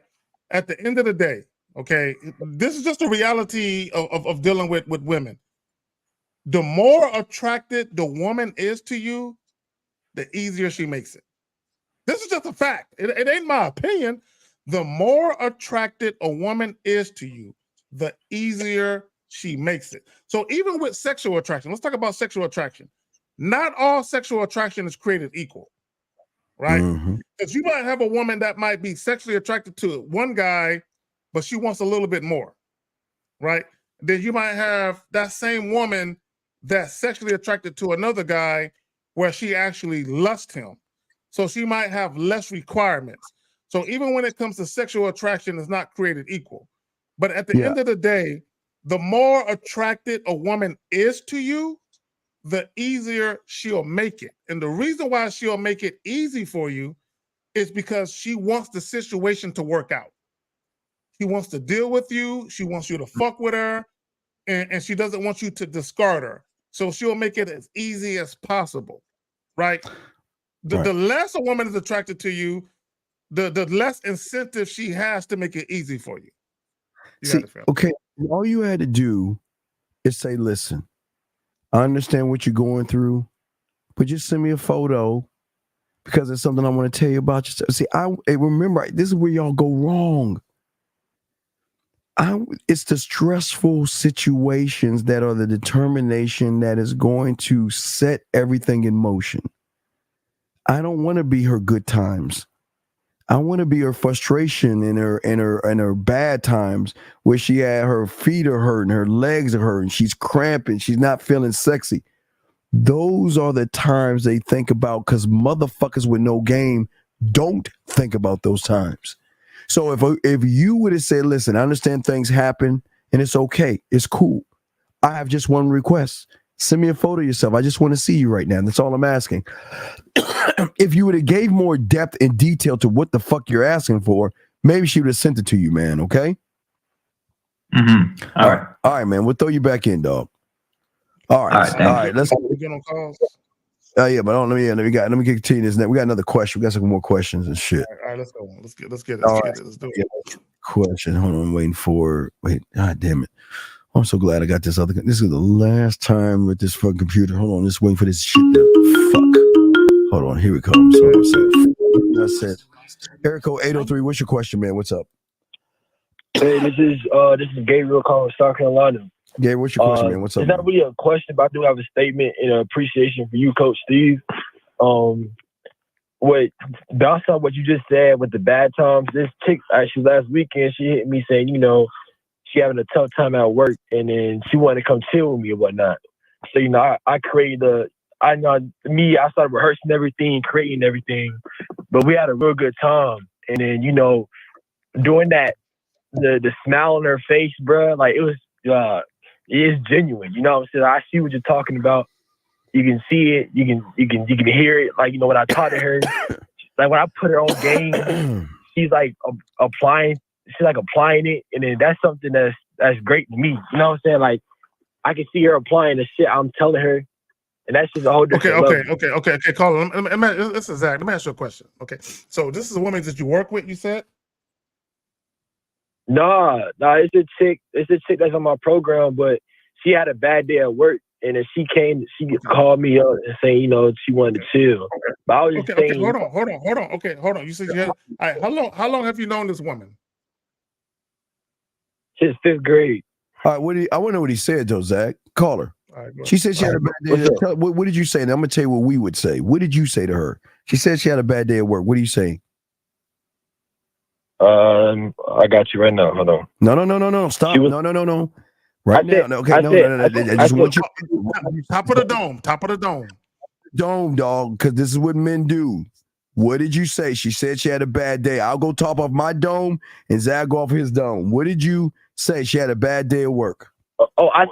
At the end of the day, okay, this is just a reality of dealing with women. The more attracted the woman is to you, the easier she makes it. This is just a fact. It ain't my opinion. The more attracted a woman is to you, the easier she makes it. So even with sexual attraction, let's talk about sexual attraction. Not all sexual attraction is created equal. right? Because you might have a woman that might be sexually attracted to one guy, but she wants a little bit more, right? Then you might have that same woman that's sexually attracted to another guy where she actually lusts him. So she might have less requirements. So even when it comes to sexual attraction, it's not created equal. But at the end of the day, the more attracted a woman is to you, the easier she'll make it. And the reason why she'll make it easy for you is because she wants the situation to work out. She wants to deal with you. She wants you to fuck with her. And she doesn't want you to discard her. So she'll make it as easy as possible, right? The less a woman is attracted to you, the less incentive she has to make it easy for you. Okay, all you had to do is say, listen, I understand what you're going through, but just send me a photo because it's something I want to tell you about yourself. See, remember, this is where y'all go wrong. It's the stressful situations that are the determination that is going to set everything in motion. I don't want to be her good times. I want to be her frustration and her bad times where she had her feet are hurting, her legs are hurting, she's cramping, she's not feeling sexy. Those are the times they think about, because motherfuckers with no game don't think about those times. So if you would have said, listen, I understand things happen and it's okay, it's cool. I have just one request. Send me a photo of yourself. I just want to see you right now. That's all I'm asking. If you would have gave more depth and detail to what the fuck you're asking for, maybe she would have sent it to you, man. Okay. All right, man. We'll throw you back in, dog. All right. Let's. Yeah, but let me continue this. We got another question. We got some more questions and shit. All right, let's go. Let's get it. Let's do it. Question. Hold on, I'm waiting for. God damn it. I'm so glad I got this other. This is the last time with this fucking computer. Hold on, just waiting for this shit. Fuck. Hold on, here we come. So I said, Erico 803. What's your question, man? What's up? Hey, this is Gabriel calling South Carolina. Gabriel, what's your question, man? What's up? It's not really a question, but I do have a statement and an appreciation for you, Coach Steve. Bouncing on what you just said with the bad times, this chick actually last weekend, she hit me saying, she having a tough time at work, and then she wanted to come chill with me and whatnot. So, I created I started rehearsing everything, creating everything, but we had a real good time. And then, doing that, the smile on her face, bro, like it was, it is genuine. You know what I'm saying? I see what you're talking about. You can see it. You can hear it. Like, when I taught her, like when I put her on game, she's like applying it. And then that's something that's great to me. You know what I'm saying? Like I can see her applying the shit I'm telling her. And that's just a whole different level. Okay. Caller, this is Zach. Let me ask you a question. Okay. So this is a woman that you work with, you said? Nah, it's a chick that's on my program, but she had a bad day at work, and then she called me up and saying, she wanted to chill. But I was just saying, hold on. Okay, hold on. You said you had. All right, how long have you known this woman? Since 5th grade. All right, I want to know what he said, though, Zach. Call her. Right, she said she had a bad day. What did you say? And I'm gonna tell you what we would say. What did you say to her? She said she had a bad day at work. What do you say? I got you right now. Hold on. No. Stop. No. Right now. Okay. No. I just want you. Top of the dome. Top of the dome. Dome, dog. Because this is what men do. What did you say? She said she had a bad day. I'll go top off my dome, and Zach go off his dome. What did you say? She had a bad day at work. Oh, I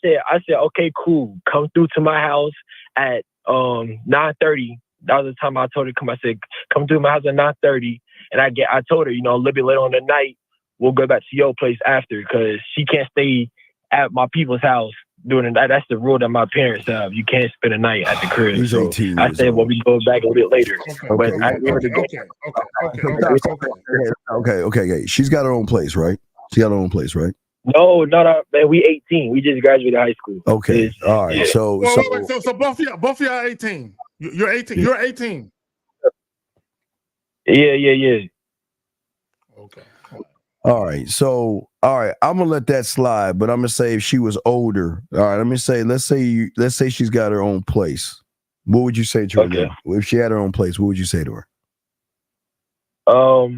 said, okay, cool. Come through to my house at 9:30. That was the time I told her to come. I said, come through my house at 9:30. And I told her, a little bit later on the night, we'll go back to your place after, because she can't stay at my people's house during the night. That's the rule that my parents have. You can't spend a night at the crib. He's 18 I said, well, we go back a bit later. Okay. She's got her own place, right? She got her own place, right? No, man. We 18. We just graduated high school. Okay, all right. So both of y'all 18. You're 18. You're 18. Yeah. Okay. All right. So, I'm gonna let that slide, but I'm gonna say if she was older. All right. Let's say she's got her own place. What would you say to her now? If she had her own place, what would you say to her? Well,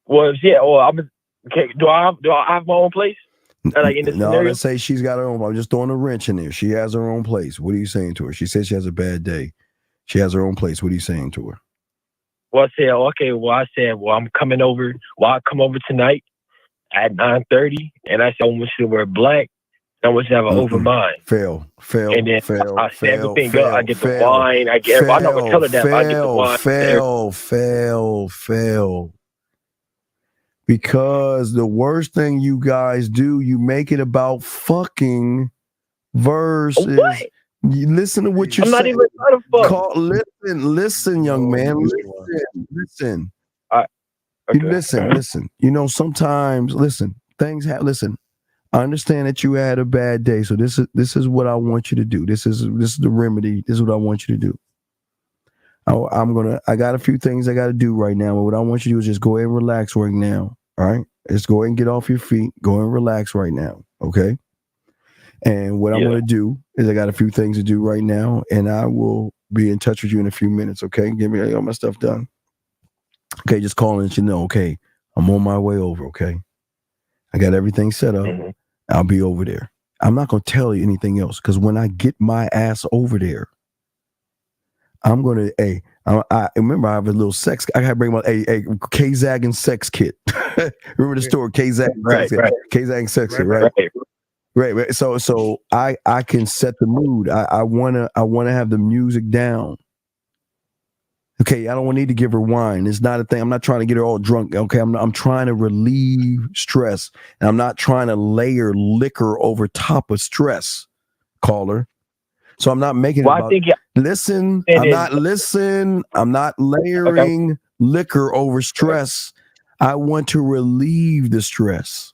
okay. Do I have my own place? Like in this scenario? Let's say she's got her own. I'm just throwing a wrench in there. She has her own place. What are you saying to her? She says she has a bad day. She has her own place. What are you saying to her? Well, I said, okay. Well, I said, I'm coming over. Well, I come over tonight at 9:30, and I said, I want you to wear black. I want you to have an open mind. Fail. And then I set everything up. I get the wine. I'm not gonna tell her that. But I get the wine. Fail. Because the worst thing you guys do, you make it about fucking versus. You listen to what you're saying. I'm not even trying to fuck. Listen, young man. Listen. Listen. You know, sometimes, things happen. Listen, I understand that you had a bad day, so this is what I want you to do. This is the remedy. This is what I want you to do. I got a few things I got to do right now, but what I want you to do is just go ahead and relax right now. All right, just go ahead and get off your feet. Go and relax right now. Okay. And what I'm going to do is I got a few things to do right now, and I will be in touch with you in a few minutes. Okay, get me all my stuff done. Okay, just call and let you know. Okay, I'm on my way over. Okay, I got everything set up. Mm-hmm. I'll be over there. I'm not going to tell you anything else because when I get my ass over there, I'm going to, I remember I have a little sex. I got to bring my K-Zagging sex kit. Remember the store, K-Zagging sex kit? K-Zagging sex kit, right? Right. So I can set the mood. I wanna have the music down. Okay, I don't need to give her wine. It's not a thing. I'm not trying to get her all drunk. Okay, I'm trying to relieve stress, and I'm not trying to layer liquor over top of stress, caller. So I'm not making it about, listen. I'm not layering liquor over stress. I want to relieve the stress.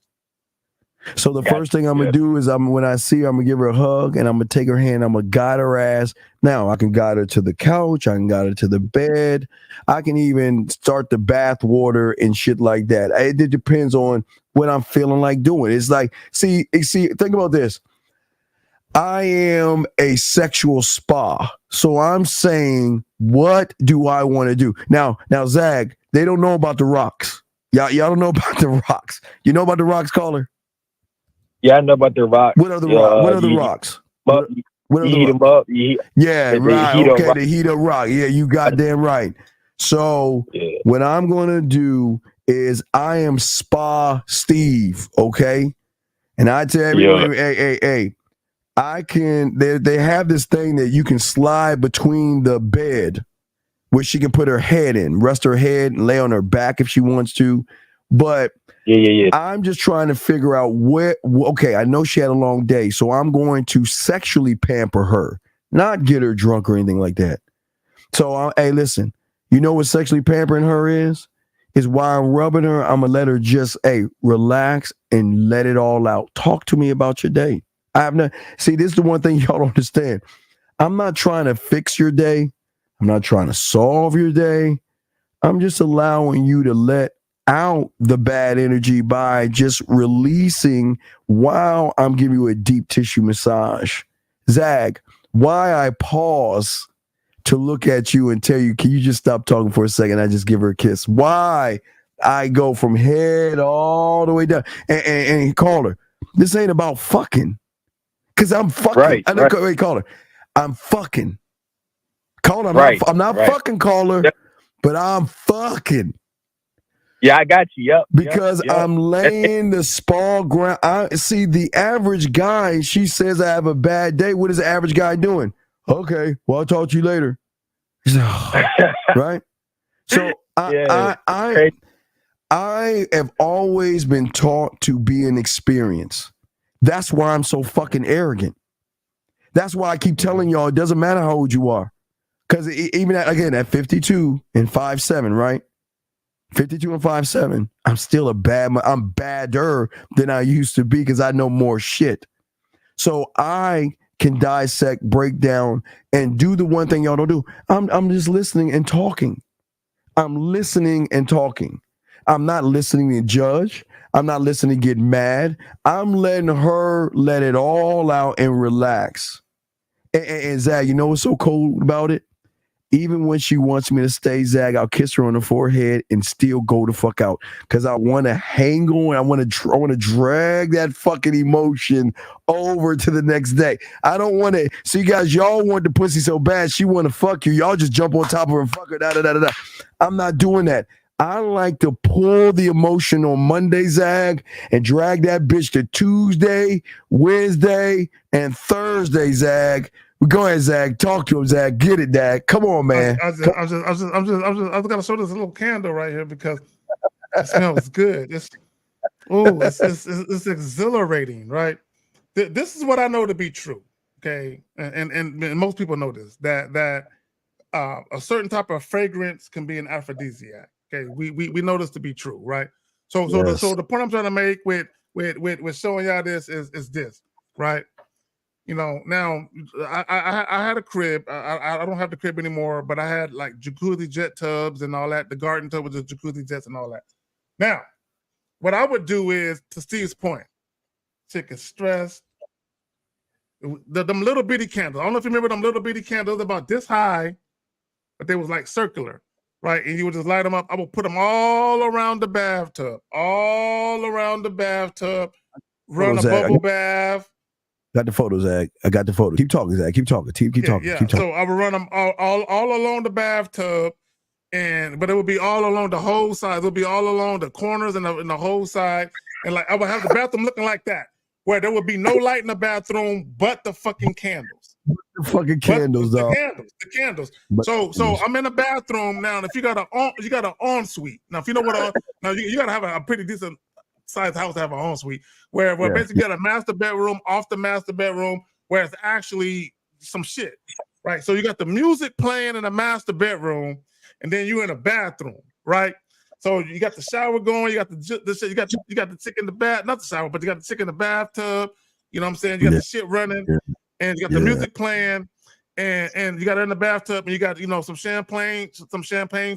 So the first thing I'm going to do is when I see her, I'm going to give her a hug and I'm going to take her hand. I'm going to guide her ass. Now I can guide her to the couch. I can guide her to the bed. I can even start the bath water and shit like that. It depends on what I'm feeling like doing. It's like, see, think about this. I am a sexual spa. So I'm saying, what do I want to do? Now, Zag, they don't know about the rocks. Y'all don't know about the rocks. You know about the rocks, caller? Yeah, I know about the rocks. What are the rocks? What are the rocks? You heat them up. Yeah, right. Okay, the heat up rock. Yeah, you goddamn right. So what I'm going to do is I am Spa Steve, okay? And I tell everyone, hey, I can, they have this thing that you can slide between the bed where she can put her head in, rest her head and lay on her back if she wants to. But I'm just trying to figure out okay, I know she had a long day, so I'm going to sexually pamper her, not get her drunk or anything like that. So, hey, listen, you know what sexually pampering her is? Is while I'm rubbing her, I'm going to let her just, relax and let it all out. Talk to me about your day. See, this is the one thing y'all don't understand. I'm not trying to fix your day. I'm not trying to solve your day. I'm just allowing you to let out the bad energy by just releasing while I'm giving you a deep tissue massage. Zag, why I pause to look at you and tell you, can you just stop talking for a second? I just give her a kiss. Why I go from head all the way down and call her. This ain't about fucking. Because I'm fucking. Wait, call her. I'm fucking. Call her. I'm not fucking caller, but I'm fucking. Yeah, I got you. Yep. Because I'm laying the spa ground. I see the average guy. She says I have a bad day. What is the average guy doing? Okay, well, I'll talk to you later. Right? So I have always been taught to be an experience. That's why I'm so fucking arrogant. That's why I keep telling y'all it doesn't matter how old you are. Because even at 52 and 5'7", right? 52 and 5'7", I'm still I'm badder than I used to be because I know more shit. So I can dissect, break down, and do the one thing y'all don't do. I'm just listening and talking. I'm listening and talking. I'm not listening to judge. I'm not listening to get mad. I'm letting her let it all out and relax. And Zach, you know what's so cool about it? Even when she wants me to stay, Zag, I'll kiss her on the forehead and still go the fuck out because I want to hang on. I want to drag that fucking emotion over to the next day. I don't want to. See, guys, y'all want the pussy so bad. She want to fuck you. Y'all just jump on top of her and fuck her. Da da da da. I'm not doing that. I like to pull the emotion on Monday, Zag, and drag that bitch to Tuesday, Wednesday, and Thursday, Zag. Go ahead, Zag. Talk to him, Zag. Get it, Dad. Come on, man. I was gonna show this little candle right here because it smells good. It's exhilarating, right? This is what I know to be true. Okay, and most people know this that a certain type of fragrance can be an aphrodisiac. Okay, we know this to be true, right? So the point I'm trying to make with showing y'all this is this, right? You know, now I had a crib. I don't have the crib anymore, but I had like jacuzzi jet tubs and all that. The garden tub with the jacuzzi jets and all that. Now, what I would do is, to Steve's point, chick is stressed. Them little bitty candles. I don't know if you remember them little bitty candles about this high, but they was like circular, right? And you would just light them up. I would put them all around the bathtub, run a bubble bath. Got the photos, Zag. I got the photos. Keep talking, Zag. Keep talking. Keep talking. Yeah. Keep talking. So I would run them all along the bathtub, but it would be all along the whole side. It would be all along the corners and the whole side. And like I would have the bathroom looking like that, where there would be no light in the bathroom but the fucking candles. The fucking candles, dog. The candles. So I'm in the bathroom now, and if you got an ensuite. Now, if you know what now you gotta have a pretty decent sized house to have an ensuite, where basically you got a master bedroom off the master bedroom, where it's actually some shit, right? So you got the music playing in the master bedroom, and then you in a bathroom, right? So you got the shower going, you got you got the chick in the bath, not the shower, but you got the chick in the bathtub. You know what I'm saying? You got the shit running, and you got the music playing, and you got it in the bathtub, and you got some champagne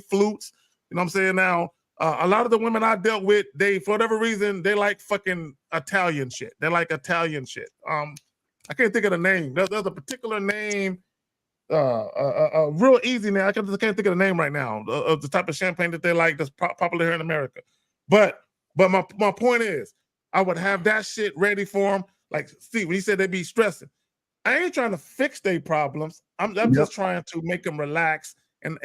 flutes. You know what I'm saying? Now, a lot of the women I dealt with, they, for whatever reason, they like fucking Italian shit. They like Italian shit. I can't think of the name. There's a particular name, a real easy name. I can't think of the name right now of the type of champagne that they like that's popular here in America. But my point is, I would have that shit ready for them. Like, see, when he said they be stressing, I ain't trying to fix their problems. I'm just trying to make them relax and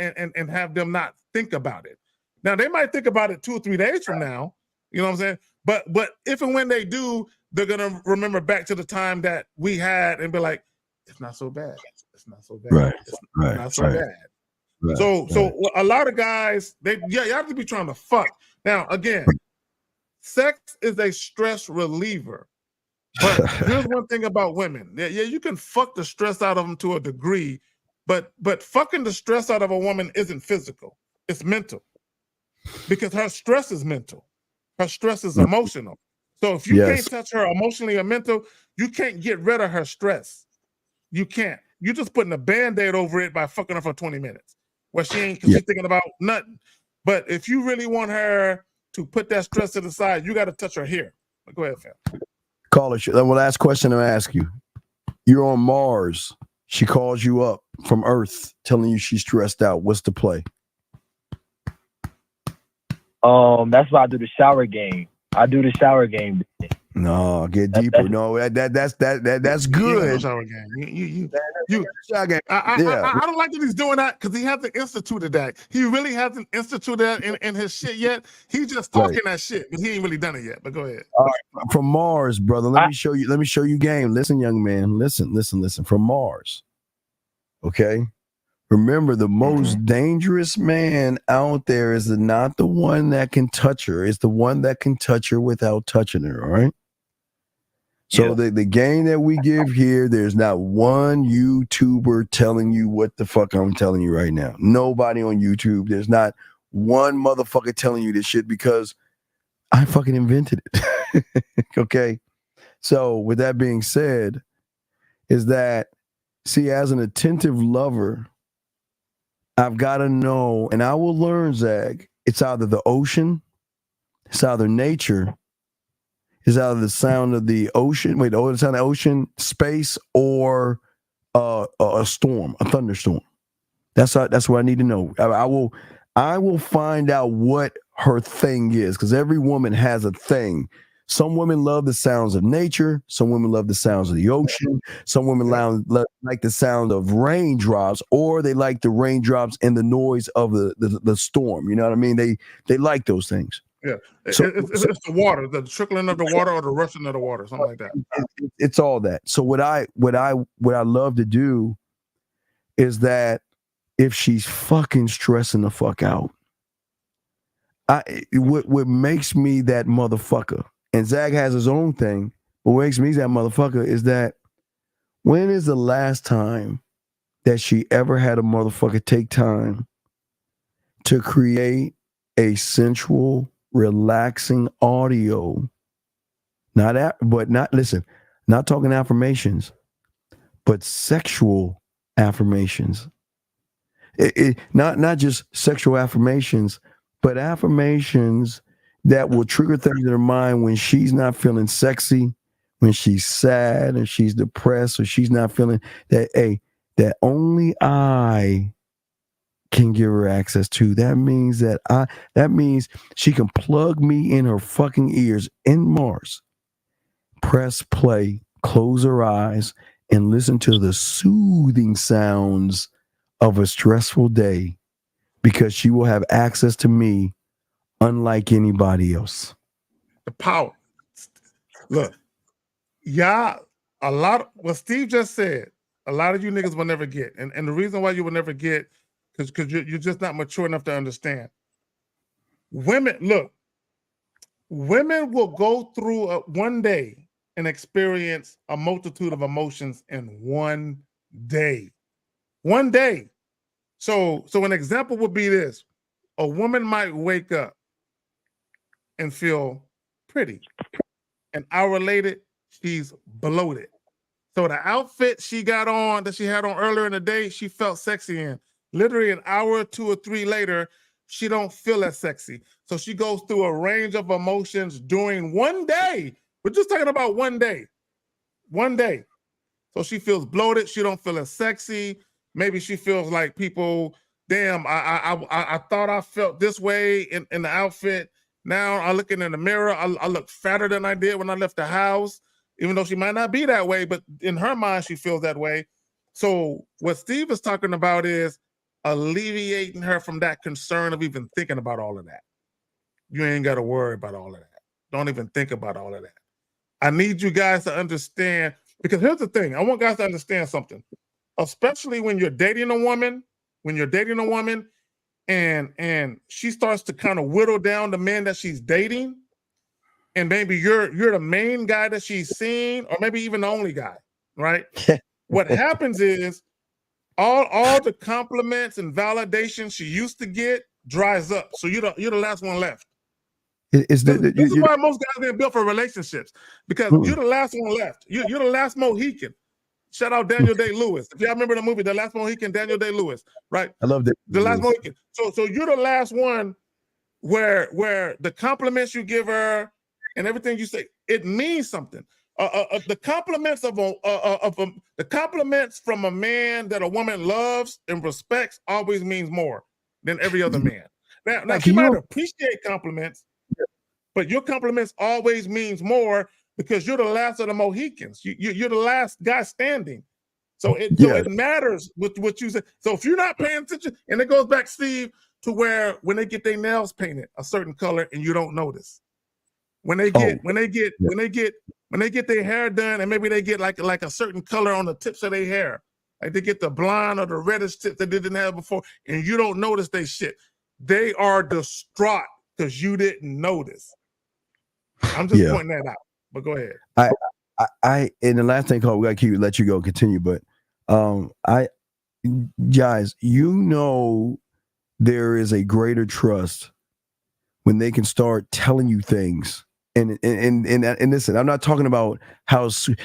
have them not think about it. Now, they might think about it 2 or 3 days from now, you know what I'm saying? But if and when they do, they're going to remember back to the time that we had and be like, it's not so bad. It's not so bad. Right. It's not so bad. Right. So a lot of guys, you have to be trying to fuck. Now, again, sex is a stress reliever. But here's one thing about women. Yeah, you can fuck the stress out of them to a degree, but fucking the stress out of a woman isn't physical. It's mental. Because her stress is mental. Her stress is emotional. So if you can't touch her emotionally or mental, you can't get rid of her stress. You can't. You're just putting a Band-Aid over it by fucking her for 20 minutes. Where she's thinking about nothing. But if you really want her to put that stress to the side, you got to touch her here. Go ahead, fam. Caller, the last question I ask you. You're on Mars. She calls you up from Earth, telling you she's stressed out. What's the play? That's why I do the shower game. I do the shower game. No, get deeper. That's good. Shower game. Shower game. I don't like that he's doing that because he hasn't instituted that. He really hasn't instituted that in his shit yet. He's just talking that shit, but he ain't really done it yet. But go ahead. All right. From Mars, brother. Let me show you game. Listen, young man. Listen. From Mars. Okay. Remember, the most dangerous man out there is not the one that can touch her. It's the one that can touch her without touching her, all right? So the game that we give here, there's not one YouTuber telling you what the fuck I'm telling you right now. Nobody on YouTube. There's not one motherfucker telling you this shit because I fucking invented it. Okay? So with that being said, is that, see, as an attentive lover, I've got to know, and I will learn, Zag, it's either the ocean, it's either nature, it's either the sound of the ocean, the sound of the ocean, space, or a storm, a thunderstorm. That's what I need to know. I will find out what her thing is, because every woman has a thing. Some women love the sounds of nature. Some women love the sounds of the ocean. Some women like the sound of raindrops, or they like the raindrops and the noise of the storm. You know what I mean? They like those things. Yeah, So, it's the water, the trickling of the water, or the rushing of the water, something like that. It's all that. So what I love to do is that if she's fucking stressing the fuck out, what makes me that motherfucker, and Zach has his own thing, but what makes me that motherfucker is that when is the last time that she ever had a motherfucker take time to create a sensual, relaxing audio? Not talking affirmations, but sexual affirmations. Not just sexual affirmations, but affirmations that will trigger things in her mind when she's not feeling sexy, when she's sad and she's depressed, or she's not feeling that only I can give her access to. That means she can plug me in her fucking ears in Mars, press play, close her eyes, and listen to the soothing sounds of a stressful day, because she will have access to me unlike anybody else. The power. Look, what Steve just said, a lot of you niggas will never get. And the reason why you will never get, because you're just not mature enough to understand. Women will go through one day and experience a multitude of emotions in one day. One day. So an example would be this. A woman might wake up and feel pretty. An hour later, she's bloated. So the outfit she had on earlier in the day, she felt sexy in. Literally an hour or 2 or 3 later, she don't feel as sexy. So she goes through a range of emotions during one day. We're just talking about one day. One day. So she feels bloated. She don't feel as sexy. Maybe she feels like people, damn, I thought I felt this way in the outfit. Now I looking in the mirror, I look fatter than I did when I left the house, even though she might not be that way, but in her mind, she feels that way. So what Steve is talking about is alleviating her from that concern of even thinking about all of that. You ain't got to worry about all of that. Don't even think about all of that. I need you guys to understand, because here's the thing. I want guys to understand something, especially when you're dating a woman, and she starts to kind of whittle down the men that she's dating, and maybe you're the main guy that she's seeing, or maybe even the only guy, right? What happens is all the compliments and validation she used to get dries up. So you're the last one left. This is why most guys ain't built for relationships, because you're the last one left. You're the last Mohican. Shout out Daniel Day-Lewis. If y'all remember the movie, The Last Mohican, Daniel Day-Lewis, right? I love that. The Last Mohican. So you're the last one where the compliments you give her and everything you say, it means something. The compliments the compliments from a man that a woman loves and respects always means more than every other man. Now she might appreciate compliments, but your compliments always means more, because you're the last of the Mohicans. You're the last guy standing. So it matters what you say. So if you're not paying attention, and it goes back, Steve, to where when they get their nails painted a certain color and you don't notice. When they get their hair done, and maybe they get like a certain color on the tips of their hair. Like they get the blonde or the reddish tip that they didn't have before, and you don't notice they shit. They are distraught because you didn't notice. I'm just pointing that out. But go ahead. I in the last thing called, we gotta let you go, continue. But guys, there is a greater trust when they can start telling you things. And listen, I'm not talking about how Zach,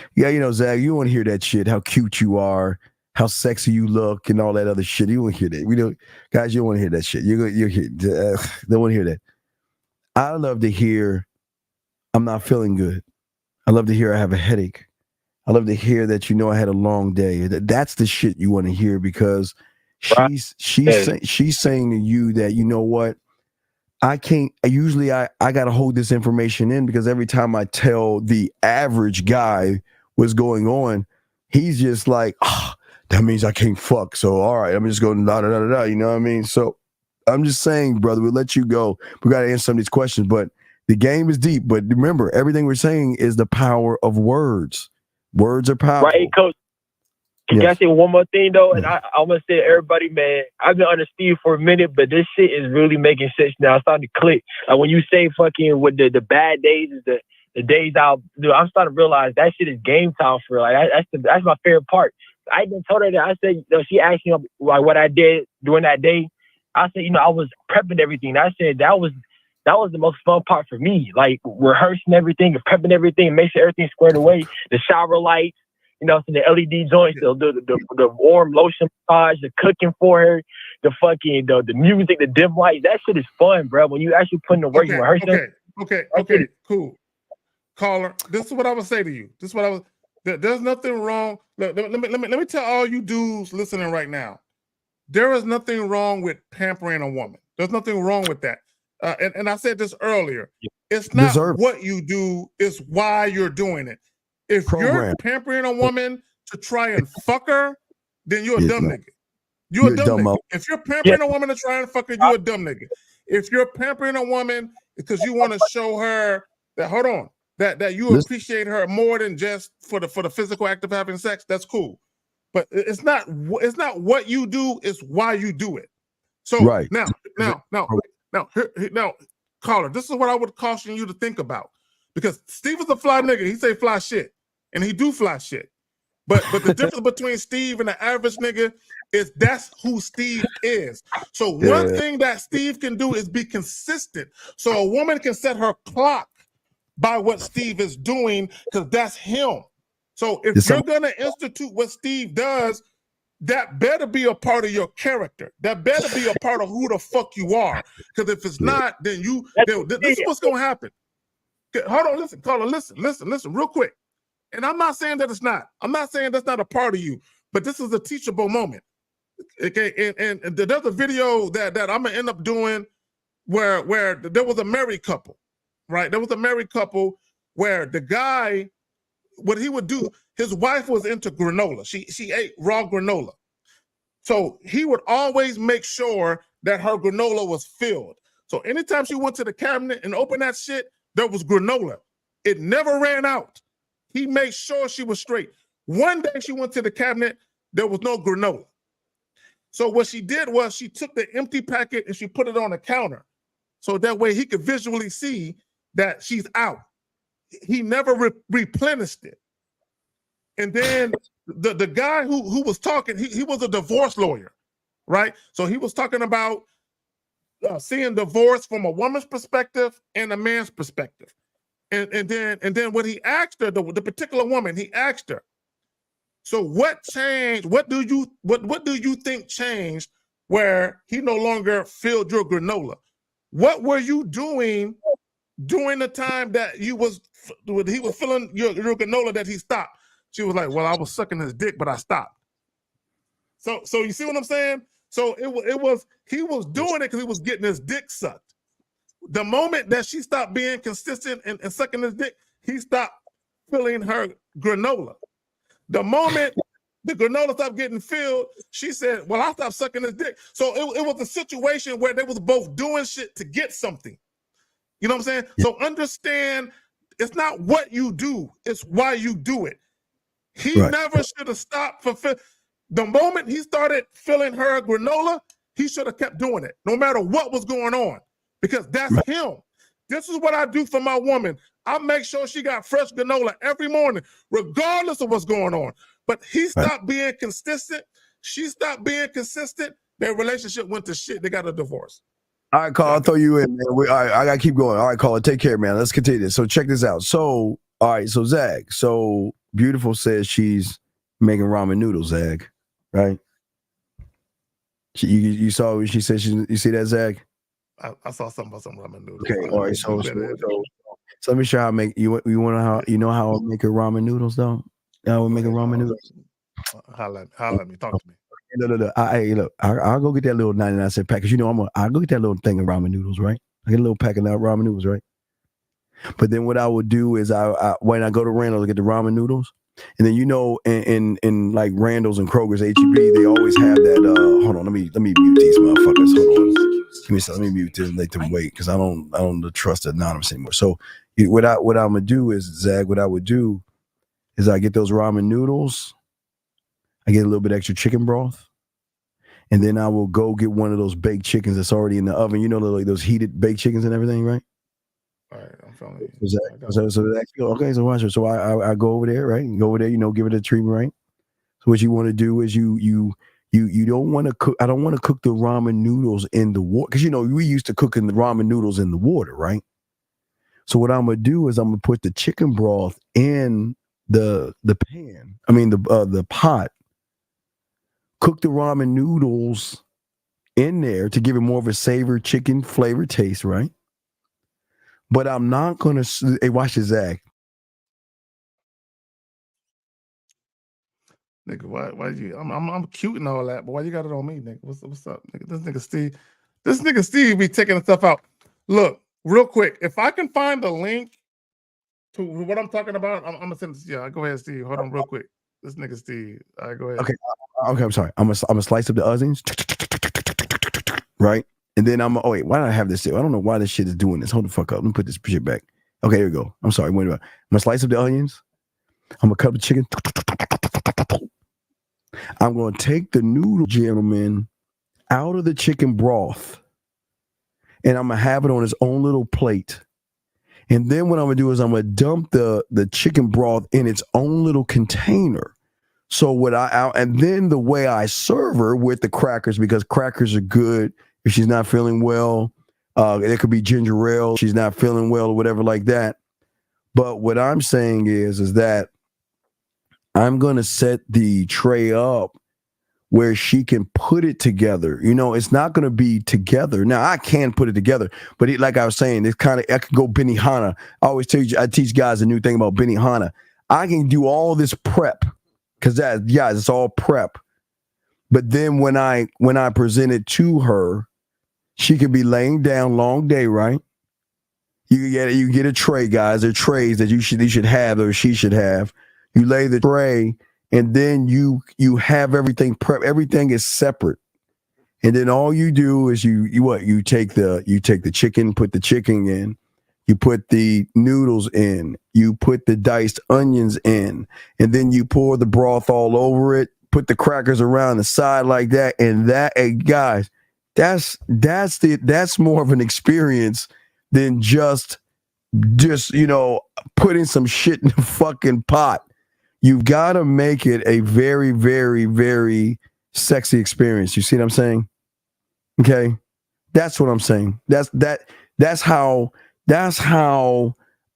you want to hear that shit, how cute you are, how sexy you look, and all that other shit. You want to hear that. Guys, you don't want to hear that shit. They want to hear that. I love to hear I'm not feeling good. I love to hear I have a headache. I love to hear that I had a long day. That's the shit you want to hear, because She's saying to you that, you know what, I can't. Usually, I got to hold this information in because every time I tell the average guy what's going on, he's just like, that means I can't fuck. So all right, I'm just going da da da da da. You know what I mean? So I'm just saying, brother, we'll let you go. We got to answer some of these questions, but the game is deep. But remember, everything we're saying is the power of words. Words are powerful. Right, Coach. Can I say one more thing though? And I'm gonna say to everybody, man, I've been under Steve for a minute, but this shit is really making sense now. It's starting to click. Like when you say fucking with the bad days is the days out, dude, I'm starting to realize that shit is game time for real. Like that's my favorite part. I even told her that. I said, she asked me like what I did during that day. I said, I was prepping everything. I said that was the most fun part for me. Like rehearsing everything and prepping everything, make sure everything's squared away. The shower lights. So the LED joints, the warm lotion massage, the cooking for her, the fucking the music, the dim lights. That shit is fun, bro. When you actually put in the work, you rehearsing. Okay, cool. Caller, this is what I would say to you. There's nothing wrong. Let me tell all you dudes listening right now. There is nothing wrong with pampering a woman. There's nothing wrong with that. And I said this earlier. It's not what you do, it's why you're doing it. If you're pampering a woman to try and fuck her, then you're a dumb nigga. You're a dumb nigga. If you're pampering a woman to try and fuck her, you're a dumb nigga. If you're pampering a woman because you want to show her that, that you appreciate her more than just for the physical act of having sex, that's cool. But it's not what you do, it's why you do it. So now, caller, this is what I would caution you to think about. Because Steve is a fly nigga. He say fly shit. And he do fly shit. But the difference between Steve and the average nigga is that's who Steve is. So one thing that Steve can do is be consistent. So a woman can set her clock by what Steve is doing because that's him. So if you're going to institute what Steve does, that better be a part of your character. That better be a part of who the fuck you are. Because if it's not, then this is what's going to happen. Hold on, listen, caller, listen, real quick. And I'm not saying that it's not. I'm not saying that's not a part of you, but this is a teachable moment. Okay, and there's a video that I'm gonna end up doing where there was a married couple, right? There was a married couple where the guy, what he would do, his wife was into granola. She ate raw granola. So he would always make sure that her granola was filled. So anytime she went to the cabinet and opened that shit, there was granola. It never ran out. He made sure she was straight. One day she went to the cabinet, there was no granola. So what she did was she took the empty packet and she put it on the counter. So that way he could visually see that she's out. He never replenished it. And then the guy who was talking, he was a divorce lawyer, right? So he was talking about seeing divorce from a woman's perspective and a man's perspective. And then when he asked her, the particular woman, he asked her, so what changed? What do you think changed where he no longer filled your granola? What were you doing during the time that he was filling your granola that he stopped? She was like, well, I was sucking his dick, but I stopped. So you see what I'm saying? So he was doing it because he was getting his dick sucked. The moment that she stopped being consistent and sucking his dick, he stopped filling her granola. The moment the granola stopped getting filled, she said, well, I stopped sucking his dick. So it was a situation where they was both doing shit to get something. You know what I'm saying? Yeah. So understand, it's not what you do, it's why you do it. He never should have stopped the moment he started filling her granola, he should have kept doing it, no matter what was going on. Because that's him. This is what I do for my woman. I make sure she got fresh granola every morning, regardless of what's going on. But he stopped being consistent. She stopped being consistent. Their relationship went to shit. They got a divorce. All right, Carl, I'll throw you in, man. All right, I got to keep going. All right, Carl, take care, man. Let's continue this. So check this out. So, all right, so Zach, so Beautiful says she's making ramen noodles, Zach, right? You saw what she said? You see that, Zach? I saw something about some ramen noodles. Okay, all right. So let me show how I make you want how I make a ramen noodles though. I would make a ramen noodles. Holla at me. Talk to me. No. I'll go get that little 99-cent pack because I'll go get that little thing of ramen noodles, right? I get a little pack of ramen noodles, right? But then what I would do is when I go to Randall's, I get the ramen noodles, and then in like Randall's and Kroger's HEB, they always have that. Hold on, let me mute these motherfuckers. Hold on, give me a second. Let me mute them. Let them wait because I don't trust Anonymous anymore. So what I'm gonna do is, Zag, what I would do is I get those ramen noodles, I get a little bit extra chicken broth, and then I will go get one of those baked chickens that's already in the oven. Like those heated baked chickens and everything, right? All right, I'm feeling you. Okay, so watch it. So I go over there, right? And go over there, give it a treatment, right? So what you want to do is you don't want to cook. I don't want to cook the ramen noodles in the water because we used to cooking the ramen noodles in the water, right? So what I'm gonna do is I'm gonna put the chicken broth in the pan. I mean the pot. Cook the ramen noodles in there to give it more of a savory chicken flavor taste, right? But I'm not gonna. Hey, watch this, Zach. Nigga, why you? I'm cute and all that, but why you got it on me, nigga? What's up, nigga? This nigga Steve be taking stuff out. Look, real quick, if I can find the link to what I'm talking about, I'm gonna send this. Yeah, go ahead, Steve. Hold on, real quick. This nigga Steve. All right, go ahead. Okay, I'm sorry. I'm gonna slice up the onions, right? And then why did I have this? I don't know why this shit is doing this. Hold the fuck up. Let me put this shit back. Okay, here we go. I'm sorry. Wait a minute. I'm gonna slice up the onions. I'm gonna cut up the chicken. I'm gonna take the noodle, gentlemen, out of the chicken broth, and I'm gonna have it on its own little plate. And then what I'm gonna do is I'm gonna dump the chicken broth in its own little container. So and then the way I serve her with the crackers, because crackers are good if she's not feeling well. It could be ginger ale. She's not feeling well or whatever like that. But what I'm saying is that I'm going to set the tray up where she can put it together. It's not going to be together. Now, I can put it together, but like I was saying, I can go Benihana. I teach guys a new thing about Benihana. I can do all this prep because it's all prep. But then when I present it to her, she could be laying down, long day, right? You get a tray, guys. There are trays that you should have or she should have. You lay the tray, and then you have everything prep. Everything is separate, and then all you do is you take the chicken, put the chicken in, you put the noodles in, you put the diced onions in, and then you pour the broth all over it. Put the crackers around the side like that, and guys, that's more of an experience than just putting some shit in the fucking pot. You've got to make it a very, very, very sexy experience. You see what I'm saying? Okay. That's what I'm saying. That's how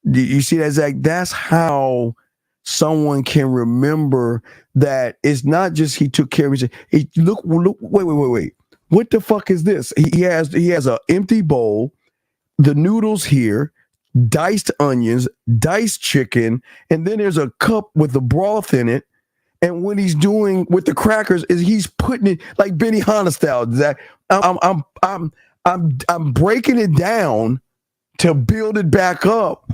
you see that, Zach? That's how someone can remember that it's not just he took care of his. Look, wait. What the fuck is this? He has an empty bowl, the noodles here, diced onions, diced chicken, and then there's a cup with the broth in it. And what he's doing with the crackers is he's putting it like Benihana style. Zach, I'm breaking it down to build it back up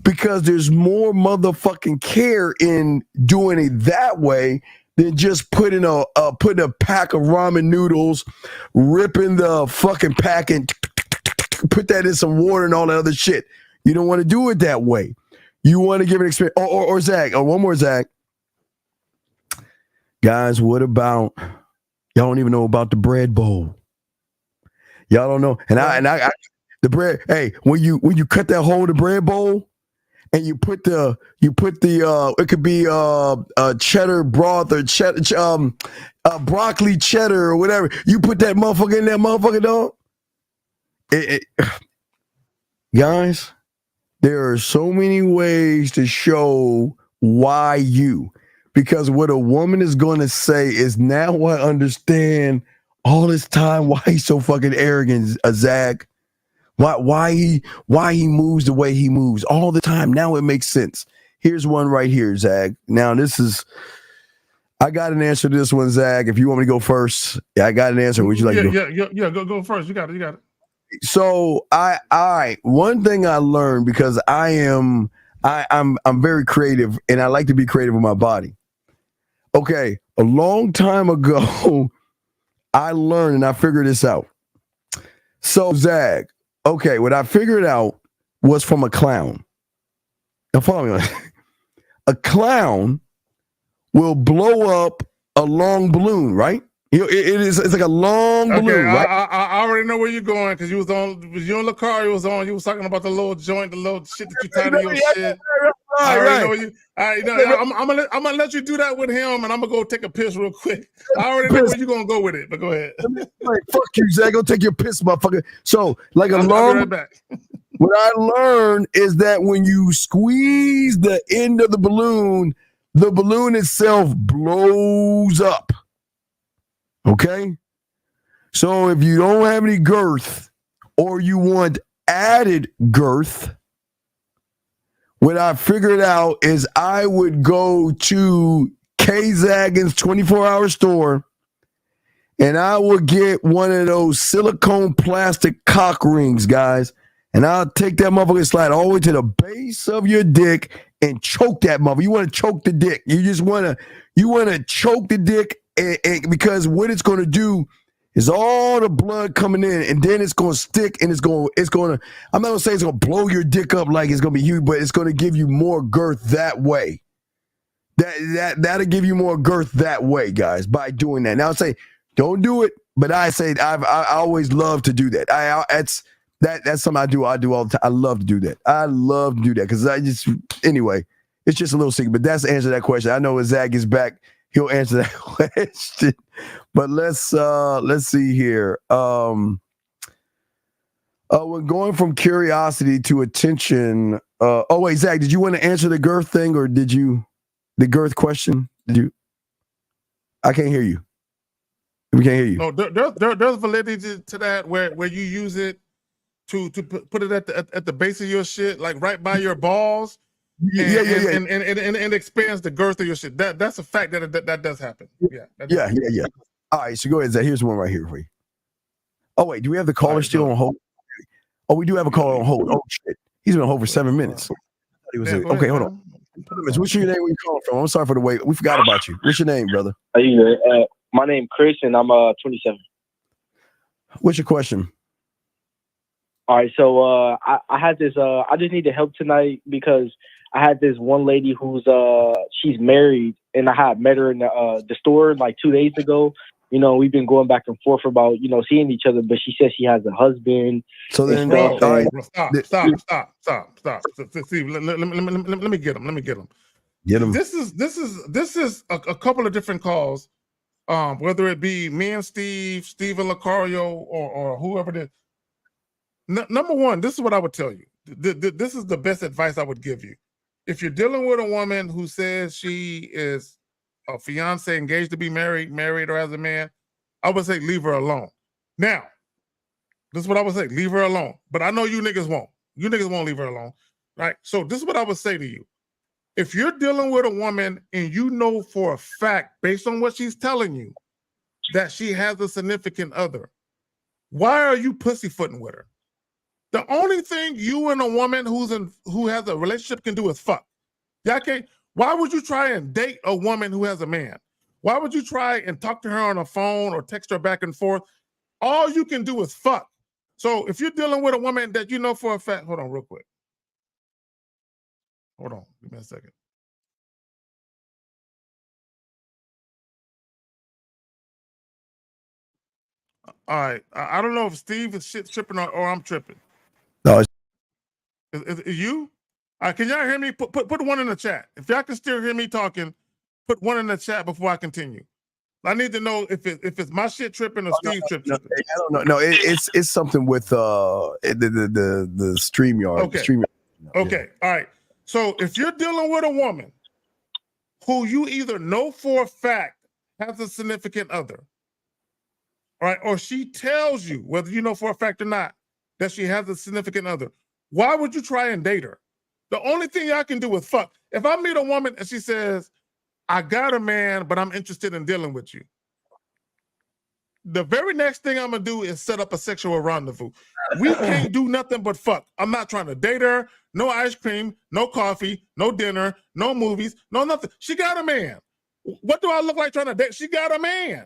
because there's more motherfucking care in doing it that way than just putting a pack of ramen noodles, ripping the fucking pack and put that in some water and all that other shit. You don't want to do it that way. You want to give an experience. Or Zach, one more Zach. Guys, what about y'all don't even know about the bread bowl? Y'all don't know. And I the bread, hey, when you cut that hole in the bread bowl and you put the it could be cheddar broth or broccoli cheddar or whatever. You put that motherfucker in that motherfucker, dog. Guys, there are so many ways to show why because what a woman is going to say is, now I understand all this time why he's so fucking arrogant, Zach. Why he moves the way he moves all the time. Now it makes sense. Here's one right here, Zach. Now this is, I got an answer to this one, Zach. If you want me to go first, yeah, I got an answer. Would you like to go? Yeah. Go first. You got it. So one thing I learned, because I'm very creative and I like to be creative with my body. Okay, a long time ago, I learned and I figured this out. So Zach, okay, what I figured out was from a clown. Now follow me. A clown will blow up a long balloon, right? It's like a long balloon, right? I already know where you're going because you was on Lucario was on. You was talking about the little joint, the little shit that you tied to your shit. I already know where you. I'm gonna let you do that with him, and I'm gonna go take a piss real quick. I already know where you're gonna go with it, but go ahead. Like, fuck you, Zach. Go take your piss, motherfucker. So, like I'll be right back. What I learned is that when you squeeze the end of the balloon itself blows up. Okay? So if you don't have any girth or you want added girth, what I figured out is I would go to K-Zagin's 24-hour store and I would get one of those silicone plastic cock rings, guys. And I'll take that motherfucker and slide all the way to the base of your dick and choke that motherfucker. You want to choke the dick. You want to choke the dick and because what it's going to do is all the blood coming in and then it's going to stick and it's going to, I'm not going to say it's going to blow your dick up like it's going to be huge, but it's going to give you more girth that way. That'll give you more girth that way, guys, by doing that. Now I say, don't do it, but I say I always love to do that. That's something I do all the time. I love to do that. Because anyway, it's just a little secret. But that's the answer to that question. I know when Zach is back, he'll answer that question. But let's see here. We're going from curiosity to attention. Wait, Zach, did you want to answer the girth thing or the girth question? Did you? I can't hear you. We can't hear you. No, there's validity to that where you use it to put it at the base of your shit, like right by your balls. And it expands the girth of your shit. That's a fact that does happen. Yeah. All right, so go ahead, Zach. Here's one right here for you. Oh wait, do we have the caller still on hold? Oh, we do have a caller on hold. Oh shit, he's been on hold for 7 minutes. Okay, hold on. What's your name? Where you calling from? I'm sorry for the wait. We forgot about you. What's your name, brother? My name Chris, and I'm 27. What's your question? All right, so I had this. I just need help tonight because I had this one lady who's she's married, and I had met her in the store like 2 days ago. You know, we've been going back and forth about seeing each other, but she says she has a husband. So then, stop. See, let me get him. Get him. This is a couple of different calls. Whether it be me and Steve and Lucario, or whoever it is. Number one, this is what I would tell you. This is the best advice I would give you. If you're dealing with a woman who says she is a fiance, engaged to be married or as a man, I would say leave her alone. Now, this is what I would say, leave her alone. But I know you niggas won't. You niggas won't leave her alone, right? So this is what I would say to you. If you're dealing with a woman and you know for a fact, based on what she's telling you, that she has a significant other, why are you pussyfooting with her? The only thing you and a woman who has a relationship can do is fuck. Yeah, okay? Why would you try and date a woman who has a man? Why would you try and talk to her on the phone or text her back and forth? All you can do is fuck. So if you're dealing with a woman that you know for a fact, hold on real quick. Hold on, give me a second. All right, I don't know if Steve is shit tripping or I'm tripping. No, is you? All right, can y'all hear me? Put one in the chat. If y'all can still hear me talking, put one in the chat before I continue. I need to know if it's my shit tripping or Steve tripping. I don't know. No, it's something with the StreamYard. Okay. StreamYard. Okay. All right. So if you're dealing with a woman who you either know for a fact has a significant other, all right, or she tells you, whether you know for a fact or not, that she has a significant other, why would you try and date her? The only thing y'all can do is fuck. If I meet a woman and she says, I got a man, but I'm interested in dealing with you. The very next thing I'm gonna do is set up a sexual rendezvous. We can't do nothing but fuck. I'm not trying to date her. No ice cream, no coffee, no dinner, no movies, no nothing. She got a man. What do I look like trying to date? She got a man.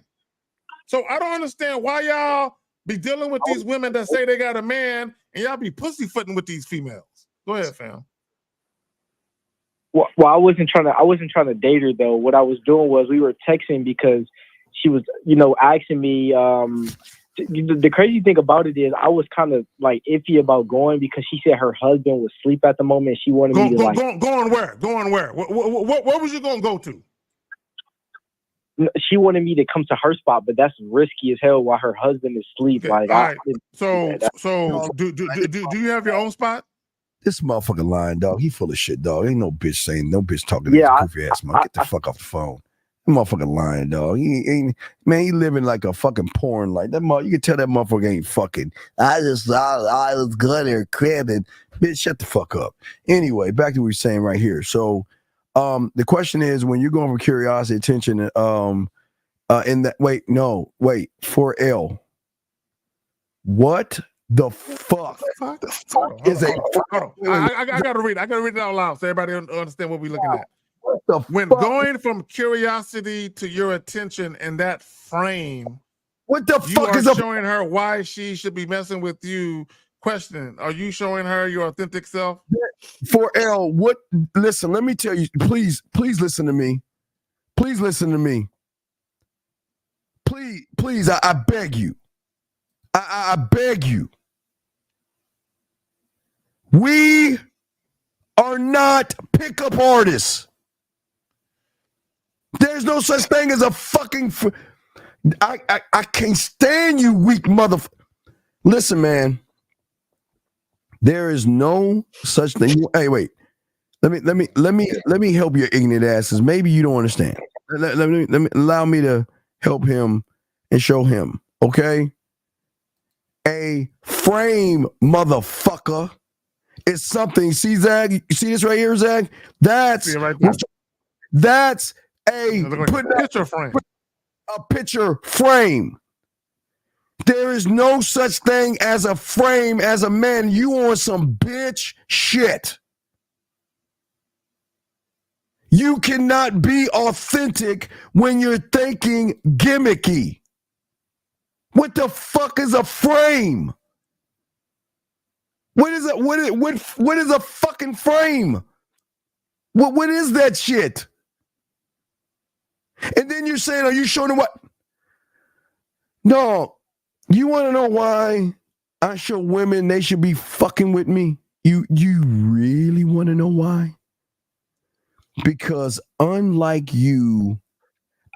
So I don't understand why y'all be dealing with these women that say they got a man and y'all be pussyfooting with these females. Go ahead, fam. Well, I wasn't trying to date her though. What I was doing was we were texting because she was, asking me. The crazy thing about it is I was kind of like iffy about going because she said her husband was asleep at the moment. She wanted me to going where? Going where? Where was you gonna go to? She wanted me to come to her spot, but that's risky as hell while her husband is asleep. Okay, Like, all right. So do you have your own spot? This motherfucker lying, dog. He full of shit, dog. Ain't no bitch talking to this goofy ass man. Get the fuck off the phone. That motherfucker lying, dog. He living like a fucking porn. Like that, you can tell that motherfucker ain't fucking. I was good at crib and bitch, shut the fuck up. Anyway, back to what we're saying right here. So, the question is, when you're going for curiosity, attention, in that 4L, what the fuck is a? Hold on. I gotta read. I gotta read it out loud so everybody understand what we're looking at. When going from curiosity to your attention in that frame, what the fuck is showing her why she should be messing with you? Question: are you showing her your authentic self? 4L, what? Listen, let me tell you. Please listen to me. Please listen to me. Please, I beg you. I beg you. We are not pickup artists. There's no such thing as a fucking. I can't stand you, weak motherfucker. Listen, man. There is no such thing. Hey, wait. Let me help your ignorant asses. Maybe you don't understand. Let me allow me to help him and show him. Okay. A frame, motherfucker, is something. See, Zag? You see this right here, Zag? That's a picture frame. A picture frame. There is no such thing as a frame as a man. You on some bitch shit. You cannot be authentic when you're thinking gimmicky. What the fuck is a frame? What is it? What is a fucking frame? What is that shit? And then you're saying, are you showing them what? No. You want to know why I show women they should be fucking with me? You really want to know why? Because unlike you,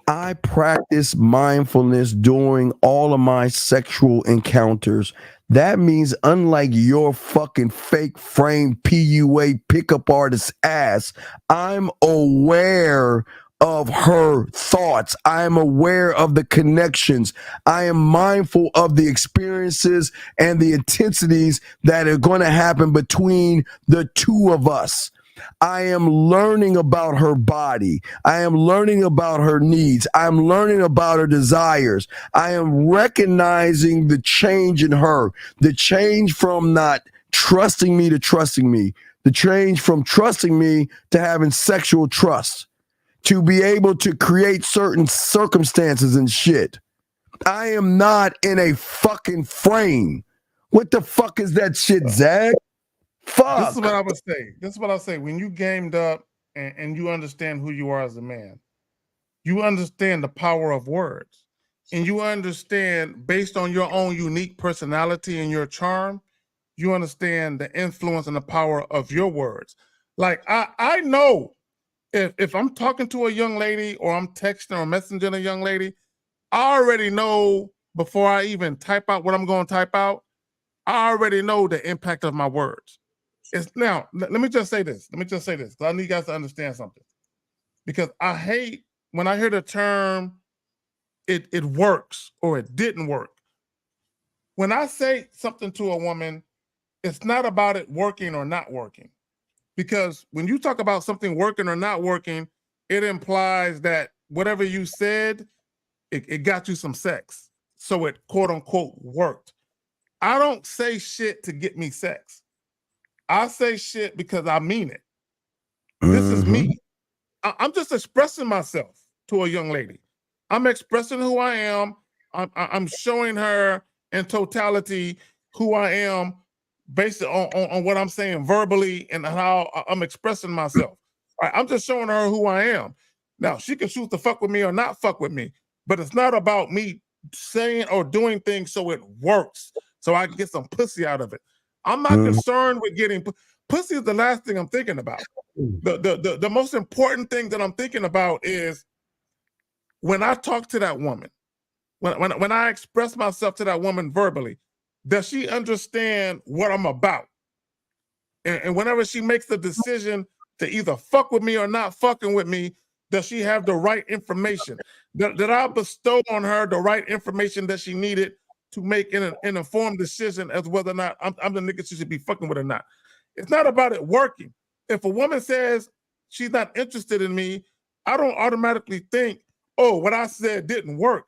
I practice mindfulness during all of my sexual encounters. That means unlike your fucking fake frame PUA pickup artist ass, I'm aware of her thoughts. I am aware of the connections. I am mindful of the experiences and the intensities that are going to happen between the two of us. I am learning about her body. I am learning about her needs. I'm learning about her desires. I am recognizing the change in her, the change from not trusting me to trusting me, the change from trusting me to having sexual trust, to be able to create certain circumstances and shit. I am not in a fucking frame. What the fuck is that shit, Zach? Fuck. This is what I would say. This is what I'll say. When you gamed up and you understand who you are as a man, you understand the power of words. And you understand, based on your own unique personality and your charm, you understand the influence and the power of your words. Like, I know if I'm talking to a young lady or I'm texting or messaging a young lady, I already know before I even type out what I'm going to type out, I already know the impact of my words. Now, let me just say this. Because I need you guys to understand something. Because I hate when I hear the term, it works or it didn't work. When I say something to a woman, it's not about it working or not working. Because when you talk about something working or not working, it implies that whatever you said, it got you some sex. So it quote unquote worked. I don't say shit to get me sex. I say shit because I mean it. This is me. I'm just expressing myself to a young lady. I'm expressing who I am. I'm showing her in totality who I am based on what I'm saying verbally and how I'm expressing myself. All right, I'm just showing her who I am. Now, she can choose to fuck with me or not fuck with me, but it's not about me saying or doing things so it works, so I can get some pussy out of it. I'm not concerned with getting pussy is the last thing I'm thinking about. The most important thing that I'm thinking about is when I talk to that woman, when I express myself to that woman verbally, does she understand what I'm about? And whenever she makes the decision to either fuck with me or not fucking with me, does she have the right information? Did I bestow on her the right information that she needed to make an informed decision as whether or not I'm the nigga she should be fucking with or not? It's not about it working. If a woman says she's not interested in me, I don't automatically think, oh, what I said didn't work.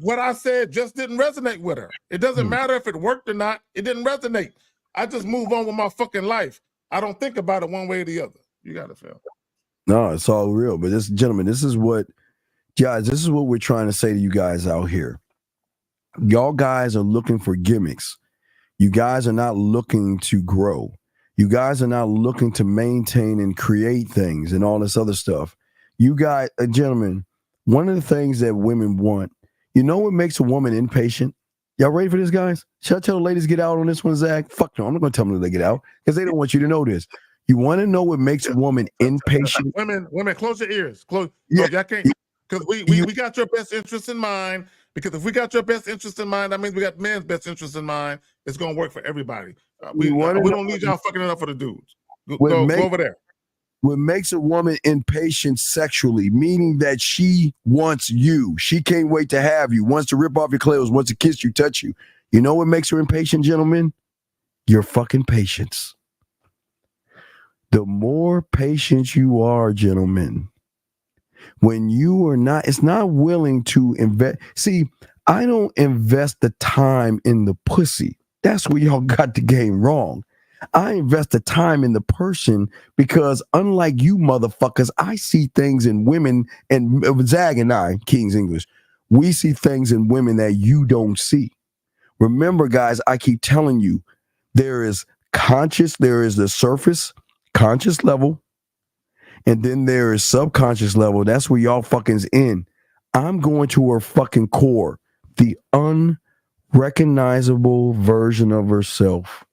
What I said just didn't resonate with her. It doesn't matter if it worked or not. It didn't resonate. I just move on with my fucking life. I don't think about it one way or the other. You got to feel. No, it's all real. But this, gentlemen, this is what we're trying to say to you guys out here. Y'all guys are looking for gimmicks. You guys are not looking to grow. You guys are not looking to maintain and create things and all this other stuff. You guys, gentlemen, one of the things that women want, you know what makes a woman impatient? Y'all ready for this, guys? Should I tell the ladies get out on this one, Zach? Fuck no, I'm not going to tell them that they get out because they don't want you to know this. You want to know what makes a woman impatient? Women, close your ears. Y'all can't, because we got your best interest in mind. Because if we got your best interest in mind, that means we got men's best interest in mind. It's going to work for everybody. We don't need y'all fucking it up for the dudes. Go over there. What makes a woman impatient sexually, meaning that she wants you. She can't wait to have you, wants to rip off your clothes, wants to kiss you, touch you. You know what makes her impatient, gentlemen? Your fucking patience. The more patient you are, gentlemen, when you are not, it's not willing to invest. See, I don't invest the time in the pussy. That's where y'all got the game wrong. I invest the time in the person because unlike you motherfuckers, I see things in women, and Zag and I, King's English, we see things in women that you don't see. Remember, guys, I keep telling you, there is the surface conscious level, and then there is subconscious level. That's where y'all fucking's in. I'm going to her fucking core, the unrecognizable version of herself.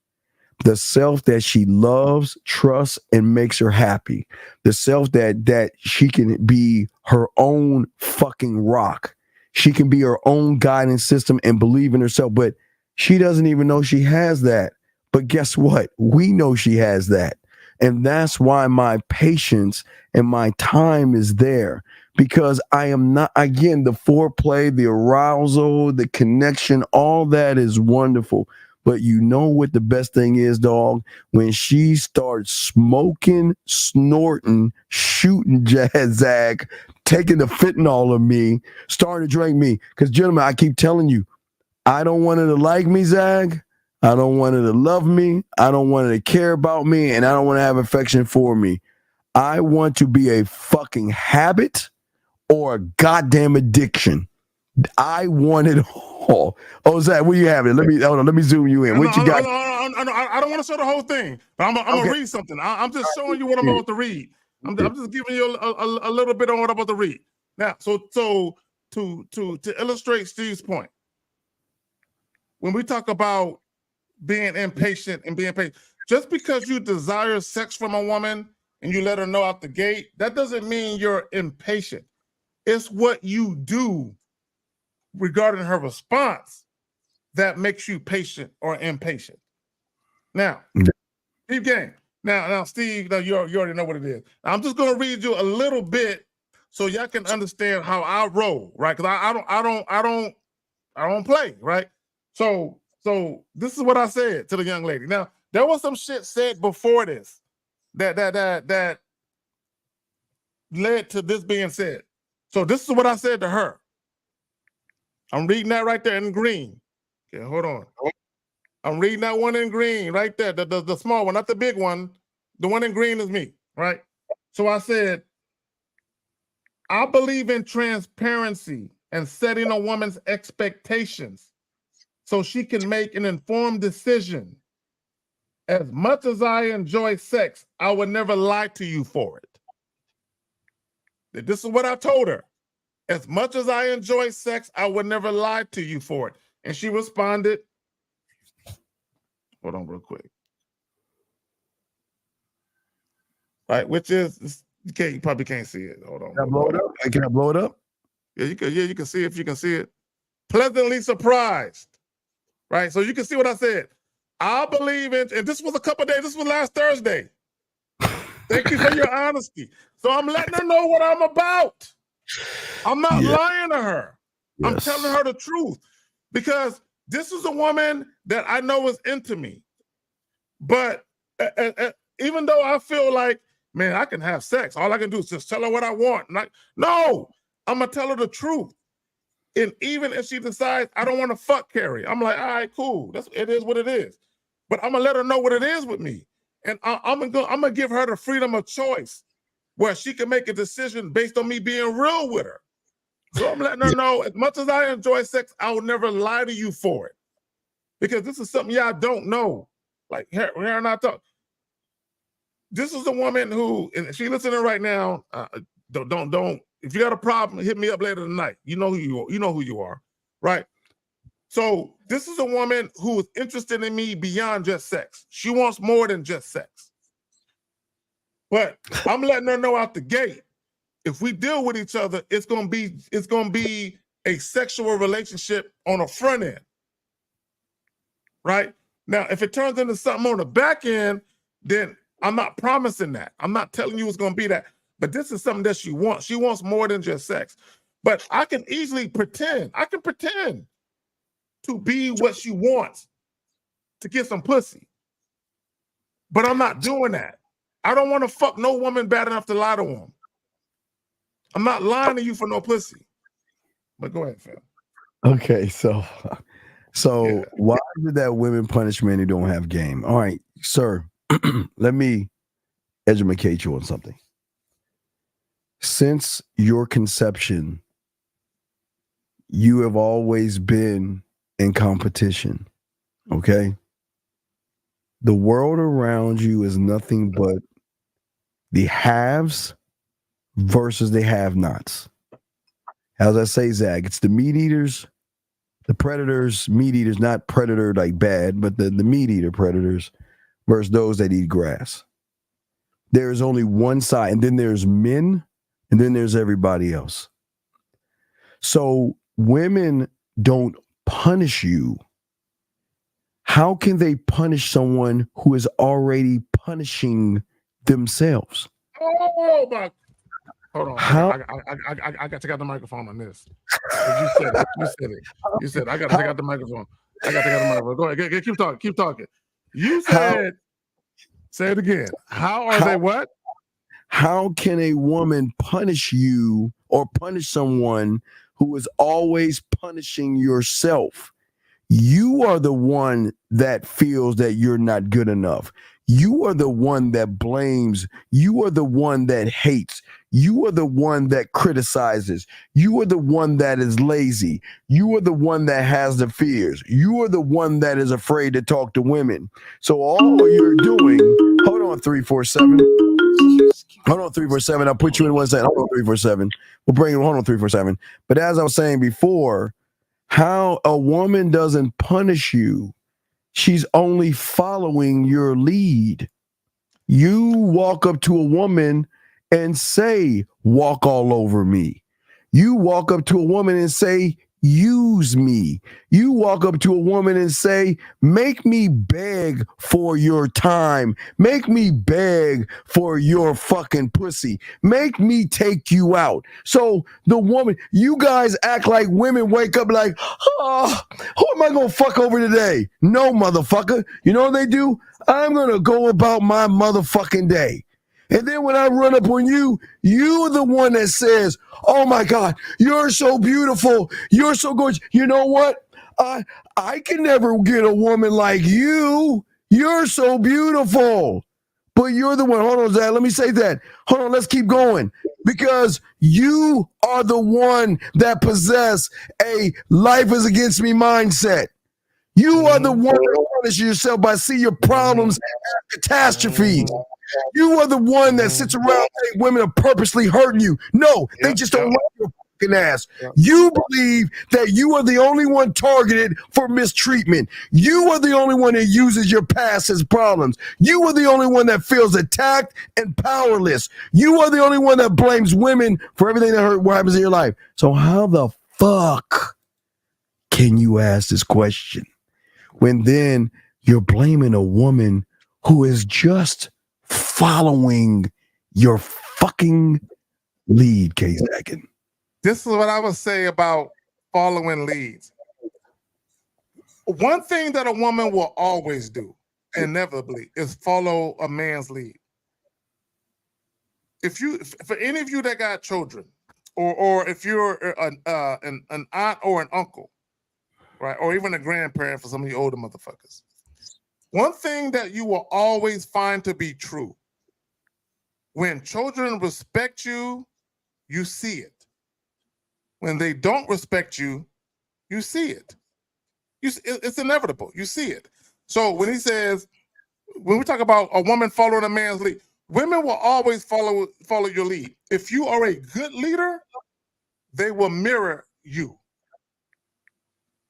The self that she loves, trusts, and makes her happy. The self that she can be her own fucking rock. She can be her own guidance system and believe in herself, but she doesn't even know she has that. But guess what? We know she has that. And that's why my patience and my time is there, because I am not, again, the foreplay, the arousal, the connection, all that is wonderful. But you know what the best thing is, dog? When she starts smoking, snorting, shooting Zag, taking the fentanyl of me, starting to drink me. Because, gentlemen, I keep telling you, I don't want her to like me, Zag. I don't want her to love me. I don't want her to care about me. And I don't want to have affection for me. I want to be a fucking habit or a goddamn addiction. I want it all. Oh, Zach, where you have it? Let me zoom you in. What you got? I don't want to show the whole thing, but I'm gonna read something. I'm just showing you what I'm about to read. I'm just giving you a little bit on what I'm about to read. Now, so to illustrate Steve's point, when we talk about being impatient and being patient, just because you desire sex from a woman and you let her know out the gate, that doesn't mean you're impatient. It's what you do regarding her response that makes you patient or impatient. Now, Steve Gang. Now, Steve, you already know what it is. I'm just going to read you a little bit so y'all can understand how I roll, right? Because I don't play, right? So this is what I said to the young lady. Now, there was some shit said before this that led to this being said. So this is what I said to her. I'm reading that right there in green. Okay, hold on. I'm reading that one in green right there, the small one, not the big one. The one in green is me, right? So I said, I believe in transparency and setting a woman's expectations so she can make an informed decision. As much as I enjoy sex, I would never lie to you for it. This is what I told her. As much as I enjoy sex, I would never lie to you for it. And she responded, hold on real quick. Right, which is, you probably can't see it. Hold on. Can I blow it up? Can I blow it up? Yeah, you can see it if you can see it. Pleasantly surprised. Right, so you can see what I said. I believe in, and this was a couple of days, this was last Thursday. Thank you for your honesty. So I'm letting her know what I'm about. I'm not lying to her. Yes. I'm telling her the truth because this is a woman that I know is into me. But even though I feel like, man, I can have sex, all I can do is just tell her what I want. No, I'm going to tell her the truth. And even if she decides I don't want to fuck Carrie, I'm like, all right, cool. It is what it is. But I'm going to let her know what it is with me. And I'm going to give her the freedom of choice where she can make a decision based on me being real with her. So I'm letting her know, as much as I enjoy sex, I will never lie to you for it. Because this is something y'all don't know. Like, here and I talk. This is a woman who, and she listening right now, don't, if you got a problem, hit me up later tonight. You know who you are, right? So this is a woman who is interested in me beyond just sex. She wants more than just sex. But I'm letting her know out the gate, if we deal with each other, it's gonna be a sexual relationship on the front end. Right? Now, if it turns into something on the back end, then I'm not promising that. I'm not telling you it's gonna be that. But this is something that she wants. She wants more than just sex. But I can easily pretend. I can pretend to be what she wants to get some pussy. But I'm not doing that. I don't want to fuck no woman bad enough to lie to them. I'm not lying to you for no pussy. But go ahead, fam. Okay, so why is it that women punish men who don't have game? All right, sir, let me educate you on something. Since your conception, you have always been in competition, okay? The world around you is nothing but the haves versus the have-nots. As I say, Zach, it's the meat eaters, the predators, meat eaters, not predator like bad, but the meat eater predators versus those that eat grass. There's only one side, and then there's men, and then there's everybody else. So women don't punish you. How can they punish someone who is already punishing themselves? Oh my! Hold on. How? I got to take out the microphone on this. You said it. You said I got to take out the microphone. I got to take out the microphone. Go ahead. Keep talking. You said. Say it again. How they what? How can a woman punish you or punish someone who is always punishing yourself? You are the one that feels that you're not good enough. You are the one that blames. You are the one that hates. You are the one that criticizes. You are the one that is lazy. You are the one that has the fears. You are the one that is afraid to talk to women. So all you're doing, hold on, 347. Hold on, 347. I'll put you in 1 second. Hold on, 347. We'll bring it. Hold on, 347. But as I was saying before, how a woman doesn't punish you, she's only following your lead. You walk up to a woman and say, walk all over me. You walk up to a woman and say, use me. You walk up to a woman and say, make me beg for your time. Make me beg for your fucking pussy. Make me take you out. So the woman, you guys act like women wake up like, oh, who am I going to fuck over today? No, motherfucker. You know what they do? I'm going to go about my motherfucking day. And then when I run up on you, you're the one that says, oh my God, you're so beautiful. You're so gorgeous. You know what? I can never get a woman like you. You're so beautiful. But you're the one. Hold on, Zach. Let me say that. Hold on. Let's keep going. Because you are the one that possess a life is against me mindset. You are the one that punishes yourself by seeing your problems as catastrophes. You are the one that sits around saying women are purposely hurting you. No, they just don't like your fucking ass. You believe that you are the only one targeted for mistreatment. You are the only one that uses your past as problems. You are the only one that feels attacked and powerless. You are the only one that blames women for everything that hurt what happens in your life. So how the fuck can you ask this question when then you're blaming a woman who is just following your fucking lead, K-Zaggin? This is what I would say about following leads. One thing that a woman will always do, inevitably, is follow a man's lead. For any of you that got children, or if you're an aunt or an uncle, right, or even a grandparent for some of you older motherfuckers, one thing that you will always find to be true: when children respect you, you see it. When they don't respect you, you see it. It's inevitable. You see it. So when he says, when we talk about a woman following a man's lead, women will always follow your lead. If you are a good leader, they will mirror you.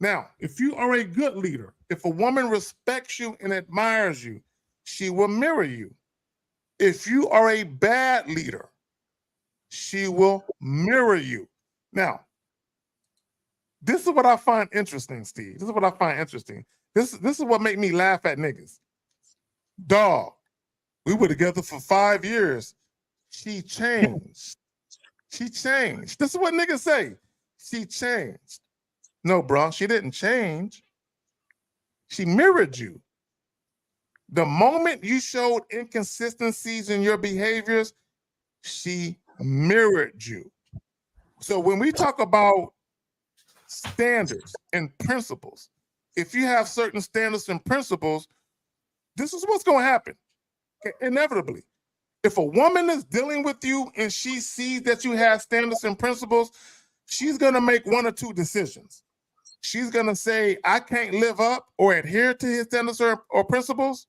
Now, if you are a good leader, if a woman respects you and admires you, she will mirror you. If you are a bad leader, she will mirror you. Now, this is what I find interesting, Steve. This is what I find interesting. This is what make me laugh at niggas. Dog, we were together for 5 years. She changed. She changed. This is what niggas say. She changed. No, bro, she didn't change. She mirrored you. The moment you showed inconsistencies in your behaviors, she mirrored you. So when we talk about standards and principles, if you have certain standards and principles, this is what's going to happen. Okay? Inevitably. If a woman is dealing with you and she sees that you have standards and principles, she's going to make one or two decisions. She's going to say, I can't live up or adhere to his standards or principles,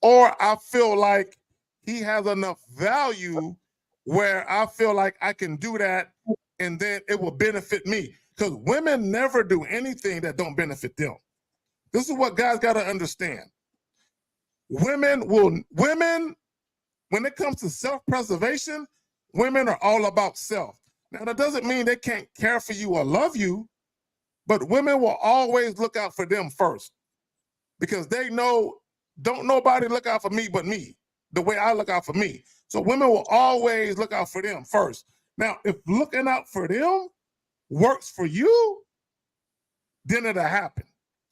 or I feel like he has enough value where I feel like I can do that and then it will benefit me. Because women never do anything that don't benefit them. This is what guys got to understand. Women, when it comes to self-preservation, women are all about self. Now, that doesn't mean they can't care for you or love you, but women will always look out for them first because they know, don't nobody look out for me but me, the way I look out for me. So women will always look out for them first. Now, if looking out for them works for you, then it'll happen.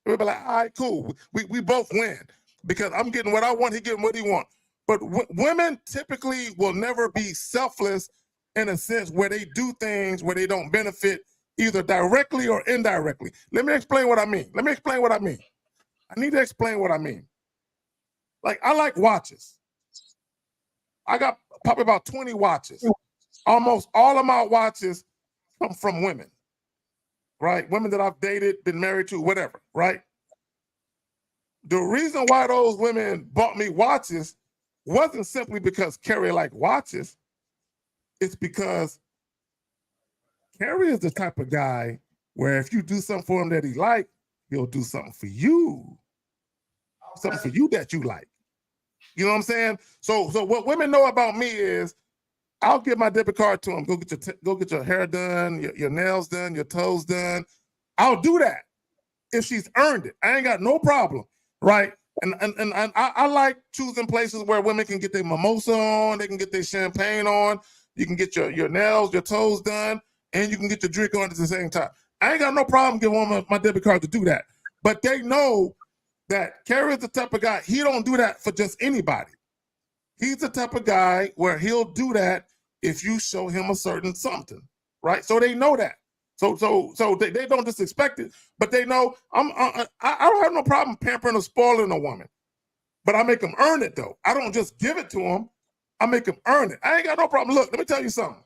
We'll be like, all right, cool. We both win because I'm getting what I want, he getting what he wants. But women typically will never be selfless in a sense where they do things where they don't benefit either directly or indirectly. Let me explain what I mean. I need to explain what I mean. Like, I like watches. I got probably about 20 watches. Almost all of my watches come from women, right? Women that I've dated, been married to, whatever, right? The reason why those women bought me watches wasn't simply because Carrie liked watches. It's because Carrie is the type of guy where if you do something for him that he likes, he'll do something for you. Something for you that you like. You know what I'm saying? So what women know about me is I'll give my debit card to them. Go get your hair done, your nails done, your toes done. I'll do that if she's earned it. I ain't got no problem, right? And I like choosing places where women can get their mimosa on, they can get their champagne on, you can get your nails, your toes done, and you can get your drink on at the same time. I ain't got no problem giving women my debit card to do that. But they know that Carrie is the type of guy, he don't do that for just anybody. he's the type of guy where he'll do that if you show him a certain something, right? So they know that. So they don't just expect it, but they know I don't have no problem pampering or spoiling a woman, but I make them earn it though. I don't just give it to them. I make them earn it. I ain't got no problem. Look, let me tell you something.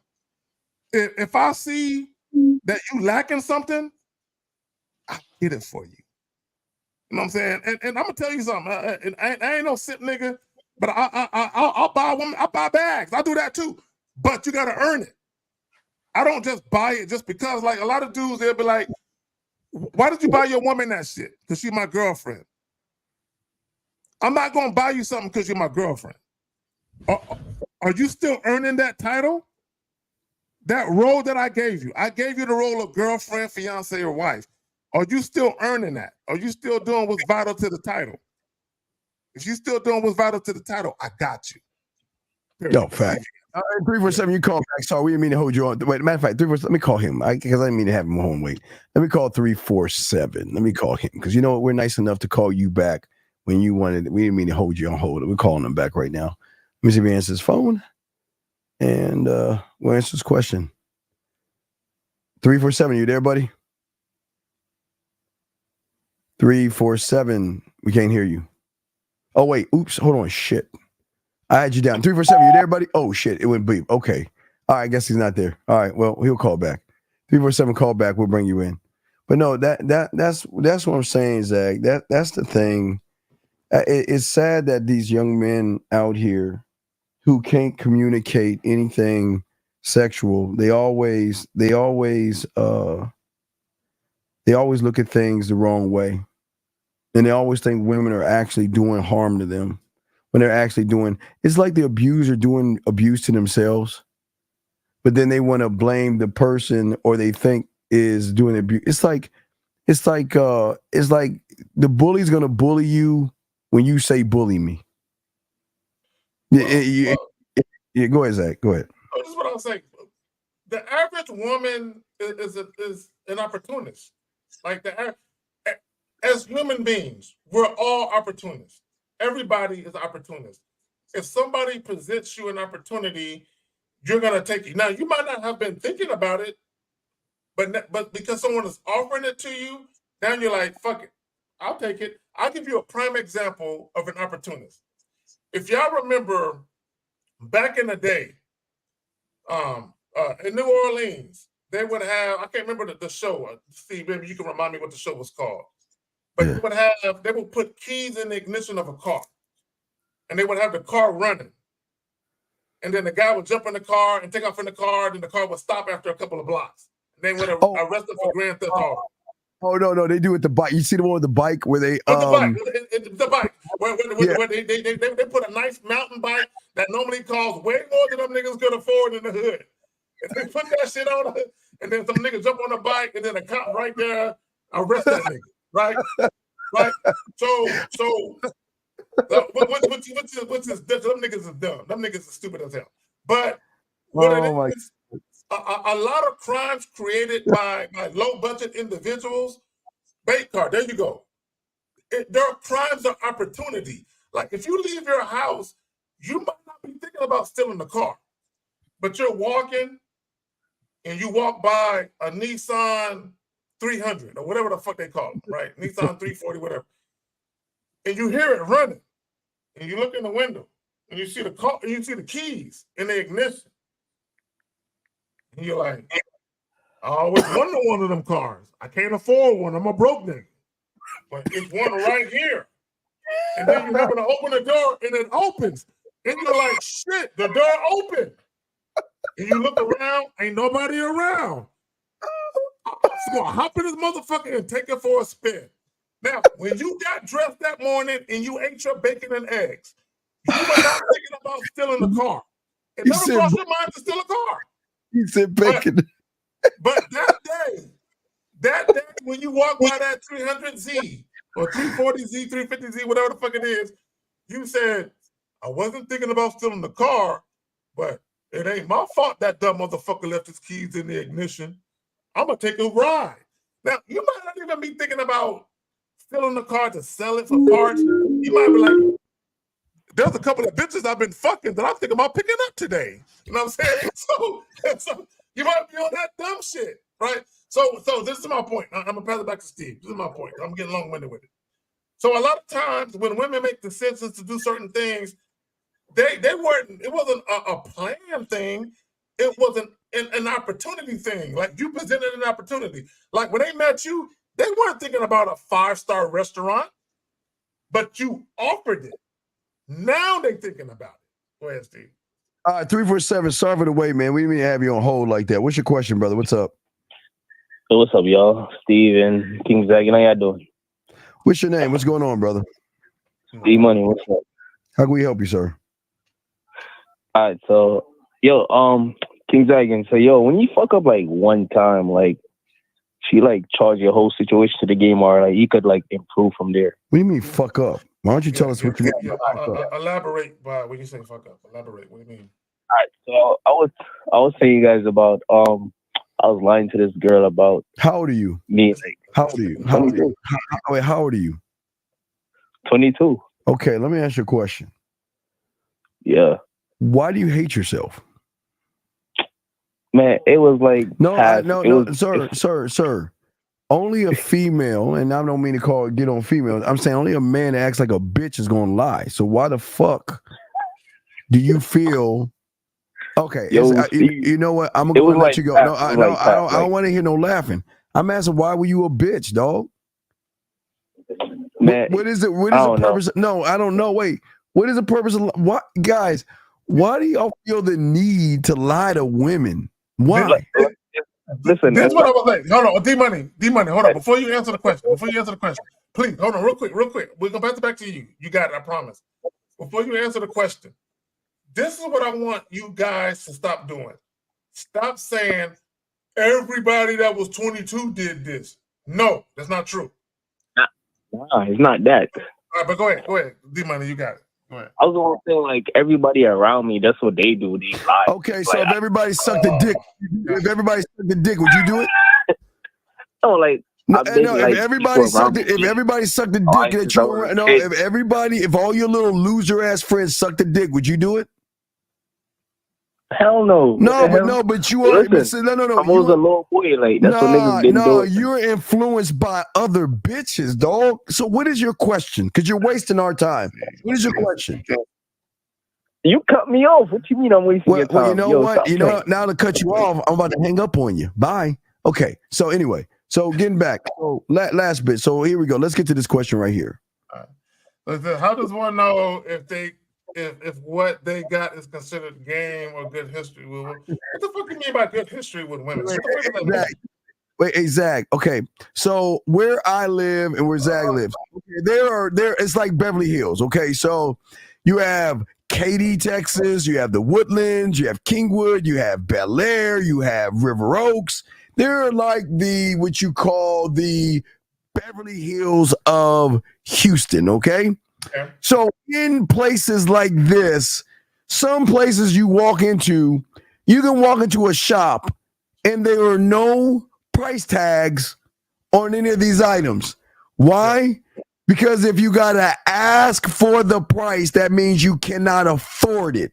If I see that you lacking something, I get it for you. You know what I'm saying? And I'm gonna tell you something. I ain't no simp nigga, but I'll buy a woman. I buy bags. I do that too. But you gotta earn it. I don't just buy it just because. Like a lot of dudes, they'll be like, "Why did you buy your woman that shit? Because she's my girlfriend." I'm not gonna buy you something because you're my girlfriend. Are you still earning that title? That role that I gave you the role of girlfriend, fiance, or wife. Are you still earning that? Are you still doing what's vital to the title? If you're still doing what's vital to the title, I got you. No, fact. 347, you call back. Sorry, we didn't mean to hold you on. Wait, matter of fact, 347, let me call him because I didn't mean to have him home wait. Let me call 347. Let me call him because you know what? We're nice enough to call you back when you wanted. We didn't mean to hold you on hold. We're calling him back right now. Let me see if he answers his phone and we'll answer his question. 347, you there, buddy? 347, we can't hear you. Oh, wait. Oops. Hold on. Shit. I had you down. 347, you there, buddy? Oh, shit. It went beep. Okay. All right. I guess he's not there. All right. Well, he'll call back. 347, call back. We'll bring you in. But no, that's what I'm saying, Zach. That's the thing. It's sad that these young men out here who can't communicate anything sexual, they always look at things the wrong way. And they always think women are actually doing harm to them when they're actually doing, it's like the abuser doing abuse to themselves, but then they want to blame the person or they think is doing abuse. It's like the bully's going to bully you when you say bully me. Yeah, go ahead, Zach. Go ahead. Oh, this is what I was saying. The average woman is an opportunist. Like as human beings, we're all opportunists. Everybody is opportunist. If somebody presents you an opportunity, you're gonna take it. Now, you might not have been thinking about it, but because someone is offering it to you, now you're like, fuck it, I'll take it. I'll give you a prime example of an opportunist. If y'all remember back in the day, in New Orleans, they would have, I can't remember the show. Steve, maybe you can remind me what the show was called. But they would put keys in the ignition of a car. And they would have the car running. And then the guy would jump in the car and take off in the car, and the car would stop after a couple of blocks. And they would arrest him for Grand Theft Auto. Oh, no, they do it the bike. You see the one with the bike where they the bike. Where they put a nice mountain bike that normally costs way more than them niggas could afford in the hood. And they put that shit on it, and then some niggas jump on the bike, and then a cop right there arrest that nigga. Right? Right? So what's this? Them niggas is dumb. Them niggas is stupid as hell. But what it is, a lot of crimes created by low budget individuals. Bait card, there you go. There are crimes of opportunity. Like if you leave your house, you might not be thinking about stealing the car, but you're walking and you walk by a Nissan 300 or whatever the fuck they call them, right? Nissan 340, whatever. And you hear it running, and you look in the window, and you see the car, and you see the keys in the ignition. And you're like, I always wanted one of them cars. I can't afford one. I'm a broke nigga. But it's one right here. And then you happen to open the door, and it opens. And you're like, shit, the door opened. And you look around, ain't nobody around. I'm gonna hop in this motherfucker and take it for a spin. Now, when you got dressed that morning and you ate your bacon and eggs, you were not thinking about stealing the car. It never crossed your mind to steal a car. You said bacon. But that day when you walk by that 300Z or 340Z, 350Z, whatever the fuck it is, you said, I wasn't thinking about stealing the car, but it ain't my fault that dumb motherfucker left his keys in the ignition. I'm gonna take a ride. Now, you might not even be thinking about stealing the car to sell it for parts. You might be like, there's a couple of bitches I've been fucking that I'm thinking about picking up today. You know what I'm saying? So you might be on that dumb shit, right? So this is my point. I'm gonna pass it back to Steve. This is my point. I'm getting long-winded with it. So a lot of times when women make decisions to do certain things, they weren't. It wasn't a planned thing. It was an opportunity thing. Like you presented an opportunity. Like when they met you, they weren't thinking about a 5-star restaurant, but you offered it. Now they thinking about it. Go ahead, Steve. 347. Sorry for the wait, man. We didn't mean to have you on hold like that. What's your question, brother? What's up? Hey, what's up, y'all? Steve and King Zag. How y'all doing? What's your name? What's going on, brother? D Money. What's up? How can we help you, sir? All right, so King Zagan, so when you fuck up like one time, like she like charge your whole situation to the game, or like you could like improve from there. What do you mean fuck up? Why don't you tell us what you mean? Elaborate by when you say fuck up. Elaborate. What do you mean? All right, so I was telling you guys about I was lying to this girl about how old are you? Me, like how old are you? How old are you? How old are you? 22. Okay, let me ask you a question. Yeah. Why do you hate yourself? Man, it was like sir. Only a female, and I don't mean to get on female. I'm saying only a man that acts like a bitch is gonna lie. So why the fuck do you feel? Okay, you know what? I'm gonna let you go. No, I don't want to hear no laughing. I'm asking, why were you a bitch, dog? Man, what is it? What is the purpose? No, I don't know. Wait, what is the purpose of what, guys? Why do y'all feel the need to lie to women? Why? Listen, that's what I was saying. Hold on, D Money. Hold on. Before you answer the question, please hold on, real quick. We're gonna pass it back to you. You got it. I promise. Before you answer the question, this is what I want you guys to stop doing. Stop saying everybody that was 22 did this. No, that's not true. Nah, it's not that. All right, but go ahead. D Money, you got it. Go ahead. I was gonna say like everybody around me, that's what they do. They lie. Okay, so if everybody sucked the dick, would you do it? No, like if everybody sucked the dick that you around, if all your little loser ass friends sucked the dick, would you do it? Hell no. But you are. Listen, no. I was a little boy. Like that's what niggas been doing. You're influenced by other bitches, dog. So what is your question? Because you're wasting our time. What is your question? You cut me off. What you mean I'm wasting your time? Well, you know what? You know, now to cut you off, I'm about to hang up on you. Bye. Okay. So anyway, getting back. So last bit. So here we go. Let's get to this question right here. How does one know if what they got is considered game or good history? What the fuck do you mean by good history with women? Wait, Zag. Okay, so where I live and where Zag lives, there. It's like Beverly Hills. Okay, so you have Katy, Texas. You have the Woodlands. You have Kingwood. You have Bel Air. You have River Oaks. They're like what you call the Beverly Hills of Houston. Okay. So in places like this, some places you can walk into a shop and there are no price tags on any of these items. Why? Because if you got to ask for the price, that means you cannot afford it.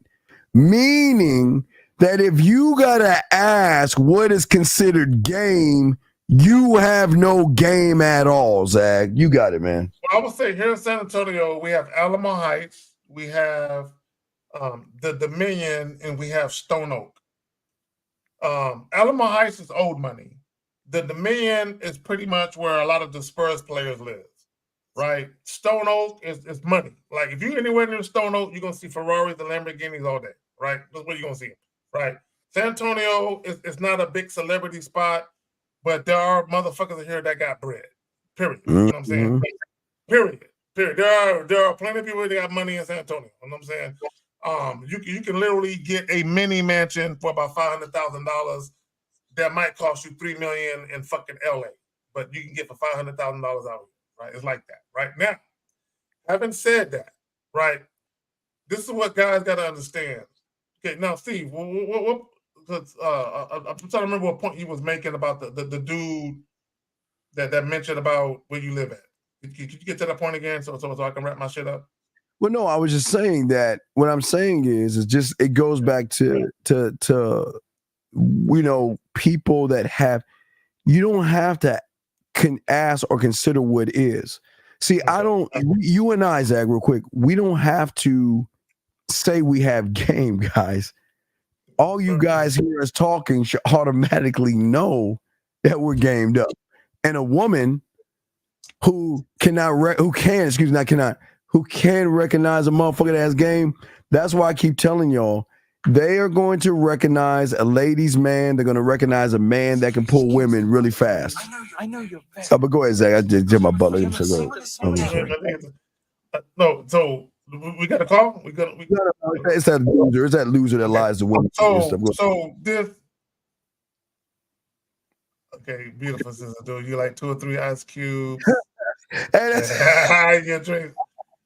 Meaning that if you got to ask what is considered game, you have no game at all, Zag. You got it, man. Well, I would say here in San Antonio, we have Alamo Heights, we have the Dominion, and we have Stone Oak. Alamo Heights is old money. The Dominion is pretty much where a lot of the Spurs players live, right? Stone Oak is money. Like if you're anywhere near Stone Oak, you're gonna see Ferraris and Lamborghinis all day, right? That's where you're gonna see them, right? San Antonio is not a big celebrity spot. But there are motherfuckers in here that got bread. Period. You know what I'm saying? Period. There are plenty of people that got money in San Antonio. You know what I'm saying? You can literally get a mini mansion for about $500,000 that might cost you $3 million in fucking LA, but you can get for $500,000 out of it. Right? It's like that. Right now, having said that, right? This is what guys got to understand. Okay, now Steve, what because I'm trying to remember what point he was making about the dude that mentioned about where you live at. Could you get to that point again so I can wrap my shit up? Well, no, I was just saying that what I'm saying is just it goes back to people that have, you don't have to ask or consider what is. See, you and I, Zach, real quick, we don't have to say we have game, guys. All you guys hear us talking should automatically know that we're gamed up. And a woman who can recognize a motherfucker that has game, that's why I keep telling y'all, they are going to recognize a ladies' man. They're going to recognize a man that can pull women really fast. I know you're fast. But go ahead, Zach. I did my butler. No, so we got a call. It's that loser. It's that loser that lies to women. So this. Okay, beautiful sister. Do you like 2 or 3 ice cubes? Your drinks.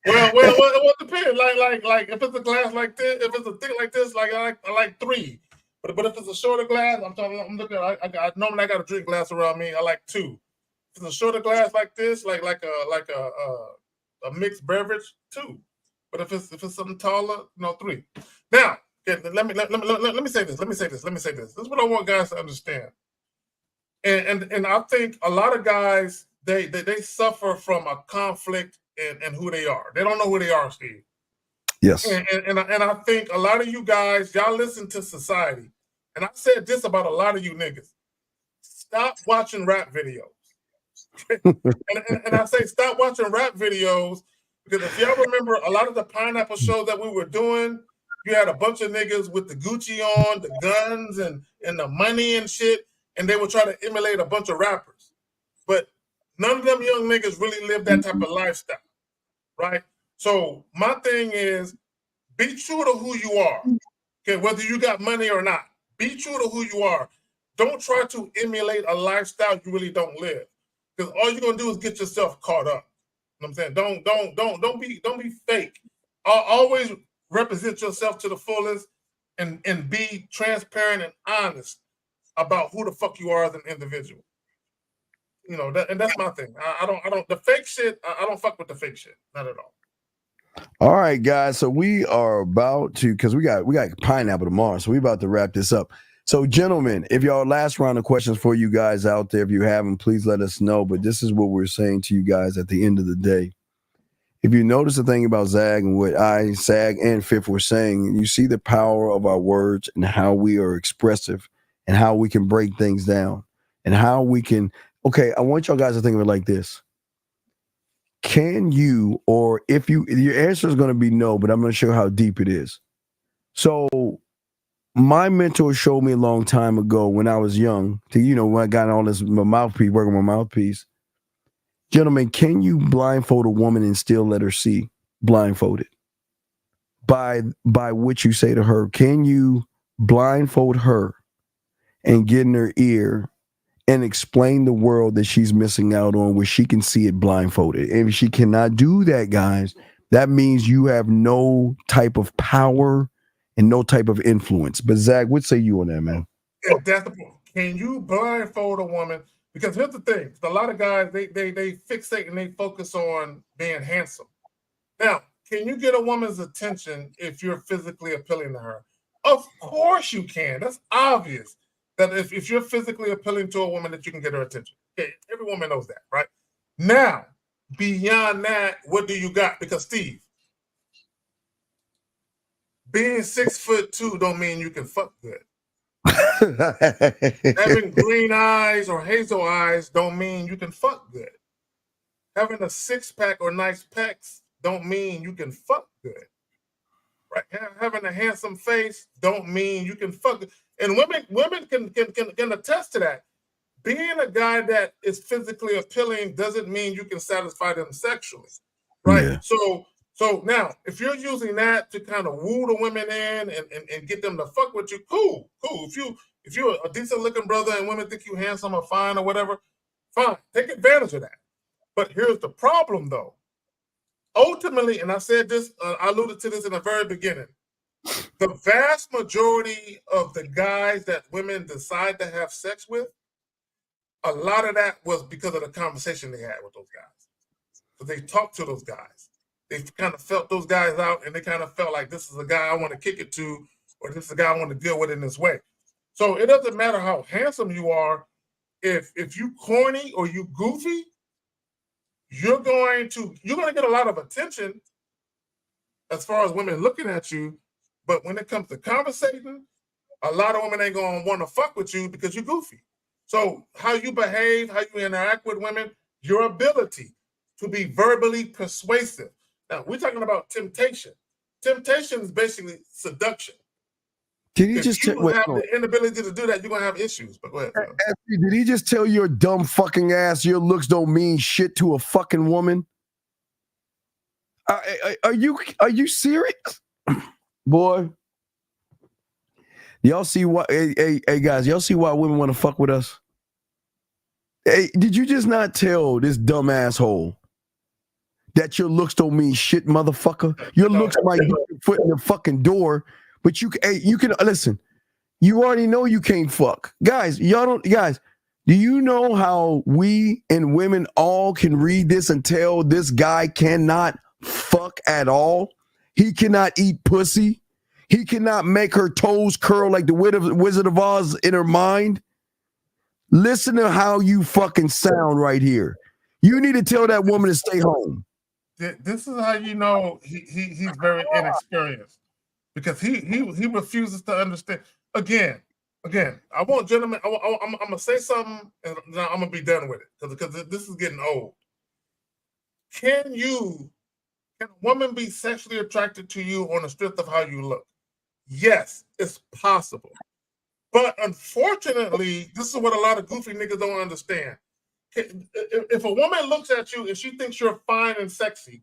Well, it depends. Like if it's a glass like this, if it's a thick like this, like I like 3. But if it's a shorter glass, I'm looking. I normally got a drink glass around me. I like 2. If it's a shorter glass like this, like a mixed beverage, 2. But if it's something taller, 3. Now, let me say this. This is what I want guys to understand. And I think a lot of guys they suffer from a conflict in who they are. They don't know who they are, Steve. Yes. And I think a lot of you guys, y'all listen to society. And I said this about a lot of you niggas. Stop watching rap videos. and I say stop watching rap videos because if y'all remember a lot of the pineapple shows that we were doing, you had a bunch of niggas with the Gucci on, the guns and the money and shit, and they would try to emulate a bunch of rappers. But none of them young niggas really live that type of lifestyle, right? So my thing is be true to who you are, okay, whether you got money or not. Be true to who you are. Don't try to emulate a lifestyle you really don't live, because all you're gonna do is get yourself caught up. You know what I'm saying? Don't be fake. Always represent yourself to the fullest and be transparent and honest about who the fuck you are as an individual. You know, and that's my thing. I don't the fake shit. I don't fuck with the fake shit. Not at all. All right, guys. So we are about to, because we got pineapple tomorrow, so we about to wrap this up. So, gentlemen, if y'all last round of questions for you guys out there, if you haven't, please let us know. But this is what we're saying to you guys at the end of the day. If you notice the thing about Zag and what Sag and Fifth were saying, you see the power of our words and how we are expressive and how we can break things down and how we can. Okay, I want y'all guys to think of it like this. Can you, or if you, your answer is going to be no, but I'm going to show how deep it is. So my mentor showed me a long time ago when I was young, when I got all this mouthpiece, working my mouthpiece. Gentlemen, can you blindfold a woman and still let her see blindfolded? By what you say to her, can you blindfold her and get in her ear and explain the world that she's missing out on where she can see it blindfolded? And if she cannot do that, guys, that means you have no type of power and no type of influence. But Zach, what say you on that, man? That's the point. Can you blindfold a woman? Because here's the thing: a lot of guys they fixate and they focus on being handsome. Now, can you get a woman's attention if you're physically appealing to her? Of course you can. That's obvious. That if you're physically appealing to a woman, that you can get her attention. Okay, every woman knows that, right? Now, beyond that, what do you got? Because Steve, being 6'2" don't mean you can fuck good. Having green eyes or hazel eyes don't mean you can fuck good. Having a 6-pack or nice pecs don't mean you can fuck good. Right? Having a handsome face don't mean you can fuck good. And women can attest to that. Being a guy that is physically appealing doesn't mean you can satisfy them sexually, right? Yeah. So now, if you're using that to kind of woo the women in and get them to fuck with you, cool. If you're a decent looking brother and women think you handsome or fine or whatever, fine, take advantage of that. But here's the problem, though. Ultimately, and I said this, I alluded to this in the very beginning. The vast majority of the guys that women decide to have sex with, a lot of that was because of the conversation they had with those guys. So they talked to those guys. they kind of felt those guys out, and they kind of felt like this is a guy I want to kick it to, or this is a guy I want to deal with in this way. So it doesn't matter how handsome you are. If you corny or you goofy, you're going to get a lot of attention as far as women looking at you. But when it comes to conversating, a lot of women ain't gonna want to fuck with you because you're goofy. So how you behave, how you interact with women, your ability to be verbally persuasive. Now we're talking about temptation. Temptation is basically seduction. Did he If just you wait, have hold the inability to do that, you're gonna have issues. But go ahead. Phil. Did he just tell your dumb fucking ass your looks don't mean shit to a fucking woman? Are you serious? Boy. Y'all see why? Hey, guys, y'all see why women want to fuck with us? Hey, did you just not tell this dumb asshole that your looks don't mean shit, motherfucker? Your looks might get your foot in the fucking door, but you can listen. You already know you can't fuck, guys. Do you know how we and women all can read this and tell this guy cannot fuck at all? He cannot eat pussy. He cannot make her toes curl like the Wizard of Oz in her mind. Listen to how you fucking sound right here. You need to tell that woman to stay home. This is how you know he's very inexperienced, because he refuses to understand. Again, I want gentlemen. I'm gonna say something and then I'm gonna be done with it because this is getting old. Can a woman be sexually attracted to you on the strength of how you look? Yes, it's possible. But unfortunately, this is what a lot of goofy niggas don't understand. If a woman looks at you and she thinks you're fine and sexy,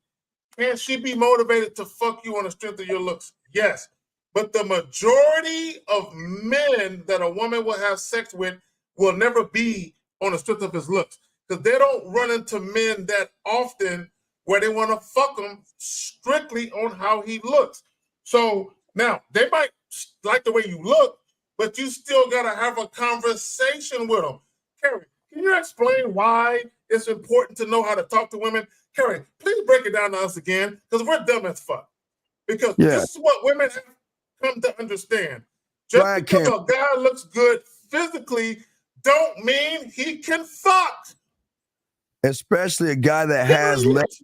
can she be motivated to fuck you on the strength of your looks? Yes. But the majority of men that a woman will have sex with will never be on the strength of his looks, because they don't run into men that often where they want to fuck him strictly on how he looks. So now they might like the way you look, but you still gotta have a conversation with them. Carrie, can you explain why it's important to know how to talk to women? Carrie, please break it down to us again, because we're dumb as fuck. Because this is what women have come to understand. Just because a guy looks good physically don't mean he can fuck. Especially a guy that has legs.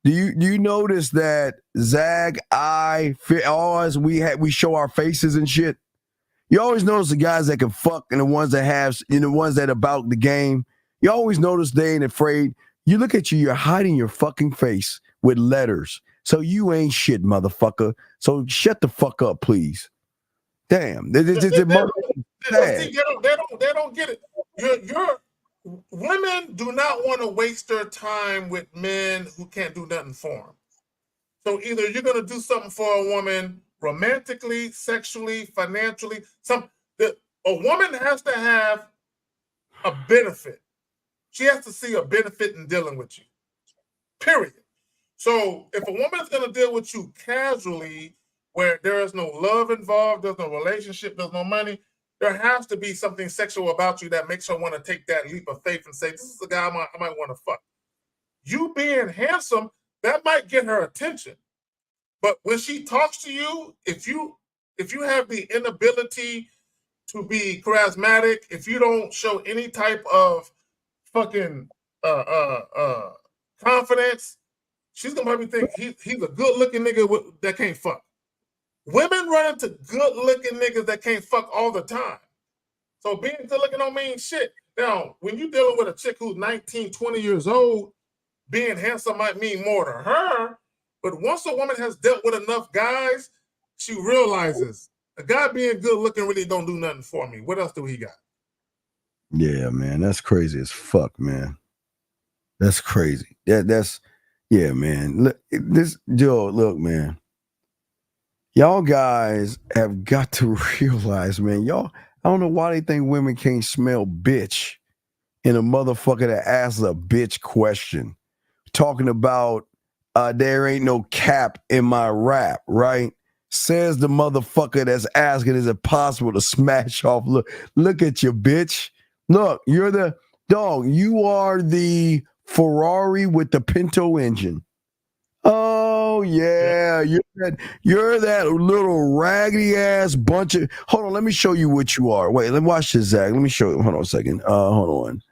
Do you notice that Zag, ours, we show our faces and shit? You always notice the guys that can fuck and the ones that have, the ones that about the game. You always notice they ain't afraid. You look at you're hiding your fucking face with letters. So you ain't shit, motherfucker. So shut the fuck up, please. Damn. They don't get it. Women do not want to waste their time with men who can't do nothing for them. So either you're going to do something for a woman romantically, sexually, financially. A woman has to have a benefit. She has to see a benefit in dealing with you. Period. So if a woman's going to deal with you casually, where there is no love involved, there's no relationship, there's no money, there has to be something sexual about you that makes her want to take that leap of faith and say, this is the guy I might want to fuck. You being handsome, that might get her attention. But when she talks to you, if you have the inability to be charismatic, if you don't show any type of fucking confidence, she's gonna probably think he's a good-looking nigga that can't fuck. Women run into good-looking niggas that can't fuck all the time. So being good-looking don't mean shit. Now, when you're dealing with a chick who's 19, 20 years old, being handsome might mean more to her. But once a woman has dealt with enough guys, she realizes a guy being good-looking really don't do nothing for me. What else do he got? Yeah, man, that's crazy as fuck, man. That's crazy. Yeah, man. Look, man. Y'all guys have got to realize, man, I don't know why they think women can't smell bitch in a motherfucker that asks a bitch question. Talking about there ain't no cap in my rap, right? Says the motherfucker that's asking, is it possible to smash off? Look at you, bitch. Look, you're the dog. You are the Ferrari with the Pinto engine. Oh yeah, you're that little raggedy ass bunch of. Hold on, let me show you what you are. Wait, let me watch this, Zach. Let me show you. Hold on a second. Hold on.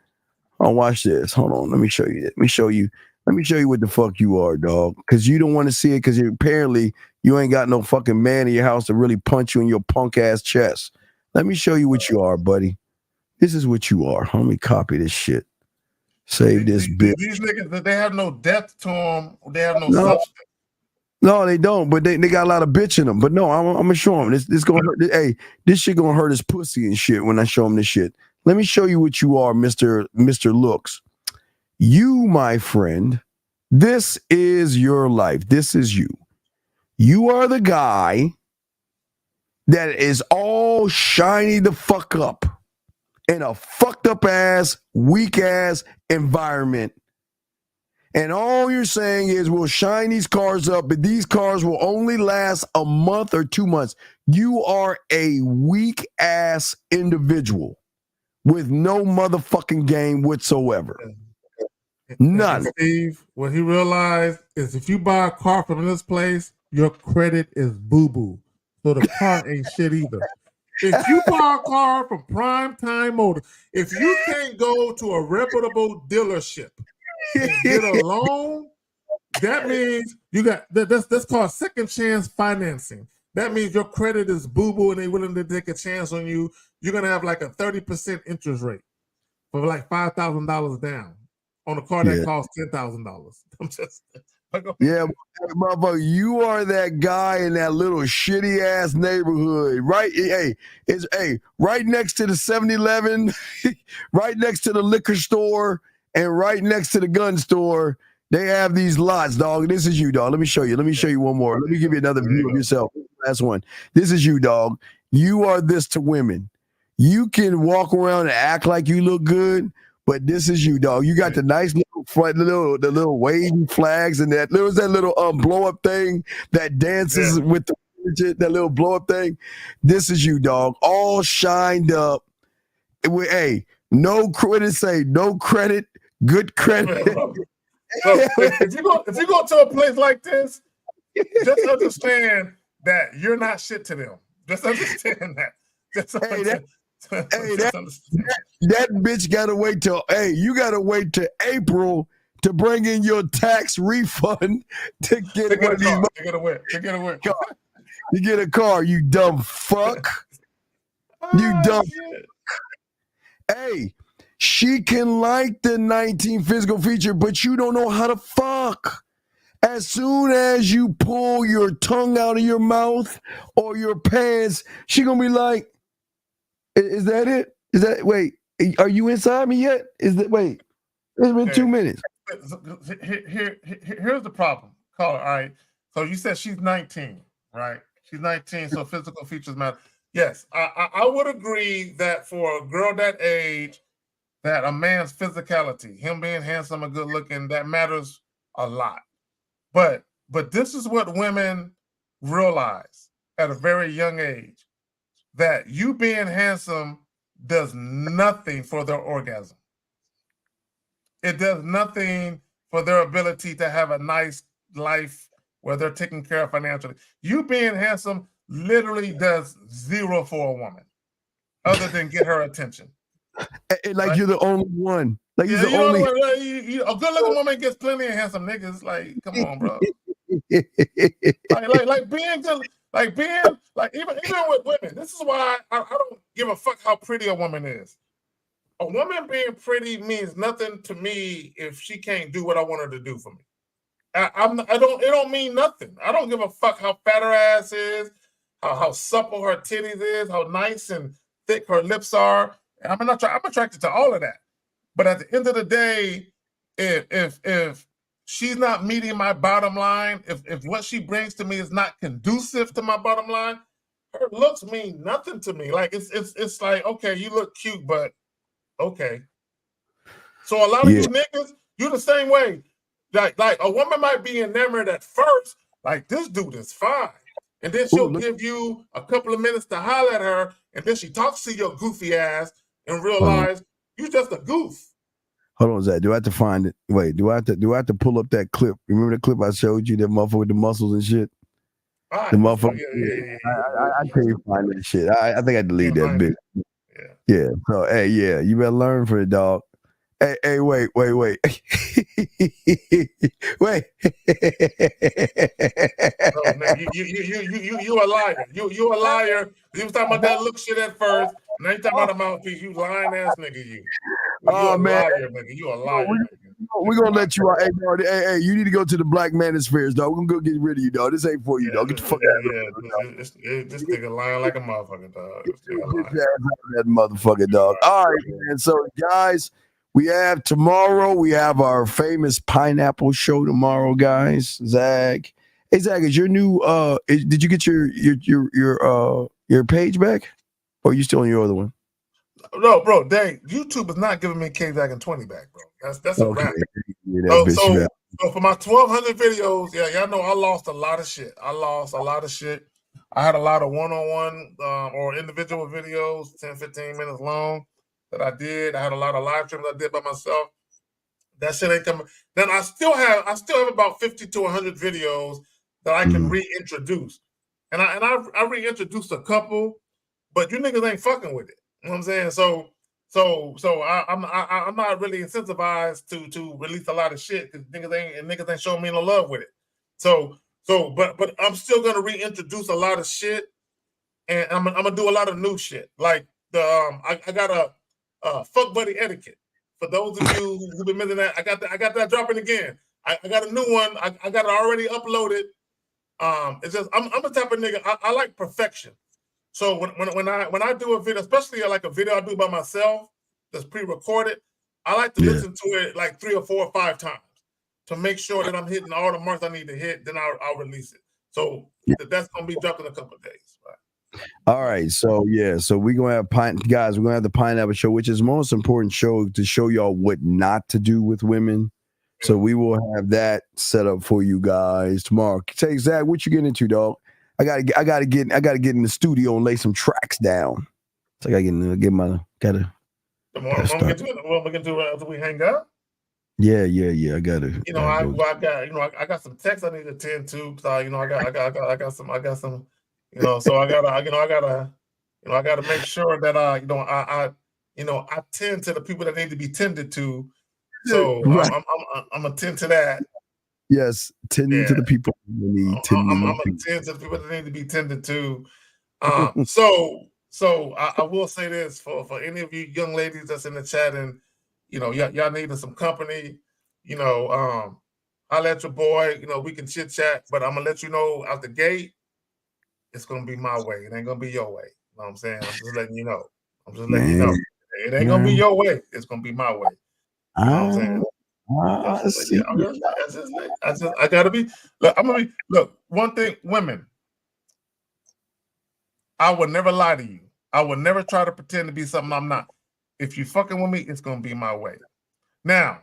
Oh, watch this. Hold on. Let me show you. Let me show you what the fuck you are, dog. Because you don't want to see it. Because apparently you ain't got no fucking man in your house to really punch you in your punk ass chest. Let me show you what you are, buddy. This is what you are. Let me copy this shit. Save this bitch. These niggas, they have no depth to them. They have no substance. No, they don't. But they got a lot of bitch in them. But no, I'm gonna show them. This gonna hurt. Hey, this shit gonna hurt his pussy and shit when I show him this shit. Let me show you what you are, Mr. Looks. You, my friend, this is your life. This is you. You are the guy that is all shiny the fuck up in a fucked up ass, weak ass environment. And all you're saying is we'll shine these cars up, but these cars will only last a month or 2 months. You are a weak ass individual with no motherfucking game whatsoever. None. And Steve, what he realized is if you buy a car from this place, your credit is boo-boo. So the car ain't shit either. If you buy a car from Prime Time Motor, if you can't go to a reputable dealership and get a loan, that means you got that's called second chance financing. That means your credit is boo-boo and they're willing to take a chance on you. You're gonna have like a 30% interest rate for like $5,000 down on a car that costs $10,000. I'm just motherfucker, you are that guy in that little shitty ass neighborhood, right? Right next to the 7-Eleven, right next to the liquor store, and right next to the gun store. They have these lots, dog. This is you, dog. Let me show you. Let me show you one more. Let me give you another view of yourself. Last one. This is you, dog. You are this to women. You can walk around and act like you look good, but this is you, dog. You got the nice little the little waving flags and that. There was that little blow up thing that dances with that little blow up thing. This is you, dog. All shined up. No credit. Say no credit. Good credit. So if you go to a place like this, just understand that you're not shit to them. Just understand that. That bitch gotta wait till you gotta wait till April to bring in your tax refund to get one of these. To get a car. You get a car, you dumb fuck. You dumb. Hey, she can like the 19 physical feature, but you don't know how to fuck. As soon as you pull your tongue out of your mouth or your pants, she gonna be like, is that it? Is that, wait, are you inside me yet? It's been 2 minutes. Here's the problem, caller. All right. So you said she's 19, right? She's 19, so physical features matter. Yes, I would agree that for a girl that age, that a man's physicality, him being handsome and good looking, that matters a lot. But this is what women realize at a very young age, that you being handsome does nothing for their orgasm. It does nothing for their ability to have a nice life where they're taken care of financially. You being handsome literally does zero for a woman, other than get her attention. Like you're the only one. Like yeah, you're the only. A good-looking woman gets plenty of handsome niggas. Like, come on, bro. like being good, even with women. This is why I don't give a fuck how pretty a woman is. A woman being pretty means nothing to me if she can't do what I want her to do for me. It don't mean nothing. I don't give a fuck how fat her ass is, how supple her titties is, how nice and thick her lips are. I'm attracted to all of that. But at the end of the day, if she's not meeting my bottom line, if what she brings to me is not conducive to my bottom line, her looks mean nothing to me. Like it's like, okay, you look cute, but okay. So a lot of you niggas, you the same way. Like a woman might be enamored at first, like this dude is fine. And then she'll give you a couple of minutes to holler at her, and then she talks to your goofy ass and realize you just a goof. Hold on, Zach. Do I have to find it? Wait, do I have to pull up that clip? Remember the clip I showed you, that motherfucker with the muscles and shit? Right. The motherfucker. Yeah. I can't find that shit. I think I deleted that bit. Yeah. So hey, yeah, you better learn from it, dog. Hey, wait. wait. No, nigga, you a liar. You a liar. You was talking about that look shit at first. Now you talking about a mouthpiece. You lying ass nigga. You a liar, nigga. You a liar. We're gonna let you out. Hey, dog, hey, you need to go to the Black Manospheres, dog. We're gonna go get rid of you, dog. This ain't for you, dog. Get the fuck out of here. This nigga lying like a motherfucker, dog. This nigga lying. That motherfucker, dog. All right, man. So, guys, we have our famous pineapple show tomorrow, guys. Zach. Hey, Zach, is your new did you get your page back? Or are you still on your other one? No, bro, dang, YouTube is not giving me K-Zach and 20 back, bro. That's a wrap. So for my 1,200 videos, y'all know I lost a lot of shit. I had a lot of one-on-one or individual videos, 10, 15 minutes long that I did. I had a lot of live streams I did by myself. That shit ain't coming. Then I still have about 50 to 100 videos that I can reintroduce. And I reintroduced a couple, but you niggas ain't fucking with it. You know what I'm saying? So I'm not really incentivized to release a lot of shit because niggas ain't showing me no love with it. But I'm still gonna reintroduce a lot of shit, and I'm gonna do a lot of new shit. Like I got a fuck buddy etiquette. For those of you who've been missing that, I got that dropping again. I got a new one. I got it already uploaded. It's just I'm the type of nigga I like perfection. So when I do a video, especially like a video I do by myself that's pre-recorded, I like to listen to it like 3 or 4 or 5 times to make sure that I'm hitting all the marks I need to hit. Then I'll release it. So that's gonna be dropped in a couple of days. Right? All right, so we're gonna have guys. We're gonna have the Pineapple Show, which is the most important show to show y'all what not to do with women. So we will have that set up for you guys tomorrow. Say, Zach, what you getting into, dog? I gotta get in the studio and lay some tracks down. So I gotta get my gotta. Tomorrow, what we can do after we hang out. Yeah. I gotta. I got some texts I need to attend to. So I got some. So I gotta make sure that I tend to the people that need to be tended to. So I'm gonna tend to that. Yes, tending to the people who need tending. I'm gonna tend to the people that need to be tended to. So I will say this for any of you young ladies that's in the chat and y'all needed some company. I'll let your boy. We can chit chat, but I'm gonna let you know out the gate. It's gonna be my way. It ain't gonna be your way. You know what I'm saying? I'm just letting you know. It ain't gonna be your way. It's gonna be my way. You know what I'm saying? I gotta be. Look. One thing, women. I would never lie to you. I would never try to pretend to be something I'm not. If you fucking with me, it's gonna be my way. Now,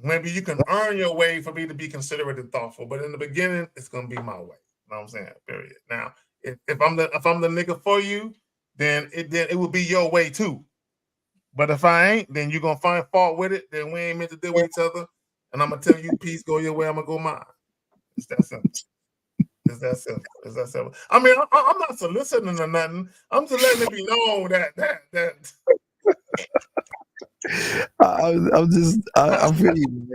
maybe you can earn your way for me to be considerate and thoughtful, but in the beginning, it's gonna be my way. You know what I'm saying? Period. Now, if I'm the nigga for you, then it will be your way too. But if I ain't, then you're gonna find fault with it. Then we ain't meant to deal with each other. And I'm gonna tell you, peace, go your way. I'm gonna go mine. It's that simple. It's that simple. I mean, I'm not soliciting or nothing. I'm just letting it be known that. I feel you.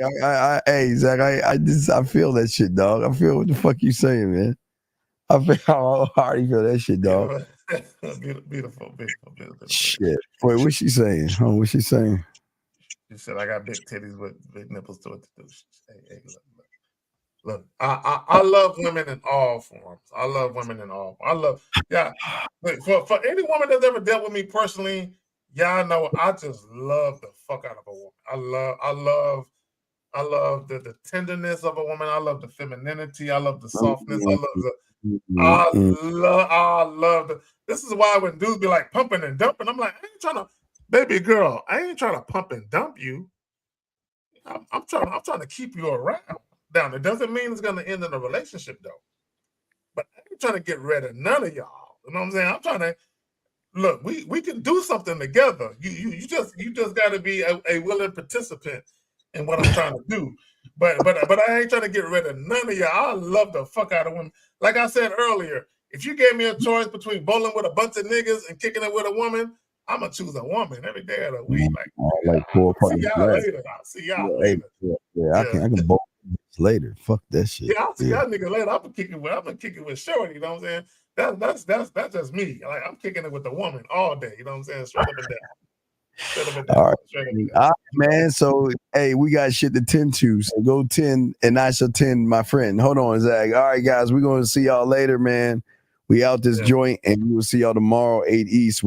Hey, Zach, I feel that shit, dog. I feel what the fuck you saying, man. I already feel that shit, dog. Beautiful. Shit. Wait, what's she saying? Oh, what's she saying? She said, I got big titties with big nipples to it. Hey, look, I love women in all forms. I love women in all forms. For any woman that's ever dealt with me personally, y'all know I just love the fuck out of a woman. I love the tenderness of a woman. I love the femininity. I love the softness. I love the. This is why when dudes be like pumping and dumping, I'm like, I ain't trying to, baby girl, I ain't trying to pump and dump you. I'm trying to keep you around. Down. It doesn't mean it's gonna end in a relationship though. But I ain't trying to get rid of none of y'all. You know what I'm saying? look, we can do something together. You just got to be a willing participant in what I'm trying to do. But I ain't trying to get rid of none of y'all. I love the fuck out of women. Like I said earlier, if you gave me a choice between bowling with a bunch of niggas and kicking it with a woman, I'm gonna choose a woman every day of the week. Like, I'll see y'all later. I'll see y'all later. I can bowl later. Fuck that shit. Yeah, I'll see y'all niggas later. I'm gonna kick it with Shorty. You know what I'm saying? That's just me. Like, I'm kicking it with the woman all day. You know what I'm saying? Straight up and down. All right, man. So, hey, we got shit to tend to. So go tend, and I shall tend my friend. Hold on, Zach. All right, guys, we're going to see y'all later, man. We out this joint, and we will see y'all tomorrow, 8 East.